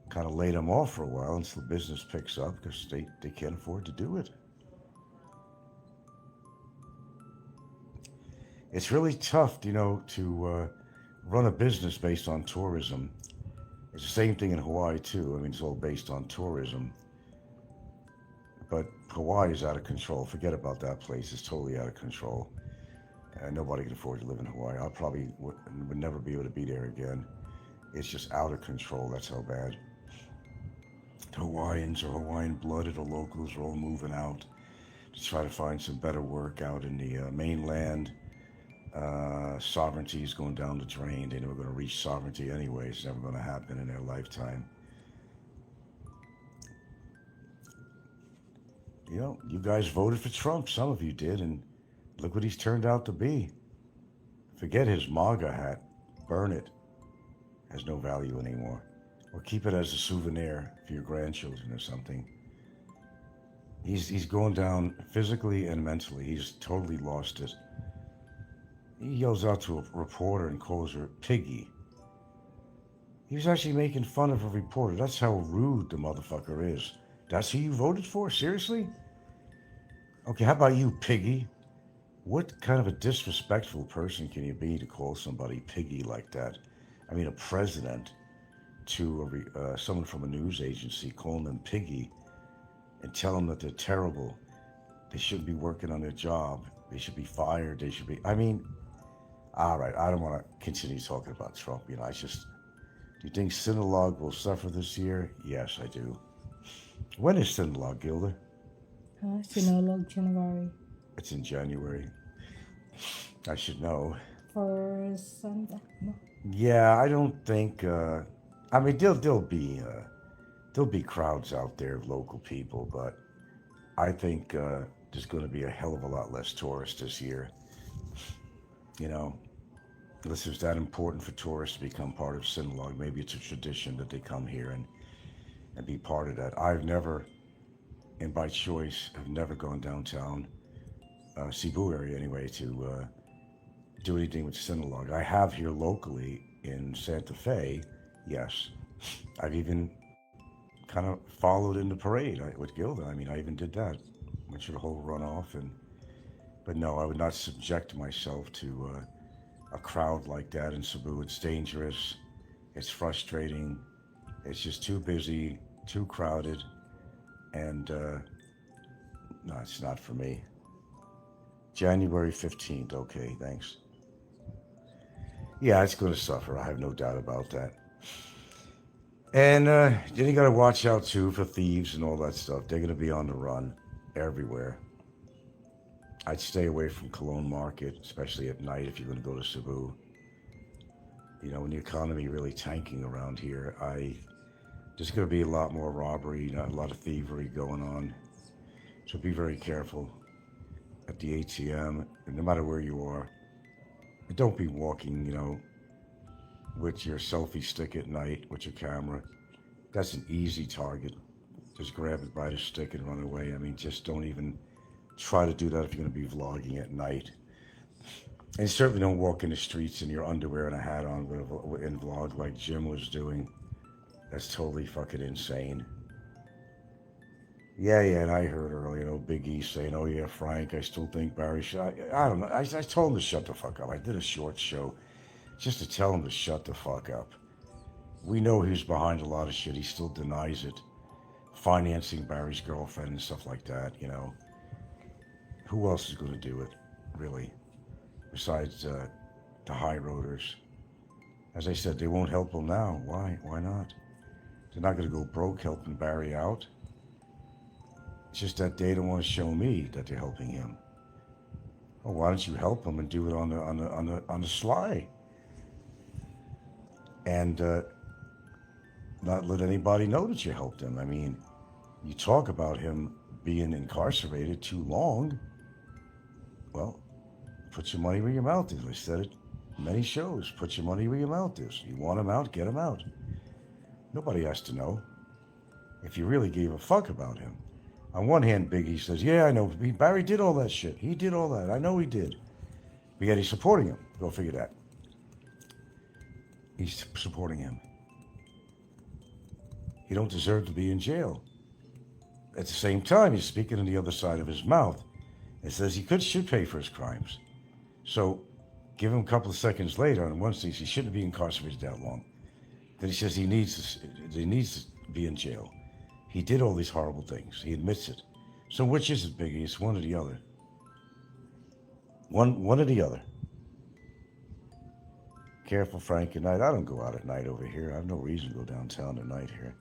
kind of lay them off for a while until the business picks up because they can't afford to do it. It's really tough, to run a business based on tourism. It's the same thing in Hawaii too. I mean, it's all based on tourism. But Hawaii is out of control. Forget about that place. It's totally out of control. Nobody can afford to live in Hawaii. I probably would never be able to be there again. It's just out of control. That's how bad. The Hawaiians or Hawaiian blooded or locals are all moving out to try to find some better work out in the mainland. Sovereignty is going down the drain. They're never going to reach sovereignty anyway. It's never going to happen in their lifetime. You guys voted for Trump. Some of you did, and look what he's turned out to be. Forget his Maga hat. Burn it. Has no value anymore. Or keep it as a souvenir for your grandchildren or something. He's going down physically and mentally. He's totally lost it. He yells out to a reporter and calls her Piggy. He was actually making fun of a reporter. That's how rude the motherfucker is. That's who you voted for? Seriously? Okay, how about you, Piggy? What kind of a disrespectful person can you be to call somebody Piggy like that? I mean, a president to someone from a news agency, calling them Piggy and tell them that they're terrible. They shouldn't be working on their job. They should be fired. They should be... I mean, all right, I don't want to continue talking about Trump. Do you think Sinulog will suffer this year? Yes, I do. When is Sinulog, Gilda? Sinulog January. It's in January. I should know. For Sunday, no? Yeah, I don't think. I mean, there'll be crowds out there of local people, but I think there's going to be a hell of a lot less tourists this year. Unless it's that important for tourists to become part of Sinulog, maybe it's a tradition that they come here and be part of that. I've never, and by choice, have never gone downtown, Cebu area anyway, to do anything with Sinulog. I have here locally in Santa Fe, yes. I've even kind of followed in the parade with Gilda. I mean, I even did that. Went through the whole runoff, but no, I would not subject myself to a crowd like that in Cebu. It's dangerous. It's frustrating. It's just too busy, too crowded, and no, it's not for me. January 15th. Okay, thanks. Yeah, it's going to suffer. I have no doubt about that. And then you got to watch out too for thieves and all that stuff. They're going to be on the run everywhere. I'd stay away from Cologne Market, especially at night if you're going to go to Cebu. You know, when the economy really tanking around here, there's going to be a lot more robbery, a lot of thievery going on. So be very careful at the ATM, no matter where you are. And don't be walking, with your selfie stick at night with your camera. That's an easy target. Just grab it by the stick and run away. I mean, just don't even try to do that if you're going to be vlogging at night. And certainly don't walk in the streets in your underwear and a hat on and vlog like Jim was doing. That's totally fucking insane. Yeah, and I heard earlier, Big E saying, oh yeah, Frank, I still think Barry should. I don't know. I told him to shut the fuck up. I did a short show just to tell him to shut the fuck up. We know he's behind a lot of shit. He still denies it. Financing Barry's girlfriend and stuff like that, Who else is going to do it, really? Besides the high roaders. As I said, they won't help him now. Why? Why not? They're not going to go broke helping Barry out. It's just that they don't want to show me that they're helping him. Well, why don't you help him and do it on the sly, and not let anybody know that you helped him? I mean, you talk about him being incarcerated too long. Well, put your money where your mouth is. I said it many shows. Put your money where your mouth is. You want him out, get him out. Nobody has to know. If you really gave a fuck about him. On one hand, Biggie says, yeah, I know. Barry did all that shit. He did all that. I know he did. But yet he's supporting him. Go figure that. He's supporting him. He don't deserve to be in jail. At the same time, he's speaking on the other side of his mouth. It says he should pay for his crimes. So give him a couple of seconds later, and one says he shouldn't be incarcerated that long. Then he says he needs to be in jail. He did all these horrible things. He admits it. So which is it, Biggie? It's one or the other. One or the other. Careful, Frank, at night. I don't go out at night over here. I have no reason to go downtown at night here.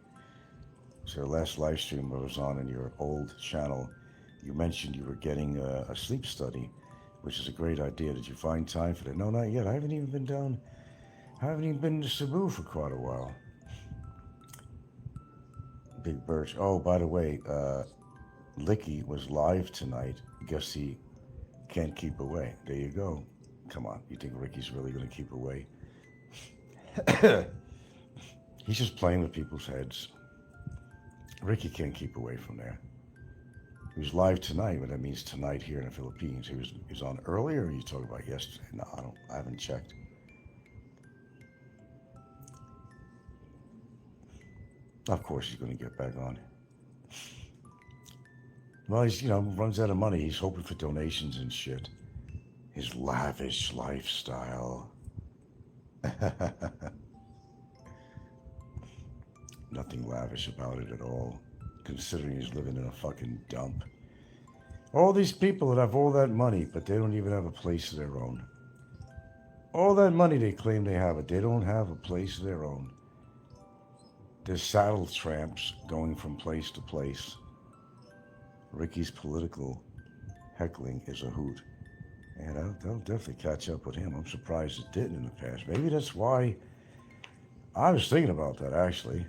So last live stream I was on in your old channel, you mentioned you were getting a sleep study, which is a great idea. Did you find time for that? No, not yet. I haven't even been to Cebu for quite a while. Big Birch. Oh, by the way, Licky was live tonight. Guess he can't keep away. There you go. Come on. You think Ricky's really going to keep away? He's just playing with people's heads. Ricky can't keep away from there. He was live tonight, but that means tonight here in the Philippines. He was on earlier, or you talking about yesterday? No, I haven't checked. Of course he's going to get back on. Well, he's, runs out of money. He's hoping for donations and shit. His lavish lifestyle. Nothing lavish about it at all, considering he's living in a fucking dump. All these people that have all that money, but they don't even have a place of their own. All that money they claim they have, but they don't have a place of their own. They're saddle tramps going from place to place. Ricky's political heckling is a hoot. And that'll definitely catch up with him. I'm surprised it didn't in the past. Maybe that's why I was thinking about that, actually.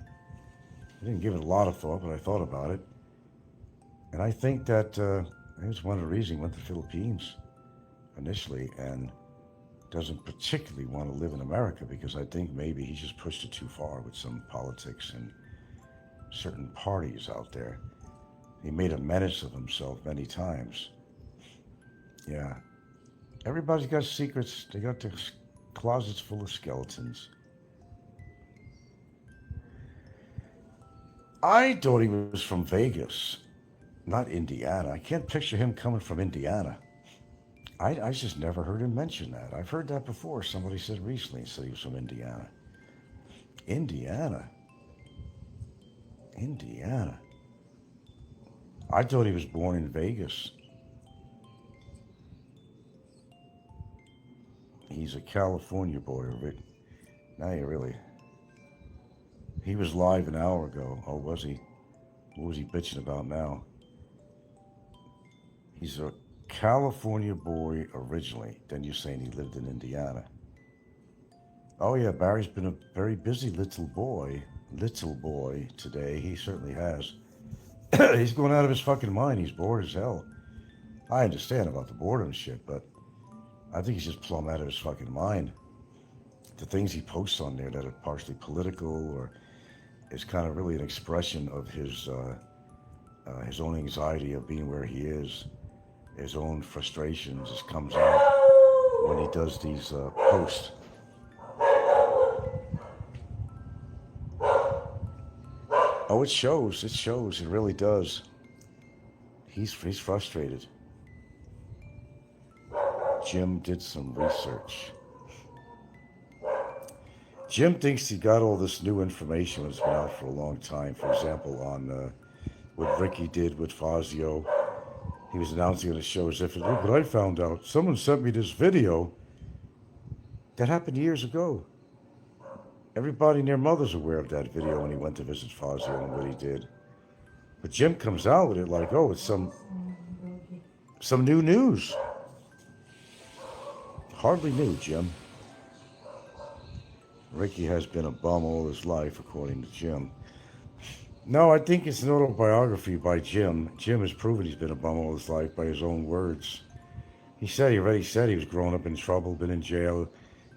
I didn't give it a lot of thought, but I thought about it. And I think that it was one of the reasons he went to the Philippines initially and doesn't particularly want to live in America, because I think maybe he just pushed it too far with some politics and certain parties out there. He made a menace of himself many times. Yeah. Everybody's got secrets. They got their closets full of skeletons. I thought he was from Vegas, not Indiana. I can't picture him coming from Indiana. I just never heard him mention that. I've heard that before. Somebody said recently, said he was from Indiana. Indiana. I thought he was born in Vegas. He's a California boy. Now you really. He was live an hour ago. Oh, was he? What was he bitching about now? He's a California boy originally. Then you're saying he lived in Indiana. Oh yeah, Barry's been a very busy little boy. Little boy today. He certainly has. He's going out of his fucking mind. He's bored as hell. I understand about the boredom shit, but I think he's just plumb out of his fucking mind. The things he posts on there that are partially political or is kind of really an expression of his own anxiety of being where he is, his own frustrations just comes out when he does these posts. Oh, it shows. It shows. It really does. He's frustrated. Jim did some research. Jim thinks he got all this new information that's been out for a long time. For example, on what Ricky did with Fazio. He was announcing on the show as if, look what I found out. Someone sent me this video. That happened years ago. Everybody and their mother's aware of that video when he went to visit Fazio and what he did. But Jim comes out with it like, oh, it's some new news. Hardly new, Jim. Ricky has been a bum all his life, according to Jim. No, I think it's an autobiography by Jim. Jim has proven he's been a bum all his life by his own words. He already said he was growing up in trouble, been in jail.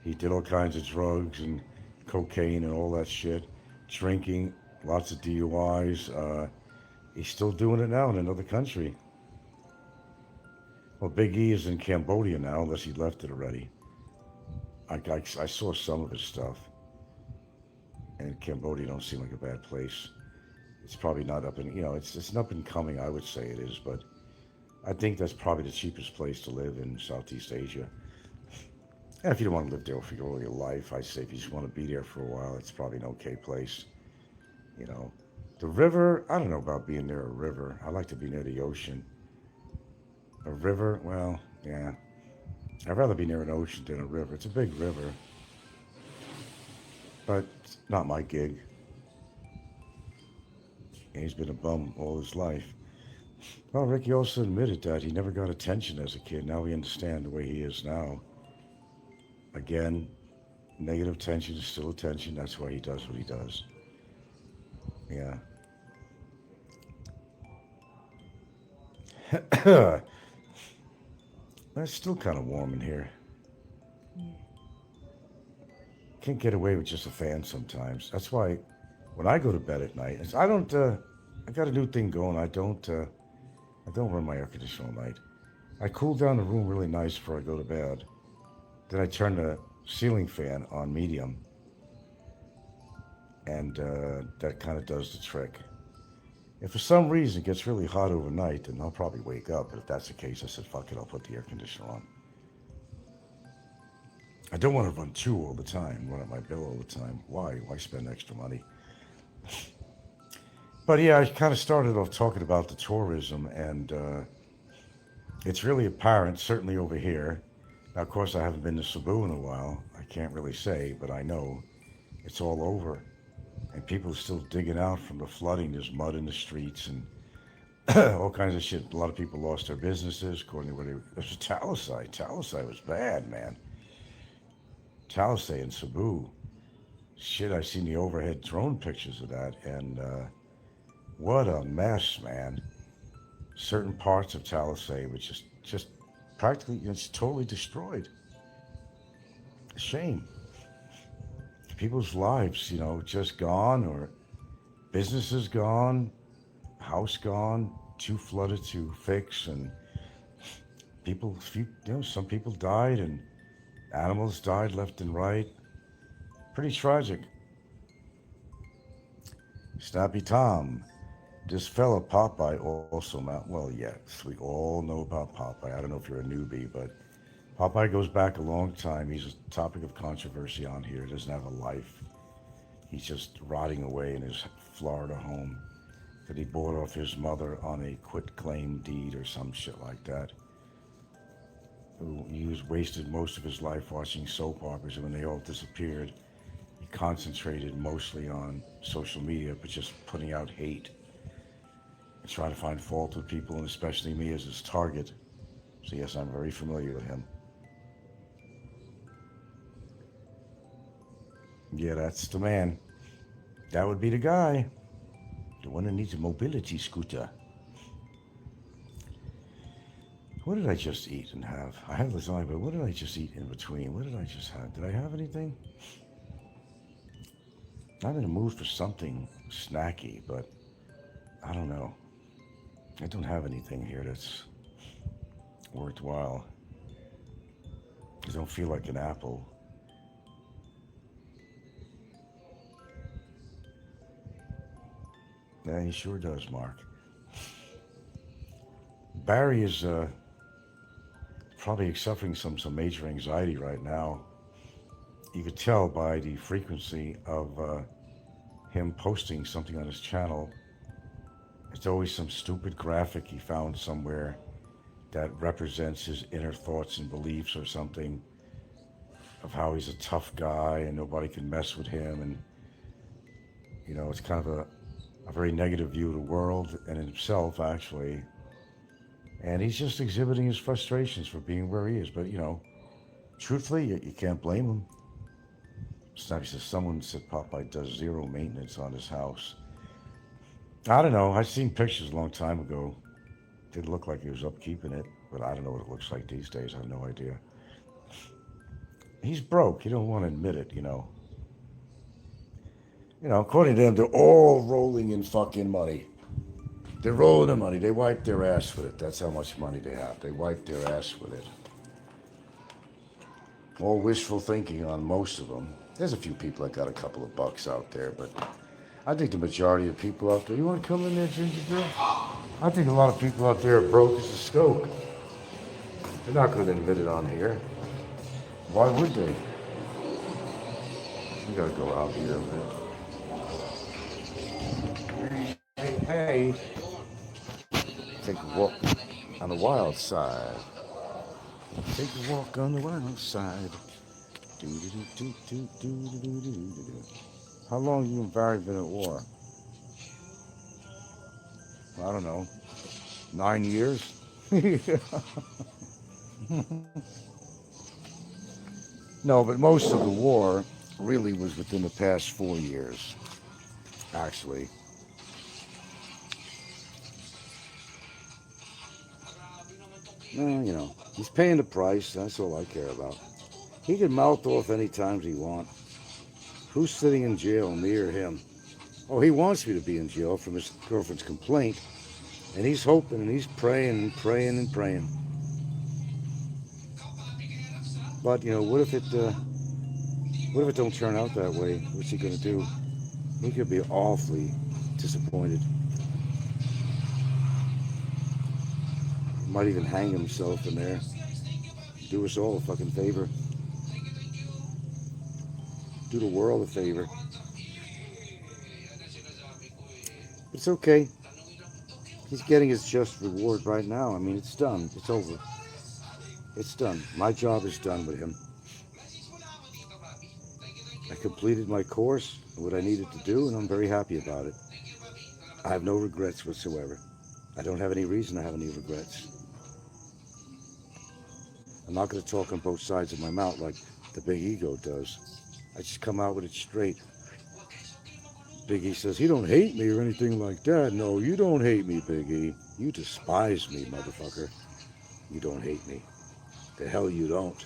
He did all kinds of drugs and cocaine and all that shit. Drinking, lots of DUIs. He's still doing it now in another country. Well, Big E is in Cambodia now, unless he left it already. I saw some of his stuff. And Cambodia don't seem like a bad place. It's probably not up in, it's an up and coming, I would say it is, but I think that's probably the cheapest place to live in Southeast Asia. And if you don't want to live there for all your life, I say if you just want to be there for a while, it's probably an okay place. The river, I don't know about being near a river. I like to be near the ocean. A river, well, yeah. I'd rather be near an ocean than a river. It's a big river. But it's not my gig. And he's been a bum all his life. Well, Ricky also admitted that he never got attention as a kid. Now we understand the way he is now. Again, negative attention is still attention. That's why he does what he does. Yeah. It's still kind of warm in here. Can't get away with just a fan sometimes. That's why when I go to bed at night, I don't. I got a new thing going. I don't run my air conditioner all night. I cool down the room really nice before I go to bed. Then I turn the ceiling fan on medium, and that kind of does the trick. If for some reason it gets really hot overnight, then I'll probably wake up. But if that's the case, I said, fuck it, I'll put the air conditioner on. I don't want to run two all the time, run up my bill all the time. Why? Why spend extra money? But yeah, I kind of started off talking about the tourism, and it's really apparent, certainly over here. Now, of course, I haven't been to Cebu in a while. I can't really say, but I know it's all over. And people are still digging out from the flooding. There's mud in the streets and all kinds of shit. A lot of people lost their businesses, according to what it was. Talisay. Talisay was bad, man. Talisay in Cebu. Shit, I've seen the overhead drone pictures of that, and what a mess, man. Certain parts of Talisay was just practically, it's totally destroyed. A shame. People's lives, just gone, or businesses gone, house gone, too flooded to fix, and some people died, and animals died left and right. Pretty tragic. Snappy Tom. This fella Popeye also, well, yes, we all know about Popeye. I don't know if you're a newbie, but Popeye goes back a long time. He's a topic of controversy on here. He doesn't have a life. He's just rotting away in his Florida home that he bought off his mother on a quitclaim deed or some shit like that. who wasted most of his life watching soap operas, and when they all disappeared, he concentrated mostly on social media, but just putting out hate and trying to find fault with people, and especially me as his target. So yes, I'm very familiar with him. Yeah, that's the man. That would be the guy. The one that needs a mobility scooter. What did I just eat and have? I had lasagna, but what did I just eat in between? What did I just have? Did I have anything? I'm in a mood for something snacky, but I don't know. I don't have anything here that's worthwhile. I don't feel like an apple. Yeah, he sure does, Mark. Barry is probably suffering some major anxiety right now. You could tell by the frequency of him posting something on his channel. It's always some stupid graphic he found somewhere that represents his inner thoughts and beliefs or something, of how he's a tough guy and nobody can mess with him. And, you know, it's kind of a very negative view of the world and himself, actually. And he's just exhibiting his frustrations for being where he is. But, you know, truthfully, you can't blame him. It's not because someone said Popeye does zero maintenance on his house. I don't know. I've seen pictures a long time ago. Didn't look like he was upkeeping it, but I don't know what it looks like these days. I have no idea. He's broke. He don't want to admit it, you know. You know, according to them, they're all rolling in fucking money. They're rolling in money. They wipe their ass with it. That's how much money they have. They wipe their ass with it. All wishful thinking on most of them. There's a few people that got a couple of bucks out there, but I think the majority of people out there, you want to come in there, Ginger Girl? I think a lot of people out there are broke as a stoke. They're not going to admit it on here. Why would they? We gotta go out here a bit. Hey. Take a walk on the wild side. Take a walk on the wild side. How long you and Barry been at war? I don't know. 9 years? No, but most of the war really was within the past 4 years, actually. You know, he's paying the price. That's all I care about. He can mouth off any times he wants. Who's sitting in jail, me or him? Oh, he wants me to be in jail from his girlfriend's complaint. And he's hoping and he's praying and praying and praying. But, you know, what if it don't turn out that way? What's he going to do? He could be awfully disappointed. He might even hang himself in there. Do us all a fucking favor. Do the world a favor. It's okay. He's getting his just reward right now. I mean, it's done. It's over. It's done. My job is done with him. I completed my course, what I needed to do, and I'm very happy about it. I have no regrets whatsoever. I don't have any reason to have any regrets. I'm not going to talk on both sides of my mouth like the big ego does. I just come out with it straight. Big E says, he don't hate me or anything like that. No, you don't hate me, Big E. You despise me, motherfucker. You don't hate me. The hell you don't.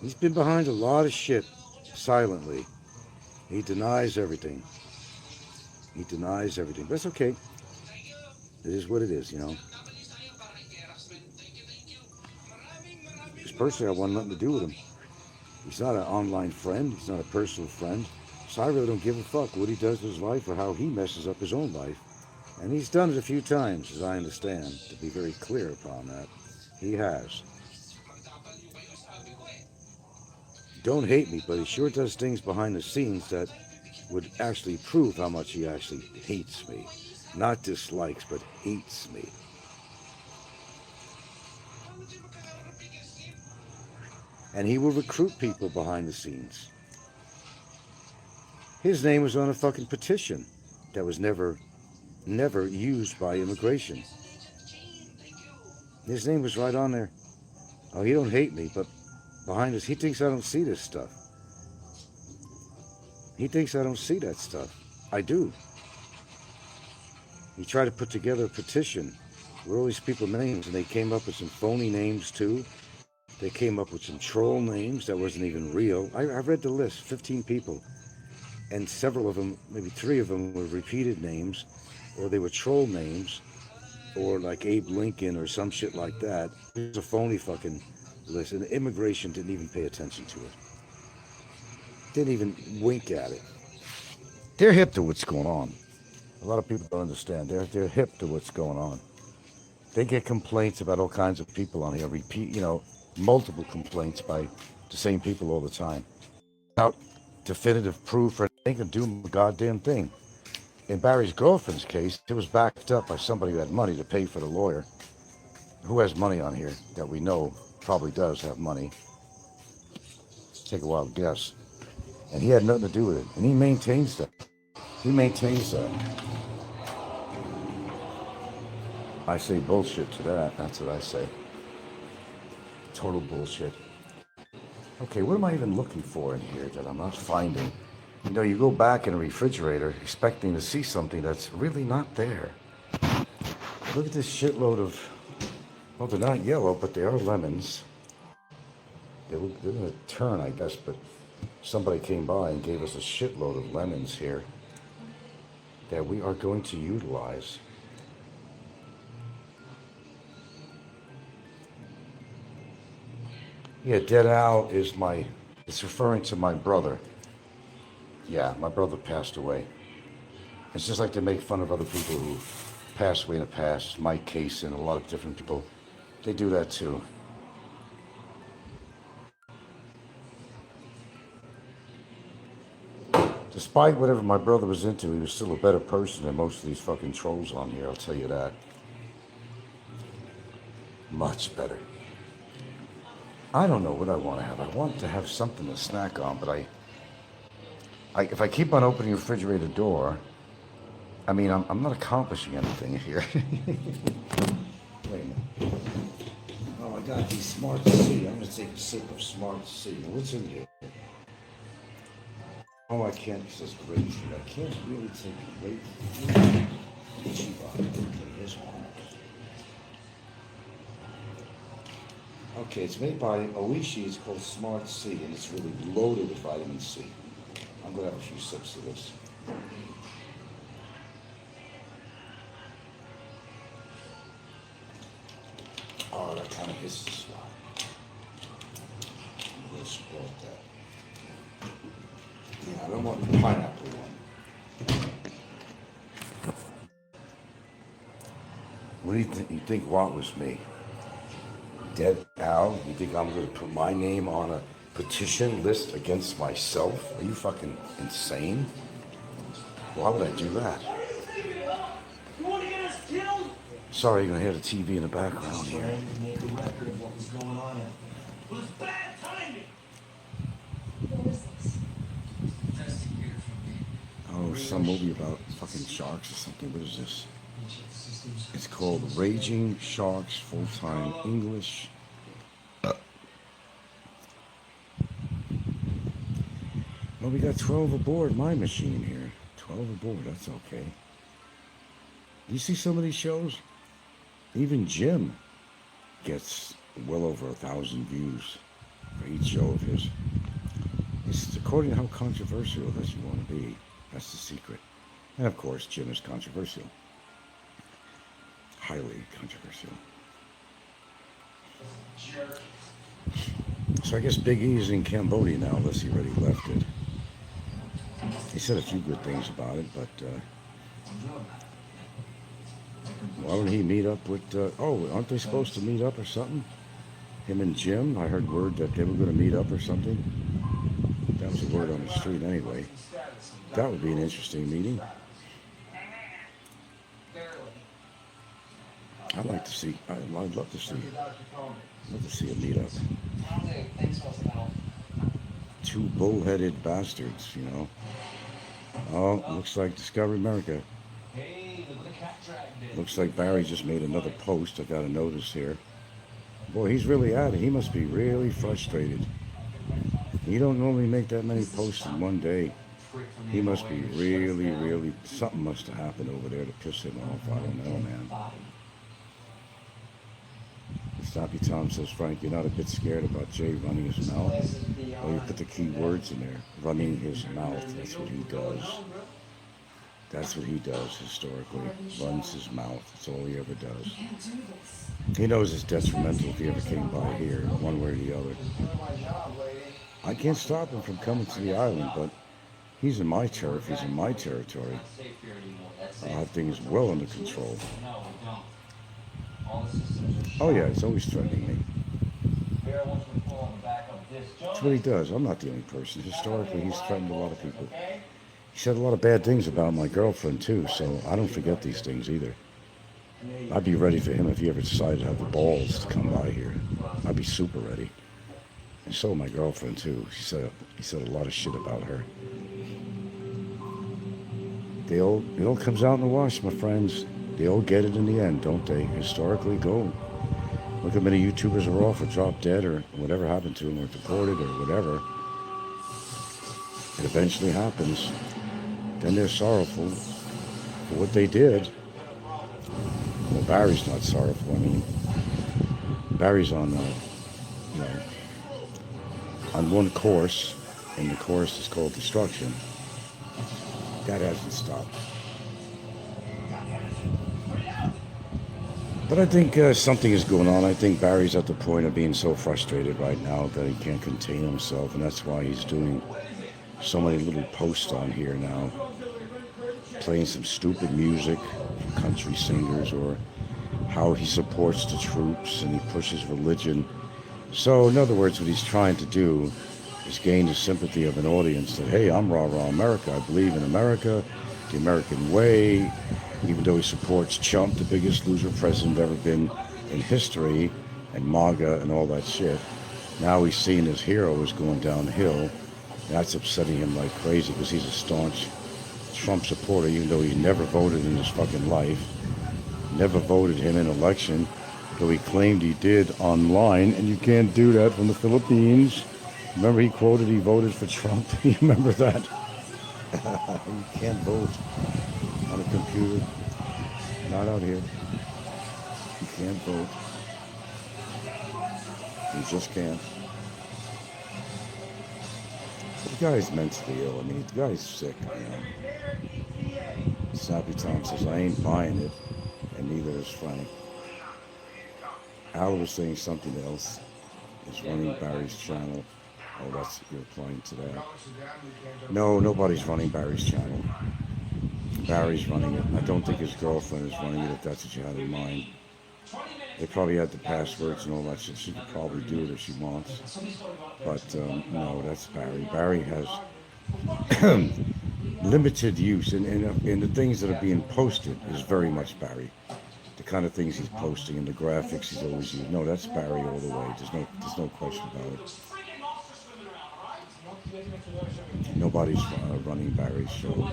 He's been behind a lot of shit, silently. He denies everything. He denies everything. But it's okay. It is what it is, you know. Because personally, I want nothing to do with him. He's not an online friend. He's not a personal friend. So I really don't give a fuck what he does with his life or how he messes up his own life. And he's done it a few times, as I understand, to be very clear upon that. He has. Don't hate me, but he sure does things behind the scenes that would actually prove how much he actually hates me. Not dislikes, but hates me. and he will recruit people behind the scenes. His name was on a fucking petition that was never used by immigration. His name was right on there. Oh, he don't hate me, but behind us, he thinks I don't see this stuff. He thinks I don't see that stuff. I do. He tried to put together a petition with all these people's names, and they came up with some phony names too. They came up with some troll names that wasn't even real. I read the list, 15 people. And several of them, maybe 3 of them, were repeated names, or they were troll names, or like Abe Lincoln or some shit like that. It was a phony fucking list, and immigration didn't even pay attention to it. Didn't even wink at it. They're hip to what's going on. A lot of people don't understand. They're hip to what's going on. They get complaints about all kinds of people on here, multiple complaints by the same people all the time. Without definitive proof, or they can do a goddamn thing. In Barry's girlfriend's case, it was backed up by somebody who had money to pay for the lawyer. Who has money on here that we know probably does have money? Take a wild guess. And he had nothing to do with it. And he maintains that. He maintains that. I say bullshit to that. That's what I say. Total bullshit. Okay, what am I even looking for in here that I'm not finding? You know, you go back in a refrigerator expecting to see something that's really not there. Look at this shitload of, well, they're not yellow, but they are lemons. They're going to turn, I guess, but somebody came by and gave us a shitload of lemons here that we are going to utilize. Yeah, Dead Al is it's referring to my brother. Yeah, my brother passed away. It's just like they make fun of other people who passed away in the past. Mike Case and a lot of different people. They do that too. Despite whatever my brother was into, he was still a better person than most of these fucking trolls on here, I'll tell you that. Much better. I don't know what I want to have. I want to have something to snack on, but if I keep on opening the refrigerator door, I mean, I'm not accomplishing anything here. Wait a minute. Oh, I got these Smart C. I'm going to take a sip of Smart C. What's in here? Oh, I can't. It says grapefruit. I can't really take grapefruit. Okay, here's one. Okay, it's made by Oishi. It's called Smart C, and it's really loaded with vitamin C. I'm going to have a few sips of this. Oh, that kind of hits the spot. I'm going to spoil that. Yeah, I don't want the pineapple one. What do you think? You think what was me? Dead Al? You think I'm going to put my name on a petition list against myself? Are you fucking insane? Why would I do that? You want to get us killed? Sorry, you're going to hear the TV in the background here. You made a record of what was going on. It was bad timing. What is this? Oh, some movie about fucking sharks or something. What is this? It's called Raging Sharks Full-Time English. Well, we got 12 aboard my machine here. 12 aboard, that's okay. You see some of these shows? Even Jim gets well over 1,000 views for each show of his. It's according to how controversial that you want to be. That's the secret. And of course, Jim is controversial. Highly controversial. Jerk. So I guess Big E is in Cambodia now, unless he already left it. He said a few good things about it, but why don't he meet up with, aren't they supposed to meet up or something? Him and Jim, I heard word that they were going to meet up or something. That was the word on the street anyway. That would be an interesting meeting. I'd like to see. I'd love to see. Love to see a meetup. Two bullheaded bastards, you know. Oh, looks like Discovery America. Looks like Barry just made another post. I got a notice here. Boy, he's really at it. He must be really frustrated. He don't normally make that many posts in one day. He must be really, something must have happened over there to piss him off. I don't know, man. Stoppy Tom says, Frank, you're not a bit scared about Jay running his mouth? Well, you put the key words in there. Running his mouth. That's what he does. That's what he does historically. Runs his mouth. That's all he ever does. He knows it's detrimental if he ever came by here, one way or the other. I can't stop him from coming to the island, but he's in my turf. He's in my territory. I have things well under control. Oh yeah, he's always threatening me. That's what he does. I'm not the only person. Historically, he's threatened a lot of people. He said a lot of bad things about my girlfriend too, so I don't forget these things either. I'd be ready for him if he ever decided to have the balls to come by here. I'd be super ready. And so my girlfriend too. He said a lot of shit about her. It all comes out in the wash, my friends. They all get it in the end, don't they? Historically, go. Look how many YouTubers are off or dropped dead or whatever happened to them or deported or whatever. It eventually happens. Then they're sorrowful for what they did. Well, Barry's not sorrowful. I mean, Barry's on, on one course, and the course is called destruction. That hasn't stopped. But I think something is going on. I think Barry's at the point of being so frustrated right now that he can't contain himself, and that's why he's doing so many little posts on here now, playing some stupid music from country singers, or how he supports the troops and he pushes religion. So in other words, what he's trying to do is gain the sympathy of an audience that, hey, I'm rah-rah America. I believe in America, the American way. Even though he supports Trump, the biggest loser president ever been in history, and Maga and all that shit, now he's seeing his hero is going downhill. That's upsetting him like crazy because he's a staunch Trump supporter, even though he never voted in his fucking life, never voted him in election, though he claimed he did online, and you can't do that from the Philippines. Remember he quoted he voted for Trump? You remember that? You can't vote on a computer. Not out here. You can't vote. You just can't. The guy's mentally ill. I mean, the guy's sick, Snappy Tom says, I ain't buying it, and neither is Frank. Al was saying something else. He's running Barry's channel. Oh, that's, you're replying to that. No, nobody's running Barry's channel. Barry's running it. I don't think his girlfriend is running it, if that's what you had in mind. They probably had the passwords and all that shit. She could probably do it if she wants. But no, that's Barry. Barry has limited use, and the things that are being posted is very much Barry. The kind of things he's posting and the graphics he's always using. No, that's Barry all the way. There's no question about it. Nobody's running Barry's show.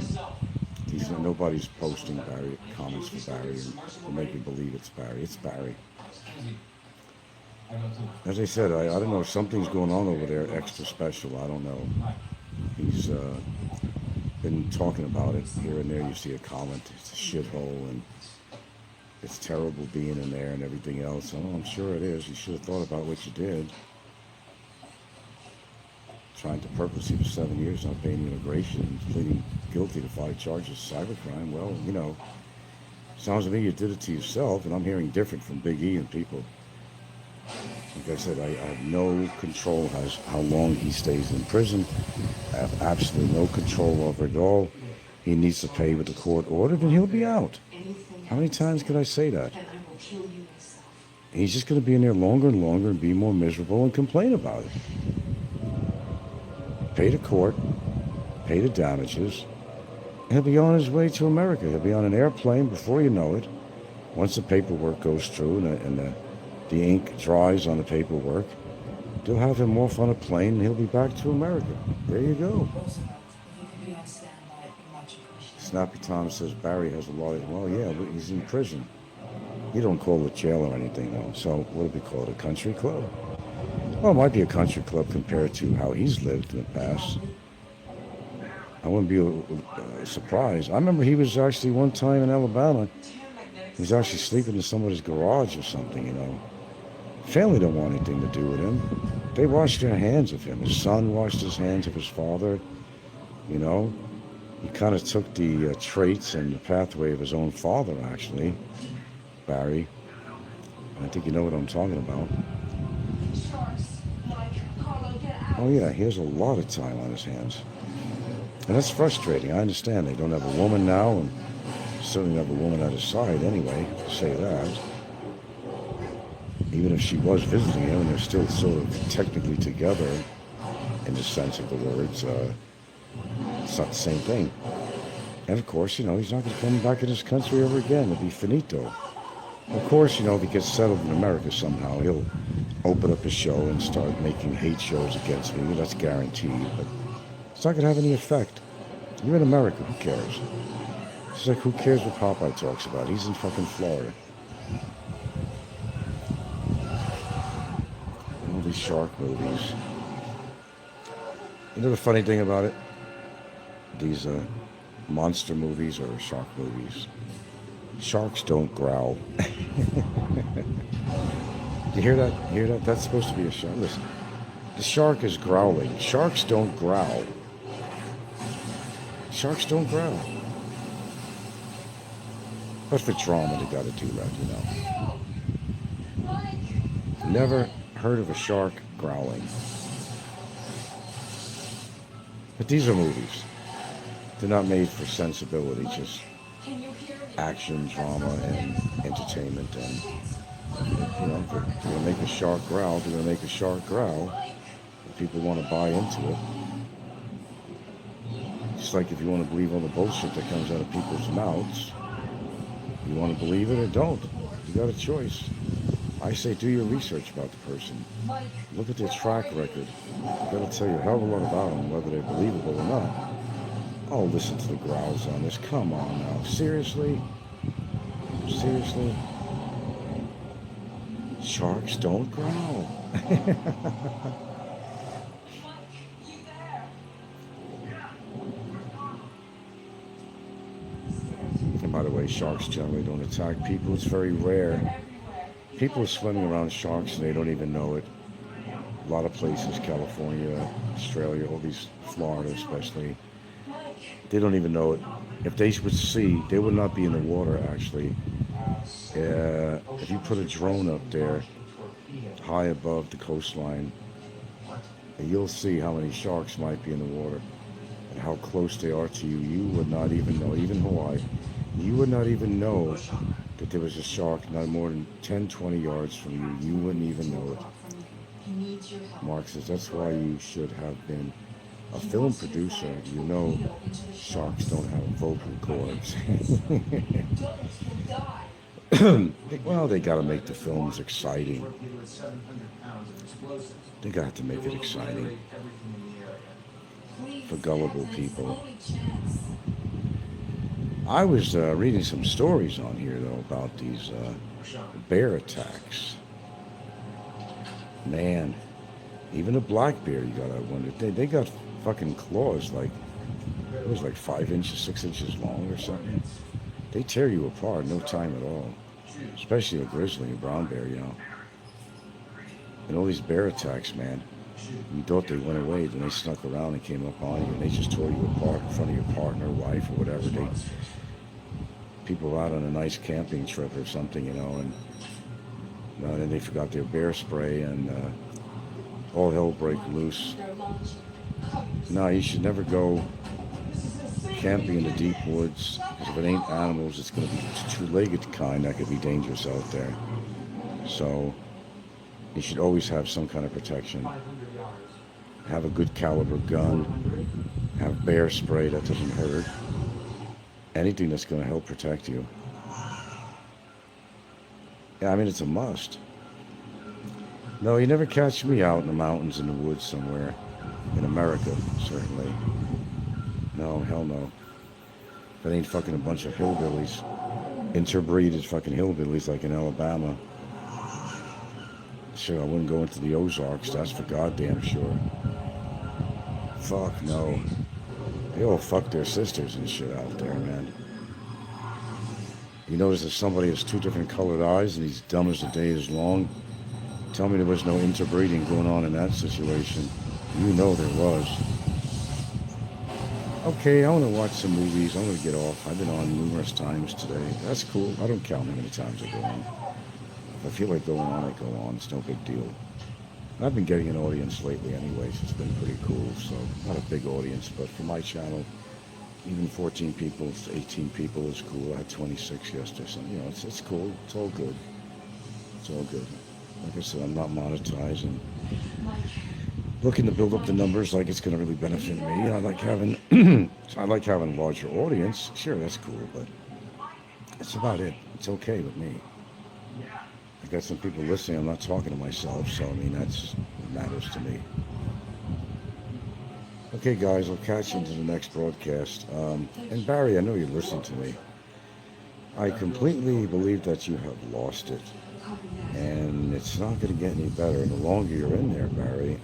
Nobody's posting Barry comments for Barry and making believe it's Barry. It's Barry. As I said, I don't know, something's going on over there extra special. I don't know. He's been talking about it here and there. You see a comment, it's a shithole and it's terrible being in there and everything else. Oh, I'm sure it is. You should have thought about what you did. Trying to purposely for 7 years not paying immigration and pleading guilty to 5 charges of cybercrime. Well, sounds to me you did it to yourself, and I'm hearing different from Big E and people. Like I said, I have no control as how long he stays in prison. I have absolutely no control over it all. He needs to pay what the court ordered, and he'll be out. How many times could I say that? He's just going to be in there longer and longer and be more miserable and complain about it. Pay the court, pay the damages, and he'll be on his way to America. He'll be on an airplane before you know it, Once the paperwork goes through the ink dries on the paperwork, they'll have him off on a plane and he'll be back to America. There you go. Roosevelt, if you could be on standby, I'd be much appreciated. Snappy Tom says Barry has a lot of, well, yeah, but he's in prison. You don't call it jail or anything, though. So what do we call it, a country club? Well, it might be a country club compared to how he's lived in the past. I wouldn't be surprised. I remember he was actually one time in Alabama. He was actually sleeping in somebody's garage or something, you know. Family don't want anything to do with him. They washed their hands of him. His son washed his hands of his father, you know. He kind of took the traits and the pathway of his own father, actually, Barry. I think you know what I'm talking about. Oh yeah, he has a lot of time on his hands. And that's frustrating. I understand they don't have a woman now, and certainly have a woman at his side anyway, to say that. Even if she was visiting him, and they're still sort of technically together, in the sense of the words, it's not the same thing. And of course, you know, he's not going to come back in this country ever again. It'll be finito. Of course, you know, if he gets settled in America somehow, he'll open up a show and start making hate shows against me. That's guaranteed, but it's not going to have any effect. You're in America, who cares? It's like, who cares what Popeye talks about? He's in fucking Florida. All these shark movies. You know the funny thing about it? These monster movies or shark movies. Sharks don't growl. You hear that? You hear that? That's supposed to be a shark. Listen, the shark is growling. Sharks don't growl. Sharks don't growl. But for drama, they gotta do that, you know. Never heard of a shark growling. But these are movies. They're not made for sensibility, just action, drama, and entertainment. And, you know, if they're going to make a shark growl, they're going to make a shark growl. If people want to buy into it. Just like if you want to believe all the bullshit that comes out of people's mouths, you want to believe it or don't. You got a choice. I say do your research about the person. Look at their track record. You got to tell you a hell of a lot about them, whether they're believable or not. Oh, listen to the growls on this. Come on now. Seriously? Seriously? Sharks don't growl. And by the way, sharks generally don't attack people. It's very rare. People are swimming around sharks and they don't even know it. A lot of places, California, Australia, all these, Florida especially, they don't even know it. If they would see, they would not be in the water, actually. If you put a drone up there, high above the coastline, you'll see how many sharks might be in the water and how close they are to you. You would not even know, even Hawaii, you would not even know that there was a shark not more than 10, 20 yards from you. You wouldn't even know it. Mark says, that's why you should have been a film producer. You know sharks don't have vocal cords. Well, they got to make the films exciting. They got to make it exciting for gullible people. I was reading some stories on here, though, about these bear attacks. Man, even a black bear, you gotta wonder. They got fucking claws like, it was like 5 inches, 6 inches long or something. They tear you apart, no time at all. Especially a grizzly, a brown bear, you know. And all these bear attacks, man. You thought they went away, then they snuck around and came up on you, and they just tore you apart in front of your partner, wife, or whatever. People were out on a nice camping trip or something, you know, and then they forgot their bear spray, and all hell break loose. No, you should never go camping in the deep woods, because if it ain't animals, it's going to be two-legged kind that could be dangerous out there. So you should always have some kind of protection. Have a good caliber gun. Have bear spray that doesn't hurt. Anything that's going to help protect you. Yeah, I mean, it's a must. No, you never catch me out in the mountains, in the woods somewhere. In America, certainly. No, hell no. That ain't fucking a bunch of hillbillies. Interbreeded fucking hillbillies like in Alabama. Sure, I wouldn't go into the Ozarks, that's for goddamn sure. Fuck no. They all fuck their sisters and shit out there, man. You notice if somebody has two different colored eyes and he's dumb as the day is long, tell me there was no interbreeding going on in that situation. You know there was. Okay, I want to watch some movies. I'm going to get off. I've been on numerous times today. That's cool. I don't count how many times I go on. If I feel like going on, I go on. It's no big deal. I've been getting an audience lately anyways. It's been pretty cool. So, not a big audience, but for my channel, even 14 people, 18 people is cool. I had 26 yesterday. So, you know, it's cool. It's all good. It's all good. Like I said, I'm not monetizing. Looking to build up the numbers like it's going to really benefit me. I like having a larger audience. Sure, that's cool, but that's about it. It's okay with me. I got some people listening. I'm not talking to myself, so I mean that's what matters to me. Okay, guys, I'll catch you into the next broadcast. And Barry, I know you listen to me. I completely believe that you have lost it. And it's not going to get any better. And the longer you're in there, Barry,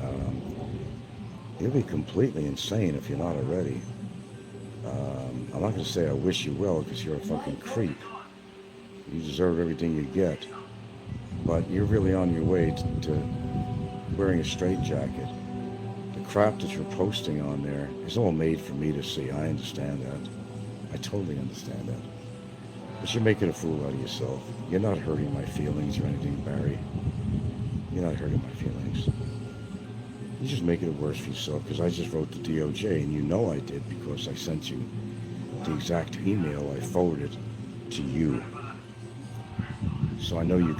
you'll be completely insane if you're not already. I'm not going to say I wish you well because you're a fucking creep. You deserve everything you get. But you're really on your way to wearing a straitjacket. The crap that you're posting on there is all made for me to see. I understand that. I totally understand that. But you're making a fool out of yourself. You're not hurting my feelings or anything, Barry. You're not hurting my feelings. You're just making it worse for yourself because I just wrote the DOJ, and you know I did because I sent you the exact email I forwarded to you. So I know you